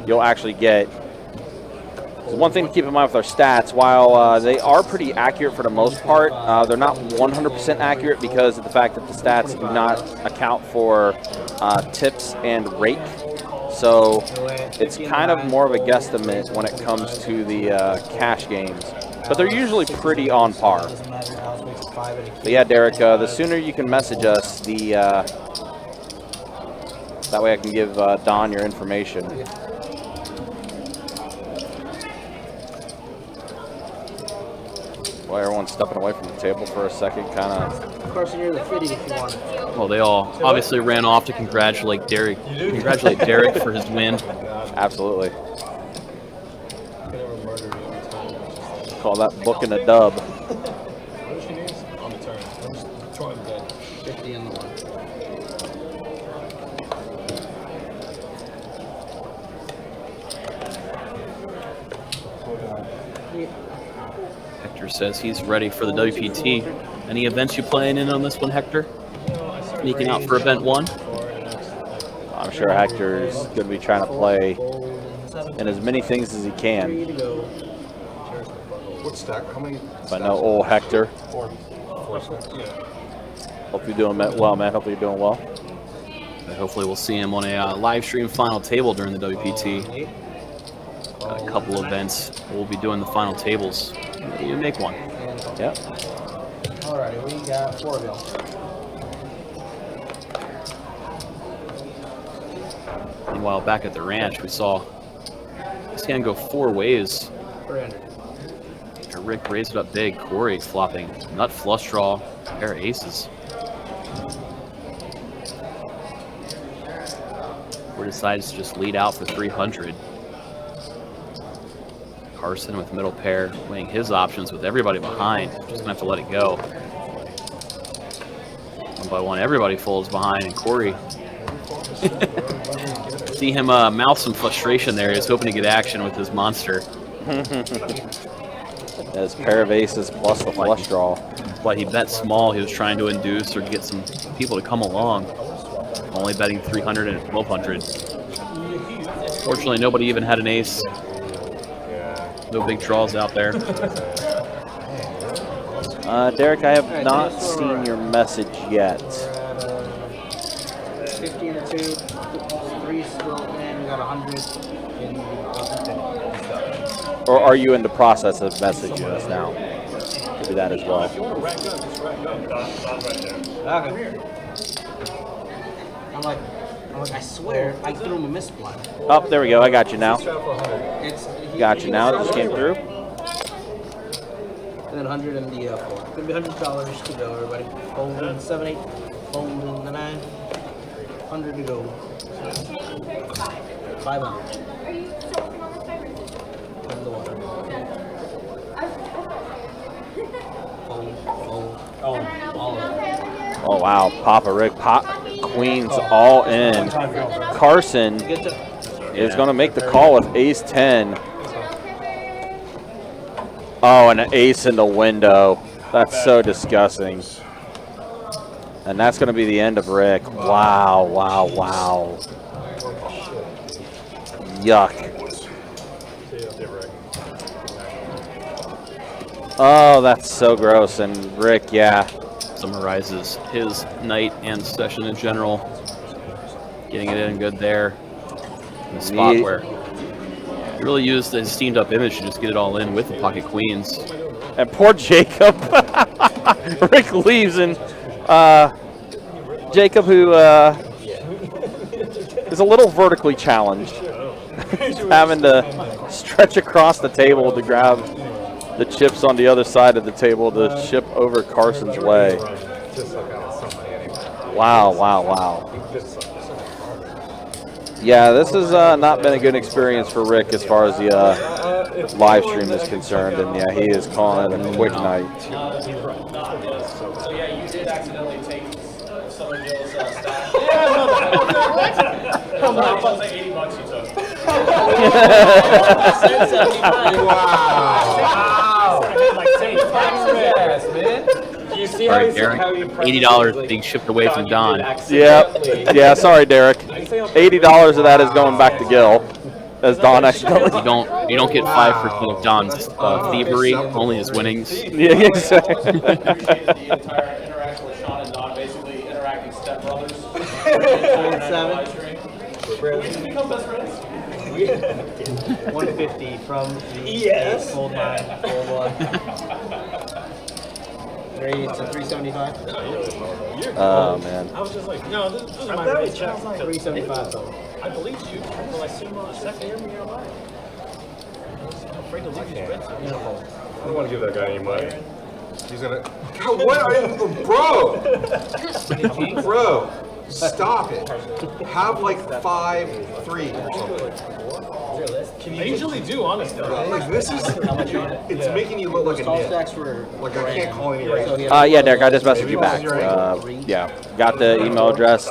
you'll actually get. So one thing to keep in mind with our stats, while they are pretty accurate for the most part, they're not 100% accurate because of the fact that the stats do not account for tips and rake. So it's kind of more of a guesstimate when it comes to the cash games. But they're usually pretty on par. But yeah, Derek, the sooner you can message us, that way I can give Don your information. Boy, everyone's stepping away from the table for a second, kind of. Carson, you're the fitty if you want. Well, they all obviously ran off to congratulate Derek. Congratulate Derek for his win. Absolutely. Call that booking a dub. What's your names? On the turn. I'm just throwing dead. 50 on the one. Hector says he's ready for the WPT. Any events you playing in on this one, Hector? Sneaking out for event 1? I'm sure Hector's going to be trying to play in as many things as he can. What stack? How many? But no old Hector. 4. Hope you're doing well, man. Hopefully you're doing well. And hopefully we'll see him on a live stream final table during the WPT. Got a couple events. We'll be doing the final tables. Maybe you make one. Yep. Alrighty, we got 4 of y'all. Meanwhile, back at the ranch, we saw this hand go 4 ways. 300. Rick raised it up big. Corey flopping nut flush draw, pair of aces. Corey decides to just lead out for 300. Carson with middle pair, weighing his options with everybody behind. Just gonna have to let it go. One by one, everybody folds behind, and Corey. See him mouth some frustration there. He's hoping to get action with his monster. His pair of aces plus the flush draw. But he bet small. He was trying to induce or get some people to come along. Only betting 300 and 1200. Fortunately, nobody even had an ace. No big draws out there. Derek, I have not seen your message yet. 15 to 2, 3 still, and we got 100 in the Or are you in the process of messaging us now? Do that as well. Okay. I'm like, I swear, I threw him a misblind. Oh, there we go. I got you now. Got you now. It just came through. And then 100 in the 4. Gonna be $100 to go, everybody. Folding 7, 8. Folding the 9. 100 to go. 500. From the water. Fold. All of it. Oh, wow. Papa Rick. Queens all in. Carson is going to make the call with ace 10. Oh, and an ace in the window. That's so disgusting. And that's going to be the end of Rick. Wow, wow, wow. Yuck. Oh, that's so gross. And Rick, yeah. Summarizes his night and session in general. Getting it in good there. In the spot where he really used his steamed up image to just get it all in with the pocket queens. And poor Jacob. Rick leaves, and Jacob, who is a little vertically challenged, having to stretch across the table to grab the chips on the other side of the table to ship over Carson's way. Wow, wow, wow. Yeah, this has not been a good experience for Rick as far as the live stream is concerned, and yeah, he is calling it a quick night. So yeah, you did accidentally take some of Gil's stash. Yeah, I know that. How much? It was like $80 you took. Wow. Like saying taxes, man. Do you see Sorry, Derek. $80 being shipped away from Don. Yep. Yeah, sorry, Derek. $80 of that is going back to Gil, as Don accidentally. You don't get 5% of Don's thievery, only his winnings. Yeah, exactly. The entire interaction with Shaun and Don, basically interacting stepbrothers. 7. We become best friends. 150 from the ace, fold 9, fold 1. Raise to 375. Oh man. I was just like, no, this is my raise check. 375 though. I believed you until I see him on the second year. I'm afraid to leave these bets. I don't want to give that guy any money. He's gonna. God, what are you, bro? Stop it. Have like 5-3 or something. I usually do, honestly. Like this is. It's making you look like a nit. Like I can't call any race. Yeah, Derek, I just messaged you back. Yeah, got the email address.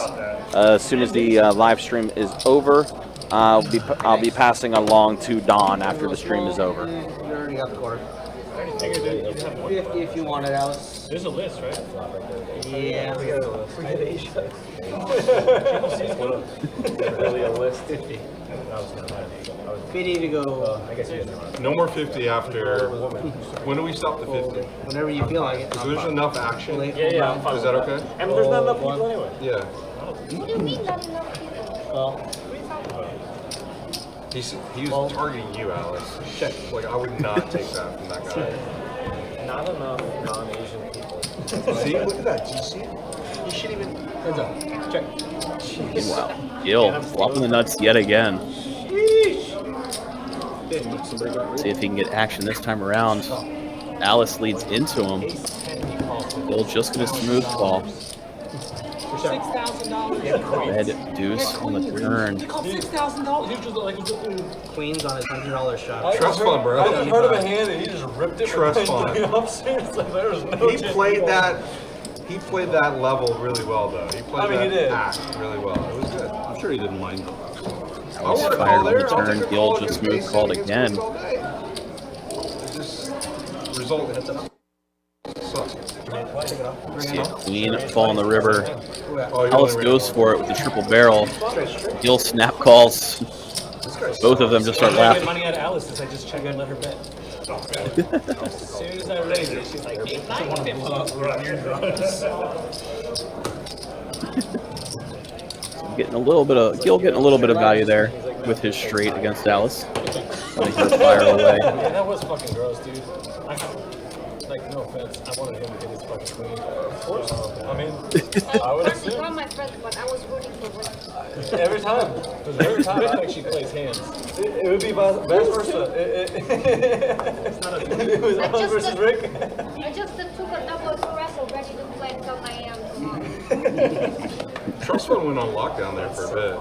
As soon as the live stream is over, I'll be passing along to Don after the stream is over. already got the card. I already figured that you'd have more. 50 if you want it, Alice. There's a list, right? Yeah. We got a list. We got really a list. 50. I was gonna lie. 50 to go. I guess you guys are right. No more 50 after. When do we stop the 50? Whenever you feel like it. So there's enough action. Yeah, I'm fine Is with that okay? I mean, there's not enough people anyway. Yeah. What do you mean not enough people? Well, He was targeting you, Alice. Like I would not take that from that guy. Not enough non-Asian people. See, look at that. Do you see it? you should even. Heads up. Check. Wow. Gil flopping the nuts yet again. See if he can get action this time around. Alice leads into him. Gil just gonna smooth call. $6,000. Red deuce on the turn. He called $6,000. He just like Queens on his $100 shot. Trust fund, bro. I just heard of a hand and he just ripped it. Trust from fund. the upstairs. Like, there was no He played that. He played that level really well, though. He played he that did. act really well. It was good. I'm sure he didn't mind. Alice fired on the turn. Gil just smooth called again. It just resulted. Sucks. See a queen fall in the river. Oh, Alice goes for it with the triple barrel. Gil snap calls. Both of them just start I get laughing. money out of Alice since I just checked and let her bet. As soon as I raise it, she's like, "Hey, Getting a little bit of Gil getting a little bit of value there with his straight against Alice. Letting her fire away. Yeah, that was fucking gross, dude. Like, no offense, I wanted him to get his fucking queen. Of course. I mean, I would I assume. got my friend, but I was rooting for Rick. Every time. Because every time I actually plays hands. It would be vice versa. It's not a it was Alice versus Rick. I just took a double espresso ready to play until I am tomorrow. Trust fund went on lockdown there for a bit.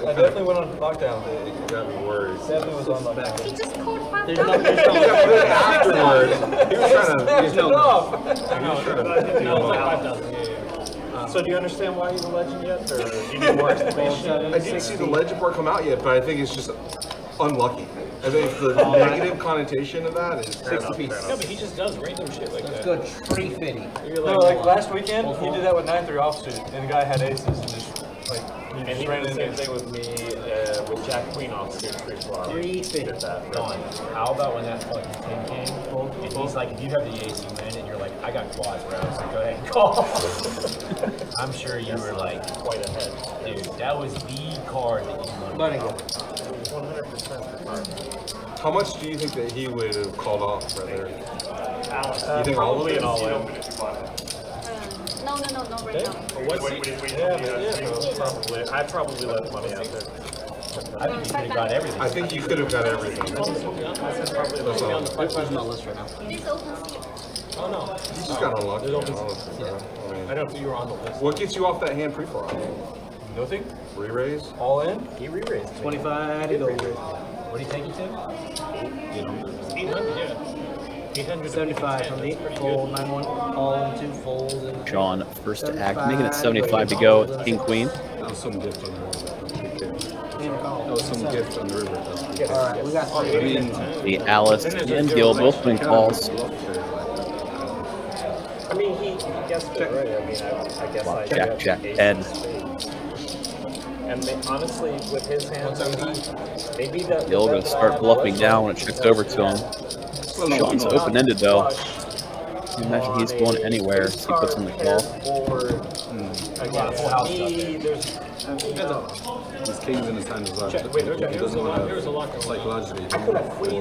I definitely went on lockdown. It got me worried. Definitely was on lockdown. He just called $5. Afterwards, he was trying to. Snatched it off. No, it's like 5,000. So do you understand why he's a legend yet? Or do you need more explanation? I didn't see the legend part come out yet, but I think it's just unlucky. I think the negative connotation of that is. No, but he just does random shit like that. Good tree fitting. You're No, like last weekend, he did that with 9-3 offsuit, and the guy had aces, and just like he and just he ran did the in same there. thing with me with Jack Queen offsuit free flop. 350. Did that. Dawn, how about when that fucking king came, and he's like, if you have the ace, you win, and you're like, I got quads, bro. I was like, go ahead and call. I'm sure you were like, Quite ahead. dude, that was the card that you wanted. Letting go. 100%. How much do you think that he would have called off, brother? Alice. You think all of Probably it? an all in. No, right now. Probably. I'd probably let the money out there. I think you could have got everything. I think you could have got everything. Probably It's on the list right now. It is open seat. Oh no. You just got unlucky. honestly, bro. I I mean, don't think you were on the list. what gets you off that hand pre-flop? Nothing. Re-raise? All in. He re-raised. 25 to go. What do you think you said? 800, yeah. 800. 75 from the fold, 9-1, all into fold. And Sean first to act, making it 75 to go with King Queen. That was some gift on the river. That was some gift on the river. All right, we got I mean, The Alice and Gil both playing calls. I mean, he guessed it right. I mean, I guess I Jack, Jack, ace 10. of spades. And honestly, with his hands, maybe that. Gil gonna start bluffing down when it checks over to him. Sean's open-ended though. Can you imagine he's going anywhere as he puts in the call? his kings in his hand as well. Check. Wait, He doesn't there's a lot. psychologically.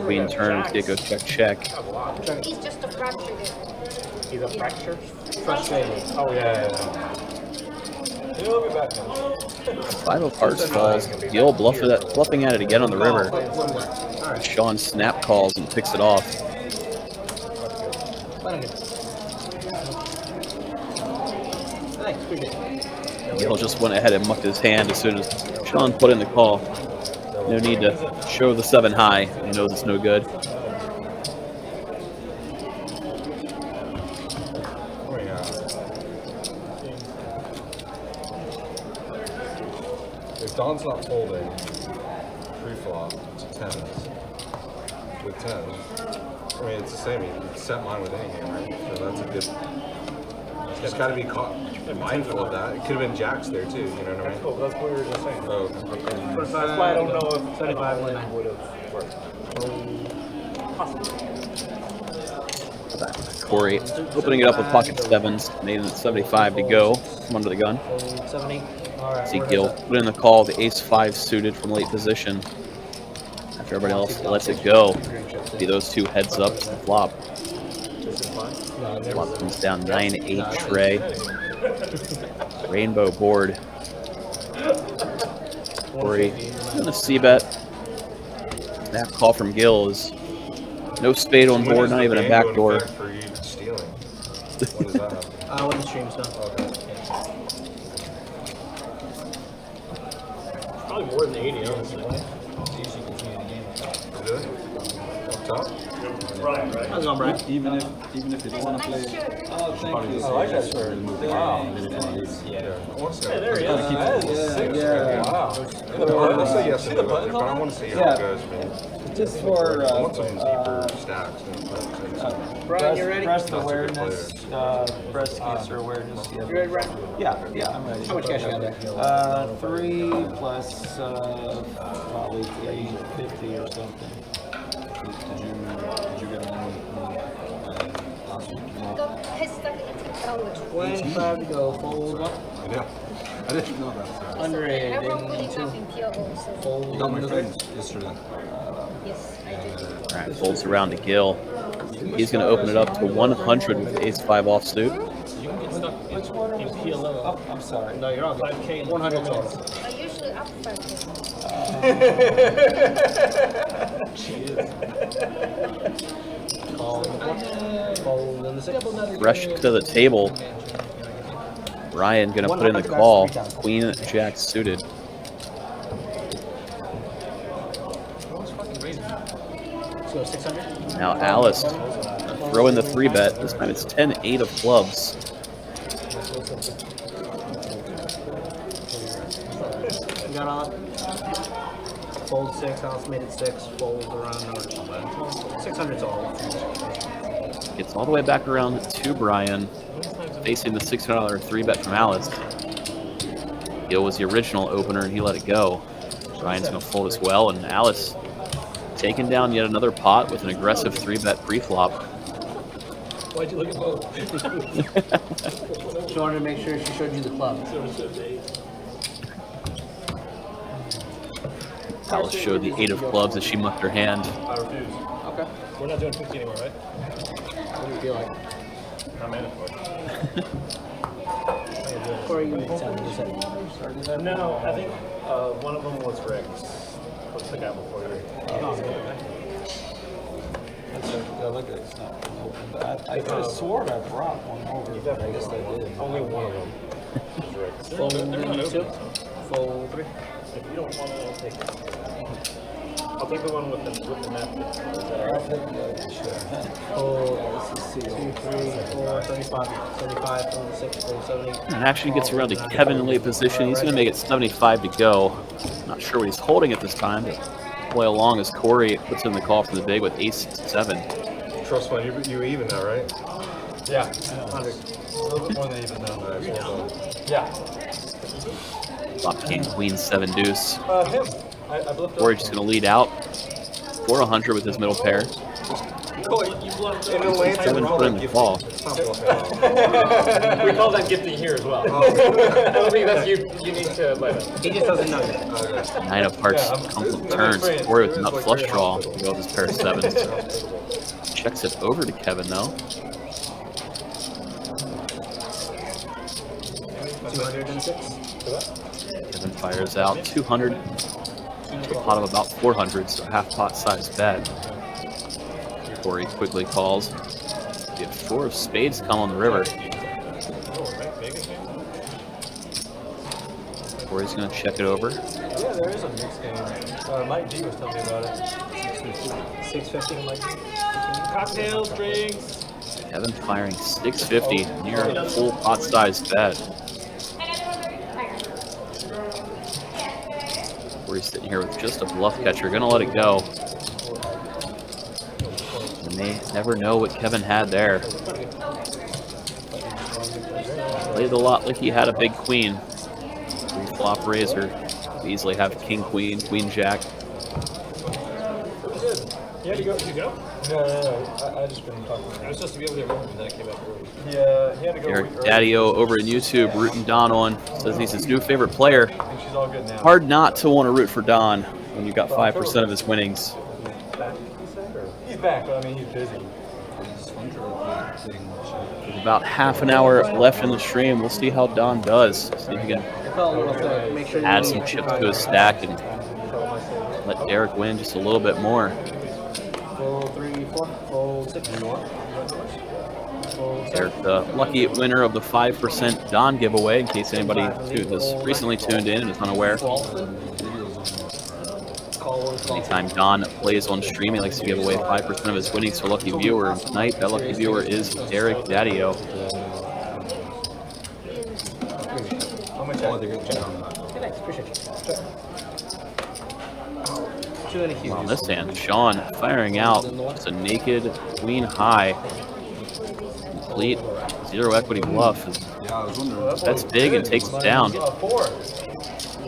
Queen turns, Gil goes check, check. He's just a fractured. He's a fracture. frustrated. Oh yeah. He'll be back now. 5 of hearts falls. Gil bluffing at it again on the river. Sean snap calls and picks it off. Thanks, appreciate it. Gil just went ahead and mucked his hand as soon as Sean put in the call. No need to show the 7 high. He knows it's no good. If Don's not folding pre-flop to tens, with 10. I mean, it's the same. You set mine with any hand, right? So that's a good. Just got to be mindful of that. It could have been jacks there too. You know what I mean? Oh, that's what we were just saying. Oh, okay. That's why I don't know if 75 would have worked. Corey opening it up with pocket sevens, made it at 75 to go. Come under the gun. 70. All right. See Gil put in the call, the ace-5 suited from late position. After everybody else lets it go. See those two heads up to the flop. Flop comes down 9-8 tray. Rainbow board. Corey in the C-bet. That call from Gil is no spade on board, not even a backdoor. For you stealing. When does that happen? When the stream's done. Okay. Probably more than 80, honestly. Really? Up top? Brian, right? How's it going, Brian? Even if you want to play, Oh, thank you. I like that shirt. Wow. Yeah. I want to see Hey, there he is. Wow. I want to say yes and no, but I want to see how it goes, man. Just for I want some deeper stacks. Brian, you ready? breast That's a good awareness, breast cancer awareness. You ready, Brian? Yeah, I'm ready. How much cash you got there? 3 plus probably 350 or something. Did you get any last week? No. 25 to go. Fold up. Yeah, I didn't know that. Under it. Everyone putting up in tier also. Fold. You got my things yesterday. Yes, I do. All right, folds around to Gil. He's going to open it up to 100 with the ace-5 offsuit. You can get stuck in PLO. Oh, I'm sorry. No, you're all good. 5K 100 total. I usually up 5K. Fold in the 6. Rush to the table. Ryan going to put in the call. Queen Jack suited. Let's go 600. Now Alice throw in the 3-bet. This time it's 10-8 of clubs. You got all that? Fold 6. Alice made it 6. Fold around number 600 total. Gets all the way back around to Brian, facing the $600 3-bet from Alice. Gil was the original opener and he let it go. Brian's going to fold as well, and Alice taking down yet another pot with an aggressive 3-bet pre-flop. Why'd you look at both? She wanted to make sure she showed you the club. Alice showed the 8 of clubs as she mucked her hand. I refuse. Okay. We're not doing 50 anymore, right? What do you feel like? Not mandatory. Or you need 7%? No, I think one of them was Rick's. What's the guy before you? I could have sworn I brought one over. You definitely did. Only one of them was Rick's. Fold 2. Fold 3. If you don't want it, I'll take it. I'll take the one with the napkin. Is that all right? Fold 2, 3, 4, 35, 75, 46, 47. And actually gets around to Kevin in late position. He's going to make it 75 to go. Not sure what he's holding at this time, but play along as Corey puts in the call from the big with ace-7. Trust fund, you even now, right? Yeah. 100. A little bit more than even now. Yeah. Flop king, queen, 7 deuce. Him. I blipped Corey's just going to lead out for 100 with his middle pair. Oh, you bluffed. In Atlanta, 7 put in the call. We call that gifting here as well. I don't think that's unique to my He just doesn't know yet. 9 of hearts comes from turns. Corey with a nut flush draw to go with his pair of 7s. Checks it over to Kevin though. 206. Kevin fires out 200 to a pot of about 400, so half pot size bet. Corey quickly calls. We have 4 of spades come on the river. Corey's going to check it over. Yeah, there is a mixed game. Mike G was telling me about it. 650. Mike. Cocktails, drinks. Kevin firing 650, near a full pot size bet. Corey's sitting here with just a bluff catcher, going to let it go. never know what Kevin had there. Played a lot like he had a big queen. 3-flop razor. Easily have king, queen, queen, jack. You had to go. Did you go? No. I just been talking. I was supposed to be over there working, and then I came back early. Yeah, he had to go. Eric Daddio over in YouTube, rooting Don on. Says he's his new favorite player. And she's all good now. Hard not to want to root for Don when you've got 5% of his winnings. He's back, but I mean, he's busy. With about half an hour left in the stream, we'll see how Don does. See if he can add some chips to his stack and let Derek win just a little bit more. Full 3, 4, full 6. Derek, the lucky winner of the 5% Don giveaway, in case anybody who has recently tuned in and is unaware. Anytime Don plays on stream, he likes to give away 5% of his winnings to a lucky viewer. And tonight, that lucky viewer is Derek Daddio. On this hand, Shaun firing out just a naked queen high. Complete zero equity bluff. That's big and takes it down.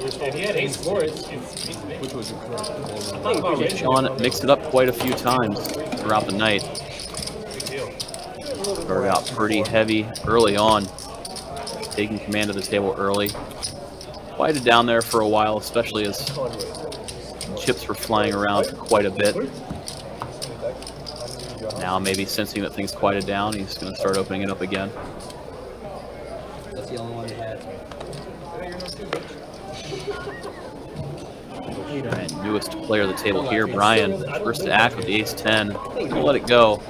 If he had ace-4, it's big. Shaun mixed it up quite a few times throughout the night. Started out pretty heavy early on, taking command of the table early. Quieted down there for a while, especially as chips were flying around quite a bit. Now maybe sensing that things quieted down, he's going to start opening it up again. That's the only one he had. And newest player of the table here, Brian, first to act with the ace-10. We'll let it go.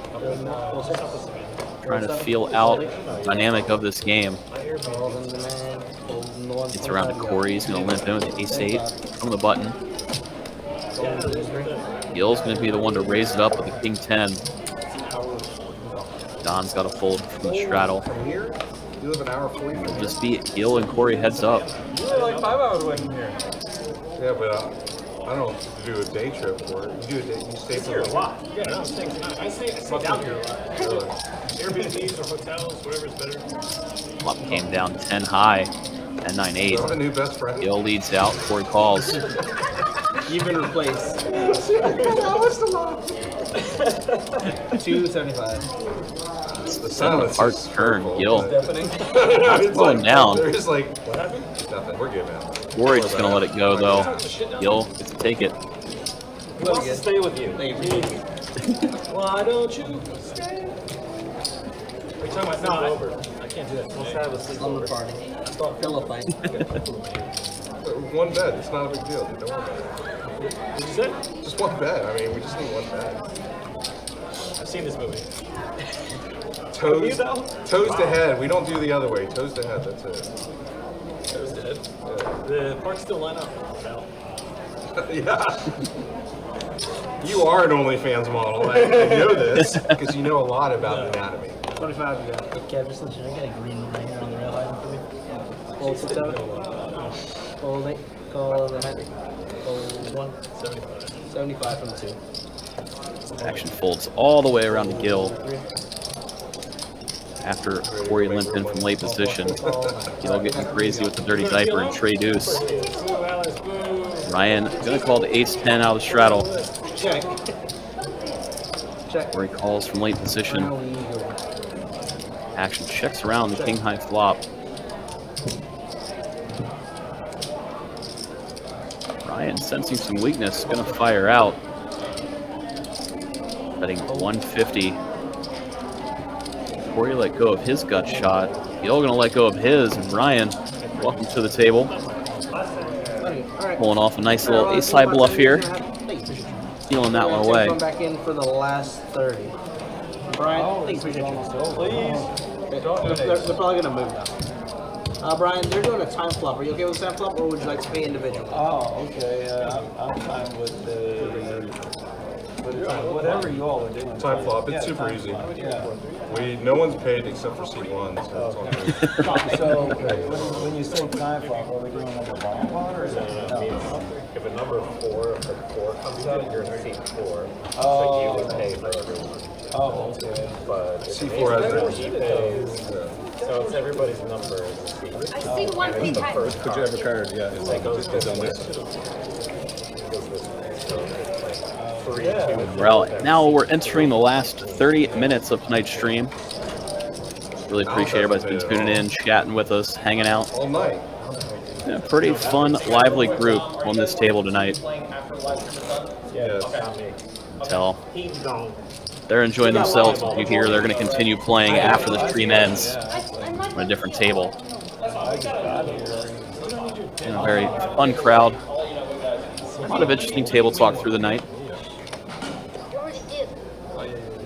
Trying to feel out the dynamic of this game. Gets around to Corey. He's going to limp in with the ace-8 from the button. Gil's going to be the one to raise it up with the king-10. Don's got to fold from the straddle. It'll just be Gil and Corey heads up. Really like 5 hours away from here. Yeah, but I don't do a day trip for it. You do a day, you stay for Here a lot. Yeah, no, I stay down here a lot. Really? Airbnbs or hotels, whatever's better. Flop came down 10 high, 10, 9, 8. I have a new best friend. Gil leads out, Corey calls. Even replace. 275. Sudden hard turn, Gil. It's going down. There's like, what happened? Nothing. We're good now. Corey's just gonna let it go though. Gil gets to take it. Who wants to stay with you? Why don't you stay? We're talking about over. I can't do that. Let's have a Slumber party. Pillow fight. One bet. It's not a big deal. Dude. Don't worry about it. What'd you say? Just one bet. I mean, we just need one bet. I've seen this movie. Toes to head. We don't do the other way. Toes to head. That's it. Toes to head. The parts still line up. Yeah. You are an OnlyFans model. I know this because you know a lot about anatomy. 25 you got. Kev, just listen, I got a green right here on the rail item for me. Fold 6 out. Fold 8. Call the head. Fold 1. 75 from 2. Action folds all the way around to Gil. After Corey limped in from late position, Gil getting crazy with the dirty diaper and tray deuce. Ryan gonna call the ace-10 out of the straddle. Check. Check. Corey calls from late position. Action checks around the king-high flop. Ryan sensing some weakness, gonna fire out. Betting 150. Corey let go of his gut shot. Gil gonna let go of his, and Ryan, welcome to the table. Pulling off a nice little ace-high bluff here. Stealing that one away. Come back in for the last 30. Brian, thanks for your Please. They're probably gonna move now. Brian, they're doing a time flop. Are you okay with a time flop, or would you like to pay individually? Oh, okay. I'm fine with whatever you all are doing. Time flop. It's super easy. No one's paid except for C1, so it's all good. So when you say time flop, are we doing like a bomb pot or is it? If a number 4 comes out, you're in seat 4. So you would pay for everyone. Oh, okay. But C4 has it. he pays. So it's everybody's number. I see one thing. Whichever card, yeah. It's like goes on this. Well, now we're entering the last 30 minutes of tonight's stream. Really appreciate everybody's been tuning in, chatting with us, hanging out. All night. Yeah, pretty fun, lively group on this table tonight. Yes. Tell they're enjoying themselves. You hear they're going to continue playing after the stream ends on a different table. And a very fun crowd. A lot of interesting table talk through the night.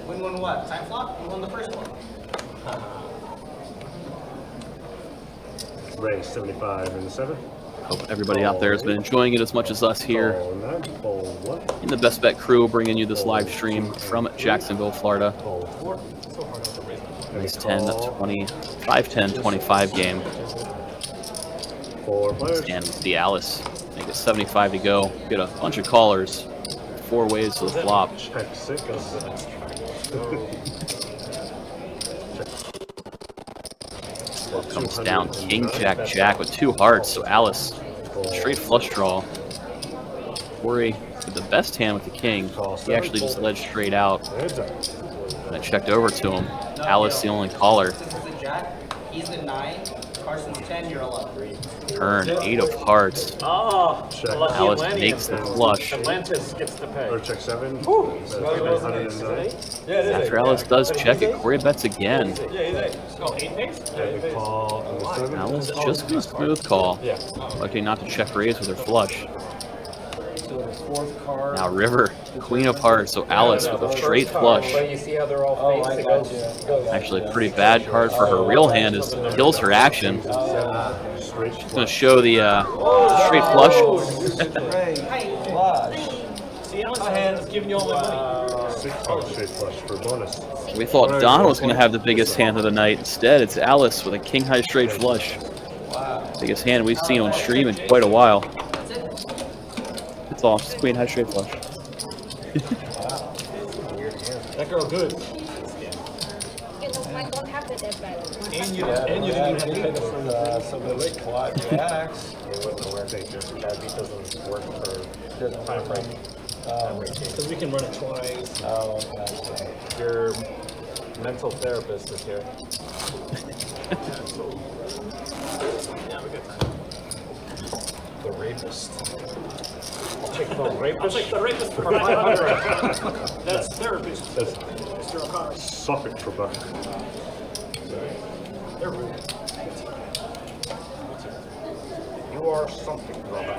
Win one what? Time flop? You won the first one. Raise 75 and 7. Hope everybody out there has been enjoying it as much as us here in the Best Bet crew, bringing you this live stream from Jacksonville, Florida. Nice 5-10-25 game. And the Alice make it 75 to go. Get a bunch of callers. 4 ways to the flop. Comes down King, Jack, Jack with 2 hearts. So Alice, straight flush draw. Corey with the best hand with the king. He actually just led straight out. And I checked over to him. Alice, the only caller. He's the 9. Carson's 10. You're 11. Turn 8 of hearts. Oh, Alice makes the flush. Atlantis gets to pay. Or check 7. After Alice does check it, Corey bets again. Alice just a smooth call. Lucky not to check raise with her flush. Now River, Queen of Hearts, so Alice with a straight flush. You see how they're all faced? Actually a pretty bad card for her real hand as it kills her action. She's going to show the straight flush. See, Alice giving you all my money. Straight flush for bonus. We thought Don was going to have the biggest hand of the night. Instead, it's Alice with a king high straight flush. Biggest hand we've seen on stream in quite a while. It's all just queen high straight flush. That girl good. And you didn't even have to pay for some of the late quad jacks. It wouldn't work. That beat doesn't work for time frame. Because we can run it twice. Oh, okay. Your mental therapist is here. Yeah, we got time. The rapist. I'll take the rapist for 500. That's therapist. That's Mr. O'Connor. Suffolk for buck. They're rude. You are something, brother.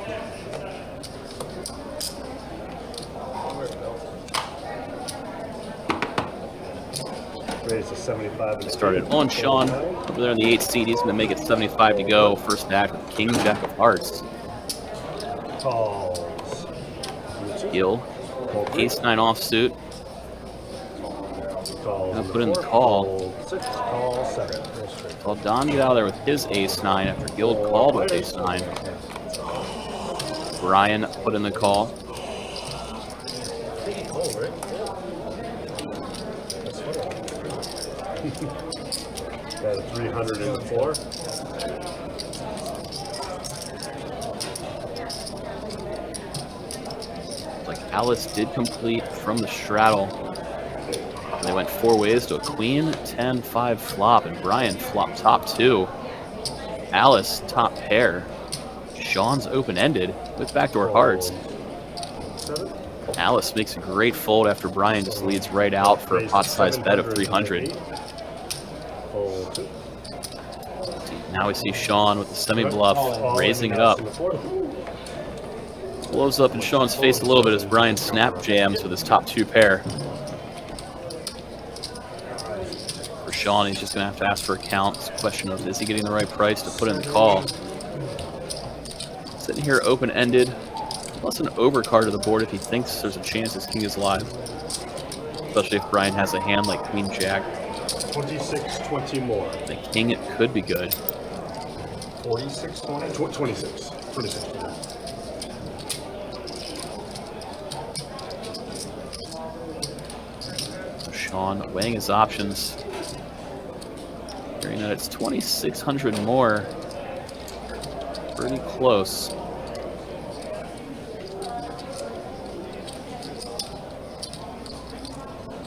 Raise to 75. Started on Shaun over there in the 8 seed. He's going to make it 75 to go. First act with King, Jack of Hearts. Calls. Gil, Ace 9 offsuit. Calls. Gonna put in the call. 6, call 7. Well, Don get out of there with his Ace 9 after Gil called with Ace 9. Brian put in the call. Got a 300 in the floor. Like Alice did complete from the straddle. And they went 4 ways to a queen, 10, 5 flop, and Brian flop top 2. Alice top pair. Shaun's open-ended with backdoor hearts. Alice makes a great fold after Brian just leads right out for a pot-sized bet of 300. Now we see Shaun with the semi-bluff, raising it up. Blows up in Shaun's face a little bit as Brian snap jams with his top 2 pair. For Shaun, he's just going to have to ask for a count. It's a question of, is he getting the right price to put in the call? Sitting here open-ended, plus an overcard to the board if he thinks there's a chance his king is live. Especially if Brian has a hand like Queen Jack. 26, 20 more. The king, it could be good. 46, 20? 26. 26. Shaun weighing his options. Hearing that it's 2,600 more. Pretty close.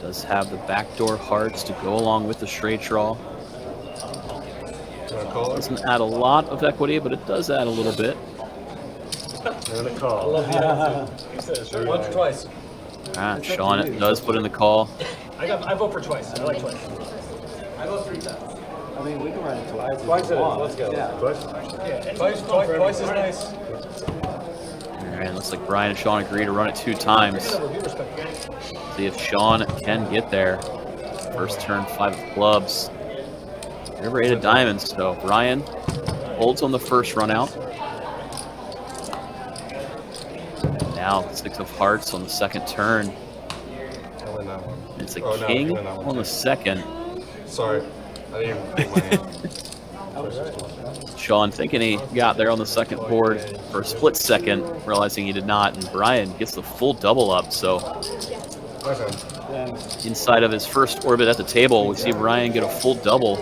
Does have the backdoor hearts to go along with the straight draw. Doesn't add a lot of equity, but it does add a little bit. And a call. Once or twice. Shaun does put in the call. I vote for twice. I like twice. I go 3 times. I mean, we can run it twice. Twice it is. Let's go. Yeah. Twice is nice. And looks like Brian and Shaun agree to run it 2 times. See if Shaun can get there. First turn, 5 of clubs. River 8 of diamonds, so Brian holds on the first run out. Now 6 of hearts on the second turn. It's a king on the second. Sorry, I didn't even take my hand. Shaun thinking he got there on the second board for a split second, realizing he did not, and Brian gets the full double up. So inside of his first orbit at the table, we see Brian get a full double.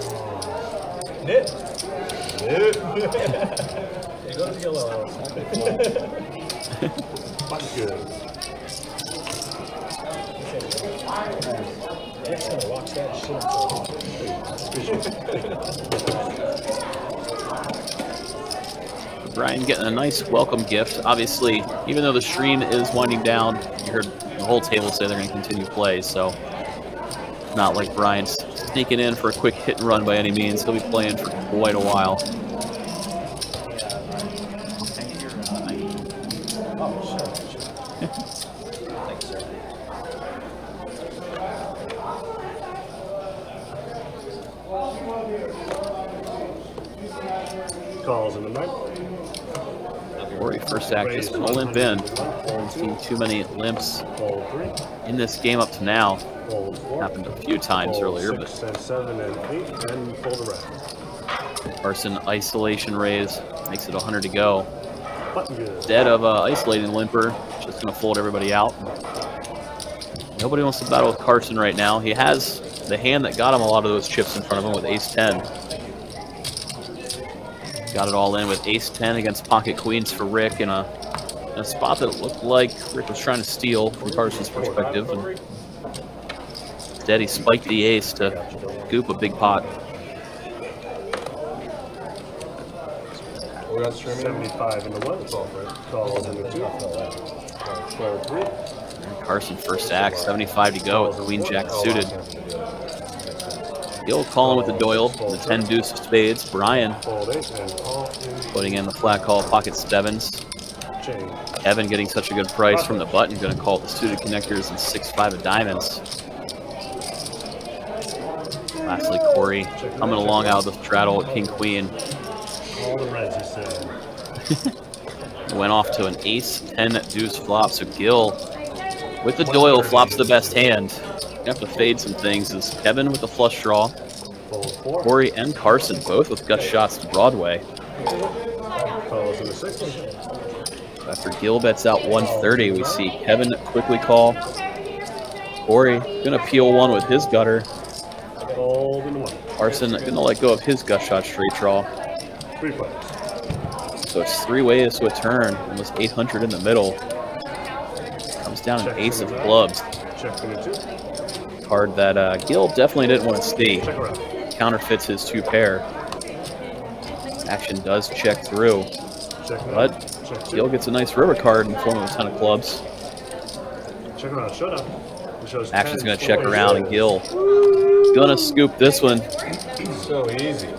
Knit. Knit. Go to yellow. Good. Nick's gonna watch that shit. Brian getting a nice welcome gift. Obviously, even though the stream is winding down, you heard the whole table say they're going to continue play, so not like Brian's sneaking in for a quick hit and run by any means. He'll be playing for quite a while. Calls in the night. Corey, first act, just going to limp in. Haven't seen too many limps in this game up to now. Happened a few times earlier, but 6 and 7 and 8 and fold the rest. Carson isolation raise makes it 100 to go. Button good. Instead of isolating limper, just going to fold everybody out. Nobody wants to battle with Carson right now. He has the hand that got him a lot of those chips in front of him with ace-10. Got it all in with ace-10 against pocket queens for Rick in a spot that looked like Rick was trying to steal from Carson's perspective. And instead, he spiked the ace to goop a big pot. We got streaming. 75 in the 1. Calls in the 2. 12-3. Carson first act, 75 to go with Queen Jack suited. Gill calling with the Doyle, the 10 deuce of spades. Brian putting in the flat call pocket 7s. Kevin getting such a good price from the button, going to call the suited connectors and 6-5 of diamonds. Lastly, Corey coming along out of the straddle at King Queen. All the reds, he said. Went off to an ace-10 deuce flop, so Gill with the Doyle flops the best hand. You have to fade some things. Is Kevin with the flush draw. Corey and Carson both with gut shots to Broadway. After Gill bets out 130, we see Kevin quickly call. Corey gonna peel one with his gutter. Carson gonna let go of his gut shot straight draw. So it's 3 ways to a turn, almost 800 in the middle. Comes down an ace of clubs. Card that Gill definitely didn't want to see. Counterfeits his 2 pair. Action does check through. But Gill gets a nice river card in the form of a 10 of clubs. Action's going to check around, and Gill gonna scoop this one. So easy.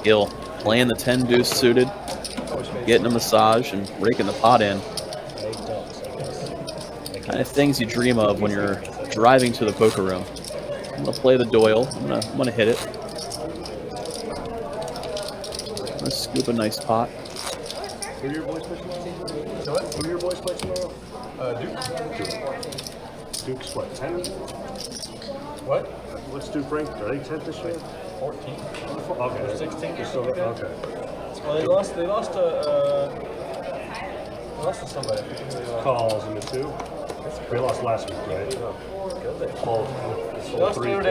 Gill playing the 10 deuce suited, getting a massage and raking the pot in. Kind of things you dream of when you're driving to the poker room. I'm gonna play the Doyle. I'm gonna hit it. I'm gonna scoop a nice pot. Who are your boys play tomorrow? Who are your boys play tomorrow? Duke. Duke's what, 10? What? What's Duke ranked? Are they 10th this year? 14. Okay. 16. They're still, okay. Well, they lost to Calls in the 2. We lost last week, right? Fold 3, 4.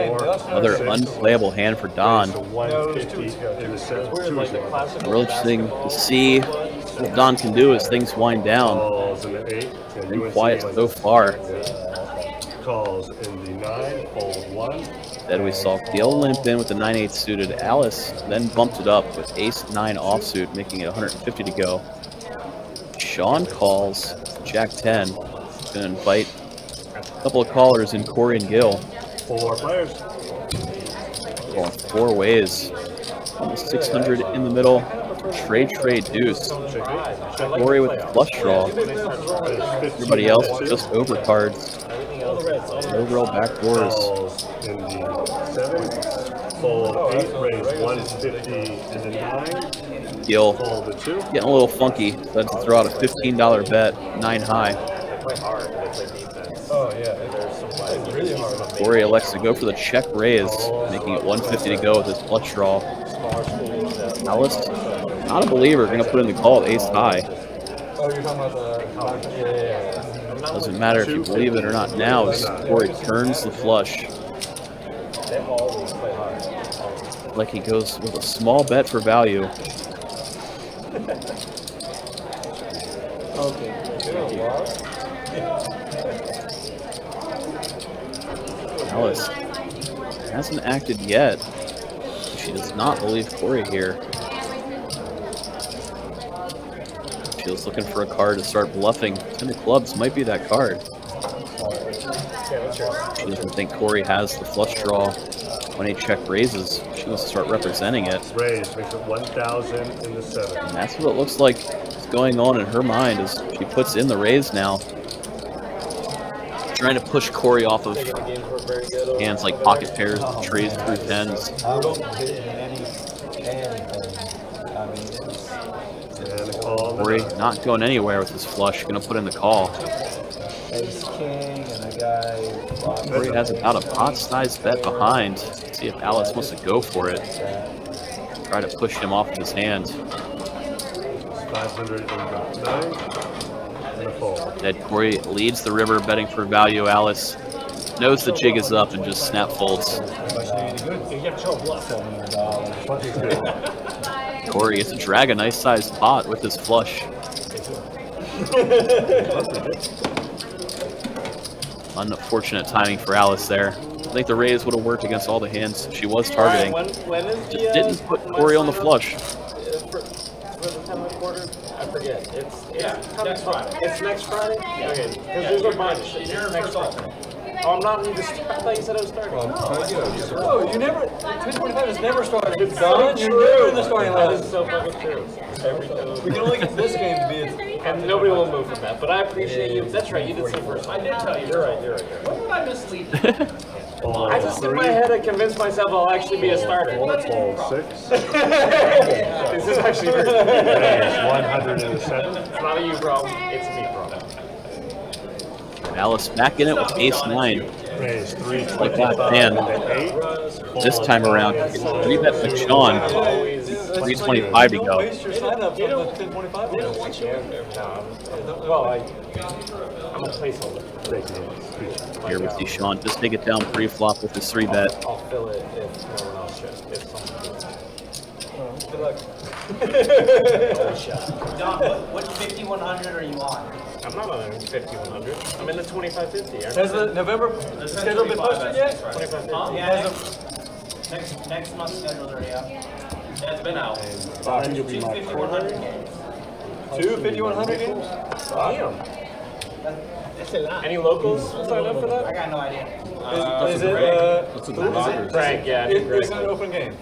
Another unplayable hand for Don. 150 in the 7. Real interesting to see what Don can do as things wind down. Calls in the 8. Been quiet so far. Calls in the 9. Fold 1. Then we saw Gil limp in with the 9/8 suited. Alice then bumped it up with ace-9 offsuit, making it 150 to go. Shaun calls Jack-10. Going to invite a couple of callers in, Corey and Gil. 4 players. Going 4 ways. Almost 600 in the middle. Trade deuce. Corey with the flush draw. Everybody else just over cards. No real backdoors. Calls in the 7. Fold 8. Raise 150 in the 9. Gil Fold the 2. getting a little funky. Had to throw out a $15 bet, 9 high. Oh, yeah. It's really hard. Corey elects to go for the check raise, making it 150 to go with his flush draw. Alice, not a believer, going to put in the call at ace high. Oh, you're talking about the... Doesn't matter if you believe it or not now, as Corey turns the flush. They always play hard. Like he goes with a small bet for value. Alice hasn't acted yet. She does not believe Corey here. She was looking for a card to start bluffing. 10 of clubs might be that card. She doesn't think Corey has the flush draw when a check raises. She wants to start representing it. Raise makes it 1,000 in the 7. And that's what it looks like is going on in her mind as she puts in the raise now. Trying to push Corey off of hands like pocket pairs, trees through 10s. Corey not going anywhere with his flush, gonna put in the call. Ace king and a guy. Corey has about a pot-sized bet behind. Let's see if Alice wants to go for it. Try to push him off of his hand. 509 and a fold. Dead Corey leads the river, betting for value. Alice knows the jig is up and just snap folds. Corey gets to drag a nice sized pot with his flush. Unfortunate timing for Alice there. I think the raise would have worked against all the hands she was targeting. Just didn't put Corey on the flush. I forget. It's next Friday. It's next Friday? Okay. Because there's a bunch. You're next Friday. Oh, I'm not in this. I thought you said it was starting. No, you never. 1025 is never starting. It's Don, so you're true. never in the starting That line. is so fucking true. Every time. We can only get this game to be. And nobody will move from that. But I appreciate you. That's right. You did say first. I did tell you. You're right. You're right. What did I mislead? I just in my head I convinced myself I'll actually be a starter. Fold 6. This is actually Raise 107. It's not a you problem. It's a me problem. Alice back in it with ace-9. Raise Like that fan. 325 This time around, 3-bet with Shaun. 325 to go. Don't waste your sign up on the 1025. Well, I'm a placeholder. Here we see Shaun just take it down pre-flop with his 3-bet. I'll fill it if no one else should. If someone does. Good luck. Don, what 5100 are you on? I'm not on 5100. I'm in the 2550. Has the November schedule been posted yet? 2550. Yeah, next month's schedule already out. Yeah, it's been out. Two 5100 games. Two 5100 games? Damn. Any locals sign up for that? I got no idea. Is it Frank, yeah. It's an open game.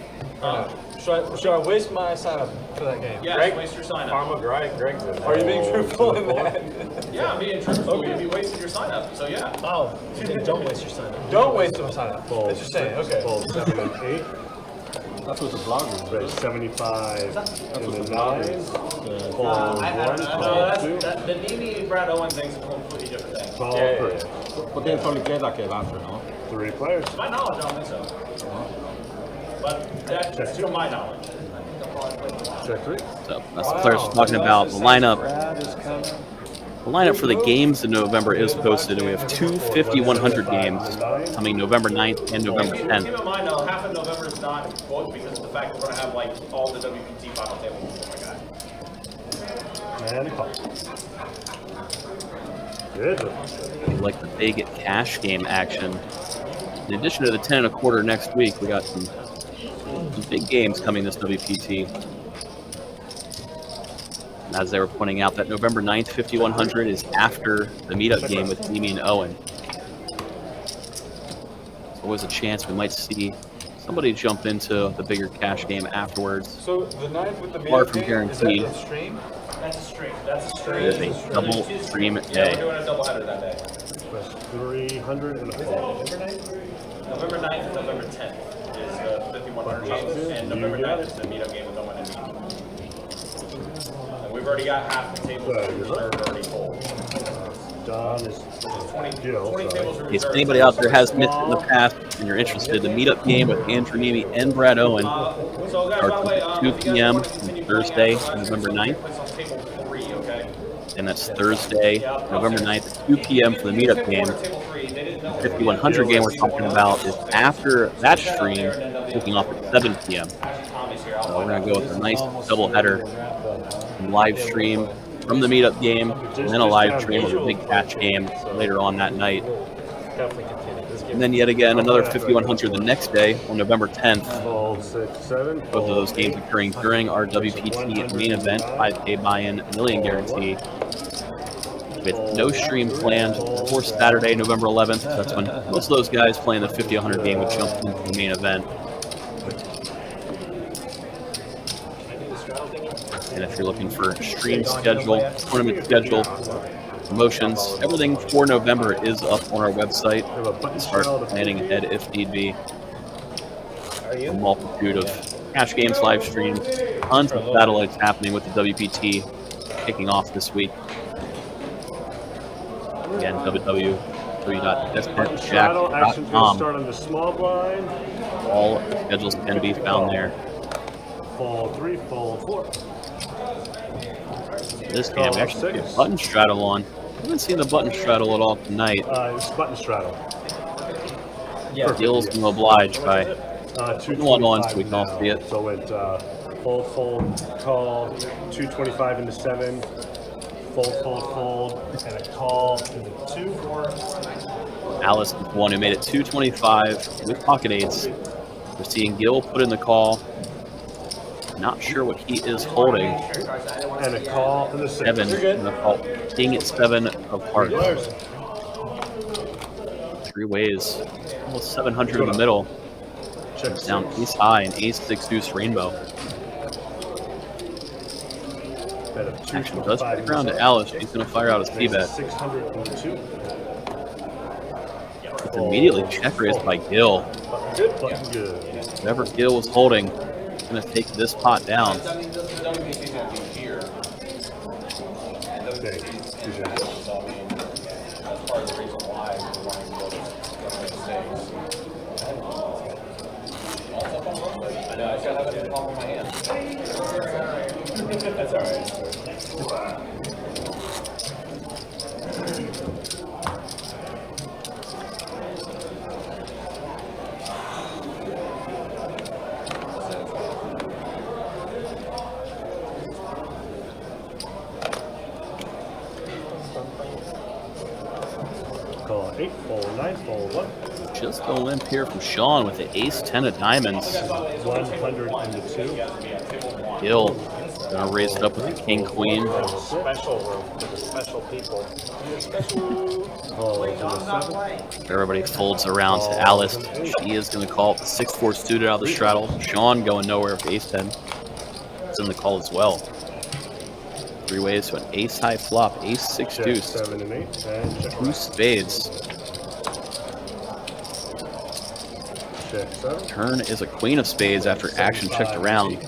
Should I waste my sign up for that game? Yeah, Greg, waste your sign up. Karma, Greg's in there. Are you being truthful in that? Yeah, I'm being truthful. You'd be wasting your sign up, so yeah. Oh, don't waste your sign up. Don't waste my sign up. That's what you're saying, okay. Fold 7 and 8. That's what the blogger Raise 75 in the 9. Fold I 1. don't know. Fold 2. The DB Brad Owen thing's a completely different thing. Fold Yeah. 3. Potentially queda que el after, no? 3 players. To my knowledge, I don't think so. But that's to my knowledge. Check 3. So that's what players are talking about. The lineup The lineup for the games in November is posted, and we have two 5,100 games coming November 9th and November 10th. Keep in mind, though, half of November is not booked because of the fact that we're going to have like all the WPT final tables. Oh my god. And a call. Good. We like the big cash game action. In addition to the 10 1/4 next week, we got some big games coming this WPT. And as they were pointing out, that November 9th 5,100 is after the meetup game with Amy and Owen. There's always a chance we might see somebody jump into the bigger cash game afterwards. So the 9th with the Far meetup from game, is that guaranteed. a stream? That's a stream. That's a stream. It is a double stream Yeah, day. we're doing a double header that day. Plus 300 and a call. November 9th and November 10th is the 5,100 games, and November 9th is the meetup game with Owen and me. And we've already got half the tables reserved already full. Don is 20 tables reserved. If anybody out there has missed it in the past and you're interested, the meetup game with Andrew Nemi and Brad Owen So guys, by the way, starts at 2 if you guys p.m. want to on continue Thursday, playing, November 9th. it's on table 3, okay? And that's Thursday, November 9th at 2 p.m. for the meetup game. The 5,100 game we're talking about is after that stream, kicking off at 7 p.m. So we're going to go with a nice doubleheader live stream from the meetup game, and then a live stream of a big catch game later on that night. And then yet again, another 5,100 the next day on November 10th. Fold 6, 7. Both of those games occurring during our WPT main event, 5K buy-in, million guarantee. With no stream planned for Saturday, November 11th. That's when most of those guys playing the 5,100 game would jump into the main event. And if you're looking for stream schedule, tournament schedule, promotions, everything for November is up on our website. Start planning ahead if need be. A multitude of cash games, live streams, tons of satellites happening with the WPT kicking off this week. Again, www.bestbetjack.com. Start on the small blind. All schedules can be found there. Fold 3, fold 4. This game, we actually have a button straddle on. I haven't seen the button straddle at all tonight. It's button straddle. Deal's been obliged by 1-1, so we can all see it. So it fold, fold, call, 225 into 7, fold, fold, fold, and a call into 2. Alice is the one who made it 225 with pocket eights. We're seeing Gil put in the call. Not sure what he is holding. And a call and a 6. 7 in the call. King at 7 of hearts. 3 ways. Almost 700 in the middle. It's down ace high and ace 6 deuce rainbow. Action does stick around to Alice. She's going to fire out a c-bet. 602. It's immediately check raised by Gil. Whatever Gil was holding, going to take this pot down. That's all right. Call 8, fold 9, fold 1. Just a limp here from Shaun with the ace 10 of diamonds. 100 into 2. Gil gonna raise it up with the king queen. Special room for the special people. Everybody folds around to Alice. She is gonna call it the 6-4 suited out of the straddle. Shaun going nowhere with ace 10. It's in the call as well. 3 ways to an ace high flop, ace 6 deuce. 7 and 8. And check 2 spades. check 7. Turn is a queen of spades after action checked around.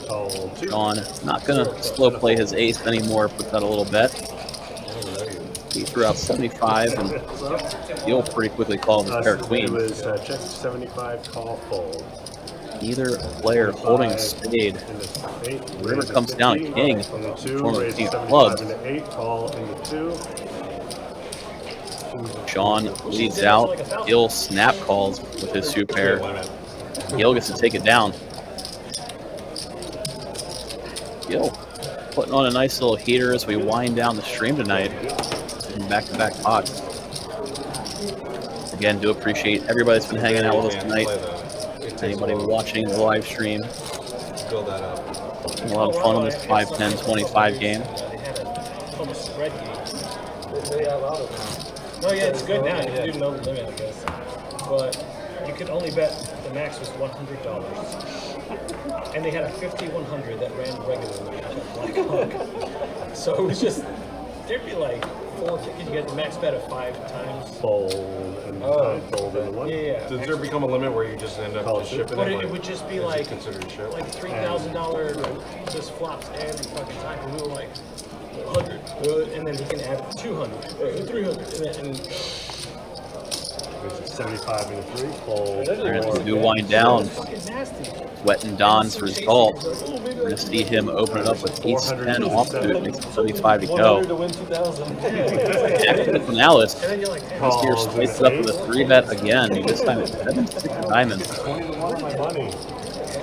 Call 2. Shaun not gonna slow play his ace anymore, puts out a little bet. He threw out 75 and Gil pretty quickly called his pair of It queens. was check 75, call, fold. Either player holding a spade. River comes down a king. Form of king of clubs. Shaun leads out. Gil snap calls with his suit pair. Gil gets to take it down. Gil putting on a nice little heater as we wind down the stream tonight. In back-to-back pots. Again, do appreciate everybody that's been hanging out with us tonight. Anybody watching the live stream. Build that up. A lot of fun on this 5, 10, 25 game. They had a almost spread game. No, yeah, it's good now. You can do no limit, I guess. But you could only bet the max was $100. And they had a 50-100 that ran regularly on Black Hawk. So it was just, there'd be like 4 tickets. You get the max bet of 5 times. Fold and fold in the one. Yeah. Does there become a limit where you just end up just shipping But it? it would just be like, considered a ship? like $3,000 just flops every fucking time. And we were like, 100, and then he can add 200, 300, and 75 and a 3. Fold. As we do wind down, Wet and Don's result. We're going to see him open it up with ace-10 offsuit. Makes it 75 to go. Action from Alice. This here splits it up with a 3-bet again. This time it's 7-6 diamonds.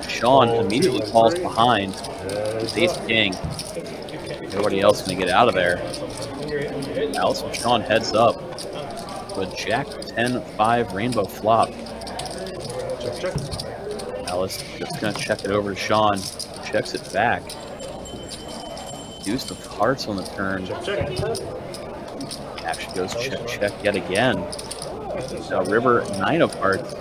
Shaun immediately falls behind with ace-king. Nobody else going to get out of there. Alice and Shaun heads up with Jack 10-5 rainbow flop. Alice just going to check it over to Shaun. Checks it back. Deuce of hearts on the turn. Action goes check, check yet again. Now River 9 of hearts.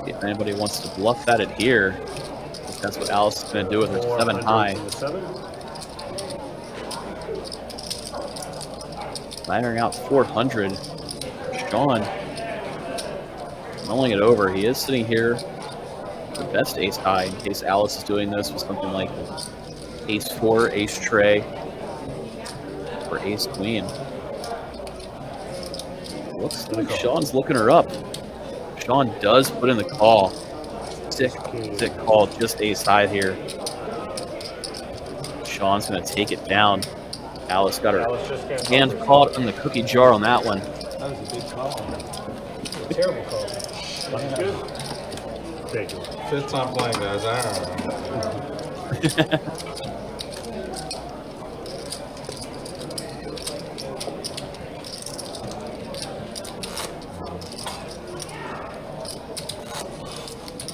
If anybody wants to bluff at it here, that's what Alice is going to do with her 7 high. Firing out 400. Shaun mulling it over. He is sitting here with the best ace high in case Alice is doing this with something like ace 4, ace tray, or ace queen. Looks like Shaun's looking her up. Shaun does put in the call. Sick call, just ace high here. Shaun's going to take it down. Alice got her hand caught in the cookie jar on that one. That was a big call. terrible call. That's good. Thank you. 5th time playing, guys. I don't know.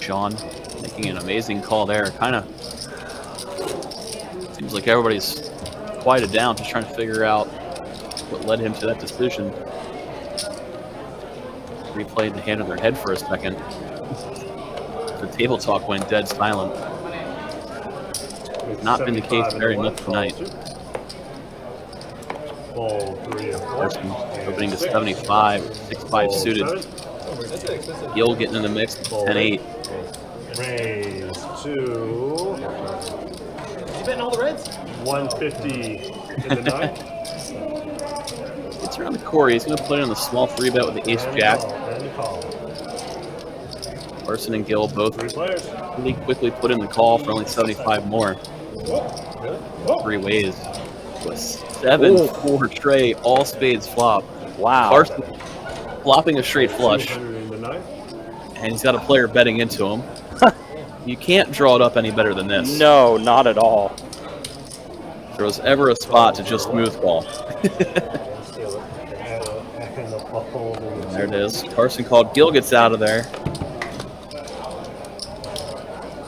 Shaun making an amazing call there. Kind of seems like everybody's quieted down, just trying to figure out what led him to that decision. Replayed the hand on their head for a second. The table talk went dead silent. Not been the case very much tonight. Carson opening to 75, 6-5 suited. Gil getting in the mix, 10-8. Raise to... You betting all the reds? 150 in the 9. It's around the Corey. He's going to play on the small 3-bet with the ace-jack. Carson and Gil both really quickly put in the call for only 75 more. 3 ways. To a 7-4 tray, all spades flop. Wow. Carson flopping a straight flush. And he's got a player betting into him. You can't draw it up any better than this. No, not at all. If there was ever a spot to just smooth ball. There it is. Carson called. Gil gets out of there.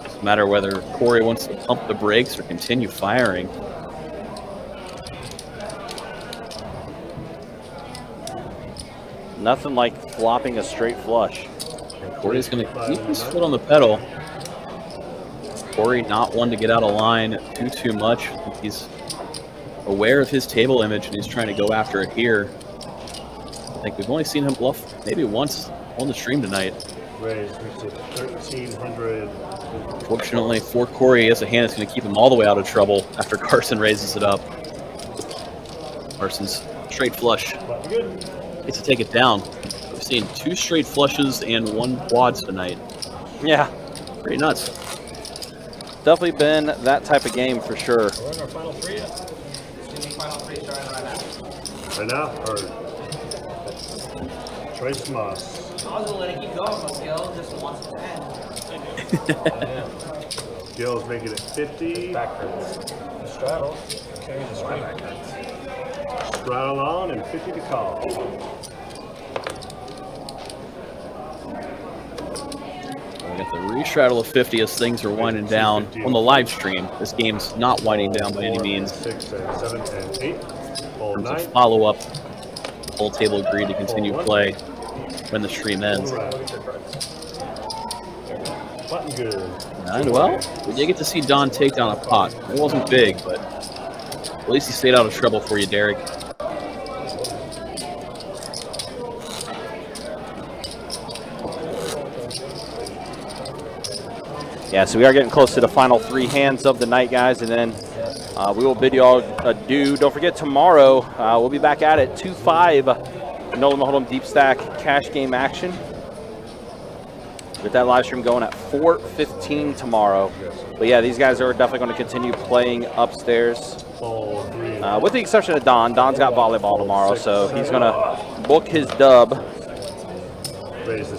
Doesn't matter whether Corey wants to pump the brakes or continue firing. Nothing like flopping a straight flush. Corey's going to keep his foot on the pedal. Corey not one to get out of line too much. I think he's aware of his table image and he's trying to go after it here. I think we've only seen him bluff maybe once on the stream tonight. Raise to 1,300. Fortunately for Corey, he has a hand that's going to keep him all the way out of trouble after Carson raises it up. Carson's straight flush. Gets to take it down. We've seen 2 straight flushes and 1 quads tonight. Yeah. Pretty nuts. Definitely been that type of game for sure. We're in our final three yet? Final three starting right now. Right now, or Trace Moss. I was gonna let it keep going, but Gil just wants it to end. Gil's making it 50. Backwards. Straddle. Carry the screen. Straddle on and 50 to call. We got the restraddle of 50 as things are winding down on the live stream. This game's not winding down by any means. 6 and 7 and 8. Full In terms 9. of follow-up, the whole table agreed to continue play when the stream ends. Button good. And well, we did get to see Don take down a pot. It wasn't big, but at least he stayed out of trouble for you, Derek. Yeah, so we are getting close to the final 3 hands of the night, guys, and then we will bid you all adieu. Don't forget, tomorrow we'll be back at it, 2-5, No Limit Hold'em Deep Stack cash game action. With that live stream going at 4:15 tomorrow. But yeah, these guys are definitely going to continue playing upstairs. With the exception of Don. Don's got volleyball tomorrow, so he's going to book his dub,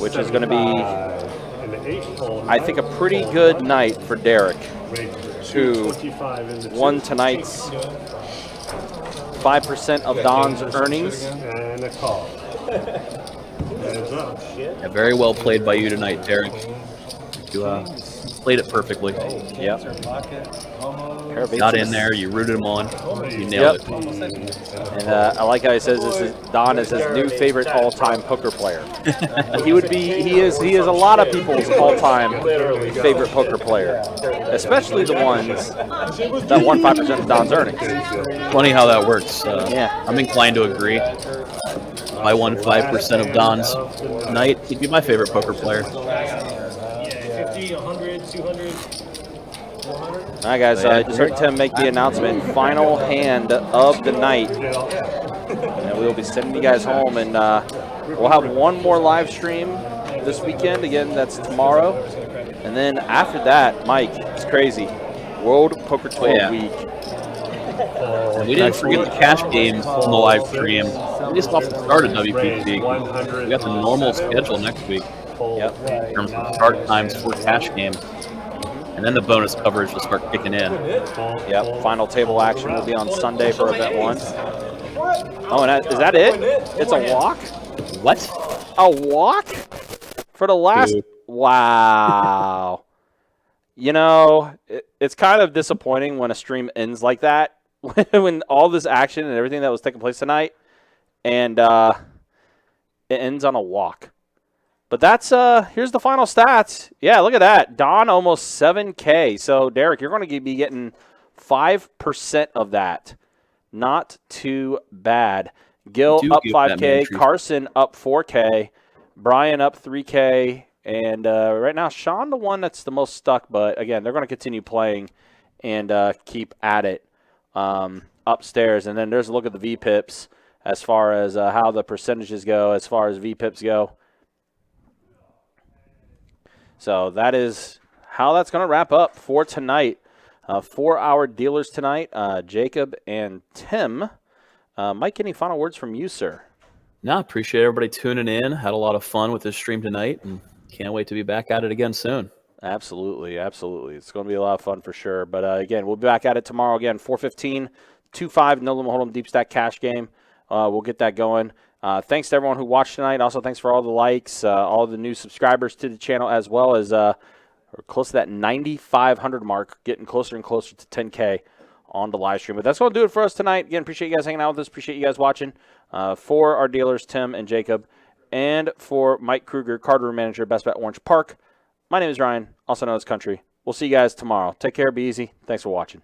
which is going to be, I think, a pretty good night for Derek, who won tonight's 5% of Don's earnings. And a call. Yeah, very well played by you tonight, Derek. You played it perfectly. Yep. Got in there, you rooted him on, you nailed it. And I like how he says Don is his new favorite all-time poker player. He is a lot of people's all-time favorite poker player, especially the ones that won 5% of Don's earnings. Funny how that works. Yeah. I'm inclined to agree. If I won 5% of Don's night, he'd be my favorite poker player. Yeah, 50, 100, 200, 400. All right, guys, just heard Tim make the announcement. Final hand of the night. And we'll be sending you guys home, and we'll have one more live stream this weekend. Again, that's tomorrow. And then after that, Mike, it's crazy. World Poker Tour Week. And we didn't forget the cash games on the live stream. We just off the start of WPT. We got the normal schedule next week. Yep. In terms of start times for cash games. And then the bonus coverage will start kicking in. Yep. Final table action will be on Sunday for event 1. Oh, and is that it? It's a walk? What? A walk? For the last... Dude. Wow. You know, it's kind of disappointing when a stream ends like that. When all this action and everything that was taking place tonight, and it ends on a walk. But that's here's the final stats. Yeah, look at that. Don almost 7K. So Derek, you're going to be getting 5% of that. Not too bad. Gil up 5K. Carson up 4K. Brian up 3K. And right now, Shaun the one that's the most stuck. But again, they're going to continue playing and keep at it. Upstairs, and then there's a look at the VPIPs as far as how the percentages go as far as VPIPs go. So that is how that's going to wrap up for tonight. For our dealers tonight, Jacob and Tim. Mike, any final words from you, sir? No, appreciate everybody tuning in. Had a lot of fun with this stream tonight, and can't wait to be back at it again soon. Absolutely, absolutely. It's going to be a lot of fun for sure. But again, we'll be back at it tomorrow again, 4:15, 2-5, No Limit Hold'em Deep Stack cash game. We'll get that going. Thanks to everyone who watched tonight. Also, thanks for all the likes, all the new subscribers to the channel, as well as we're close to that 9,500 mark, getting closer and closer to 10K on the live stream. But that's going to do it for us tonight. Again, appreciate you guys hanging out with us. Appreciate you guys watching. For our dealers, Tim and Jacob, and for Mike Kruger, card room manager, Best Bet Orange Park. My name is Ryan, also known as Country. We'll see you guys tomorrow. Take care. Be easy. Thanks for watching.